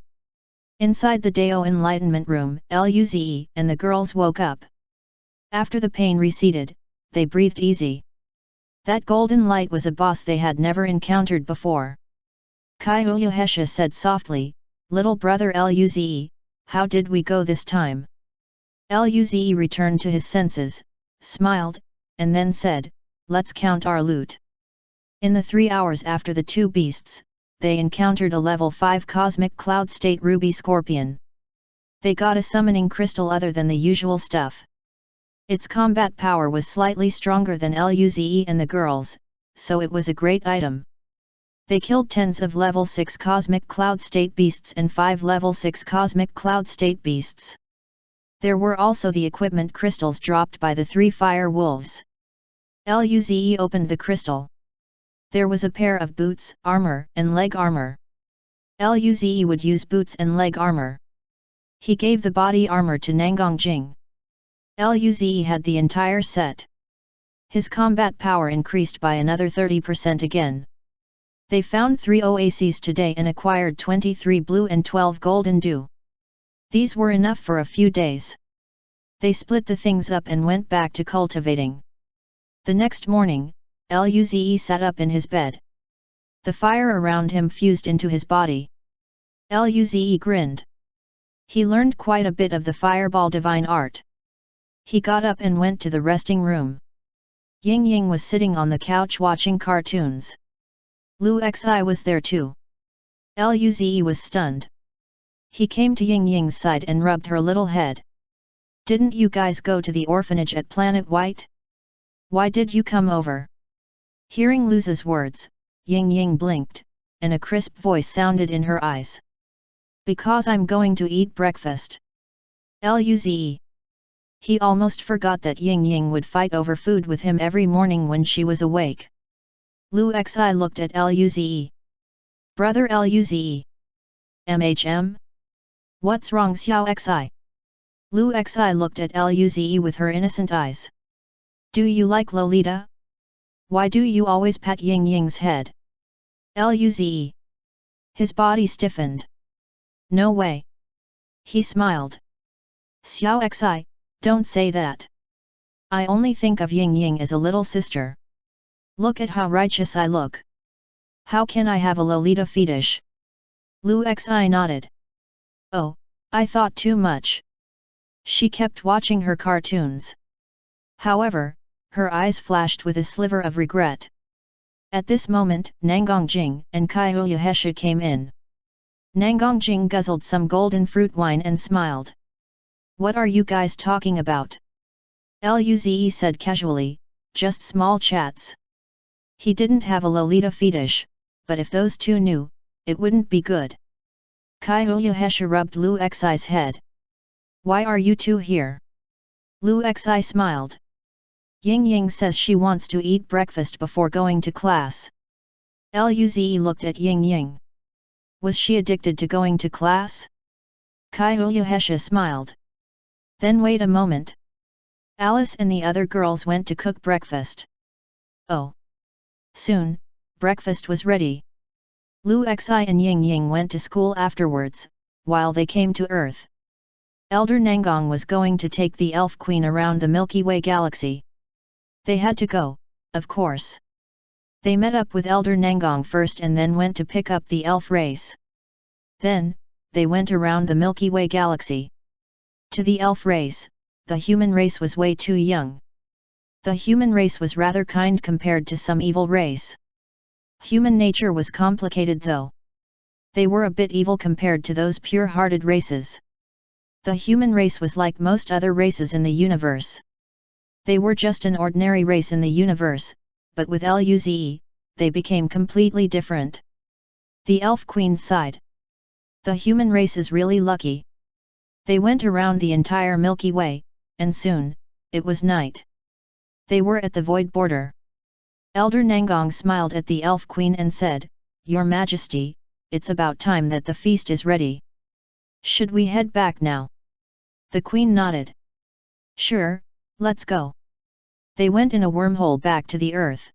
Inside the Dao Enlightenment Room, Luze and the girls woke up. After the pain receded, they breathed easy. That golden light was a boss they had never encountered before. Kyohesha said softly, "Little brother Luze, how did we go this time?" Luze returned to his senses, smiled, and then said, "Let's count our loot." In the 3 hours after the 2 beasts, they encountered a level 5 cosmic cloud state ruby scorpion. They got a summoning crystal other than the usual stuff. Its combat power was slightly stronger than Luze and the girls, so it was a great item. They killed tens of level 6 cosmic cloud state beasts and 5 level 6 cosmic cloud state beasts. There were also the equipment crystals dropped by the 3 fire wolves. Luze opened the crystal. There was a pair of boots, armor, and leg armor. Luze would use boots and leg armor. He gave the body armor to Nangang Jing. Luze had the entire set. His combat power increased by another 30% again. They found 3 oases today and acquired 23 blue and 12 golden dew. These were enough for a few days. They split the things up and went back to cultivating. The next morning, Luze sat up in his bed. The fire around him fused into his body. Luze grinned. He learned quite a bit of the fireball divine art. He got up and went to the resting room. Ying Ying was sitting on the couch watching cartoons. Lu Xi was there too. Luze was stunned. He came to Ying Ying's side and rubbed her little head. "Didn't you guys go to the orphanage at Planet White? Why did you come over?" Hearing Lu's words, Ying Ying blinked, and a crisp voice sounded in her eyes. "Because I'm going to eat breakfast." Luze. He almost forgot that Ying Ying would fight over food with him every morning when she was awake. Lu Xi looked at Luze. "Brother Luze. MHM? What's wrong Xiao Xi?" Lu Xi looked at Luze with her innocent eyes. "Do you like Lolita? Why do you always pat Ying Ying's head?" Luze. His body stiffened. "No way." He smiled. "Xiao Xi, don't say that. I only think of Ying Ying as a little sister. Look at how righteous I look. How can I have a Lolita fetish?" Lu Xi nodded. "Oh, I thought too much." She kept watching her cartoons. However, her eyes flashed with a sliver of regret. At this moment, Nangang Jing and Kyohesha came in. Nangang Jing guzzled some golden fruit wine and smiled. "What are you guys talking about?" Luze said casually, "Just small chats." He didn't have a Lolita fetish, but if those two knew, it wouldn't be good. Kyohesha rubbed Lu Xi's head. "Why are you two here?" Lu Xi smiled. "Ying Ying says she wants to eat breakfast before going to class." Luze looked at Ying Ying. Was she addicted to going to class? Kyohesha smiled. "Then wait a moment. Alice and the other girls went to cook breakfast." Oh. Soon, breakfast was ready. Lu Xi and Ying Ying went to school afterwards, while they came to Earth. Elder Nangang was going to take the Elf Queen around the Milky Way galaxy. They had to go, of course. They met up with Elder Nangang first and then went to pick up the elf race. Then, they went around the Milky Way galaxy. To the elf race, the human race was way too young. The human race was rather kind compared to some evil race. Human nature was complicated though. They were a bit evil compared to those pure-hearted races. The human race was like most other races in the universe. They were just an ordinary race in the universe, but with Luze, they became completely different. The elf queen sighed. The human race is really lucky. They went around the entire Milky Way, and soon, it was night. They were at the void border. Elder Nangong smiled at the elf queen and said, "Your Majesty, it's about time that the feast is ready. Should we head back now?" The queen nodded. "Sure, let's go." They went in a wormhole back to the earth.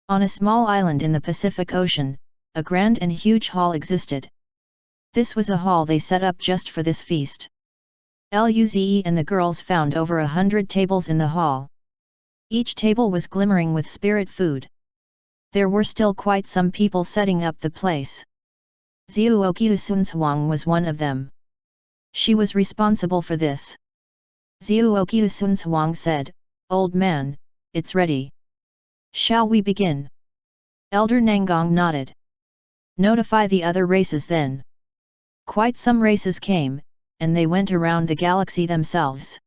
On a small island in the Pacific Ocean, a grand and huge hall existed. This was a hall they set up just for this feast. Luze and the girls found over 100 tables in the hall. Each table was glimmering with spirit food. There were still quite some people setting up the place. Zhuoqiu Sunzhuang was one of them. She was responsible for this. Zhuoqiu Sunzhuang said, "Old man, it's ready. Shall we begin?" Elder Nangong nodded. "Notify the other races then." Quite some races came, and they went around the galaxy themselves.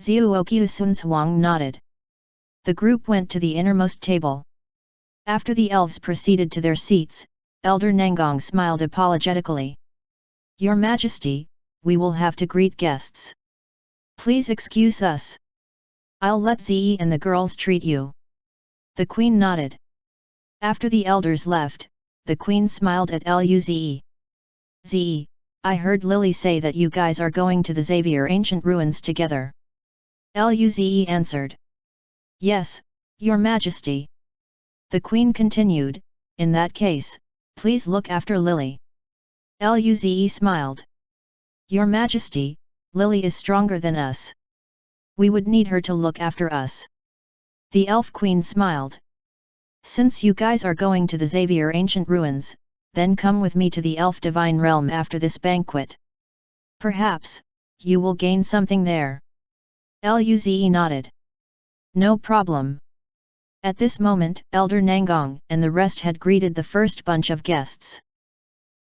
Zhuoqiu Sunzhuang nodded. The group went to the innermost table. After the elves proceeded to their seats, Elder Nangong smiled apologetically. "Your Majesty, we will have to greet guests. Please excuse us. I'll let Ze and the girls treat you." The queen nodded. After the elders left, the queen smiled at Luze. "Ze, I heard Lily say that you guys are going to the Xavier ancient ruins together." Luze answered. "Yes, Your Majesty." The queen continued, "In that case, please look after Lily." Luze smiled. "Your Majesty, Lily is stronger than us. We would need her to look after us." The elf queen smiled. "Since you guys are going to the Xavier ancient ruins, then come with me to the elf divine realm after this banquet. Perhaps, you will gain something there." Luze nodded. "No problem." At this moment, Elder Nangong and the rest had greeted the first bunch of guests.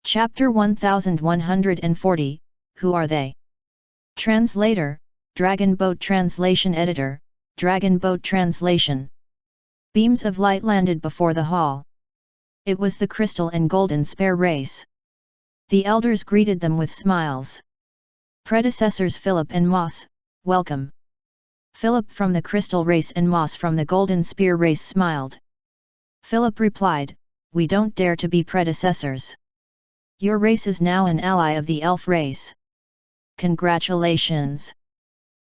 Chapter 1140, Who are they? Translator, Dragon Boat Translation Editor, Dragon Boat Translation. Beams of light landed before the hall. It was the Crystal and Golden Spare race. The elders greeted them with smiles. Predecessors Philip and Moss, welcome. Philip from the Crystal race and Moss from the Golden Spear race smiled. Philip replied, "We don't dare to be predecessors. Your race is now an ally of the Elf race. Congratulations."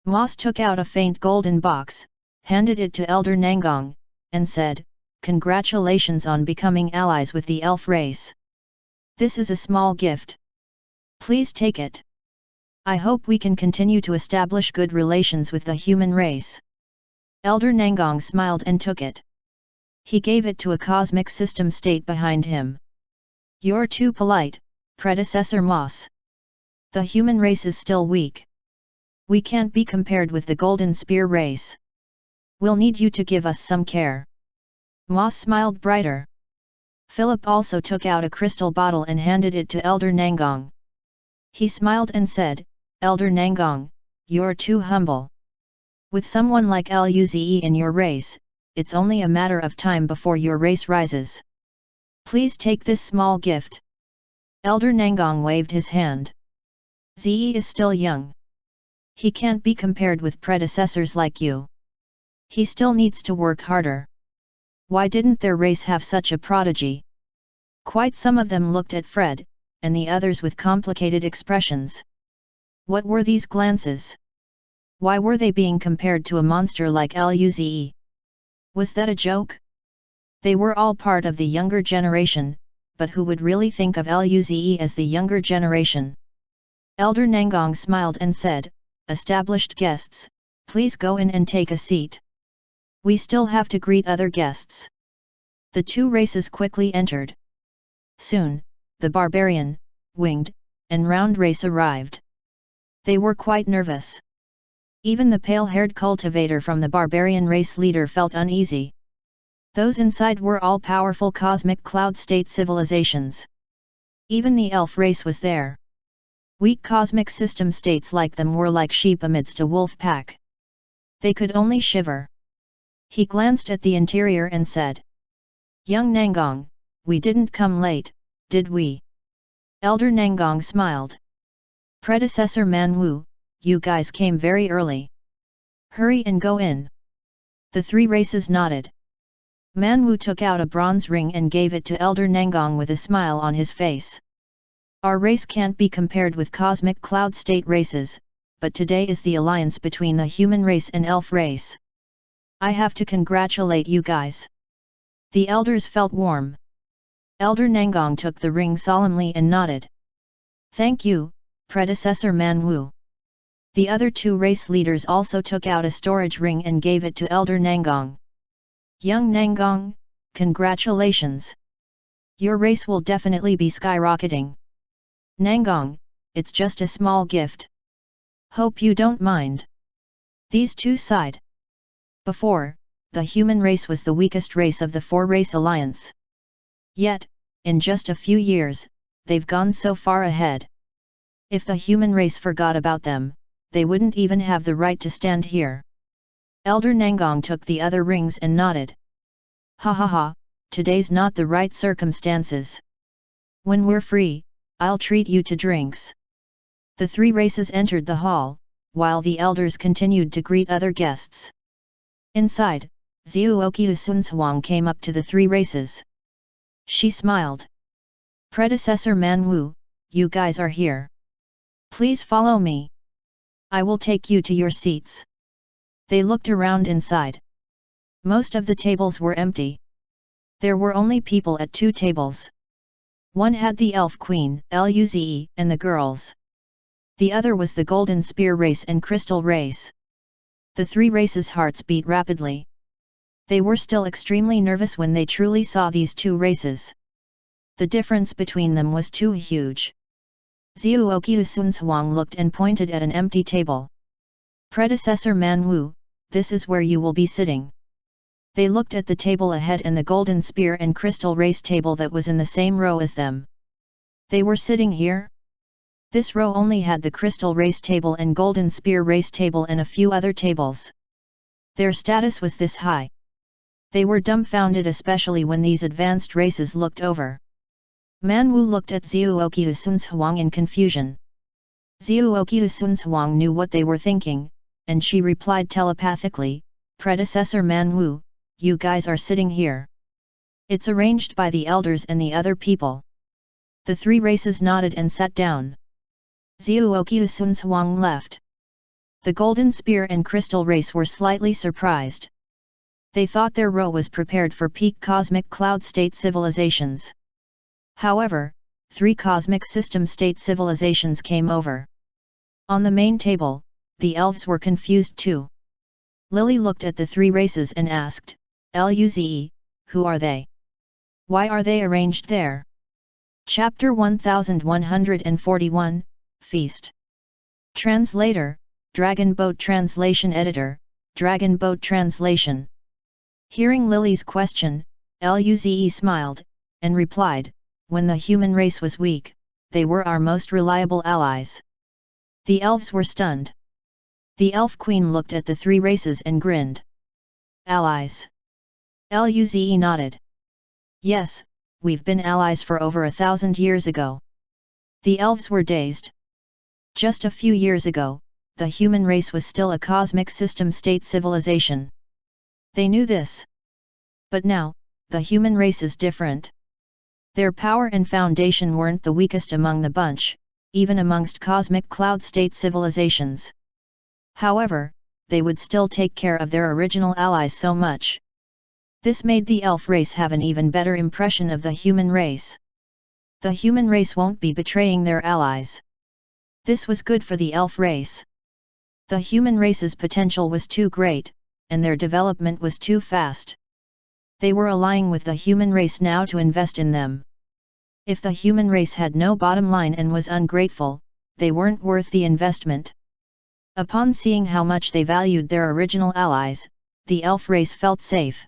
Moss took out a faint golden box, handed it to Elder Nangong, and said, "Congratulations on becoming allies with the Elf race. This is a small gift. Please take it. I hope we can continue to establish good relations with the human race." Elder Nangong smiled and took it. He gave it to a cosmic system state behind him. "You're too polite, Predecessor Moss. The human race is still weak. We can't be compared with the Golden Spear race. We'll need you to give us some care." Moss smiled brighter. Philip also took out a crystal bottle and handed it to Elder Nangong. He smiled and said, "Elder Nangong, you're too humble. With someone like Luze in your race, it's only a matter of time before your race rises. Please take this small gift." Elder Nangong waved his hand. "Ze is still young. He can't be compared with predecessors like you. He still needs to work harder. Why didn't their race have such a prodigy?" Quite some of them looked at Fred, and the others with complicated expressions. What were these glances? Why were they being compared to a monster like Luze? Was that a joke? They were all part of the younger generation, but who would really think of Luze as the younger generation? Elder Nangong smiled and said, "Established guests, please go in and take a seat. We still have to greet other guests." The two races quickly entered. Soon, the barbarian, winged, and round race arrived. They were quite nervous. Even the pale-haired cultivator from the barbarian race leader felt uneasy. Those inside were all powerful cosmic cloud state civilizations. Even the elf race was there. Weak cosmic system states like them were like sheep amidst a wolf pack. They could only shiver. He glanced at the interior and said, Young Nangong, we didn't come late, did we? Elder Nangong smiled. Predecessor Man Wu, you guys came very early. Hurry and go in. The three races nodded. Man Wu took out a bronze ring and gave it to Elder Nangong with a smile on his face. Our race can't be compared with cosmic cloud state races, but today is the alliance between the human race and elf race. I have to congratulate you guys. The elders felt warm. Elder Nangong took the ring solemnly and nodded. Thank you, predecessor Man Wu. The other two race leaders also took out a storage ring and gave it to Elder Nangong. Young Nangong, congratulations. Your race will definitely be skyrocketing. Nangong, it's just a small gift. Hope you don't mind. These two sighed. Before, the human race was the weakest race of the four-race alliance. Yet, in just a few years, they've gone so far ahead. If the human race forgot about them, they wouldn't even have the right to stand here. Elder Nangong took the other rings and nodded. Ha ha ha, today's not the right circumstances. When we're free, I'll treat you to drinks. The three races entered the hall, while the elders continued to greet other guests. Inside, Zhuoqiu Sunhuang came up to the three races. She smiled. Predecessor Man Wu, you guys are here. Please follow me. I will take you to your seats. They looked around inside. Most of the tables were empty. There were only people at two tables. One had the Elf Queen, Luze, and the girls. The other was the Golden Spear race and Crystal race. The three races' hearts beat rapidly. They were still extremely nervous when they truly saw these two races. The difference between them was too huge. Zhuoqiu Sunhuang looked and pointed at an empty table. Predecessor Man Wu, this is where you will be sitting. They looked at the table ahead and the Golden Spear and Crystal race table that was in the same row as them. They were sitting here? This row only had the Crystal race table and Golden Spear race table and a few other tables. Their status was this high. They were dumbfounded, especially when these advanced races looked over. Man Wu looked at Zhuoqiu Sunhuang in confusion. Zhuoqiu Sunhuang knew what they were thinking, and she replied telepathically, Predecessor Man Wu, you guys are sitting here. It's arranged by the elders and the other people. The three races nodded and sat down. Zhuoqiu Sunhuang left. The Golden Spear and Crystal race were slightly surprised. They thought their row was prepared for peak cosmic cloud state civilizations. However, three cosmic system state civilizations came over. On the main table, the elves were confused too. Lily looked at the three races and asked, Luze, who are they? Why are they arranged there? Chapter 1141, Feast. Translator, Dragon Boat Translation Editor, Dragon Boat Translation. Hearing Lily's question, Luze smiled, and replied, when the human race was weak, they were our most reliable allies. The elves were stunned. The Elf Queen looked at the three races and grinned. Allies. Luze nodded. Yes, we've been allies for over 1,000 years ago. The elves were dazed. Just a few years ago, the human race was still a cosmic system state civilization. They knew this. But now, the human race is different. Their power and foundation weren't the weakest among the bunch, even amongst cosmic cloud state civilizations. However, they would still take care of their original allies so much. This made the elf race have an even better impression of the human race. The human race won't be betraying their allies. This was good for the elf race. The human race's potential was too great, and their development was too fast. They were allying with the human race now to invest in them. If the human race had no bottom line and was ungrateful, they weren't worth the investment. Upon seeing how much they valued their original allies, the elf race felt safe.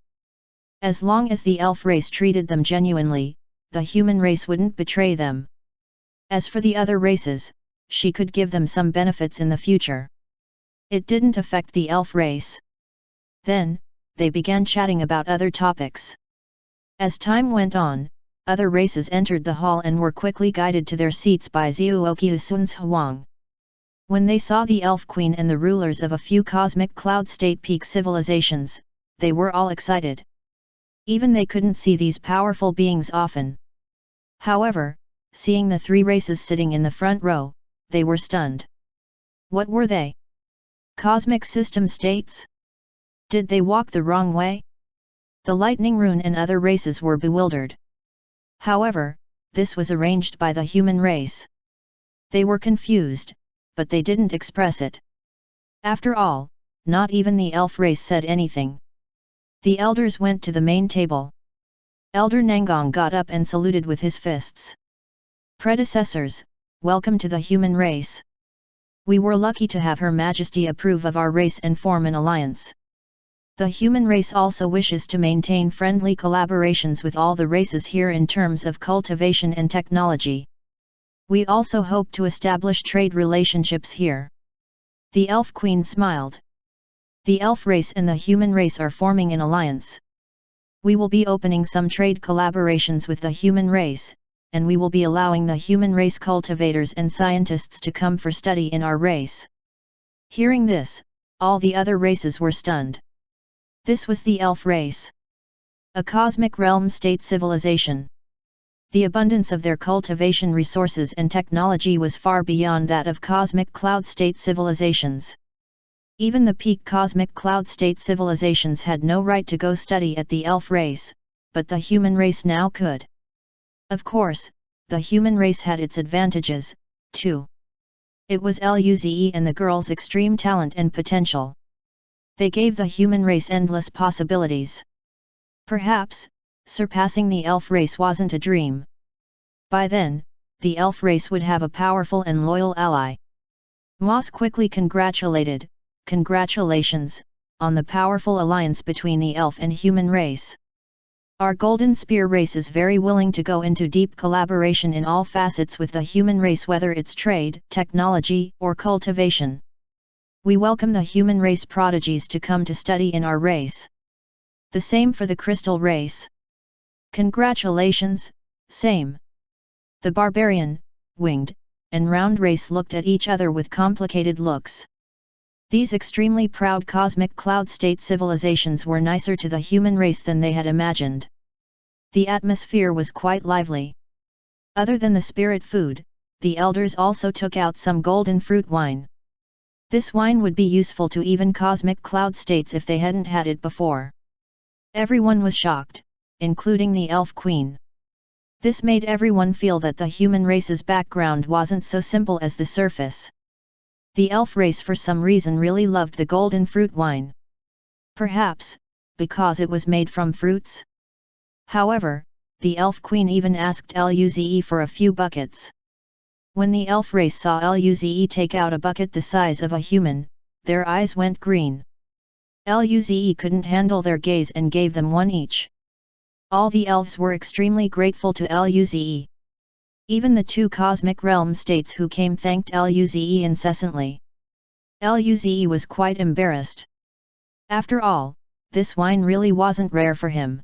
As long as the elf race treated them genuinely, the human race wouldn't betray them. As for the other races, she could give them some benefits in the future. It didn't affect the elf race. Then, they began chatting about other topics. As time went on, other races entered the hall and were quickly guided to their seats by Zuokyu Huang. When they saw the Elf Queen and the rulers of a few cosmic cloud state peak civilizations, they were all excited. Even they couldn't see these powerful beings often. However, seeing the three races sitting in the front row, they were stunned. What were they? Cosmic system states? Did they walk the wrong way? The Lightning Rune and other races were bewildered. However, this was arranged by the human race. They were confused, but they didn't express it. After all, not even the elf race said anything. The elders went to the main table. Elder Nangong got up and saluted with his fists. Predecessors, welcome to the human race. We were lucky to have Her Majesty approve of our race and form an alliance. The human race also wishes to maintain friendly collaborations with all the races here in terms of cultivation and technology. We also hope to establish trade relationships here. The Elf Queen smiled. The elf race and the human race are forming an alliance. We will be opening some trade collaborations with the human race, and we will be allowing the human race cultivators and scientists to come for study in our race. Hearing this, all the other races were stunned. This was the elf race. A cosmic realm state civilization. The abundance of their cultivation resources and technology was far beyond that of cosmic cloud state civilizations. Even the peak cosmic cloud state civilizations had no right to go study at the elf race, but the human race now could. Of course, the human race had its advantages, too. It was Luze and the girls' extreme talent and potential. They gave the human race endless possibilities. Perhaps, surpassing the elf race wasn't a dream. By then, the elf race would have a powerful and loyal ally. Moss quickly congratulated, "Congratulations, on the powerful alliance between the elf and human race. Our Golden Spear race is very willing to go into deep collaboration in all facets with the human race, whether it's trade, technology, or cultivation. We welcome the human race prodigies to come to study in our race. The same for the crystal race. Congratulations, same." The barbarian, winged, and round race looked at each other with complicated looks. These extremely proud cosmic cloud state civilizations were nicer to the human race than they had imagined. The atmosphere was quite lively. Other than the spirit food, the elders also took out some golden fruit wine. This wine would be useful to even cosmic cloud states if they hadn't had it before. Everyone was shocked, including the elf queen. This made everyone feel that the human race's background wasn't so simple as the surface. The elf race for some reason really loved the golden fruit wine. Perhaps, because it was made from fruits? However, the elf queen even asked Luze for a few buckets. When the elf race saw Luze take out a bucket the size of a human, their eyes went green. Luze couldn't handle their gaze and gave them one each. All the elves were extremely grateful to Luze. Even the two cosmic realm states who came thanked Luze incessantly. Luze was quite embarrassed. After all, this wine really wasn't rare for him.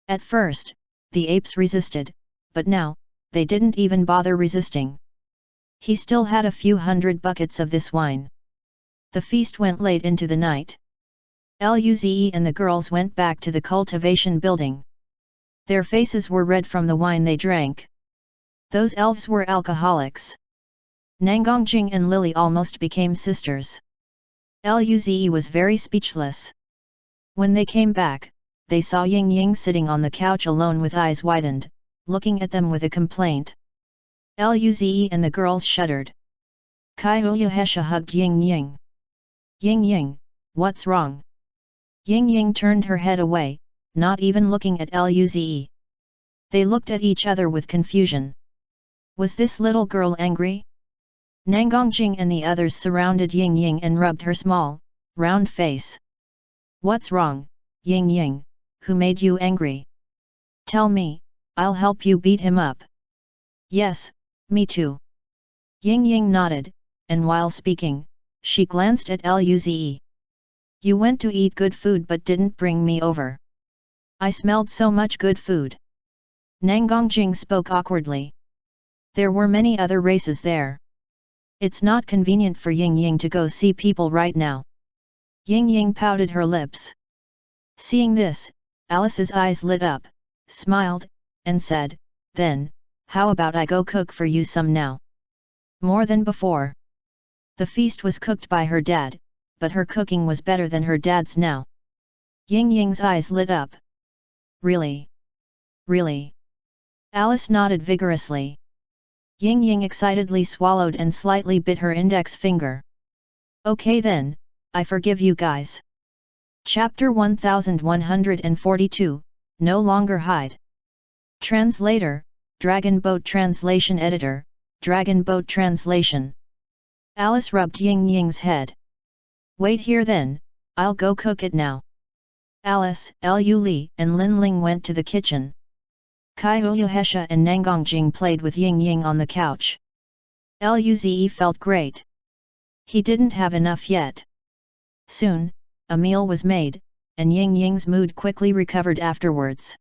At first, the apes resisted, but now, they didn't even bother resisting. He still had a few hundred buckets of this wine. The feast went late into the night. Luze and the girls went back to the cultivation building. Their faces were red from the wine they drank. Those elves were alcoholics. Nangongjing and Lily almost became sisters. Luze was very speechless. When they came back, they saw Ying Ying sitting on the couch alone with eyes widened, looking at them with a complaint. Luze and the girls shuddered. Kaiuyahesha hugged Ying Ying. "Ying Ying, what's wrong?" Ying Ying turned her head away, not even looking at Luze. They looked at each other with confusion. Was this little girl angry? Nangongjing and the others surrounded Ying Ying and rubbed her small, round face. "What's wrong, Ying Ying? Who made you angry? Tell me, I'll help you beat him up." "Yes, me too." Ying Ying nodded, and while speaking, she glanced at Luze. "You went to eat good food but didn't bring me over. I smelled so much good food. Nangongjing spoke awkwardly. There were many other races there. It's not convenient for Ying Ying to go see people right now. Ying Ying pouted her lips. Seeing this, Alice's eyes lit up, smiled, and said, then, how about I go cook for you some now? More than before. The feast was cooked by her dad, but her cooking was better than her dad's now. Ying Ying's eyes lit up. Really? Really? Alice nodded vigorously. Ying Ying excitedly swallowed and slightly bit her index finger. Okay then, I forgive you guys. Chapter 1142, No Longer Hide. Translator, Dragon Boat Translation Editor, Dragon Boat Translation. Alice rubbed Ying Ying's head. Wait here then, I'll go cook it now. Alice, Lu Li and Lin Ling went to the kitchen. Kai Uyuhesha and Nangongjing played with Ying Ying on the couch. Luze felt great. He didn't have enough yet. Soon, a meal was made, and Ying Ying's mood quickly recovered afterwards.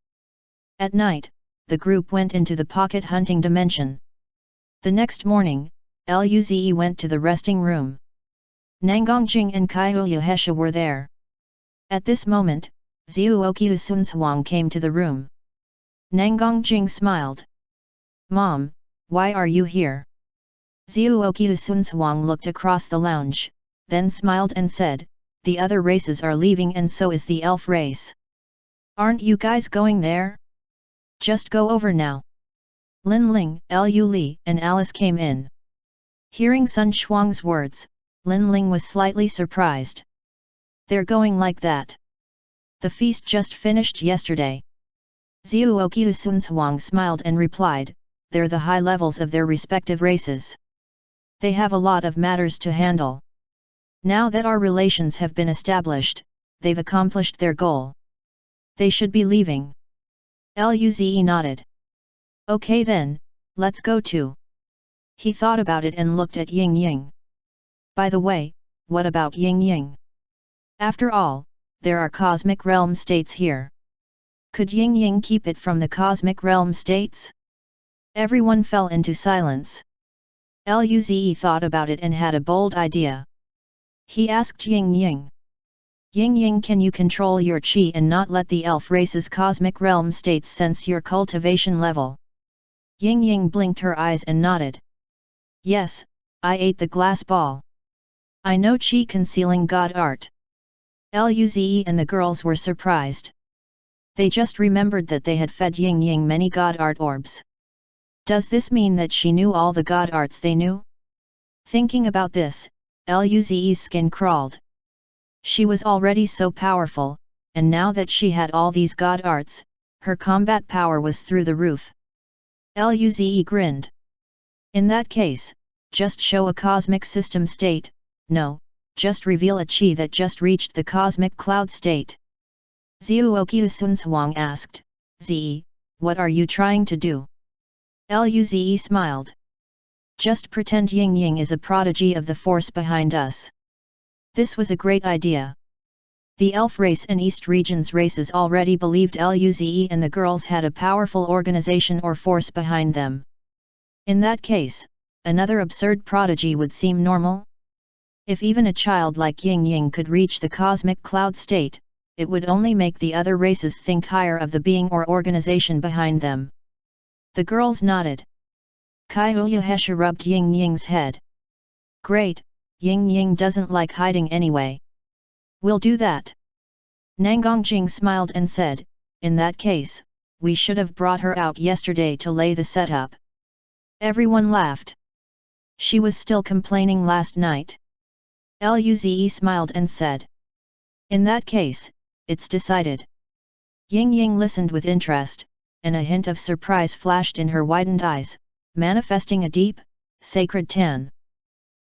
At night, the group went into the pocket hunting dimension. The next morning, Luze went to the resting room. Nangongjing and Kai Uyuhesha were there. At this moment, Zuoki Sunshuang came to the room. Nangongjing smiled. Mom, why are you here? Zuoki Sunshuang looked across the lounge, then smiled and said, the other races are leaving and so is the elf race. Aren't you guys going there? Just go over now. Lin Ling, Lu Li and Alice came in. Hearing Sun Shuang's words, Lin Ling was slightly surprised. They're going like that. The feast just finished yesterday. Zuoki Sunshuang smiled and replied, they're the high levels of their respective races. They have a lot of matters to handle. Now that our relations have been established, they've accomplished their goal. They should be leaving. Luze nodded. Okay then, let's go too. He thought about it and looked at Ying Ying. By the way, what about Ying Ying? After all, there are cosmic realm states here. Could Ying Ying keep it from the cosmic realm states? Everyone fell into silence. Luze thought about it and had a bold idea. He asked Ying Ying. Ying Ying, can you control your chi and not let the elf race's cosmic realm states sense your cultivation level? Ying Ying blinked her eyes and nodded. Yes, I ate the glass ball. I know chi concealing god art. Luze and the girls were surprised. They just remembered that they had fed Ying Ying many god art orbs. Does this mean that she knew all the god arts they knew? Thinking about this, Luze's skin crawled. She was already so powerful, and now that she had all these god arts, her combat power was through the roof. Luze grinned. In that case, just show a cosmic system state, no, just reveal a chi that just reached the cosmic cloud state. Zuoki Sunshuang asked, Ze, what are you trying to do? Luze smiled. Just pretend Ying Ying is a prodigy of the force behind us. This was a great idea. The elf race and East region's races already believed Luze and the girls had a powerful organization or force behind them. In that case, another absurd prodigy would seem normal. If even a child like Ying Ying could reach the cosmic cloud state, it would only make the other races think higher of the being or organization behind them. The girls nodded. Kai Uyuhesha rubbed Ying Ying's head. Great, Ying Ying doesn't like hiding anyway. We'll do that. Nangongjing smiled and said, in that case, we should have brought her out yesterday to lay the setup. Everyone laughed. She was still complaining last night. Luze smiled and said. In that case, it's decided. Ying Ying listened with interest, and a hint of surprise flashed in her widened eyes, manifesting a deep, sacred tan.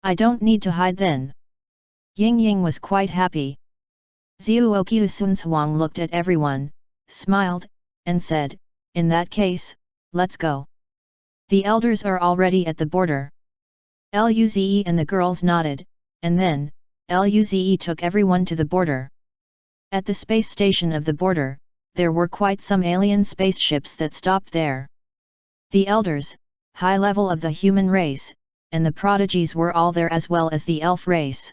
I don't need to hide then. Ying Ying was quite happy. Zuoki Sunshuang looked at everyone, smiled, and said, in that case, let's go. The elders are already at the border. Luze and the girls nodded, and then, Luze took everyone to the border. At the space station of the border, there were quite some alien spaceships that stopped there. The elders, high level of the human race, and the prodigies were all there as well as the elf race.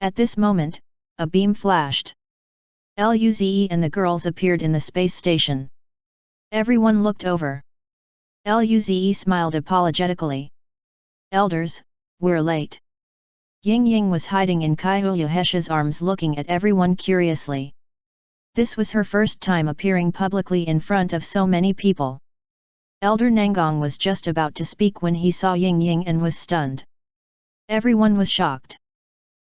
At this moment, a beam flashed. Luze and the girls appeared in the space station. Everyone looked over. Luze smiled apologetically. Elders, we're late. Ying Ying was hiding in Kaiyuhesha's arms looking at everyone curiously. This was her first time appearing publicly in front of so many people. Elder Nangong was just about to speak when he saw Ying Ying and was stunned. Everyone was shocked.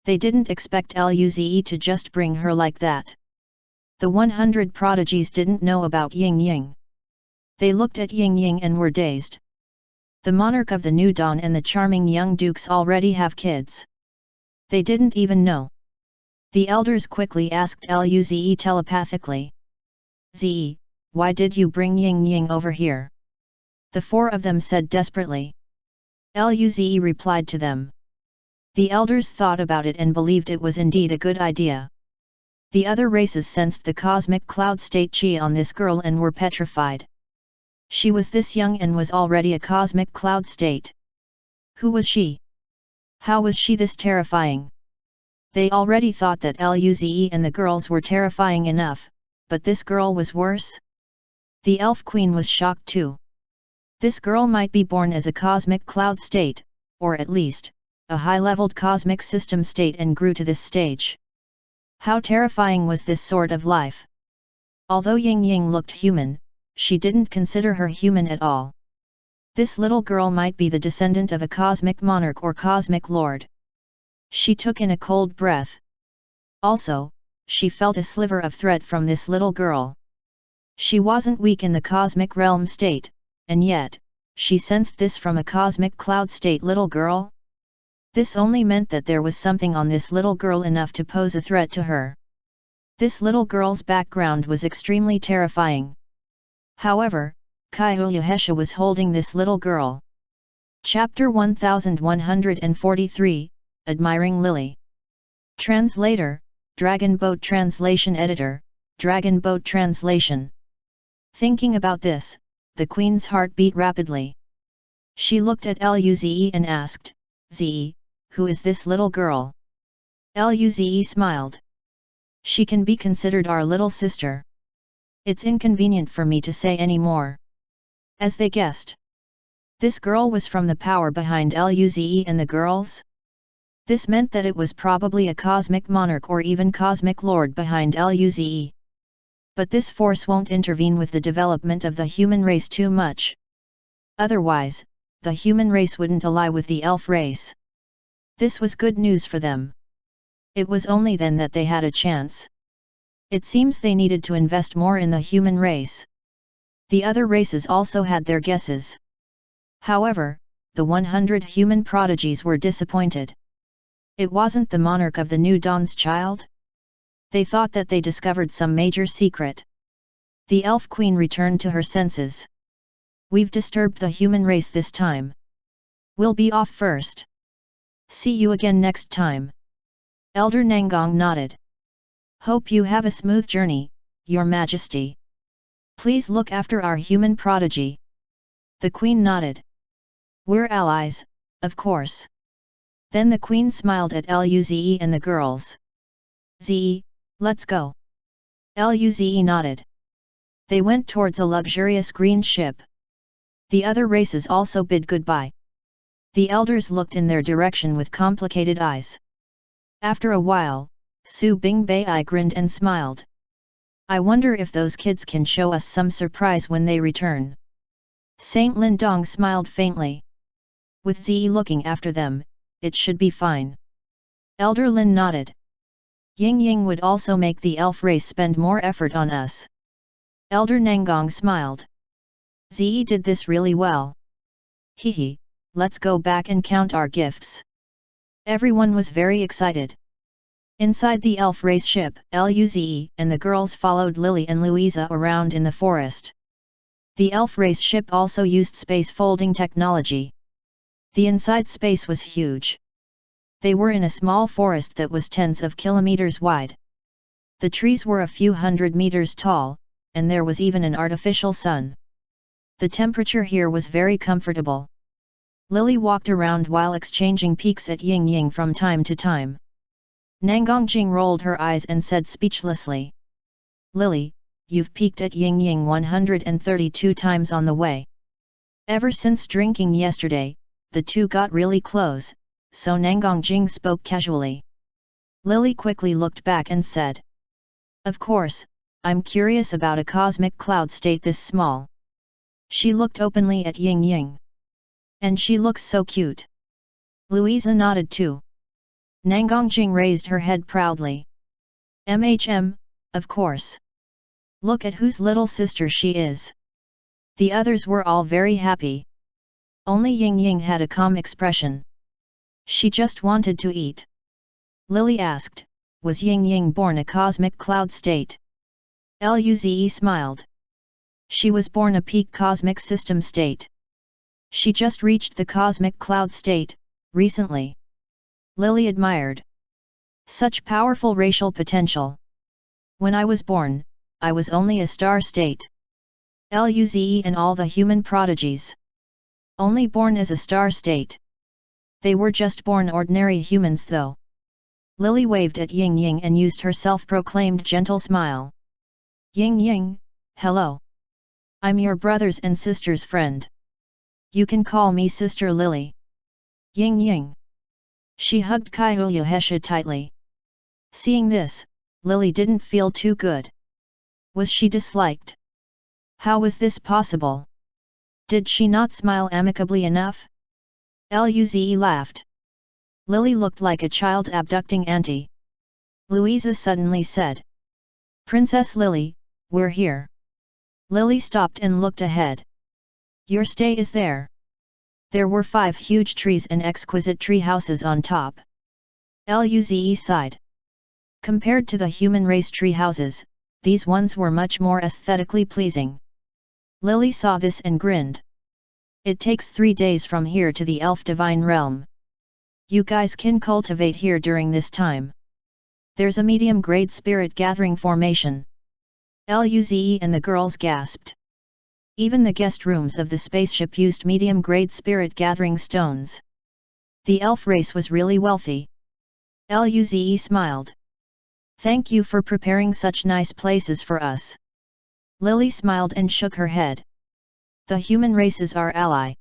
They didn't expect Luze to just bring her like that. The 100 prodigies didn't know about Ying Ying. They looked at Ying Ying and were dazed. The monarch of the New Dawn and the charming young dukes already have kids. They didn't even know. The elders quickly asked Luze telepathically. Ze, why did you bring Ying Ying over here? The four of them said desperately. Luze replied to them. The elders thought about it and believed it was indeed a good idea. The other races sensed the cosmic cloud state chi on this girl and were petrified. She was this young and was already a cosmic cloud state. Who was she? How was she this terrifying? They already thought that Luze and the girls were terrifying enough, but this girl was worse? The elf queen was shocked too. This girl might be born as a cosmic cloud state, or at least, a high-leveled cosmic system state and grew to this stage. How terrifying was this sort of life? Although Ying Ying looked human, she didn't consider her human at all. This little girl might be the descendant of a cosmic monarch or cosmic lord. She took in a cold breath. Also, she felt a sliver of threat from this little girl. She wasn't weak in the cosmic realm state, and yet, she sensed this from a cosmic cloud state little girl. This only meant that there was something on this little girl enough to pose a threat to her. This little girl's background was extremely terrifying. However, Kaiyuhesha was holding this little girl. Chapter 1143, Admiring Lily. Translator, Dragon Boat Translation Editor, Dragon Boat Translation. Thinking about this, the queen's heart beat rapidly. She looked at Luze and asked, Ze, who is this little girl? Luze smiled. She can be considered our little sister. It's inconvenient for me to say any more. As they guessed. This girl was from the power behind Luze and the girls? This meant that it was probably a cosmic monarch or even cosmic lord behind Luze. But this force won't intervene with the development of the human race too much. Otherwise, the human race wouldn't ally with the elf race. This was good news for them. It was only then that they had a chance. It seems they needed to invest more in the human race. The other races also had their guesses. However, the 100 human prodigies were disappointed. It wasn't the monarch of the New Dawn's child? They thought that they discovered some major secret. The elf queen returned to her senses. We've disturbed the human race this time. We'll be off first. See you again next time. Elder Nangong nodded. Hope you have a smooth journey, Your Majesty. Please look after our human prodigy. The queen nodded. We're allies, of course. Then the queen smiled at Luze and the girls. Ze, let's go. Luze nodded. They went towards a luxurious green ship. The other races also bid goodbye. The elders looked in their direction with complicated eyes. After a while, Su Bingbei grinned and smiled. I wonder if those kids can show us some surprise when they return. Saint Lindong smiled faintly. With Ze looking after them, it should be fine. Elder Lin nodded. Ying Ying would also make the elf race spend more effort on us. Elder Nangong smiled. Ze did this really well. Hehe, let's go back and count our gifts. Everyone was very excited. Inside the elf race ship, Luze and the girls followed Lily and Louisa around in the forest. The elf race ship also used space folding technology. The inside space was huge. They were in a small forest that was tens of kilometers wide. The trees were a few hundred meters tall, and there was even an artificial sun. The temperature here was very comfortable. Lily walked around while exchanging peeks at Ying Ying from time to time. Nangongjing rolled her eyes and said speechlessly, "Lily, you've peeked at Ying Ying 132 times on the way. Ever since drinking yesterday, the two got really close," so Nangongjing spoke casually. Lily quickly looked back and said, "Of course, I'm curious about a cosmic cloud state this small." She looked openly at Ying Ying. "And she looks so cute." Louisa nodded too. Nangongjing raised her head proudly. Of course. Look at whose little sister she is." The others were all very happy. Only Ying Ying had a calm expression. She just wanted to eat. Lily asked, "Was Ying Ying born a cosmic cloud state?" Luze smiled. "She was born a peak cosmic system state. She just reached the cosmic cloud state, recently." Lily admired. "Such powerful racial potential. When I was born, I was only a star state. Luze and all the human prodigies. Only born as a star state. They were just born ordinary humans though." Lily waved at Ying Ying and used her self-proclaimed gentle smile. "Ying Ying, hello. I'm your brother's and sister's friend. You can call me Sister Lily." "Ying Ying." She hugged Kaiulahesha tightly. Seeing this, Lily didn't feel too good. Was she disliked? How was this possible? Did she not smile amicably enough? Luze laughed. Lily looked like a child abducting auntie. Louisa suddenly said, "Princess Lily, we're here." Lily stopped and looked ahead. "Your stay is there." There were 5 huge trees and exquisite tree houses on top. Luze sighed. Compared to the human race tree houses, these ones were much more aesthetically pleasing. Lily saw this and grinned. "It takes 3 days from here to the elf divine realm. You guys can cultivate here during this time. There's a medium-grade spirit gathering formation." Luze and the girls gasped. Even the guest rooms of the spaceship used medium-grade spirit gathering stones. The elf race was really wealthy. Luze smiled. "Thank you for preparing such nice places for us." Lily smiled and shook her head. "The human race is our ally.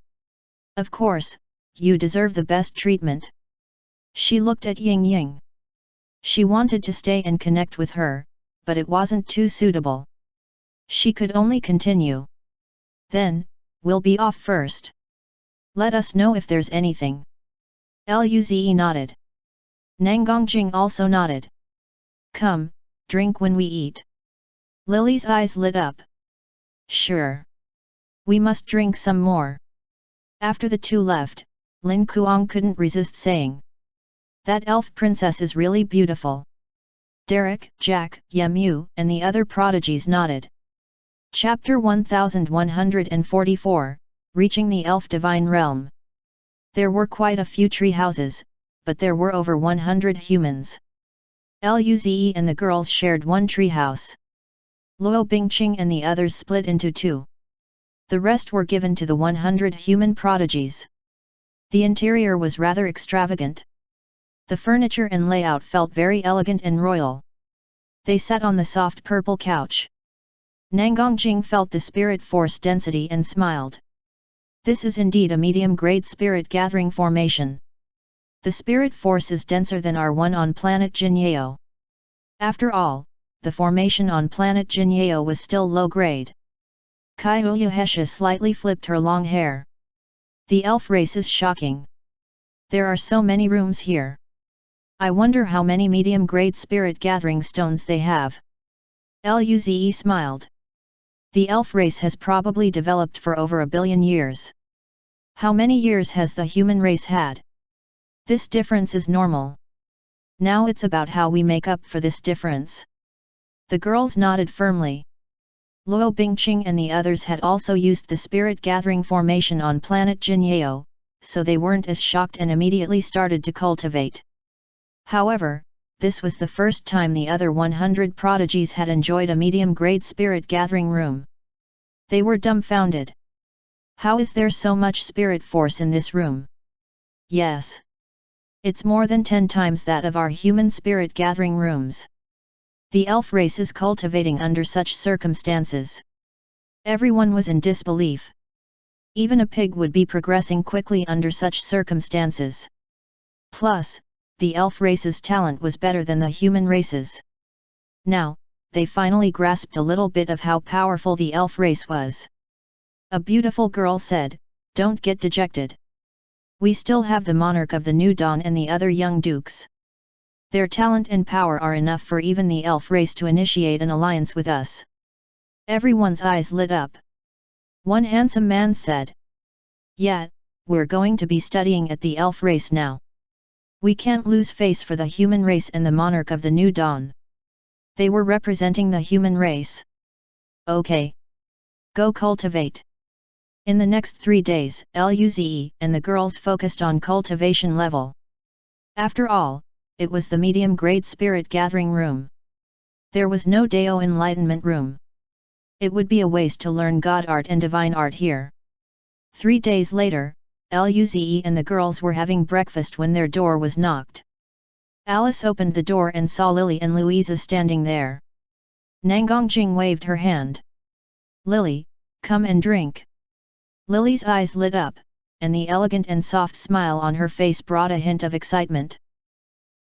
Of course, you deserve the best treatment." She looked at Ying Ying. She wanted to stay and connect with her, but it wasn't too suitable. She could only continue. "Then, we'll be off first. Let us know if there's anything." Luze nodded. Nangongjing also nodded. "Come, drink when we eat." Lily's eyes lit up. "Sure. We must drink some more." After the two left, Lin Kuang couldn't resist saying, "That elf princess is really beautiful." Derek, Jack, Yemu, and the other prodigies nodded. Chapter 1144, Reaching the Elf Divine Realm. There were quite a few tree houses, but there were over 100 humans. Luze and the girls shared one tree house. Luo Bingqing and the others split into 2. The rest were given to the 100 human prodigies. The interior was rather extravagant. The furniture and layout felt very elegant and royal. They sat on the soft purple couch. Nangongjing felt the spirit force density and smiled. This is indeed a medium-grade spirit gathering formation. The spirit force is denser than our one on planet Jinyeo. After all, the formation on planet Jinyeo was still low-grade. Kaiulahesha slightly flipped her long hair. The elf race is shocking. There are so many rooms here. I wonder how many medium-grade spirit gathering stones they have. Luze smiled. The elf race has probably developed for over 1 billion years. How many years has the human race had? This difference is normal. Now it's about how we make up for this difference. The girls nodded firmly. Luo Bingqing and the others had also used the spirit gathering formation on planet Jinyeo, so they weren't as shocked and immediately started to cultivate. However, this was the first time the other 100 prodigies had enjoyed a medium-grade spirit gathering room. They were dumbfounded. How is there so much spirit force in this room? Yes. It's more than 10 times that of our human spirit gathering rooms. The elf race is cultivating under such circumstances. Everyone was in disbelief. Even a pig would be progressing quickly under such circumstances. Plus, the elf race's talent was better than the human race's. Now, they finally grasped a little bit of how powerful the elf race was. A beautiful girl said, "Don't get dejected. We still have the monarch of the New Dawn and the other young dukes. Their talent and power are enough for even the elf race to initiate an alliance with us." Everyone's eyes lit up. One handsome man said, "Yeah, we're going to be studying at the elf race now. We can't lose face for the human race and the monarch of the New Dawn." They were representing the human race. Okay. Go cultivate. In the next 3 days, Luze and the girls focused on cultivation level. After all, it was the medium-grade spirit gathering room. There was no Dao enlightenment room. It would be a waste to learn God art and divine art here. 3 days later, Luze and the girls were having breakfast when their door was knocked. Alice opened the door and saw Lily and Louisa standing there. Nangongjing waved her hand. "Lily, come and drink." Lily's eyes lit up, and the elegant and soft smile on her face brought a hint of excitement.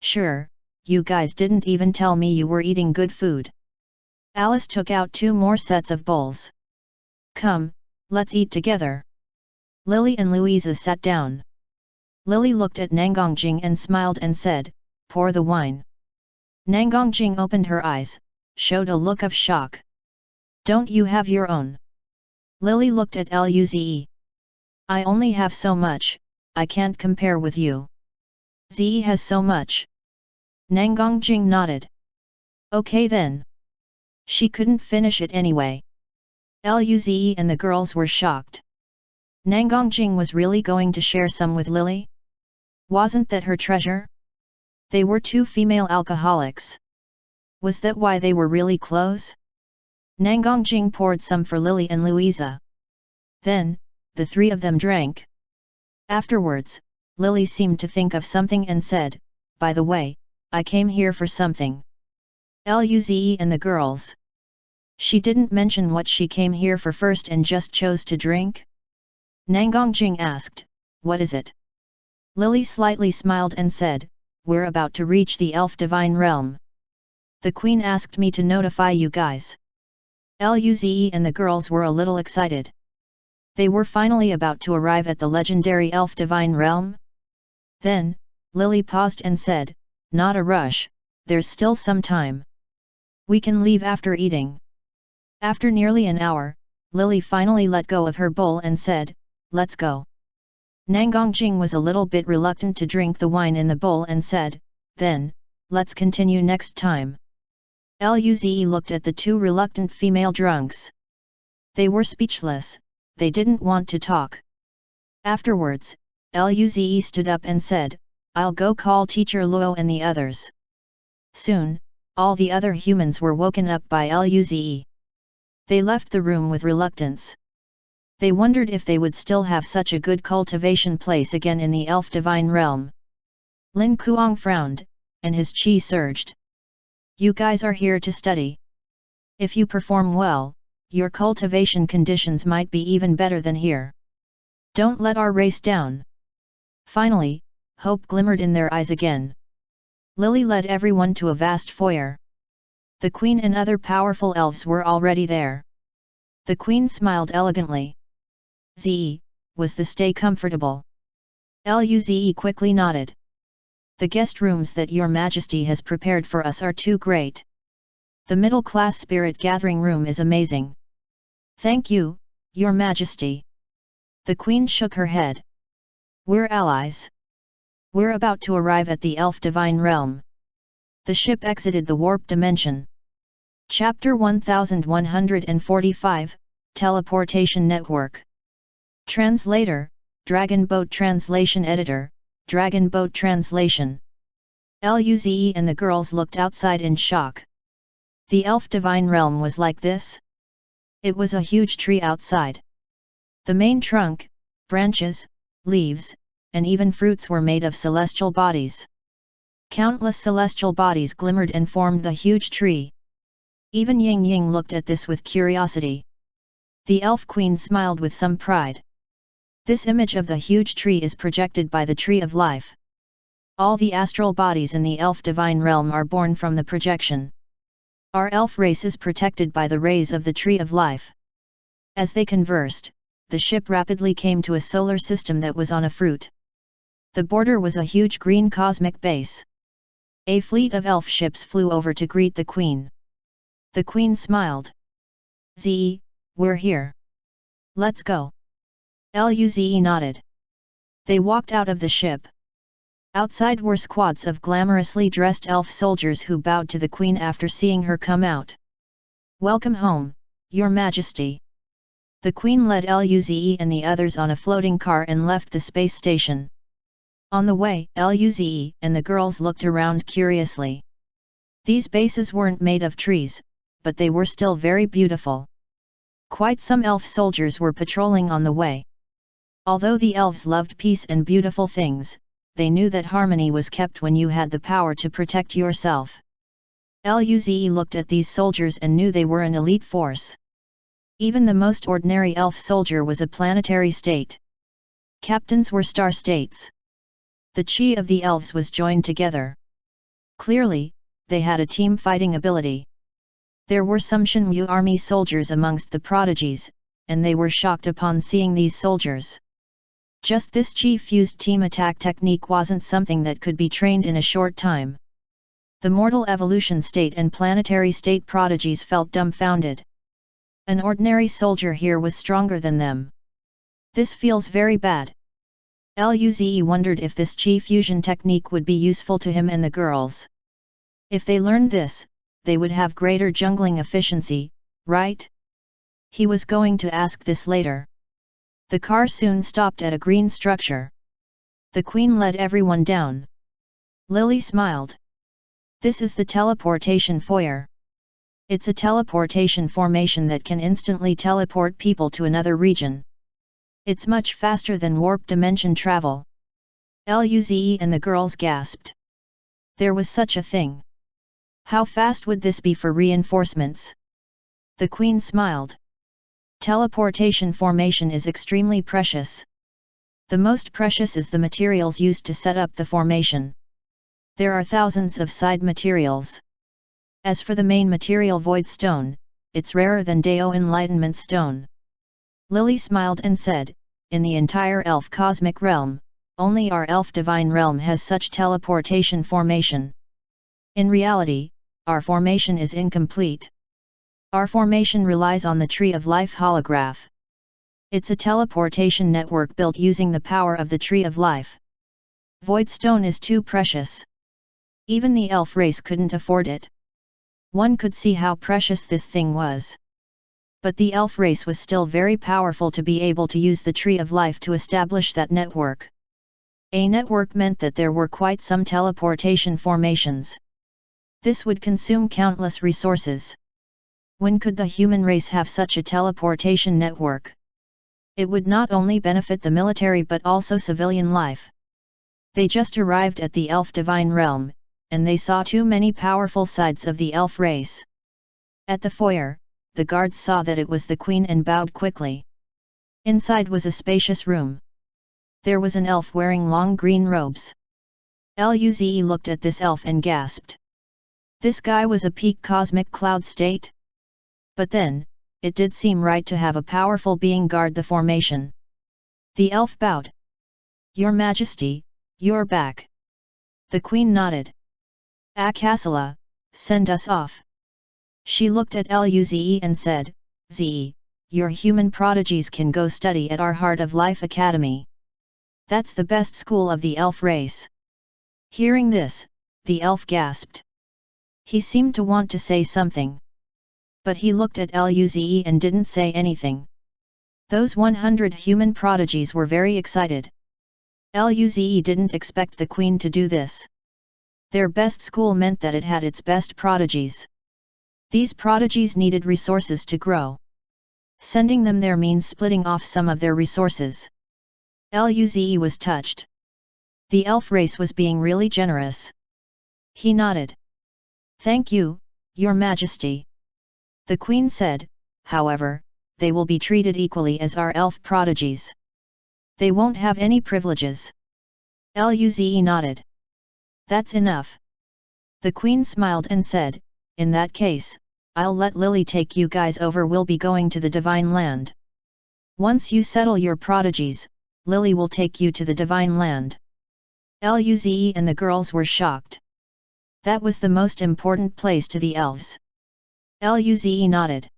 "Sure, you guys didn't even tell me you were eating good food." Alice took out 2 more sets of bowls. "Come, let's eat together." Lily and Louisa sat down. Lily looked at Nangongjing and smiled and said, "Pour the wine." Nangongjing opened her eyes, showed a look of shock. "Don't you have your own?" Lily looked at Luze. "I only have so much, I can't compare with you." "Ze has so much." Nangongjing nodded. "Okay then." She couldn't finish it anyway. Luze and the girls were shocked. Nangongjing was really going to share some with Lily? Wasn't that her treasure? They were 2 female alcoholics. Was that why they were really close? Nangongjing poured some for Lily and Louisa. Then, the 3 of them drank. Afterwards, Lily seemed to think of something and said, "By the way, I came here for something." Luze and the girls. She didn't mention what she came here for first and just chose to drink? Nangongjing asked, "What is it?" Lily slightly smiled and said, "We're about to reach the elf divine realm. The queen asked me to notify you guys." Luze and the girls were a little excited. They were finally about to arrive at the legendary elf divine realm? Then, Lily paused and said, "Not a rush, there's still some time. We can leave after eating." After nearly an hour, Lily finally let go of her bowl and said, "Let's go." Nangongjing was a little bit reluctant to drink the wine in the bowl and said, "Then, let's continue next time." Luze looked at the 2 reluctant female drunks. They were speechless, they didn't want to talk. Afterwards, Luze stood up and said, "I'll go call Teacher Luo and the others." Soon, all the other humans were woken up by Luze. They left the room with reluctance. They wondered if they would still have such a good cultivation place again in the elf divine realm. Lin Kuang frowned, and his chi surged. "You guys are here to study. If you perform well, your cultivation conditions might be even better than here. Don't let our race down." Finally, hope glimmered in their eyes again. Lily led everyone to a vast foyer. The queen and other powerful elves were already there. The queen smiled elegantly. "Ze, was the stay comfortable?" Luze quickly nodded. "The guest rooms that your majesty has prepared for us are too great. The middle-class spirit gathering room is amazing." "Thank you, your majesty." The queen shook her head. "We're allies. We're about to arrive at the elf divine realm." The ship exited the warp dimension. Chapter 1145, Teleportation Network. Translator, Dragon Boat Translation Editor, Dragon Boat Translation. Luze and the girls looked outside in shock. The elf divine realm was like this? It was a huge tree outside. The main trunk, branches, leaves, and even fruits were made of celestial bodies. Countless celestial bodies glimmered and formed the huge tree. Even Ying Ying looked at this with curiosity. The elf queen smiled with some pride. This image of the huge tree is projected by the tree of life. All the astral bodies in the elf divine realm are born from the projection. Our elf race is protected by the rays of the tree of life. As they conversed, the ship rapidly came to a solar system that was on a fruit. The border was a huge green cosmic base. A fleet of elf ships flew over to greet the queen. The queen smiled. "Ze, we're here. Let's go." Luze nodded. They walked out of the ship. Outside were squads of glamorously dressed elf soldiers who bowed to the queen after seeing her come out. "Welcome home, Your Majesty." The queen led Luze and the others on a floating car and left the space station. On the way, Luze and the girls looked around curiously. These bases weren't made of trees, but they were still very beautiful. Quite some elf soldiers were patrolling on the way. Although the elves loved peace and beautiful things, they knew that harmony was kept when you had the power to protect yourself. Luze looked at these soldiers and knew they were an elite force. Even the most ordinary elf soldier was a planetary state. Captains were star states. The chi of the elves was joined together. Clearly, they had a team fighting ability. There were some Shenwu army soldiers amongst the prodigies, and they were shocked upon seeing these soldiers. Just this chi-fused team attack technique wasn't something that could be trained in a short time. The mortal evolution state and planetary state prodigies felt dumbfounded. An ordinary soldier here was stronger than them. This feels very bad. Luze wondered if this chi fusion technique would be useful to him and the girls. If they learned this, they would have greater jungling efficiency, right? He was going to ask this later. The car soon stopped at a green structure. The queen led everyone down. Lily smiled. "This is the teleportation foyer. It's a teleportation formation that can instantly teleport people to another region. It's much faster than warp dimension travel." Luze and the girls gasped. There was such a thing. How fast would this be for reinforcements? The queen smiled. Teleportation formation is extremely precious. The most precious is the materials used to set up the formation. There are thousands of side materials. As for the main material Void Stone, it's rarer than Dao Enlightenment Stone. Lily smiled and said, "In the entire elf cosmic realm, only our elf divine realm has such teleportation formation. In reality, our formation is incomplete. Our formation relies on the Tree of Life holograph. It's a teleportation network built using the power of the Tree of Life. Void Stone is too precious. Even the elf race couldn't afford it." One could see how precious this thing was. But the elf race was still very powerful to be able to use the Tree of Life to establish that network. A network meant that there were quite some teleportation formations. This would consume countless resources. When could the human race have such a teleportation network? It would not only benefit the military but also civilian life. They just arrived at the elf divine realm, and they saw too many powerful sides of the elf race. At the foyer, the guards saw that it was the queen and bowed quickly. Inside was a spacious room. There was an elf wearing long green robes. Luze looked at this elf and gasped. This guy was a peak cosmic cloud state? But then, it did seem right to have a powerful being guard the formation. The elf bowed. "Your Majesty, you're back." The queen nodded. "Akasala, send us off." She looked at Luze and said, "Ze, your human prodigies can go study at our Heart of Life Academy. That's the best school of the elf race." Hearing this, the elf gasped. He seemed to want to say something. But he looked at Luze and didn't say anything. Those 100 human prodigies were very excited. Luze didn't expect the queen to do this. Their best school meant that it had its best prodigies. These prodigies needed resources to grow. Sending them there means splitting off some of their resources. Luze was touched. The elf race was being really generous. He nodded. Thank you, Your Majesty. The Queen said, however, they will be treated equally as our elf prodigies. They won't have any privileges. Luze nodded. That's enough. The Queen smiled and said, in that case, I'll let Lily take you guys over. We'll be going to the Divine Land. Once you settle your prodigies, Lily will take you to the Divine Land. Luze and the girls were shocked. That was the most important place to the elves. Luze nodded.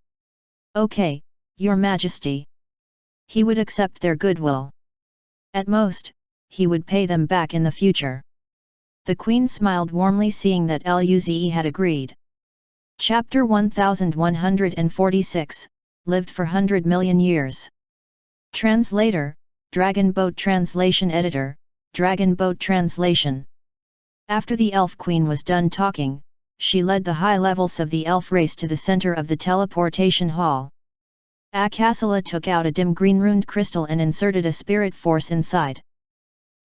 Okay, Your Majesty. He would accept their goodwill. At most, he would pay them back in the future. The Queen smiled warmly, seeing that Luze had agreed. Chapter 1146, Lived for 100 million years. Translator, Dragon Boat Translation Editor, Dragon Boat Translation. After the Elf Queen was done talking, she led the high levels of the elf race to the center of the teleportation hall. Akasala took out a dim green runed crystal and inserted a spirit force inside.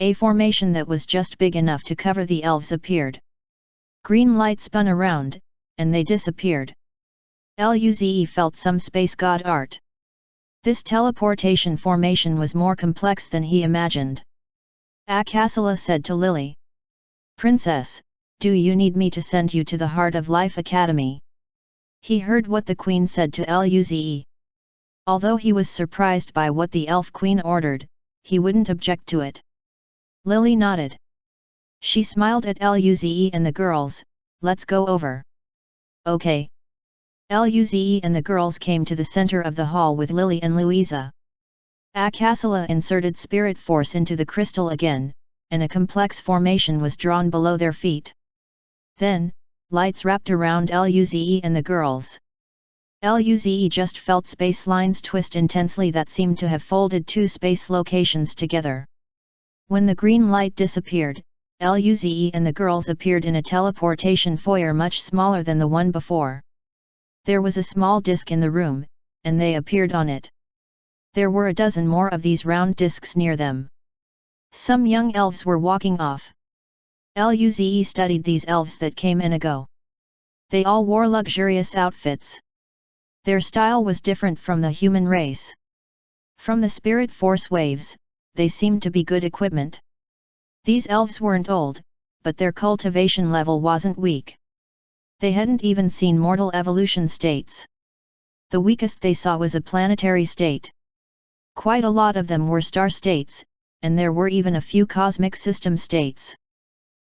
A formation that was just big enough to cover the elves appeared. Green light spun around, and they disappeared. Luze felt some space god art. This teleportation formation was more complex than he imagined. Akasala said to Lily. Princess, do you need me to send you to the Heart of Life Academy? He heard what the Queen said to Luze. Although he was surprised by what the Elf Queen ordered, he wouldn't object to it. Lily nodded. She smiled at Luze and the girls. Let's go over. Okay. Luze and the girls came to the center of the hall with Lily and Louisa. Akasala inserted spirit force into the crystal again, and a complex formation was drawn below their feet. Then, lights wrapped around Luze and the girls. Luze just felt space lines twist intensely that seemed to have folded two space locations together. When the green light disappeared, Luze and the girls appeared in a teleportation foyer much smaller than the one before. There was a small disc in the room, and they appeared on it. There were a dozen more of these round discs near them. Some young elves were walking off. Luze studied these elves that came and go. They all wore luxurious outfits. Their style was different from the human race. From the spirit force waves, they seemed to be good equipment. These elves weren't old, but their cultivation level wasn't weak. They hadn't even seen mortal evolution states. The weakest they saw was a planetary state. Quite a lot of them were star states, and there were even a few cosmic system states.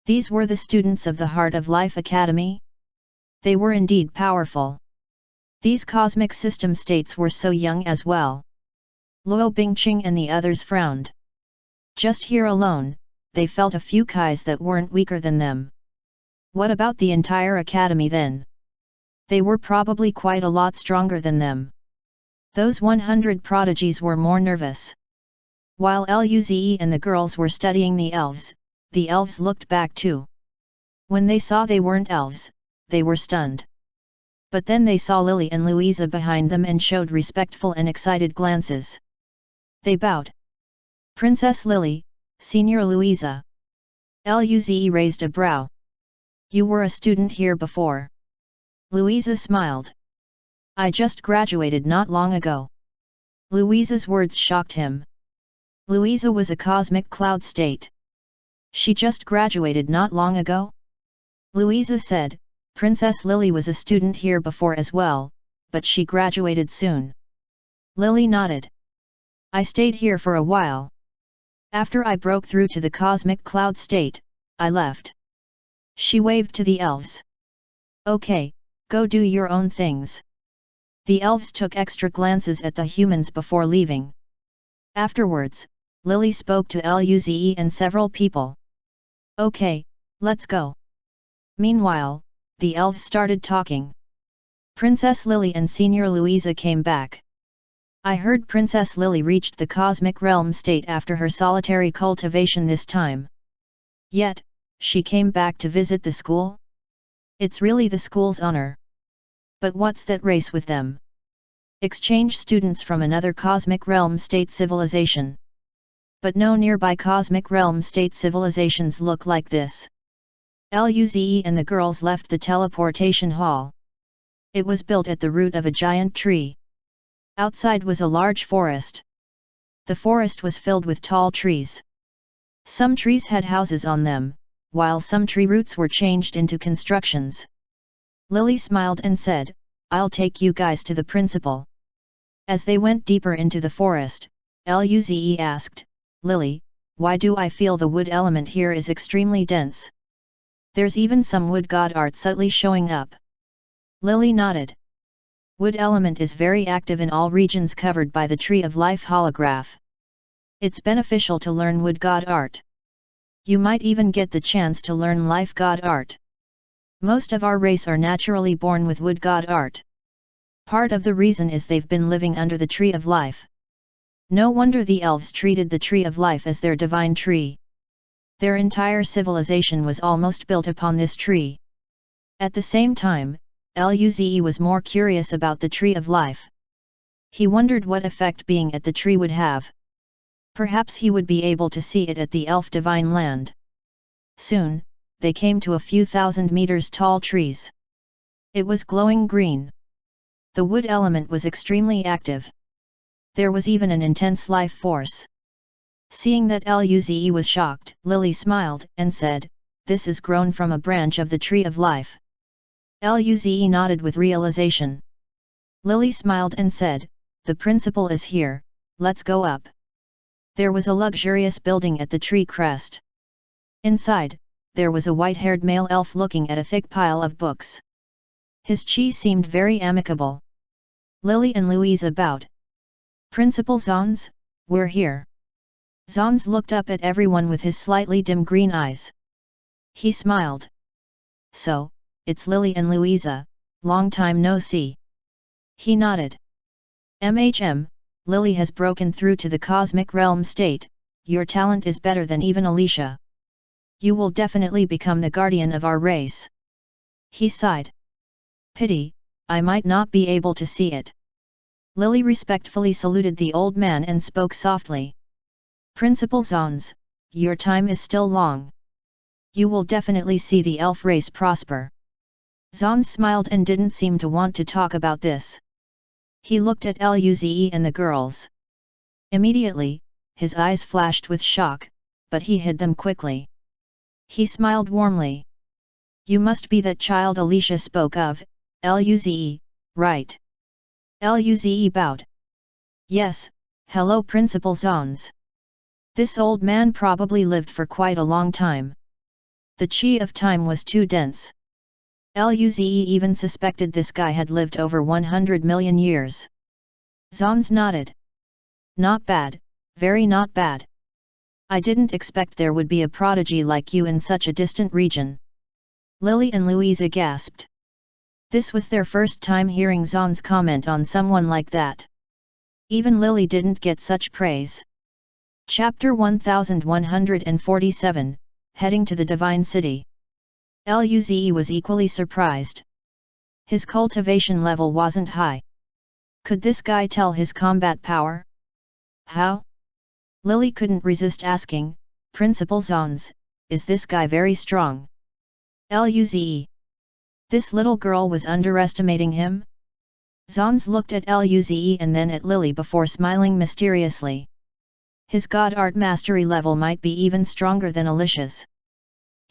These were the students of the Heart of Life Academy. They were indeed powerful. These cosmic system states were so young as well. Luo Bingqing and the others frowned. Just here alone, they felt a few Kais that weren't weaker than them. What about the entire academy then? They were probably quite a lot stronger than them. Those 100 prodigies were more nervous. While Luze and the girls were studying the elves looked back too. When they saw they weren't elves, they were stunned. But then they saw Lily and Louisa behind them and showed respectful and excited glances. They bowed. Princess Lily, Senior Louisa. Luze raised a brow. You were a student here before. Louisa smiled. I just graduated not long ago. Louisa's words shocked him. Louisa was a cosmic cloud state. She just graduated not long ago? Louisa said, Princess Lily was a student here before as well, but she graduated soon. Lily nodded. I stayed here for a while. After I broke through to the cosmic cloud state, I left. She waved to the elves. Okay, go do your own things. The elves took extra glances at the humans before leaving. Afterwards, Lily spoke to Luze and several people. Okay, let's go. Meanwhile, the elves started talking. Princess Lily and Senior Louisa came back. I heard Princess Lily reached the cosmic realm state after her solitary cultivation this time. Yet, she came back to visit the school? It's really the school's honor. But what's that race with them? Exchange students from another cosmic realm state civilization. But no nearby cosmic realm state civilizations look like this. Luze and the girls left the teleportation hall. It was built at the root of a giant tree. Outside was a large forest. The forest was filled with tall trees. Some trees had houses on them, while some tree roots were changed into constructions. Lily smiled and said, "I'll take you guys to the principal." As they went deeper into the forest, Luze asked, "Lily, why do I feel the wood element here is extremely dense? There's even some wood god art subtly showing up." Lily nodded. Wood element is very active in all regions covered by the Tree of Life holograph. It's beneficial to learn wood god art. You might even get the chance to learn life god art. Most of our race are naturally born with wood god art. Part of the reason is they've been living under the Tree of Life. No wonder the elves treated the Tree of Life as their divine tree. Their entire civilization was almost built upon this tree. At the same time, Luze was more curious about the Tree of Life. He wondered what effect being at the tree would have. Perhaps he would be able to see it at the elf divine land. Soon, they came to a few thousand meters tall trees. It was glowing green. The wood element was extremely active. There was even an intense life force. Seeing that Luze was shocked, Lily smiled and said, "This is grown from a branch of the Tree of Life." Luze nodded with realization. Lily smiled and said, "The principal is here, let's go up." There was a luxurious building at the tree crest. Inside, there was a white-haired male elf looking at a thick pile of books. His chi seemed very amicable. Lily and Louisa bowed. "Principal Zons, we're here." Zons looked up at everyone with his slightly dim green eyes. He smiled. "So, it's Lily and Louisa, long time no see." He nodded. Lily has broken through to the cosmic realm state, your talent is better than even Alicia. You will definitely become the guardian of our race." He sighed. "Pity, I might not be able to see it." Lily respectfully saluted the old man and spoke softly. "Principal Zons, your time is still long. You will definitely see the elf race prosper." Zons smiled and didn't seem to want to talk about this. He looked at Luze and the girls. Immediately, his eyes flashed with shock, but he hid them quickly. He smiled warmly. "You must be that child Alicia spoke of, Luze, right?" Luze bowed. "Yes, hello Principal Zons." This old man probably lived for quite a long time. The chi of time was too dense. Luze even suspected this guy had lived over 100 million years. Zons nodded. "Not bad, very not bad. I didn't expect there would be a prodigy like you in such a distant region." Lily and Louisa gasped. This was their first time hearing Zons comment on someone like that. Even Lily didn't get such praise. Chapter 1147, Heading to the Divine City. Luze was equally surprised. His cultivation level wasn't high. Could this guy tell his combat power? How? Lily couldn't resist asking, "Principal Zons, is this guy very strong?" Luze. This little girl was underestimating him? Zons looked at Luze and then at Lily before smiling mysteriously. His god art mastery level might be even stronger than Alicia's.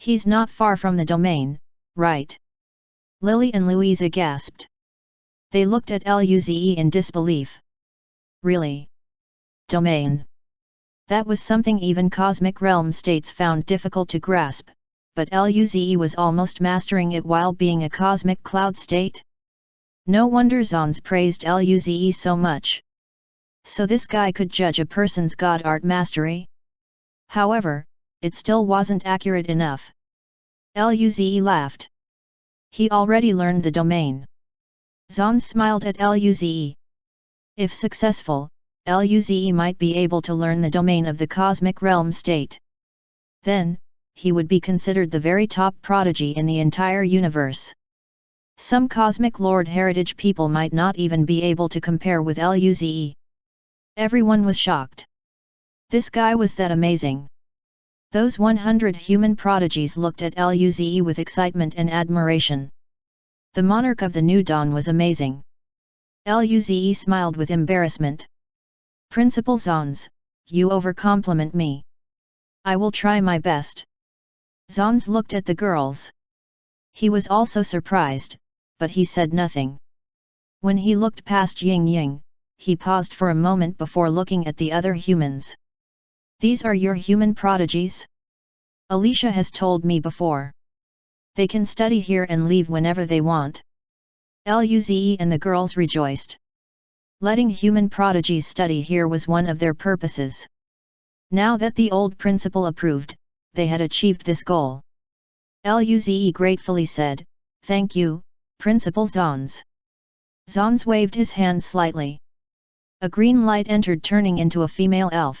He's not far from the domain, right? Lily and Louisa gasped. They looked at Luze in disbelief. Really? Domain? That was something even cosmic realm states found difficult to grasp, but Luze was almost mastering it while being a cosmic cloud state? No wonder Zons praised Luze so much. So this guy could judge a person's god art mastery? However, it still wasn't accurate enough. Luze laughed. He already learned the domain. Zons smiled at Luze. If successful, Luze might be able to learn the domain of the cosmic realm state. Then, he would be considered the very top prodigy in the entire universe. Some cosmic lord heritage people might not even be able to compare with Luze. Everyone was shocked. This guy was that amazing. Those 100 human prodigies looked at Luze with excitement and admiration. The monarch of the new dawn was amazing. Luze smiled with embarrassment. Principal Zons, you overcompliment me. I will try my best. Zons looked at the girls. He was also surprised, but he said nothing. When he looked past Ying Ying, he paused for a moment before looking at the other humans. These are your human prodigies? Alicia has told me before. They can study here and leave whenever they want. Luze and the girls rejoiced. Letting human prodigies study here was one of their purposes. Now that the old principal approved, they had achieved this goal. Luze gratefully said, "Thank you, Principal Zons." Zons waved his hand slightly. A green light entered, turning into a female elf.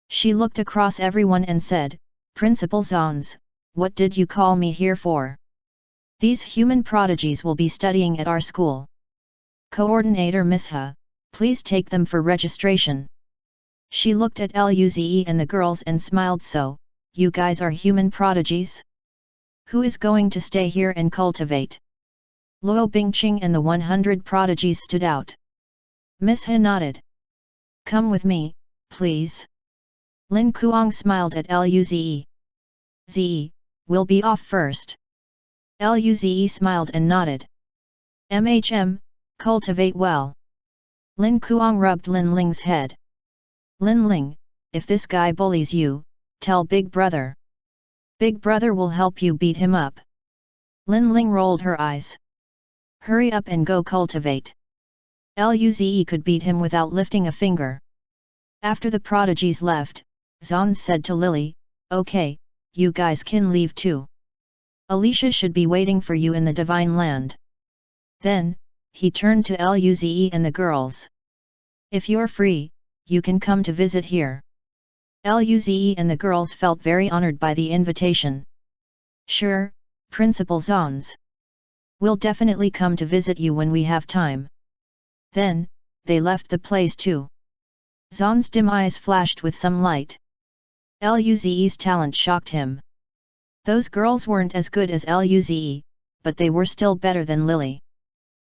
She looked across everyone and said, "Principal Zons, what did you call me here for? These human prodigies will be studying at our school. Coordinator Miss Ha, please take them for registration." She looked at Luze and the girls and smiled. "So, you guys are human prodigies? Who is going to stay here and cultivate?" Luo Bingqing and the 100 prodigies stood out. Miss Ha nodded. "Come with me, please." Lin Kuang smiled at Luze. "Ze, we'll be off first." Luze smiled and nodded. Cultivate well." Lin Kuang rubbed Lin Ling's head. "Lin Ling, if this guy bullies you, tell Big Brother. Big Brother will help you beat him up." Lin Ling rolled her eyes. "Hurry up and go cultivate." Luze could beat him without lifting a finger. After the prodigies left, Zons said to Lily, "Okay, you guys can leave too. Alicia should be waiting for you in the Divine Land." Then, he turned to Luze and the girls. "If you're free, you can come to visit here." Luze and the girls felt very honored by the invitation. "Sure, Principal Zons. We'll definitely come to visit you when we have time." Then, they left the place too. Zons' dim eyes flashed with some light. Luze's talent shocked him. Those girls weren't as good as Luze, but they were still better than Lily.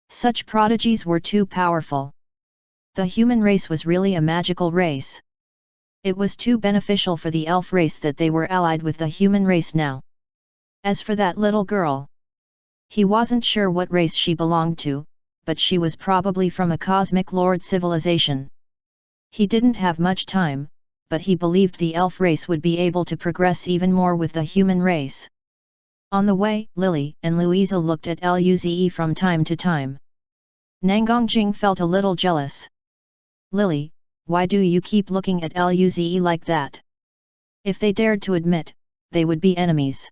Such prodigies were too powerful. The human race was really a magical race. It was too beneficial for the elf race that they were allied with the human race now. As for that little girl, he wasn't sure what race she belonged to, but she was probably from a cosmic lord civilization. He didn't have much time, but he believed the elf race would be able to progress even more with the human race. On the way, Lily and Louisa looked at Luze from time to time. Nangongjing felt a little jealous. "Lily, why do you keep looking at Luze like that? If they dared to admit, they would be enemies.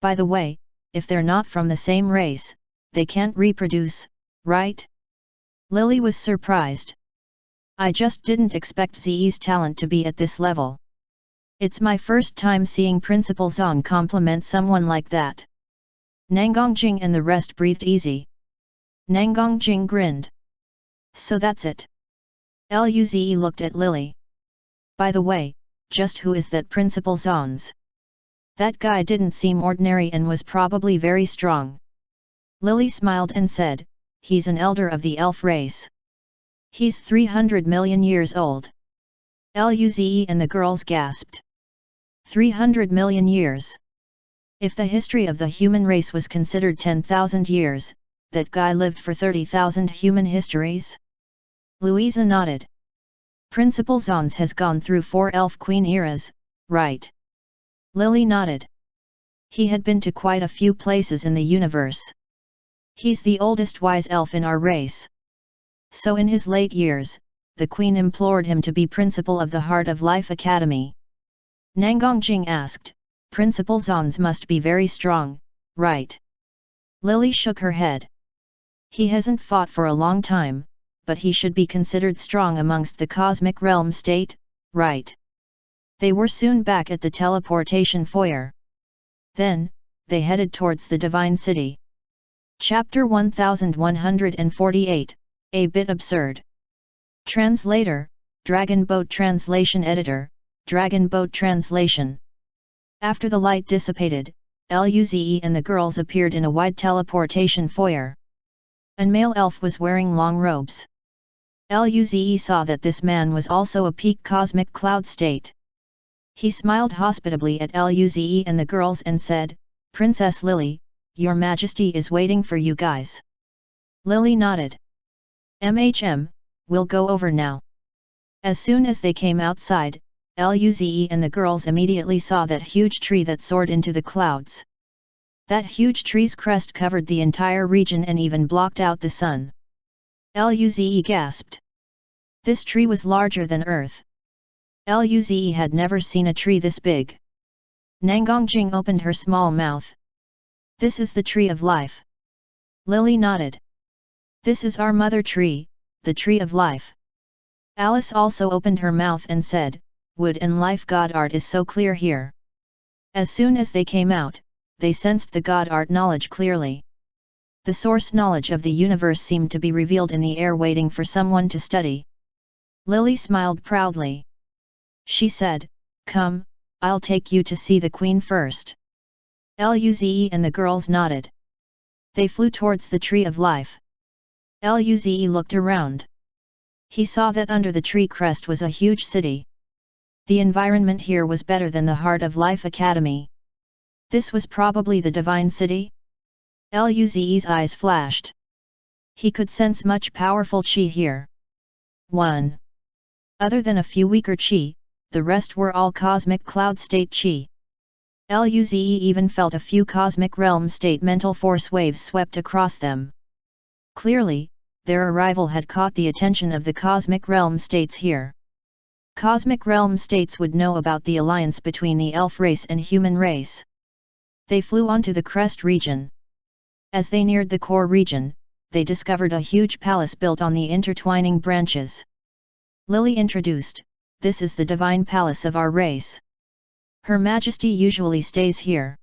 By the way, if they're not from the same race, they can't reproduce, right?" Lily was surprised. "I just didn't expect Ze's talent to be at this level. It's my first time seeing Principal Zong compliment someone like that." Nangongjing and the rest breathed easy. Nangongjing grinned. "So that's it." Luze looked at Lily. "By the way, just who is that Principal Zons? That guy didn't seem ordinary and was probably very strong." Lily smiled and said, "He's an elder of the elf race. He's 300 million years old." Luze and the girls gasped. 300 million years. If the history of the human race was considered 10,000 years, that guy lived for 30,000 human histories? Louisa nodded. "Principal Zons has gone through 4 elf queen eras, right?" Lily nodded. "He had been to quite a few places in the universe. He's the oldest wise elf in our race. So in his late years, the Queen implored him to be principal of the Heart of Life Academy." Nangongjing asked, "Principal Zons must be very strong, right?" Lily shook her head. "He hasn't fought for a long time, but he should be considered strong amongst the cosmic realm state, right?" They were soon back at the teleportation foyer. Then, they headed towards the Divine City. Chapter 1148, A Bit Absurd. Translator, Dragon Boat Translation Editor, Dragon Boat Translation. After the light dissipated, Luze and the girls appeared in a wide teleportation foyer. A male elf was wearing long robes. Luze saw that this man was also a peak cosmic cloud state. He smiled hospitably at Luze and the girls and said, "Princess Lily, Your Majesty is waiting for you guys." Lily nodded. We'll go over now." As soon as they came outside, Luze and the girls immediately saw that huge tree that soared into the clouds. That huge tree's crest covered the entire region and even blocked out the sun. Luze gasped. This tree was larger than Earth. Luze had never seen a tree this big. Nangongjing opened her small mouth. "This is the tree of life." Lily nodded. "This is our mother tree, the tree of life." Alice also opened her mouth and said, "Wood and life god art is so clear here." As soon as they came out, they sensed the god art knowledge clearly. The source knowledge of the universe seemed to be revealed in the air waiting for someone to study. Lily smiled proudly. She said, "Come, I'll take you to see the queen first." Luze and the girls nodded. They flew towards the tree of life. Luze looked around. He saw that under the tree crest was a huge city. The environment here was better than the Heart of Life Academy. This was probably the Divine City? Luze's eyes flashed. He could sense much powerful chi here. 1. Other than a few weaker chi, the rest were all cosmic cloud state chi. Luze even felt a few cosmic realm state mental force waves swept across them. Clearly, their arrival had caught the attention of the cosmic realm states here. Cosmic realm states would know about the alliance between the elf race and human race. They flew onto the crest region. As they neared the core region, they discovered a huge palace built on the intertwining branches. Lily introduced, "This is the divine palace of our race. Her Majesty usually stays here."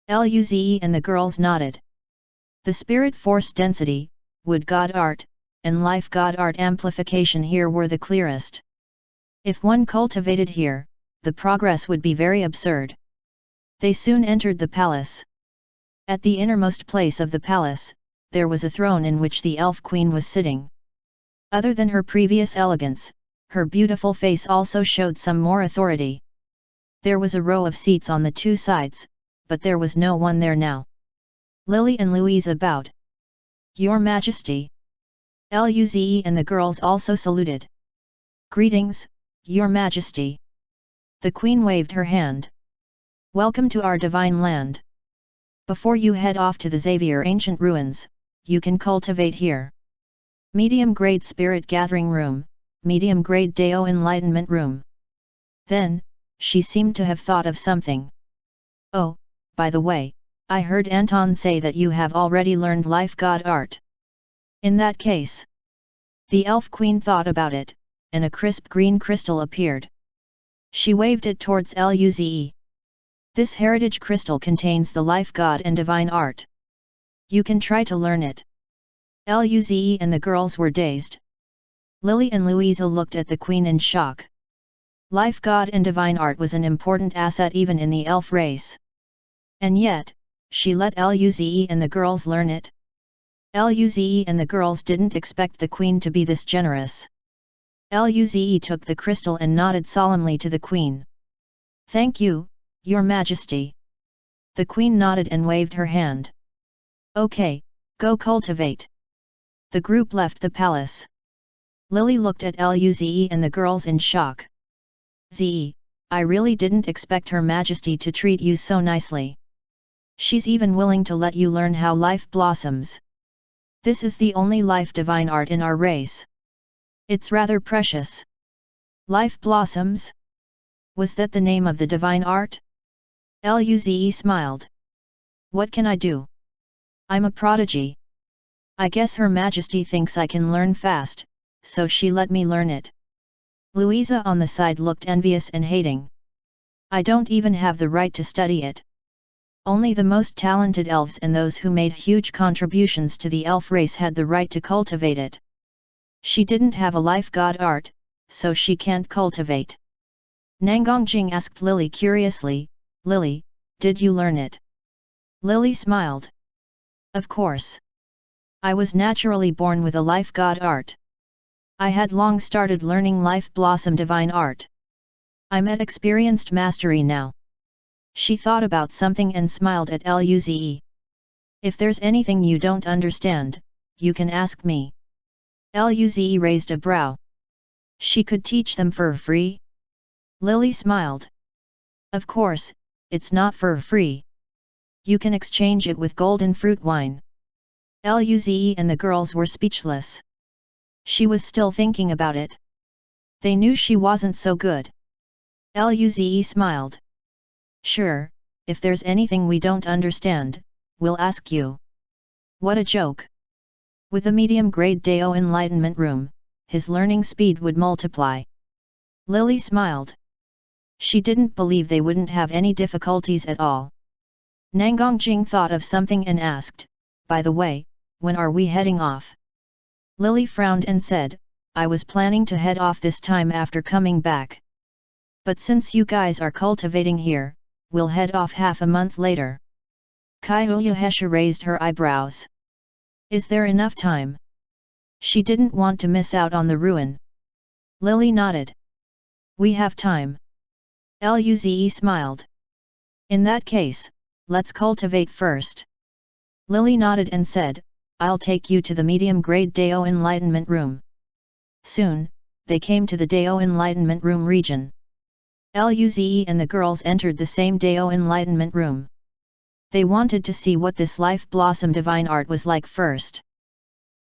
Luze and the girls nodded. The spirit force density, wood god art, and life god art amplification here were the clearest. If one cultivated here, the progress would be very absurd. They soon entered the palace. At the innermost place of the palace, there was a throne in which the elf queen was sitting. Other than her previous elegance, her beautiful face also showed some more authority. There was a row of seats on the two sides, but there was no one there now. Lily and Louisa bowed. "Your Majesty." Luze and the girls also saluted. "Greetings, Your Majesty." The Queen waved her hand. "Welcome to our divine land. Before you head off to the Xavier Ancient Ruins, you can cultivate here. Medium-grade Spirit Gathering Room, medium-grade Dao Enlightenment Room." Then, she seemed to have thought of something. "Oh, by the way, I heard Anton say that you have already learned Life God Art. In that case..." The Elf Queen thought about it, and a crisp green crystal appeared. She waved it towards Luze. "This heritage crystal contains the Life God and Divine Art. You can try to learn it." Luze and the girls were dazed. Lily and Louisa looked at the Queen in shock. Life God and Divine Art was an important asset even in the elf race. And yet, she let Luze and the girls learn it. Luze and the girls didn't expect the Queen to be this generous. Luze took the crystal and nodded solemnly to the Queen. "Thank you, Your Majesty." The Queen nodded and waved her hand. "Okay, go cultivate." The group left the palace. Lily looked at Luze and the girls in shock. "Ze, I really didn't expect Her Majesty to treat you so nicely. She's even willing to let you learn how life blossoms. This is the only life divine art in our race. It's rather precious." "Life blossoms? Was that the name of the divine art?" Luze smiled. "What can I do? I'm a prodigy. I guess Her Majesty thinks I can learn fast, so she let me learn it." Louisa on the side looked envious and hating. I don't even have the right to study it. Only the most talented elves and those who made huge contributions to the elf race had the right to cultivate it. She didn't have a life god art, so she can't cultivate. Nangongjing asked Lily curiously, Lily, did you learn it? Lily smiled. Of course. I was naturally born with a life god art. I had long started learning life blossom divine art. I'm at experienced mastery now. She thought about something and smiled at Luze. If there's anything you don't understand, you can ask me. Luze raised a brow. She could teach them for free? Lily smiled. Of course, it's not for free. You can exchange it with golden fruit wine. Luze and the girls were speechless. She was still thinking about it. They knew she wasn't so good. Luze smiled. Sure, if there's anything we don't understand, we'll ask you. What a joke. With a medium-grade Dao Enlightenment room, his learning speed would multiply. Lily smiled. She didn't believe they wouldn't have any difficulties at all. Nangongjing thought of something and asked, by the way, when are we heading off? Lily frowned and said, I was planning to head off this time after coming back. But since you guys are cultivating here, we'll head off half a month later. Kyuyuhesha raised her eyebrows. Is there enough time? She didn't want to miss out on the ruin. Lily nodded. We have time. Luze smiled. In that case, let's cultivate first. Lily nodded and said, I'll take you to the medium-grade Dao Enlightenment Room. Soon, they came to the Dao Enlightenment Room region. Luze and the girls entered the same Dao Enlightenment Room. They wanted to see what this life blossom divine art was like first.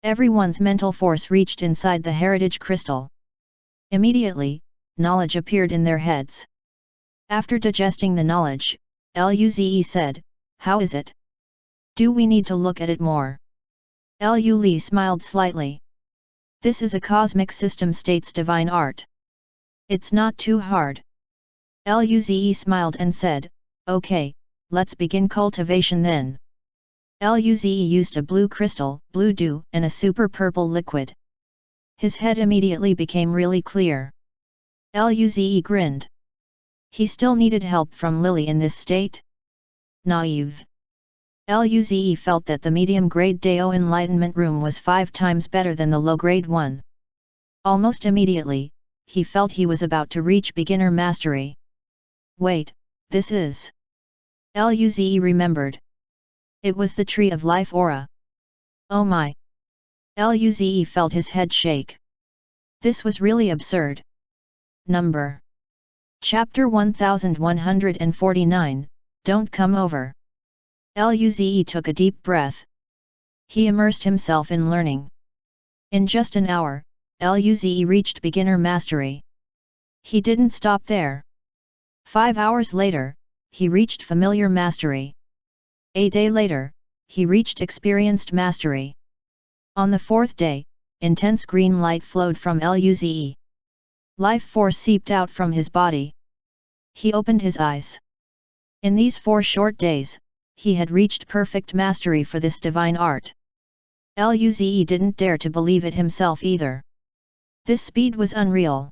Everyone's mental force reached inside the heritage crystal. Immediately, knowledge appeared in their heads. After digesting the knowledge, Luze said, how is it? Do we need to look at it more? Lu smiled slightly. This is a cosmic system state's divine art. It's not too hard. Luze smiled and said, okay, let's begin cultivation then. Luze used a blue crystal, blue dew, and a super purple liquid. His head immediately became really clear. Luze grinned. He still needed help from Lily in this state? Naive. Luze felt that the medium-grade Dao Enlightenment Room was 5 times better than the low-grade one. Almost immediately, he felt he was about to reach beginner mastery. Wait, this is... Luze remembered. It was the Tree of Life aura. Oh my! Luze felt his head shake. This was really absurd. Number. Chapter 1149, Don't Come Over. Luze took a deep breath. He immersed himself in learning. In just an hour, Luze reached beginner mastery. He didn't stop there. 5 hours later, he reached familiar mastery. A day later, he reached experienced mastery. On the 4th day, intense green light flowed from Luze. Life force seeped out from his body. He opened his eyes. In these 4 short days, he had reached perfect mastery for this divine art. Luze didn't dare to believe it himself either. This speed was unreal.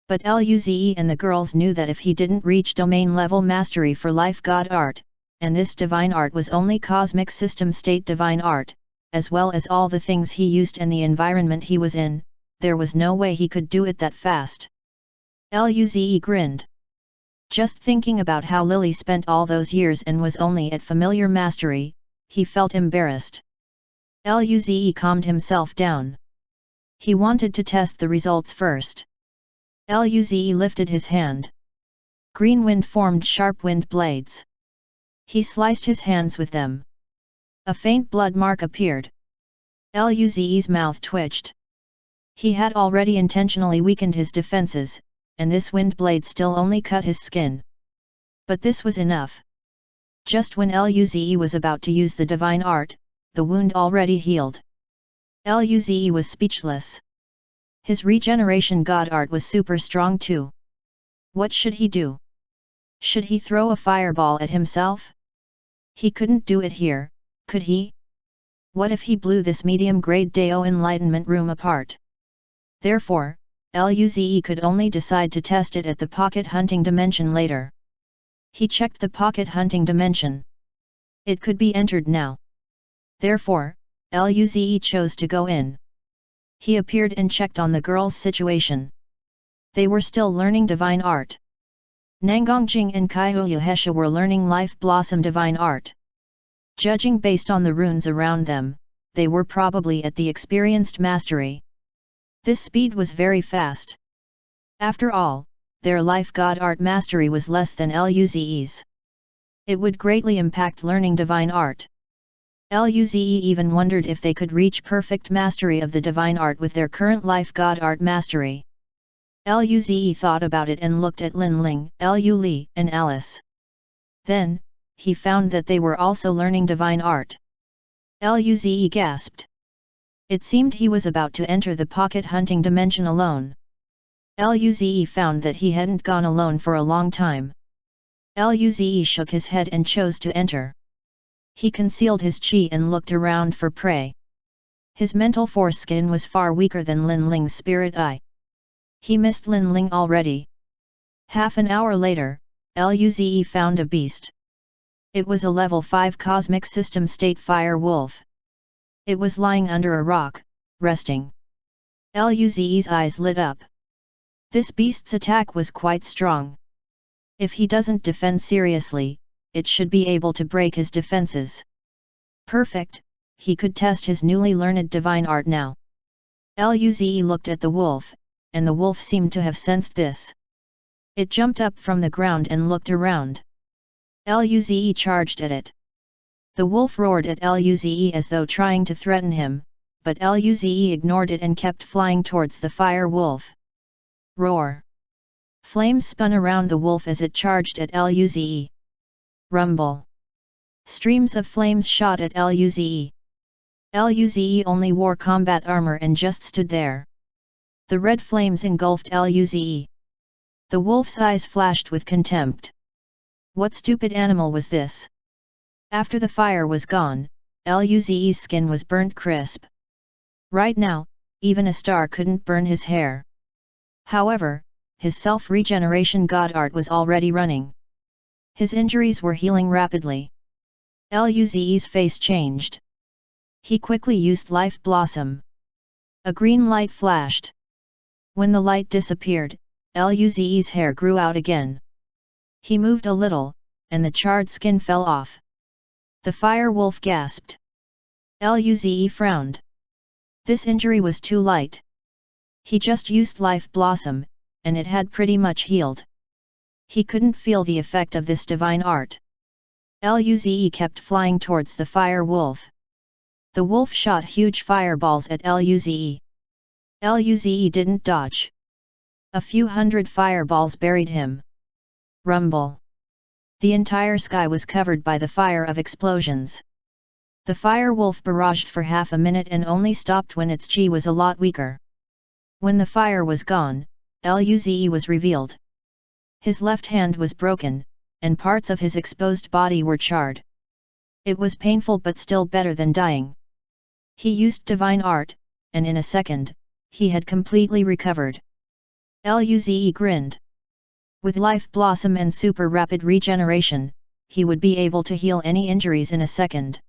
But Luze and the girls knew that if he didn't reach domain-level mastery for life god art, and this divine art was only cosmic system state divine art, as well as all the things he used and the environment he was in, there was no way he could do it that fast. Luze grinned. Just thinking about how Lily spent all those years and was only at familiar mastery, he felt embarrassed. Luze calmed himself down. He wanted to test the results first. Luze lifted his hand. Green wind formed sharp wind blades. He sliced his hands with them. A faint blood mark appeared. Luze's mouth twitched. He had already intentionally weakened his defenses, and this wind blade still only cut his skin. But this was enough. Just when Luze was about to use the divine art, the wound already healed. Luze was speechless. His regeneration god art was super strong too. What should he do? Should he throw a fireball at himself? He couldn't do it here, could he? What if he blew this medium-grade Dao enlightenment room apart? Therefore, Luze could only decide to test it at the pocket hunting dimension later. He checked the pocket hunting dimension. It could be entered now. Therefore, Luze chose to go in. He appeared and checked on the girls' situation. They were still learning divine art. Nangongjing and Kaihuya Hesha were learning Life Blossom divine art. Judging based on the runes around them, they were probably at the experienced mastery. This speed was very fast. After all, their life god art mastery was less than Luze's. It would greatly impact learning divine art. Luze even wondered if they could reach perfect mastery of the divine art with their current life god art mastery. Luze thought about it and looked at Lin Ling, Lu Li, and Alice. Then, he found that they were also learning divine art. Luze gasped. It seemed he was about to enter the pocket hunting dimension alone. Luze found that he hadn't gone alone for a long time. Luze shook his head and chose to enter. He concealed his chi and looked around for prey. His mental foreskin was far weaker than Lin Ling's spirit eye. He missed Lin Ling already. Half an hour later, Luze found a beast. It was a level 5 cosmic system state fire wolf. It was lying under a rock, resting. Luze's eyes lit up. This beast's attack was quite strong. If he doesn't defend seriously, it should be able to break his defenses. Perfect, he could test his newly learned divine art now. Luze looked at the wolf, and the wolf seemed to have sensed this. It jumped up from the ground and looked around. Luze charged at it. The wolf roared at Luze as though trying to threaten him, but Luze ignored it and kept flying towards the fire wolf. Roar! Flames spun around the wolf as it charged at Luze. Rumble! Streams of flames shot at Luze. Luze only wore combat armor and just stood there. The red flames engulfed Luze. The wolf's eyes flashed with contempt. What stupid animal was this? After the fire was gone, Luze's skin was burnt crisp. Right now, even a star couldn't burn his hair. However, his self-regeneration god art was already running. His injuries were healing rapidly. Luze's face changed. He quickly used Life Blossom. A green light flashed. When the light disappeared, Luze's hair grew out again. He moved a little, and the charred skin fell off. The fire wolf gasped. Luze frowned. This injury was too light. He just used Life Blossom, and it had pretty much healed. He couldn't feel the effect of this divine art. Luze kept flying towards the fire wolf. The wolf shot huge fireballs at Luze. Luze didn't dodge. A few hundred fireballs buried him. Rumble! The entire sky was covered by the fire of explosions. The fire wolf barraged for half a minute and only stopped when its chi was a lot weaker. When the fire was gone, Luze was revealed. His left hand was broken, and parts of his exposed body were charred. It was painful but still better than dying. He used divine art, and in a second, he had completely recovered. Luze grinned. With Life Blossom and super rapid regeneration, he would be able to heal any injuries in a second.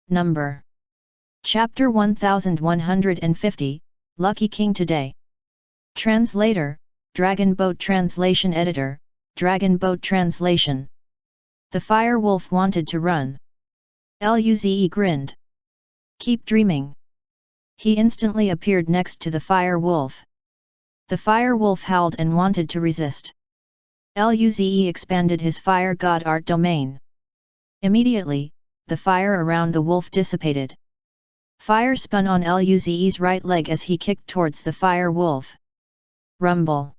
Number. Chapter 1150, Lucky King Today. Translator, Dragon Boat Translation Editor, Dragon Boat Translation. The fire wolf wanted to run. Luze grinned. Keep dreaming. He instantly appeared next to the fire wolf. The fire wolf howled and wanted to resist. Luze expanded his fire god art domain. Immediately, the fire around the wolf dissipated. Fire spun on Luze's right leg as he kicked towards the fire wolf. Rumble!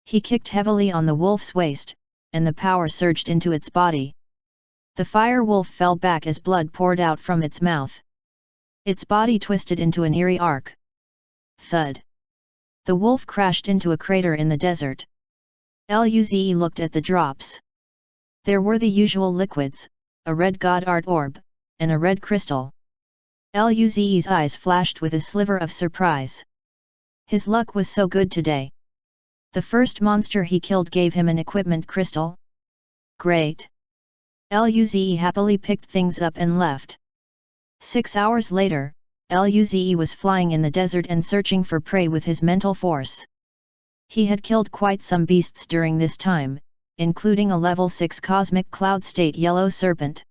He kicked heavily on the wolf's waist, and the power surged into its body. The fire wolf fell back as blood poured out from its mouth. Its body twisted into an eerie arc. Thud! The wolf crashed into a crater in the desert. Luze looked at the drops. There were the usual liquids, a red god art orb, and a red crystal. Luze's eyes flashed with a sliver of surprise. His luck was so good today. The first monster he killed gave him an equipment crystal. Great! Luze happily picked things up and left. 6 hours later, Luze was flying in the desert and searching for prey with his mental force. He had killed quite some beasts during this time, including a level 6 cosmic cloud state yellow serpent.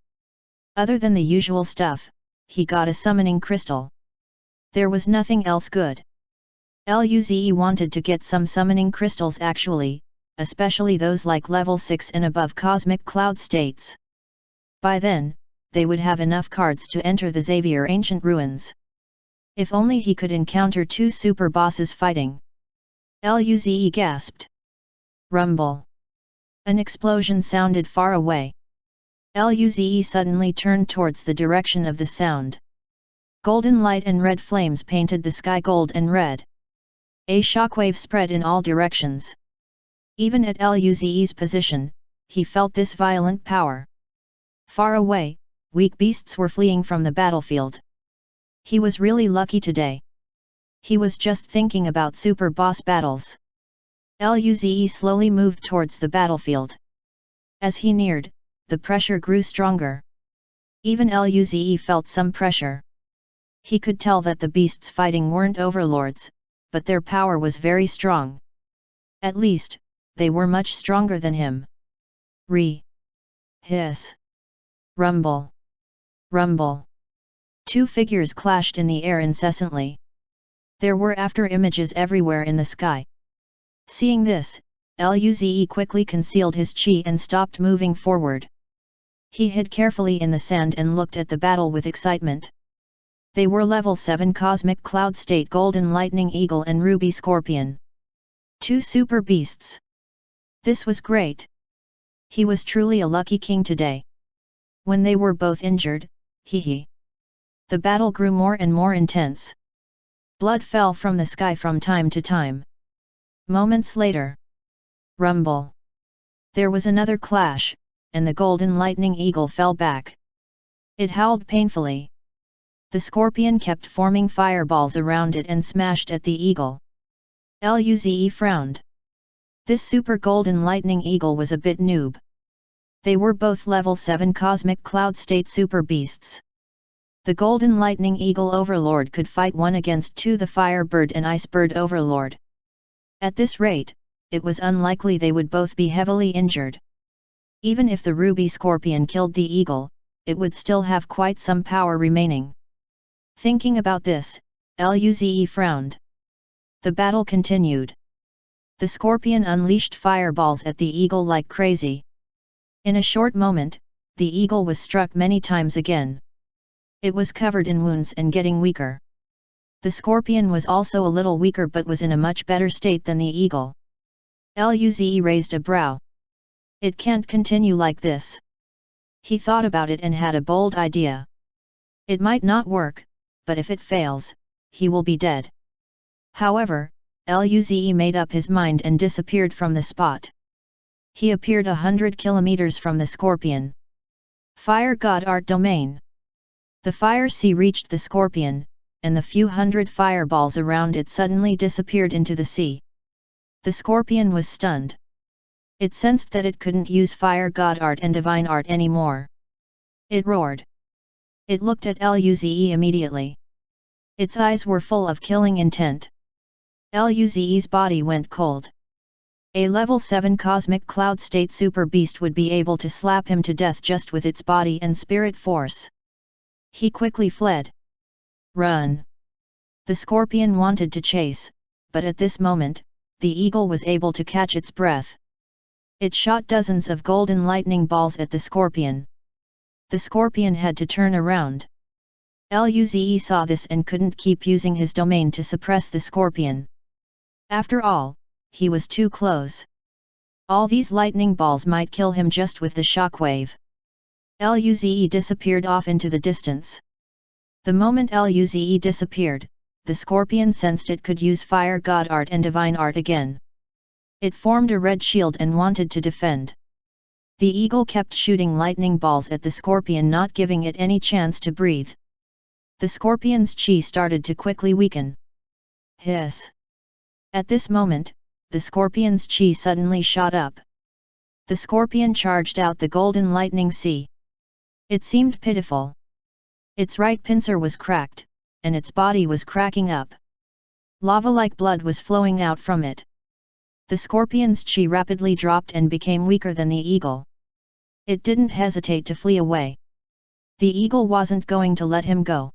Other than the usual stuff, he got a summoning crystal. There was nothing else good. Luze wanted to get some summoning crystals actually, especially those like level 6 and above cosmic cloud states. By then, they would have enough cards to enter the Xavier Ancient Ruins. If only he could encounter 2 super bosses fighting. Luze gasped. Rumble. An explosion sounded far away. Luze suddenly turned towards the direction of the sound. Golden light and red flames painted the sky gold and red. A shockwave spread in all directions. Even at Luze's position, he felt this violent power. Far away, weak beasts were fleeing from the battlefield. He was really lucky today. He was just thinking about super boss battles. Luze slowly moved towards the battlefield. As he neared, the pressure grew stronger. Even Luze felt some pressure. He could tell that the beasts fighting weren't overlords, but their power was very strong. At least, they were much stronger than him. Hiss. Rumble. Rumble. 2 figures clashed in the air incessantly. There were after images everywhere in the sky. Seeing this, Luze quickly concealed his chi and stopped moving forward. He hid carefully in the sand and looked at the battle with excitement. They were level 7 cosmic cloud state golden lightning eagle and ruby scorpion. 2 super beasts. This was great. He was truly a lucky king today. When they were both injured, the battle grew more and more intense. Blood fell from the sky from time to time. Moments later. Rumble. There was another clash, and the golden lightning eagle fell back. It howled painfully. The scorpion kept forming fireballs around it and smashed at the eagle. Luze frowned. This super golden lightning eagle was a bit noob. They were both level 7 cosmic cloud state super beasts. The golden lightning eagle overlord could fight 1 against 2 the firebird and icebird overlord. At this rate, it was unlikely they would both be heavily injured. Even if the ruby scorpion killed the eagle, it would still have quite some power remaining. Thinking about this, Luze frowned. The battle continued. The scorpion unleashed fireballs at the eagle like crazy. In a short moment, the eagle was struck many times again. It was covered in wounds and getting weaker. The scorpion was also a little weaker but was in a much better state than the eagle. Luze raised a brow. It can't continue like this. He thought about it and had a bold idea. It might not work, but if it fails, he will be dead. However, Luze made up his mind and disappeared from the spot. He appeared 100 kilometers from the scorpion. Fire God Art Domain. The fire sea reached the scorpion, and the few hundred fireballs around it suddenly disappeared into the sea. The scorpion was stunned. It sensed that it couldn't use fire God Art and divine art anymore. It roared. It looked at Luze immediately. Its eyes were full of killing intent. Luze's body went cold. A level 7 cosmic cloud state super beast would be able to slap him to death just with its body and spirit force. He quickly fled. Run! The scorpion wanted to chase, but at this moment, the eagle was able to catch its breath. It shot dozens of golden lightning balls at the scorpion. The scorpion had to turn around. Luze saw this and couldn't keep using his domain to suppress the scorpion. After all, he was too close. All these lightning balls might kill him just with the shockwave. Luze disappeared off into the distance. The moment Luze disappeared, the scorpion sensed it could use fire god art and divine art again. It formed a red shield and wanted to defend. The eagle kept shooting lightning balls at the scorpion, not giving it any chance to breathe. The scorpion's chi started to quickly weaken. Hiss! At this moment, the scorpion's chi suddenly shot up. The scorpion charged out the golden lightning sea. It seemed pitiful. Its right pincer was cracked, and its body was cracking up. Lava-like blood was flowing out from it. The scorpion's chi rapidly dropped and became weaker than the eagle. It didn't hesitate to flee away. The eagle wasn't going to let him go.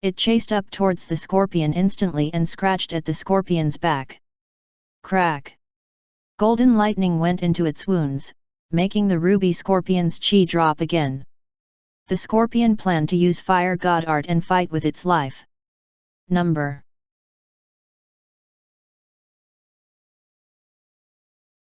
It chased up towards the scorpion instantly and scratched at the scorpion's back. Crack! Golden lightning went into its wounds, making the ruby scorpion's chi drop again. The scorpion planned to use fire god art and fight with its life. Number